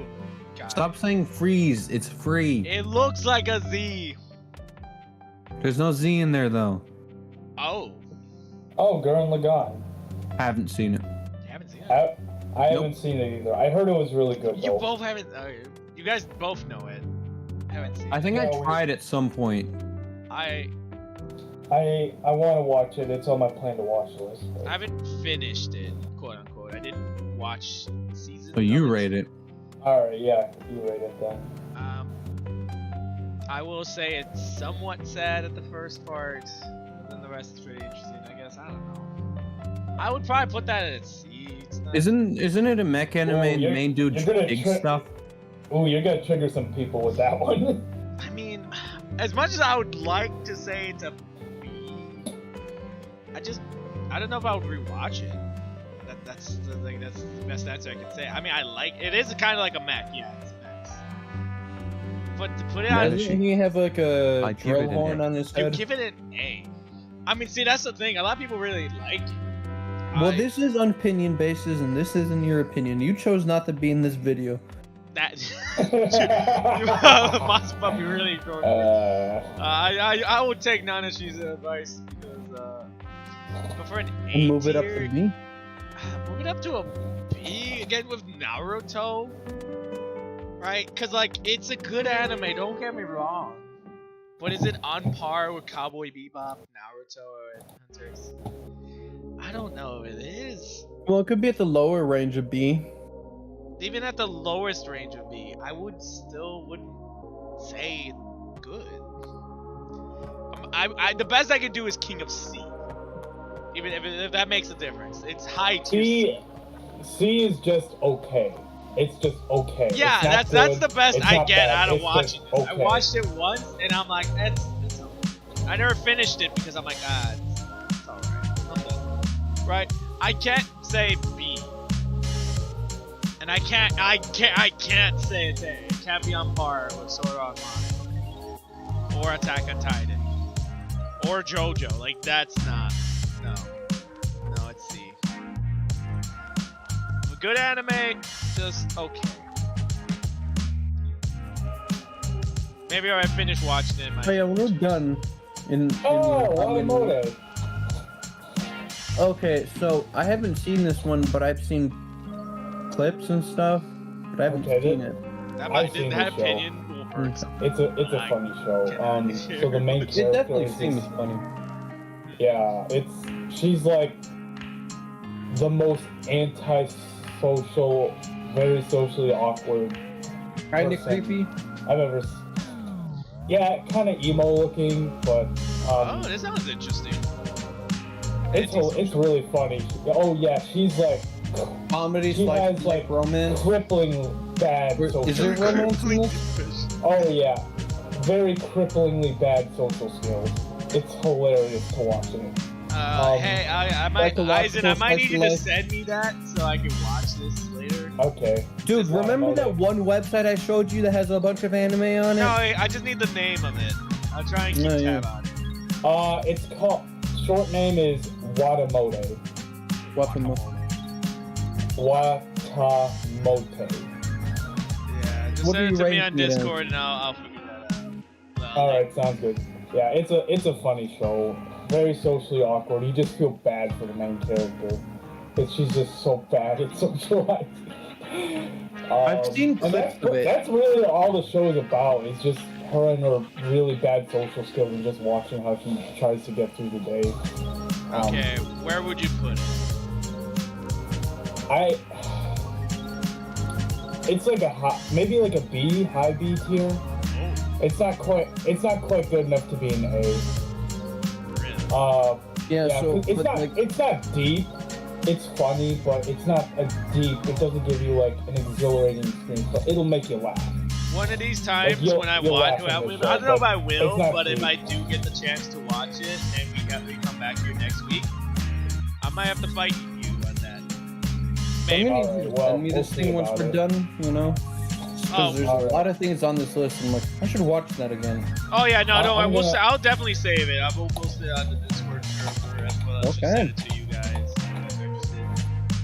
God. Stop saying freeze. It's free. It looks like a Z. There's no Z in there though. Oh, Oh, Gurren Lagann. Haven't seen it. you haven't seen it. I haven't seen it either. I heard it was really good You though. both haven't. You guys both know it. Haven't seen I it. think I No, we- tried at some point. I want to watch it. It's on my plan to watch list. but- haven't finished it, quote unquote. I didn't watch season. But you of rate it. All right, yeah, you rate it then. I will say it's somewhat sad at the first part, but then the rest is pretty interesting. I guess I don't know. I would probably put that at C. It's not- Isn't it a mech anime Whoa, and the you're- main dude you're gonna big tri- stuff? Ooh, you're gonna trigger some people with that one. I mean, as much as I would like to say it's a B, I don't know if I would rewatch it. That's the best answer I can say. I mean, I like it. Is kind of like a mech, yeah. It's a mech. But to put it Yeah, on, Doesn't he have like a I'd give it drill an horn A. on his you head? give it an A. I mean, see, that's the thing. A lot of people really like it. Well, this is on opinion basis, and this isn't your opinion. You chose not to be in this video. that Moss Puppy really ignored me. I would take Nanashi's advice because but for an A Move it up tier, to B. move it up to a B again with Naruto, right? Because like it's a good anime. Don't get me wrong, but is it on par with Cowboy Bebop, Naruto, and Hunter x? I don't know if it is. Well, it could be at the lower range of B. even at the lowest range of B, I wouldn't say good. The best I can do is King of C. Even if that makes a difference, it's high tier C. C is just okay. It's just okay. Yeah, that's the best I get out of watching this. Okay. I watched it once and I'm like, it's okay. I never finished it because I'm like, it's alright. Right? I can't say B. And I can't say it's A. It can't be on par with Sword Art Online. Or Attack on Titan. Or JoJo. Like, that's not. No, it's C. A good anime, just okay. Maybe I finish watching it. Oh yeah, when we're done. Watermode. Okay, so I haven't seen this one, but I've seen clips and stuff, but I haven't seen it. That opinion will hurt something. It's a funny show. So the main character. It definitely seems funny. Yeah, she's like the most anti-social, very socially awkward. Kinda creepy. I've ever. Yeah, kind of emo looking, but. Oh, that sounds interesting. It's really funny. Oh yeah, she's like. Comedy she has like romance. Crippling bad social. Is there romance in this? Oh yeah, very cripplingly bad social skills. It's hilarious to watch it. Hey, I might need you to send me that so I can watch this later. Okay. Dude, remember that one website I showed you that has a bunch of anime on it? No, I just need the name of it. I'll try and keep tab on it. It's called. Short name is Watamote. Watamote. Yeah, just send it to me on Discord and I'll figure that out. Alright, sounds good. Yeah, it's a funny show. Very socially awkward. You just feel bad for the main character. Because she's just so bad at socializing. I've seen clips of it. That's really all the show is about. It's just her and her really bad social skills and just watching how she tries to get through the day. Okay, where would you put it? It's like maybe like a B, high B tier. Oh. It's not quite good enough to be an A. Really? Yeah, so it's not deep. It's funny, but it's not deep. It doesn't give you like an exhilarating experience, but it'll make you laugh. One of these times like when I watch, I don't know if I will, but deep. if I do get the chance to watch it and we come back here next week, I might have to fight you on that. Maybe. Send me this thing once we're done, you know? Because there's a lot of things on this list, and I'm like, I should watch that again. Oh yeah, no, I'll definitely save it. I'll post it on the Discord server as well. I'll send it to you guys.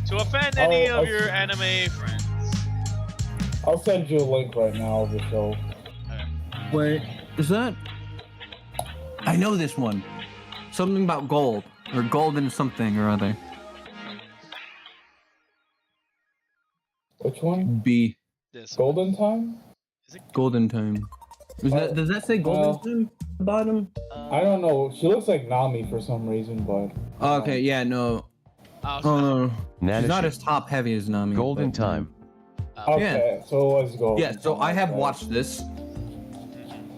To offend any of your anime friends. I'll send you a link right now of the show. Wait, is that? I know this one. Something about gold or golden something or other. Which one? B. This Golden Time? Is it Golden Time? Does that say Golden Time at the bottom? I don't know. She looks like Nami for some reason, but. Okay, yeah, no. Oh, she's not as top heavy as Nami. Golden Time. Okay, so let's go. Yeah, so I have watched this.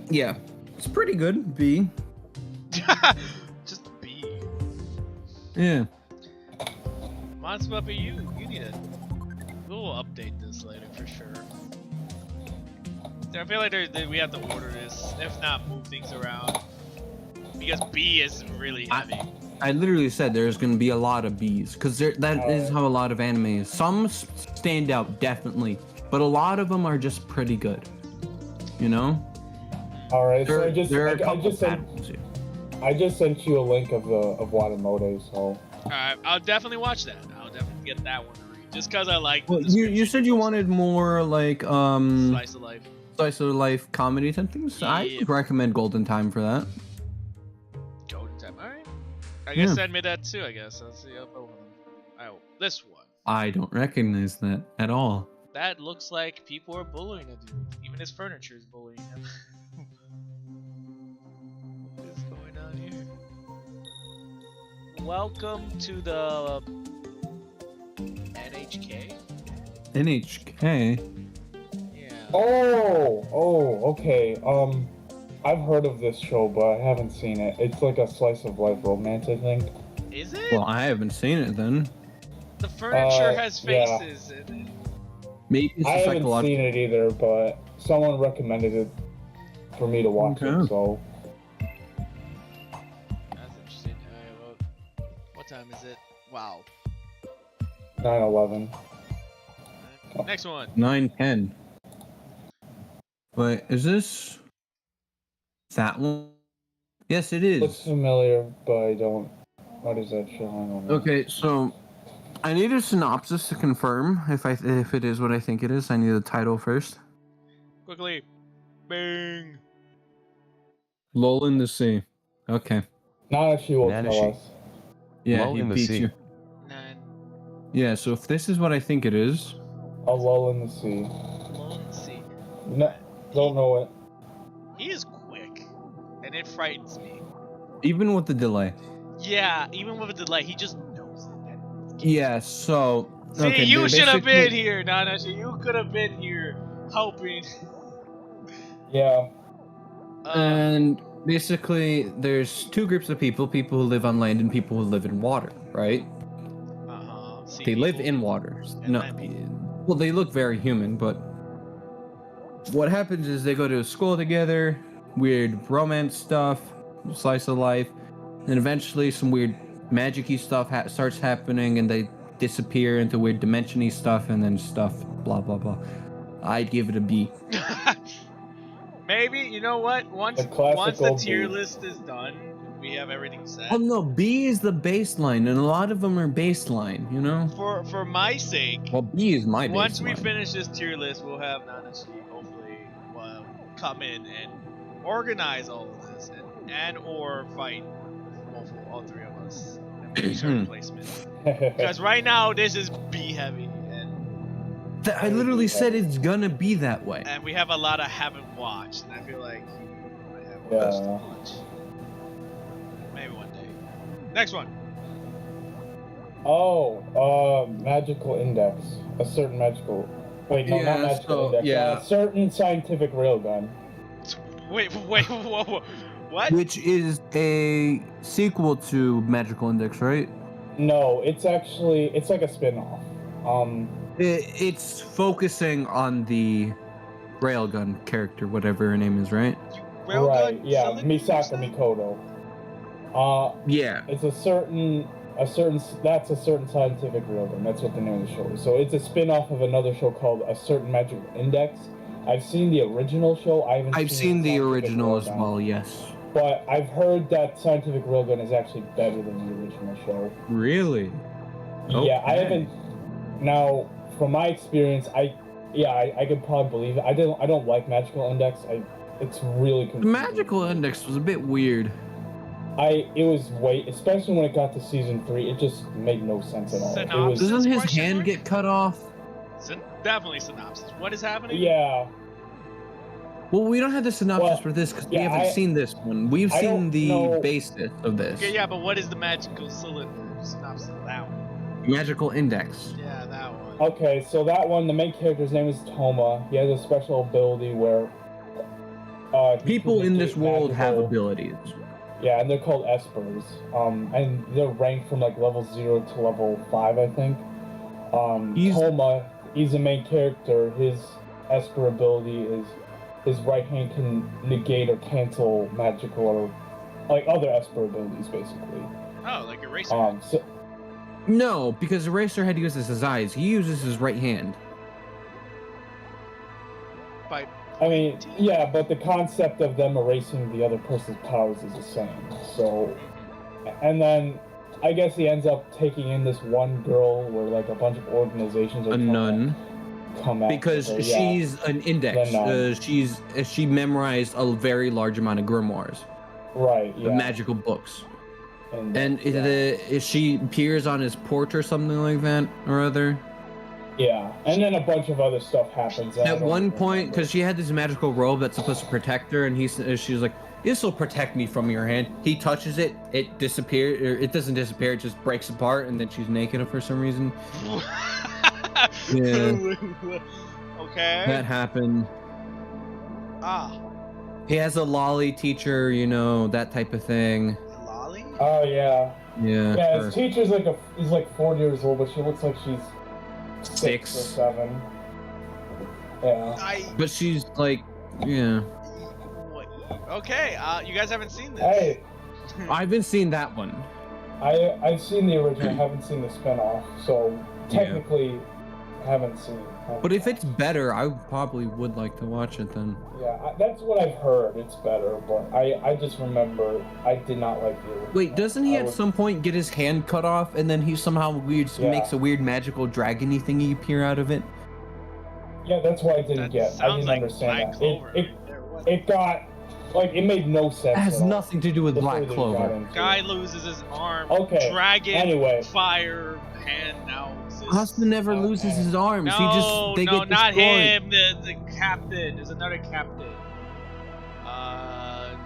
Yeah, it's pretty good. B. Just B. Yeah. Monster Puppy, you need a. We'll update this later for sure. I feel like we have to order this, if not move things around, because B is really heavy. I literally said there's going to be a lot of Bs, because that is how a lot of anime is. Some stand out, definitely, but a lot of them are just pretty good. You know? Alright, so I just sent you a link of Watamote, so. Alright, I'll definitely watch that. I'll definitely get that one to read. Just because I like. Well, you said you wanted more like slice of life. Slice of life comedy type things. Yeah. I would recommend Golden Time for that. Golden Time, alright. I guess send me that too. I guess. Let's see. This one. I don't recognize that at all. That looks like people are bullying a dude. Even his furniture is bullying him. What is going on here? Welcome to the NHK. NHK. Yeah. Oh, okay. I've heard of this show, but I haven't seen it. It's like a slice of life romance, I think. Is it? Well, I haven't seen it then. The furniture has yeah. faces in it. Maybe it's I a haven't psychological. seen it either, but someone recommended it for me to watch Okay. it, so. That's interesting. Alright, well, what time is it? Wow. 9/11. Alright, next one. 9:10. Wait, is this that one? Yes, it Looks is. familiar, but I don't. What is that show? I don't know. Okay, so I need a synopsis to confirm if it is what I think it is. I need the title first. Quickly. Bing. Lull in the Sea. Okay. Nanashi will Nanashi. tell us. Yeah, Lull he in the beats Sea. you. 9. Yeah, so if this is what I think it is, A lull in the sea. Lone Sea. No, don't know it. He is quick. And it frightens me. even with the delay. Yeah, even with a delay, he just knows it. Yeah, so See, okay, you they should have been basically- here, Nanashi. You could have been here helping. Yeah. And basically, there's two groups of people who live on land and people who live in water, right? Sea They live people in water. and No, land people. well, they look very human, but what happens is they go to school together, weird romance stuff, slice of life, and eventually some weird magic-y stuff starts happening, and they disappear into weird dimension-y stuff, and then stuff, blah, blah, blah. I'd give it a B. Maybe, you know what? Once The classical the tier B. list is done, we have everything set. Oh no, B is the baseline, and a lot of them are baseline, you know? For my sake, Well, B is my baseline. once we finish this tier list, we'll have Nanashi hopefully come in and organize all of this and or fight all three of us and make certain placements. Because right now this is B heavy I literally said it's gonna be that way. and we have a lot I haven't watched, and I feel like he might have Yeah. watched too much. Maybe one day. Next one. Magical index. A certain magical. Wait, no, Yeah, not magical so, index. yeah. A certain scientific railgun. Wait, whoa. What? Which is a sequel to Magical Index, right? No, it's like a spin-off. It's focusing on the railgun character, whatever her name is, right? Railgun right? Yeah, cylinder, you Misaka said? Mikoto. Yeah. It's a certain scientific railgun. That's what the name of the show is. So it's a spin-off of another show called A Certain Magical Index. I've seen the original show. I've seen the Scientific original as Railgun. well, yes. But I've heard that Scientific Railgun is actually better than the original show. Really? Yeah, I Okay. haven't. Now, from my experience, I could probably believe it. I don't like Magical Index. It's really The confusing. Magical Index was a bit weird. It was especially when it got to season 3, it just made no sense at all. It was, Synopsis? Doesn't his Question hand mark? get cut off? Definitely synopsis. What is happening? yeah, Well, we don't have the synopsis Well, for this because we yeah, haven't seen this one. We've I seen don't the know- basis of this. Okay, yeah, but what is the magical cylinder synopsis of that one? Magical Index. Yeah, that one. okay, so that one, the main character's name is Toma. He has a special ability where he People can in this negate world have magical- abilities. Yeah, and they're called espers. And they're ranked from like level 0 to level 5, I think. Toma, he's the main character. His esper ability is his right hand can negate or cancel magical or like other esper abilities, basically. Oh, like Eraser. So No, because Eraserhead uses his eyes. He uses his right hand. By I mean, yeah, but the concept of them erasing the other person's powers is the same. So, and then I guess he ends up taking in this one girl where like a bunch of organizations are A trying to nun. come after Because her, yeah. she's an index. The nun. She memorized a very large amount of grimoires, Right, of yeah. magical books. And yeah. she appears on his porch or something like that or other. Yeah, and then a bunch of other stuff happens. that I At don't one remember. point, because she had this magical robe that's supposed to protect her, and she was like, "This will protect me from your hand." He touches it, it disappears. Or it doesn't disappear; it just breaks apart, and then she's naked for some reason. Yeah. Okay. That happened. Ah, He has a lolly teacher, you know, that type of thing. Lolly? Oh yeah. Yeah. Yeah, her. his teacher's is like 4 years old, but she looks like she's 6 or 7. Yeah. But she's like, yeah. What? Okay. You guys haven't seen this. Hey, I haven't seen that one. I've seen the original, haven't seen the spinoff, so technically haven't seen. But if it's better, I probably would like to watch it then. Yeah, that's what I've heard. It's better, but I just remember I did not like the original. Wait, doesn't he I at would- some point get his hand cut off and then he somehow Yeah. makes a weird magical dragony thingy appear out of it? Yeah, that's what I didn't That get. I sounds didn't like understand Black that. Clover. It right there. What? it got like it made no sense. It has at all nothing to do with before Black they got Clover. into Guy it. loses his arm. Okay, Dragon. anyway. Fire. Hand now. exists. Husband never Okay. loses his arms. No, They no, get not destroyed. him. The captain. There's another captain.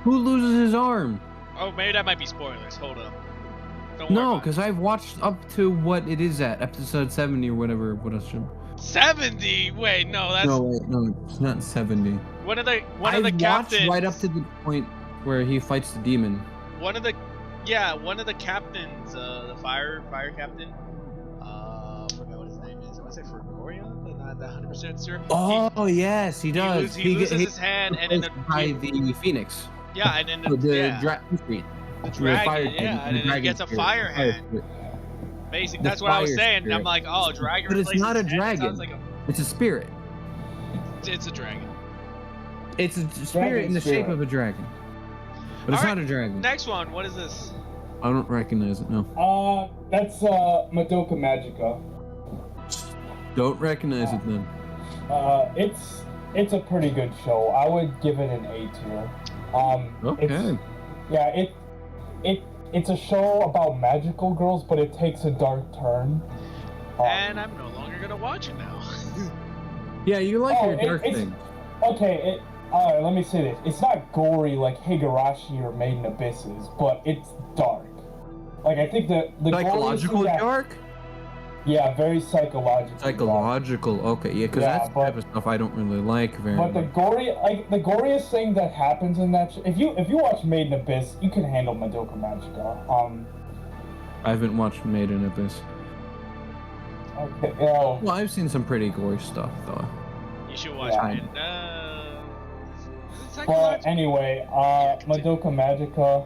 Who loses his arm? Oh, maybe that might be spoilers. Hold up. Don't worry No, about it. because I've watched up to what it is at episode 70 or whatever. What else? 70. Wait, no, that's No, wait, no, it's not 70. one of the I've watched captains. right up to the point where he fights the demon. One of the captains, the fire captain. I forgot what his name is. I want to say Fergoria, but not 100% sure. Oh yes, he does. He loses his hand, and then by the phoenix. yeah, and then The yeah, dragon. the dragon, yeah, and then he gets a fire hand. Basically, The that's what I was fire saying. spirit. I'm like, oh, dragon. But it's replaces not a his hand. It dragon. sounds like It's a spirit. it's a dragon. It's a spirit in the shape spirit. of a dragon. But it's Alright, not a dragon. Next one. What is this? I don't recognize it. No. That's Madoka Magica. Don't recognize it then. It's a pretty good show. I would give it an A tier. Okay. It's a show about magical girls, but it takes a dark turn. And I'm no longer gonna watch it now. Yeah, you like Oh, your dark it's- thing. Okay, let me say this. It's not gory like Higurashi or Maiden Abysses, but it's dark. Like, I think the Psychological goriest thing that- dark? Yeah, very psychological. Psychological. Okay, yeah, because Yeah, that's the but- type of stuff I don't really like very But the much. the goriest thing that happens in that if you watch Maiden Abyss, you can handle Madoka Magica. I haven't watched Maiden Abyss. Okay, Well, I've seen some pretty gory stuff though. You should watch Yeah. it. but anyway, Madoka Magica.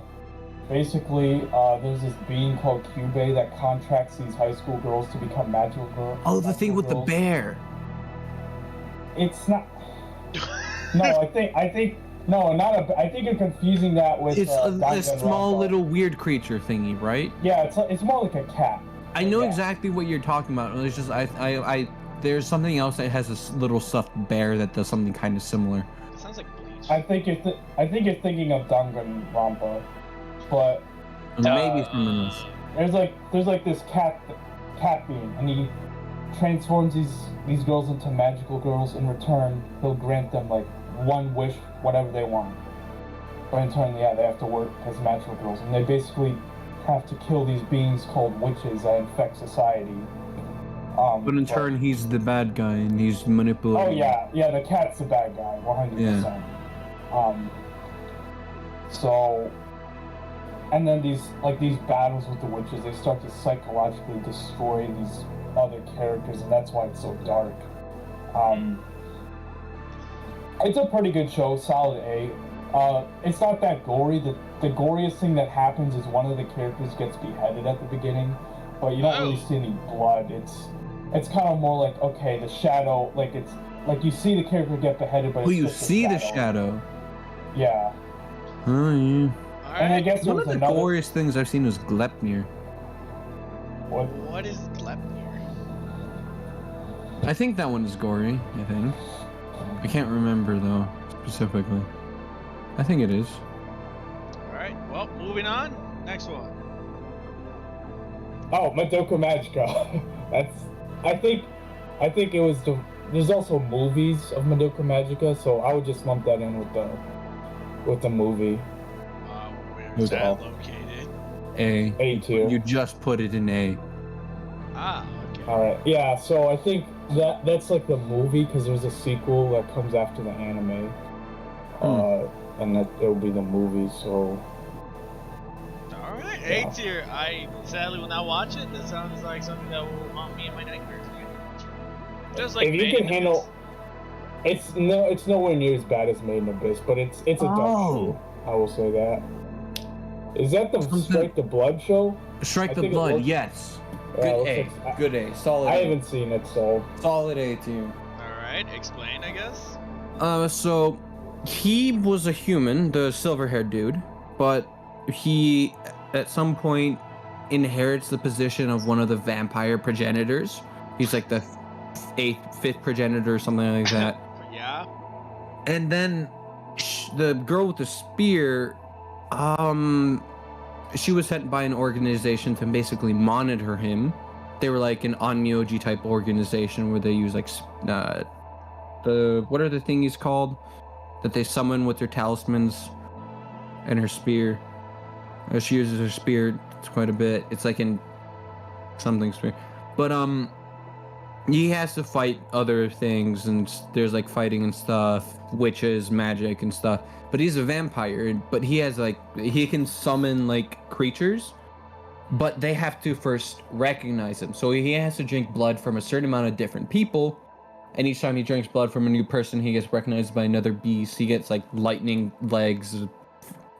Basically, there's this being called Kyubey that contracts these high school girls to become magical girls. Oh, the thing with the girls. bear. It's not. No, I think no, not a. I think you're confusing that with. It's a Danganronpa. small little weird creature thingy, right? Yeah, it's more like a cat. I know Yeah. exactly what you're talking about. It's just I there's something else that has this little stuffed bear that does something kind of similar. It sounds like Bleach. I think you're thinking of Danganronpa, but Maybe something else. there's like this cat being, and he transforms these girls into magical girls. In return, he'll grant them like one wish, whatever they want. But in turn, yeah, they have to work as magical girls, and they basically have to kill these beings called witches that infect society. But in turn, he's the bad guy and he's manipulating. oh yeah, the cat's the bad guy, 100%. So, and then these battles with the witches, they start to psychologically destroy these other characters, and that's why it's so dark. It's a pretty good show, solid A. It's not that gory. The goriest thing that happens is one of the characters gets beheaded at the beginning, but you don't really see any blood. It's kind of more like, okay, the shadow, like it's like you see the character get beheaded, but Oh, it's you just a see the shadow. Yeah. Oh yeah. And I guess there One of was the another. goriest things I've seen was Glepnir. What is Glepnir? I think that one is gory. I think. I can't remember though specifically. I think it is. Alright, well, moving on. Next one. Oh, Madoka Magica. I think it was there's also movies of Madoka Magica, so I would just lump that in with the movie. Where's that all. located? A tier. You just put it in A. Ah, okay. All right. Yeah. So I think That's like the movie, because there's a sequel that comes after the anime. And that it'll be the movie, so... Alright, Yeah. A tier. I sadly will not watch it. That sounds like something that will haunt me in my nightmares. Just like If you Made can in handle... Abyss. It's nowhere near as bad as Made in Abyss, but it's a dumb show. I will say that. Is that the Strike the Blood show? Strike I the think it Blood, looks- yes. Yeah, Good it looks A. like- Good A. Solid I A. haven't seen it, so... Solid A tier. Alright, explain, I guess. So he was a human, the silver-haired dude, but he at some point inherits the position of one of the vampire progenitors. He's like the fifth progenitor or something like that. Yeah. And then the girl with the spear, she was sent by an organization to basically monitor him. They were like an Onmyoji type organization where they use like what are the thingies called that they summon with their talismans and her spear. She uses her spear quite a bit. It's like in something spear, but he has to fight other things, and there's like fighting and stuff, witches, magic and stuff. But he's a vampire, but he has like he can summon like creatures, but they have to first recognize him. So he has to drink blood from a certain amount of different people. And each time he drinks blood from a new person, he gets recognized by another beast. He gets like lightning legs,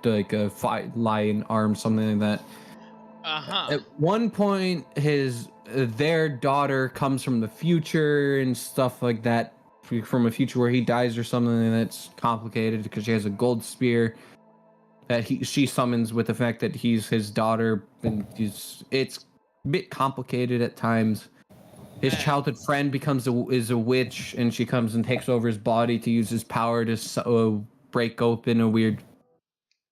like a lion arm, something like that. At one point, their daughter comes from the future and stuff like that, from a future where he dies or something that's complicated because she has a gold spear that she summons with the fact that he's his daughter, and it's a bit complicated at times. His childhood friend is a witch, and she comes and takes over his body to use his power to break open a weird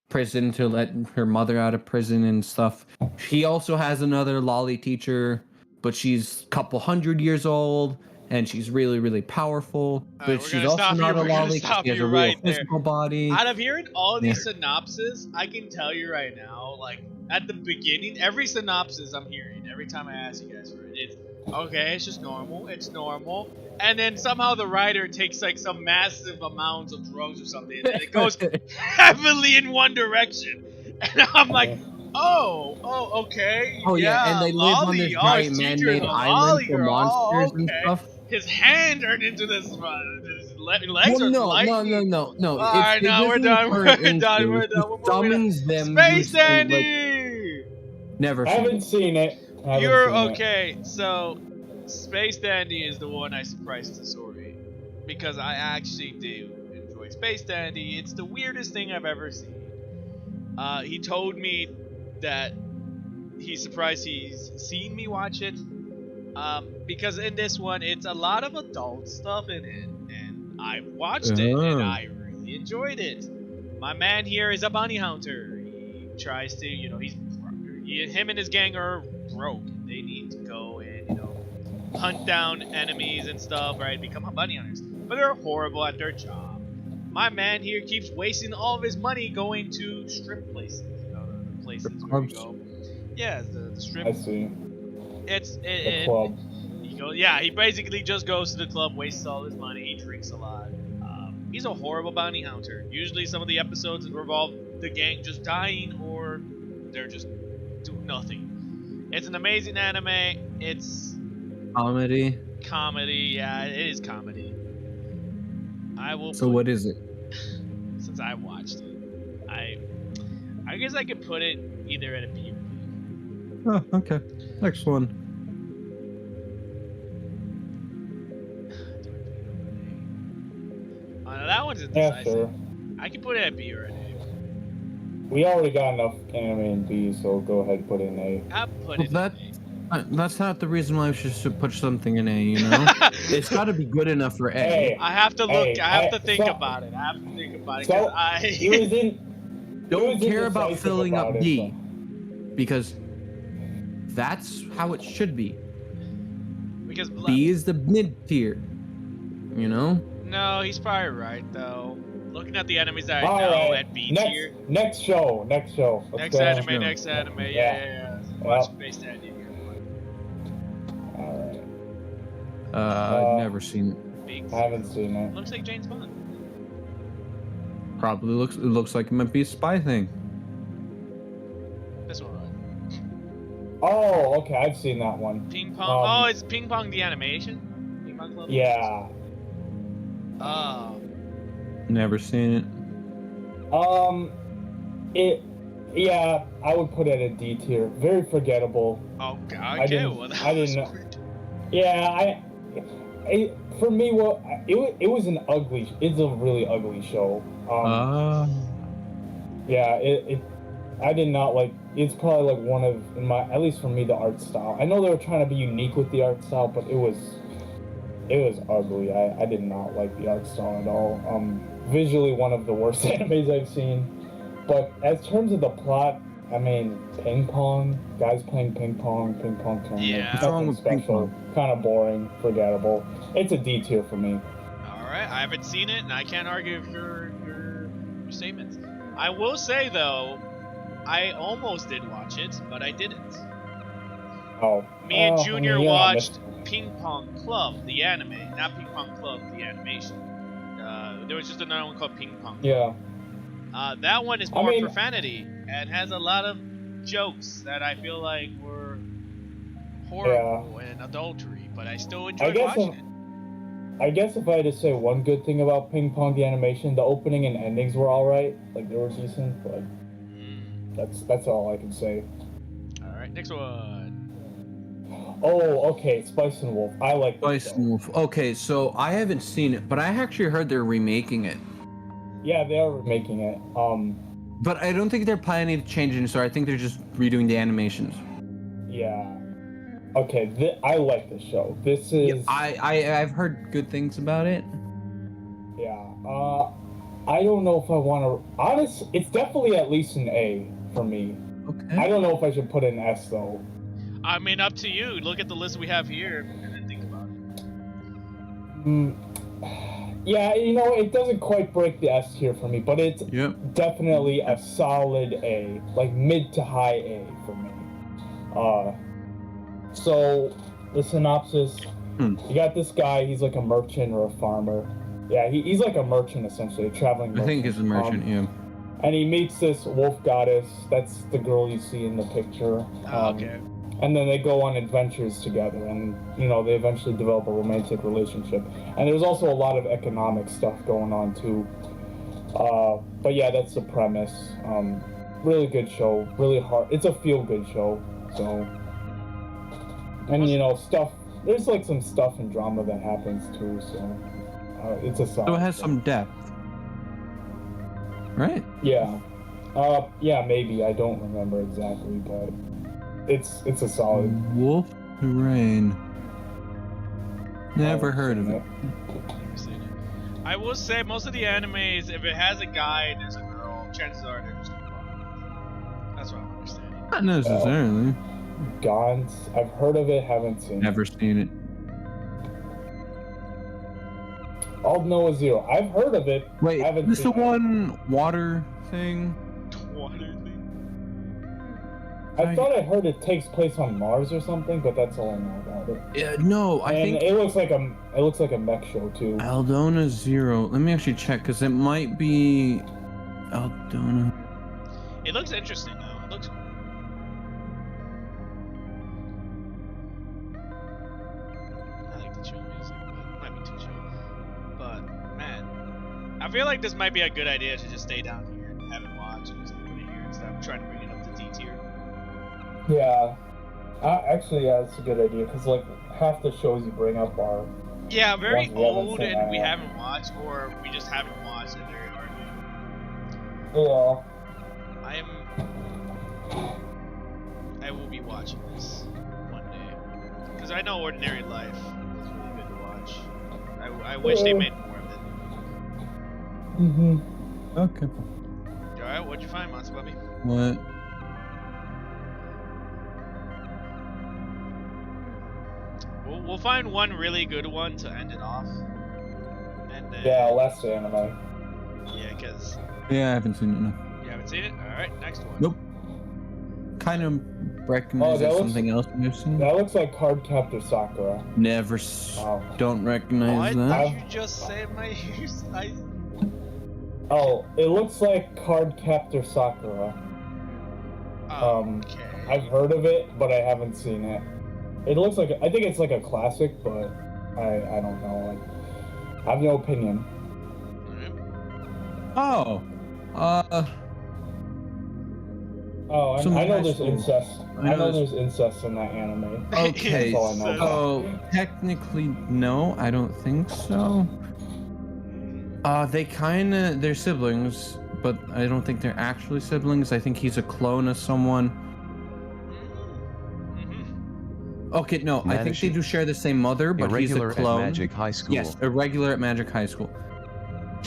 prison to let her mother out of prison and stuff. He also has another lolly teacher, but she's a couple 100 years old, and she's really, really powerful. But she's also not a lolly. She has a real physical body. Out of hearing all these synopses, I can tell you right now, like at the beginning, every synopsis I'm hearing, every time I ask you guys for it, it's okay, it's just normal, it's normal. And then somehow the writer takes like some massive amounts of drugs or something, and it goes heavily in one direction. And I'm like, okay. Oh yeah, and they live on this giant man-made island for monsters and stuff. His hand turned into this. His legs are no. lightning. Alright, no, we're done. We're done. He summons them. Space Dandy. Never. I haven't seen it. You're okay. So, Space Dandy is the one I surprised to Sori, because I actually do enjoy Space Dandy. It's the weirdest thing I've ever seen. He told me that he's surprised he's seen me watch it, because in this one it's a lot of adult stuff in it, and I've watched it and I really enjoyed it. My man here is a bounty hunter. He tries to, him and his gang are broke. They need to go and, hunt down enemies and stuff, right? Become bounty hunters. But they're horrible at their job. My man here keeps wasting all of his money going to strip places. The places where you go. Yeah, the strip. I see. The club. He basically just goes to the club, wastes all his money, he drinks a lot. He's a horrible bounty hunter. Usually some of the episodes involve the gang just dying, or they're just doing nothing. It's an amazing anime. It's comedy. Comedy, yeah, it is comedy. I will. So what is it? Since I watched it, I guess I could put it either at a B or B. Oh, okay. Next one. That one's indecisive. Yeah, sure. I can put it at B or an A. We already got enough anime in B, so go ahead and put it in A. I'll put it in A. That's not the reason why we should put something in A, It's got to be good enough for A. Hey, I have to look. I have to think about it. I have to think about it. So, Don't care about filling up B. Because that's how it should be. Because B is the mid tier. No, he's probably right though. Looking at the enemies that I know at B tier. Next show. Next anime. Yeah. Watch Space Dandy. Alright. I've never seen it. Big I haven't Zero. seen it. Looks like James Bond. Probably looks like it might be a spy thing. This one. Oh, okay, I've seen that one. Ping Pong. Oh, it's Ping Pong the animation? Ping Pong Club? Yeah. Oh. Never seen it. Yeah, I would put it at D tier. Very forgettable. Oh, God. I Okay, didn't- well, that I was didn't- quick. Yeah, for me, well, it was it's a really ugly show. Yeah, I did not like. It's probably like one of, at least for me, the art style. I know they were trying to be unique with the art style, but it was ugly. I did not like the art style at all. Visually, one of the worst animes I've seen. But as terms of the plot, I mean, ping pong, guys playing ping pong tournament. Yeah. What's wrong Nothing with ping special. Kind of boring, forgettable. It's a D tier for me. Alright, I haven't seen it, and I can't argue with your statements. I will say, though, I almost did watch it, but I didn't. Oh. Me and Oh, Junior I mean, yeah, watched Ping Pong Club, the anime, not Ping Pong Club, the animation. There was just another one called Ping Pong. Yeah. That one is I more mean- profanity and has a lot of jokes that I feel like were horrible and adultery, but I still enjoyed guess watching it. I guess if I had to say one good thing about Ping Pong the animation, the opening and endings were alright. Like they were decent, but that's all I can say. Alright, next one. Oh, okay, Spice and Wolf. I like this Spice show. and Wolf. Okay, so I haven't seen it, but I actually heard they're remaking it. Yeah, they are making it. But I don't think they're planning to change it, so I think they're just redoing the animations. Yeah. Okay, I like this show. This is I've heard good things about it. yeah. I don't know if I want to. It's definitely at least an A for me. Okay. I don't know if I should put an S though. I mean, up to you. Look at the list we have here and then think about it. Yeah, it doesn't quite break the S tier for me, but it's definitely a solid A, like mid to high A for me. So the synopsis: you got this guy. He's like a merchant or a farmer. Yeah, he's like a merchant essentially, a traveling merchant. I think he's a merchant, yeah. And he meets this wolf goddess. That's the girl you see in the picture. Okay. And then they go on adventures together, and they eventually develop a romantic relationship. And there's also a lot of economic stuff going on too. But yeah, that's the premise. Really good show. Really hard. It's a feel-good show. So, and stuff. There's like some stuff and drama that happens too. So, it's a solid. So it has show. some depth. Right? Yeah. Yeah, maybe. I don't remember exactly, but it's a solid. Wolf Terrain. Never heard of it. Never seen it. I will say, most of the animes, if it has a guy and there's a girl, chances are they're just gonna fuck. That's what I'm understanding. Not necessarily. Gone. I've heard of it, haven't seen it. Never seen it. I'll know a zero. I've heard of it. Wait, haven't this the seen it. one water thing? Water thing? I thought I heard it takes place on Mars or something, but that's all I know about it. Yeah, no, I And think it looks like a mech show too. Aldona Zero. Let me actually check because it might be Aldona. It looks interesting though. It looks. I like the chill music, but it might be too chill. But man, I feel like this might be a good idea to just stay down here and have it watch and just put it here instead of trying to bring it up to D tier. Yeah. Actually, yeah, that's a good idea because like half the shows you bring up are. Yeah, very Ones we haven't old seen, and we yeah. haven't watched, or we just haven't watched and they're arguing. Yeah. I will be watching this one day because I know Ordinary Life is really good to watch. I wish they made more of it. Mhm. Okay. Alright, what'd you find, Monster Puppy? What? We'll find one really good one to end it off. And then, Yeah, less anime. yeah, because Yeah, I haven't seen it. No. you haven't seen it? Alright, next one. Nope. kind of recognize that looks- something else you've seen. That looks like Card Captor Sakura. Never. Don't recognize What that. did you just say, my ears? Oh, it looks like Card Captor Sakura. Okay. I've heard of it, but I haven't seen it. It looks like I think it's like a classic, but I don't know. I have no opinion. Oh. Oh, Some I know high there's school- incest. I know there's incest in that anime. Okay, That's all I know. so technically, no, I don't think so. They're siblings, but I don't think they're actually siblings. I think he's a clone of someone. Okay, no, I think they do share the same mother, but Irregular he's a clone. at Magic High School. Yes, irregular at Magic High School.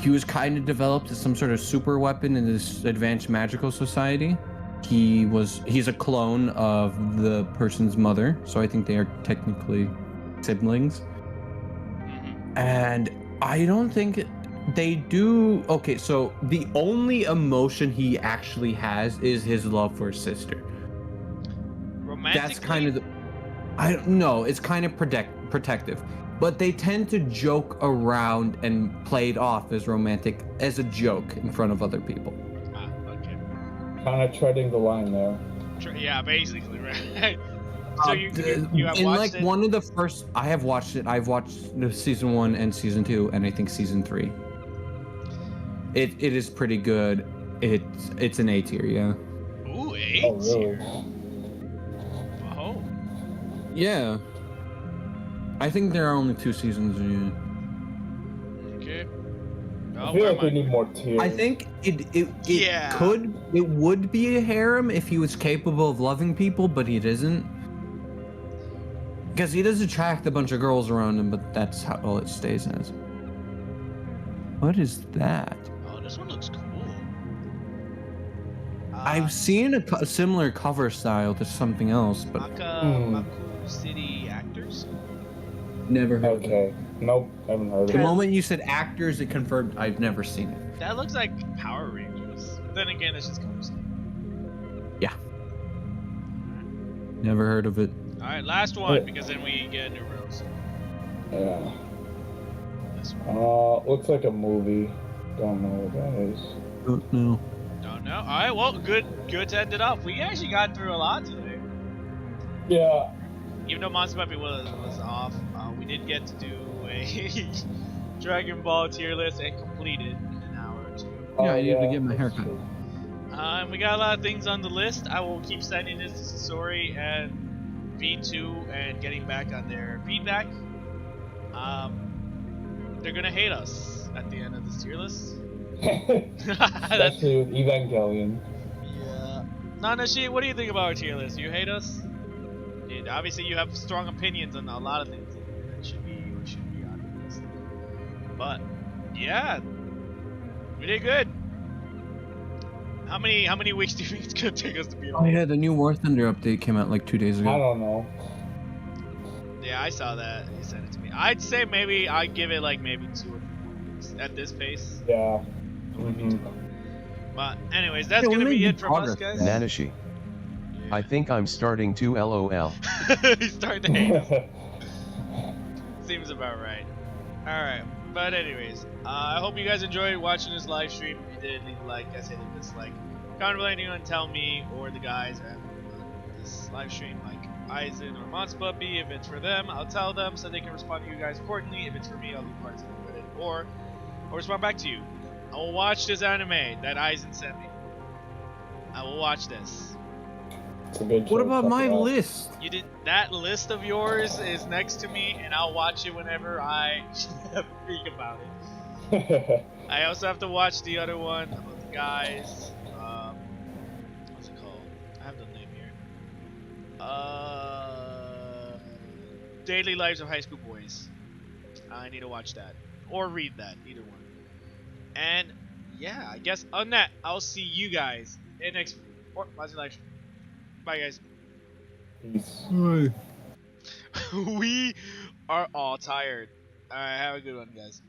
He was kind of developed as some sort of super weapon in this advanced magical society. He's a clone of the person's mother, so I think they are technically siblings. And I don't think they do. Okay, so the only emotion he actually has is his love for his sister. Romantically? That's kind of the, I don't know, it's kind of protective. But they tend to joke around and play it off as romantic as a joke in front of other people. Ah, okay. Kind of treading the line there. Yeah, basically, right? So you have in watched like it? one of the first, I have watched it. I've watched the season 1 and season 2, and I think season 3. It is pretty good. It's an A tier, yeah. Ooh, 8 Oh, really? here. Oh. Yeah. I think there are only 2 seasons yet. Okay. I feel like we need more tiers. I think it Yeah. would be a harem if he was capable of loving people, but he isn't. Because he does attract a bunch of girls around him, but that's how all it stays as. What is that? Oh, this one looks cool. I've seen a similar cover style to something else, but Maku City Actors? never heard of it. Okay. Nope, haven't heard The of it. moment you said actors, it confirmed I've never seen it. That looks like Power Rangers. But then again, it's just cool. Never heard of it. Alright, last one, because then we get into rows. Yeah. This one. Looks like a movie. Don't know what that is. Don't know. Don't know. Alright, well, good to end it off. We actually got through a lot today. Yeah. Even though Monster Puppy was off, we did get to do a Dragon Ball tier list and complete it in an hour or two. Yeah, I need to get my that's haircut. true. And we got a lot of things on the list. I will keep sending this to Sasori and V2 and getting back on their feedback. They're gonna hate us at the end of this tier list. Especially with Evangelion. Yeah. Nanashi, what do you think about our tier list? You hate us? And obviously you have strong opinions on a lot of things that should be or shouldn't be on the list. But yeah, we did good. How many weeks do you think it's gonna take us to beat all? Oh yeah, the new War Thunder update came out like 2 days I ago. don't know. Yeah, I saw that. You sent it to me. I'd say maybe I'd give it like maybe 2 or 3 more weeks at this pace. Yeah. It would be Mhm. too long. But anyways, that's Yeah, we gonna made be good it from us, progress. guys. Nanashi. I think I'm starting to LOL. He's starting to hate us. Seems about right. Alright, but anyways, I hope you guys enjoyed watching this live stream. If you did, leave a like, I say leave a dislike. Comment below anyone tell me or the guys at this live stream, like Aizen or Monster Puppy, if it's for them, I'll tell them so they can respond to you guys accordingly. If it's for me, I'll leave parts of it with it, or I'll respond back to you. I will watch this anime that Aizen sent me. I will watch this. It's a good What show, about check my it out. list? You did that list of yours is next to me, and I'll watch it whenever I think about it. I also have to watch the other one about the guys. What's it called? I have the name here. Daily Lives of High School Boys. I need to watch that or read that, either one. And yeah, I guess on that, I'll see you guys in next or live stream. Bye, guys. Peace. We are all tired. Alright, have a good one, guys.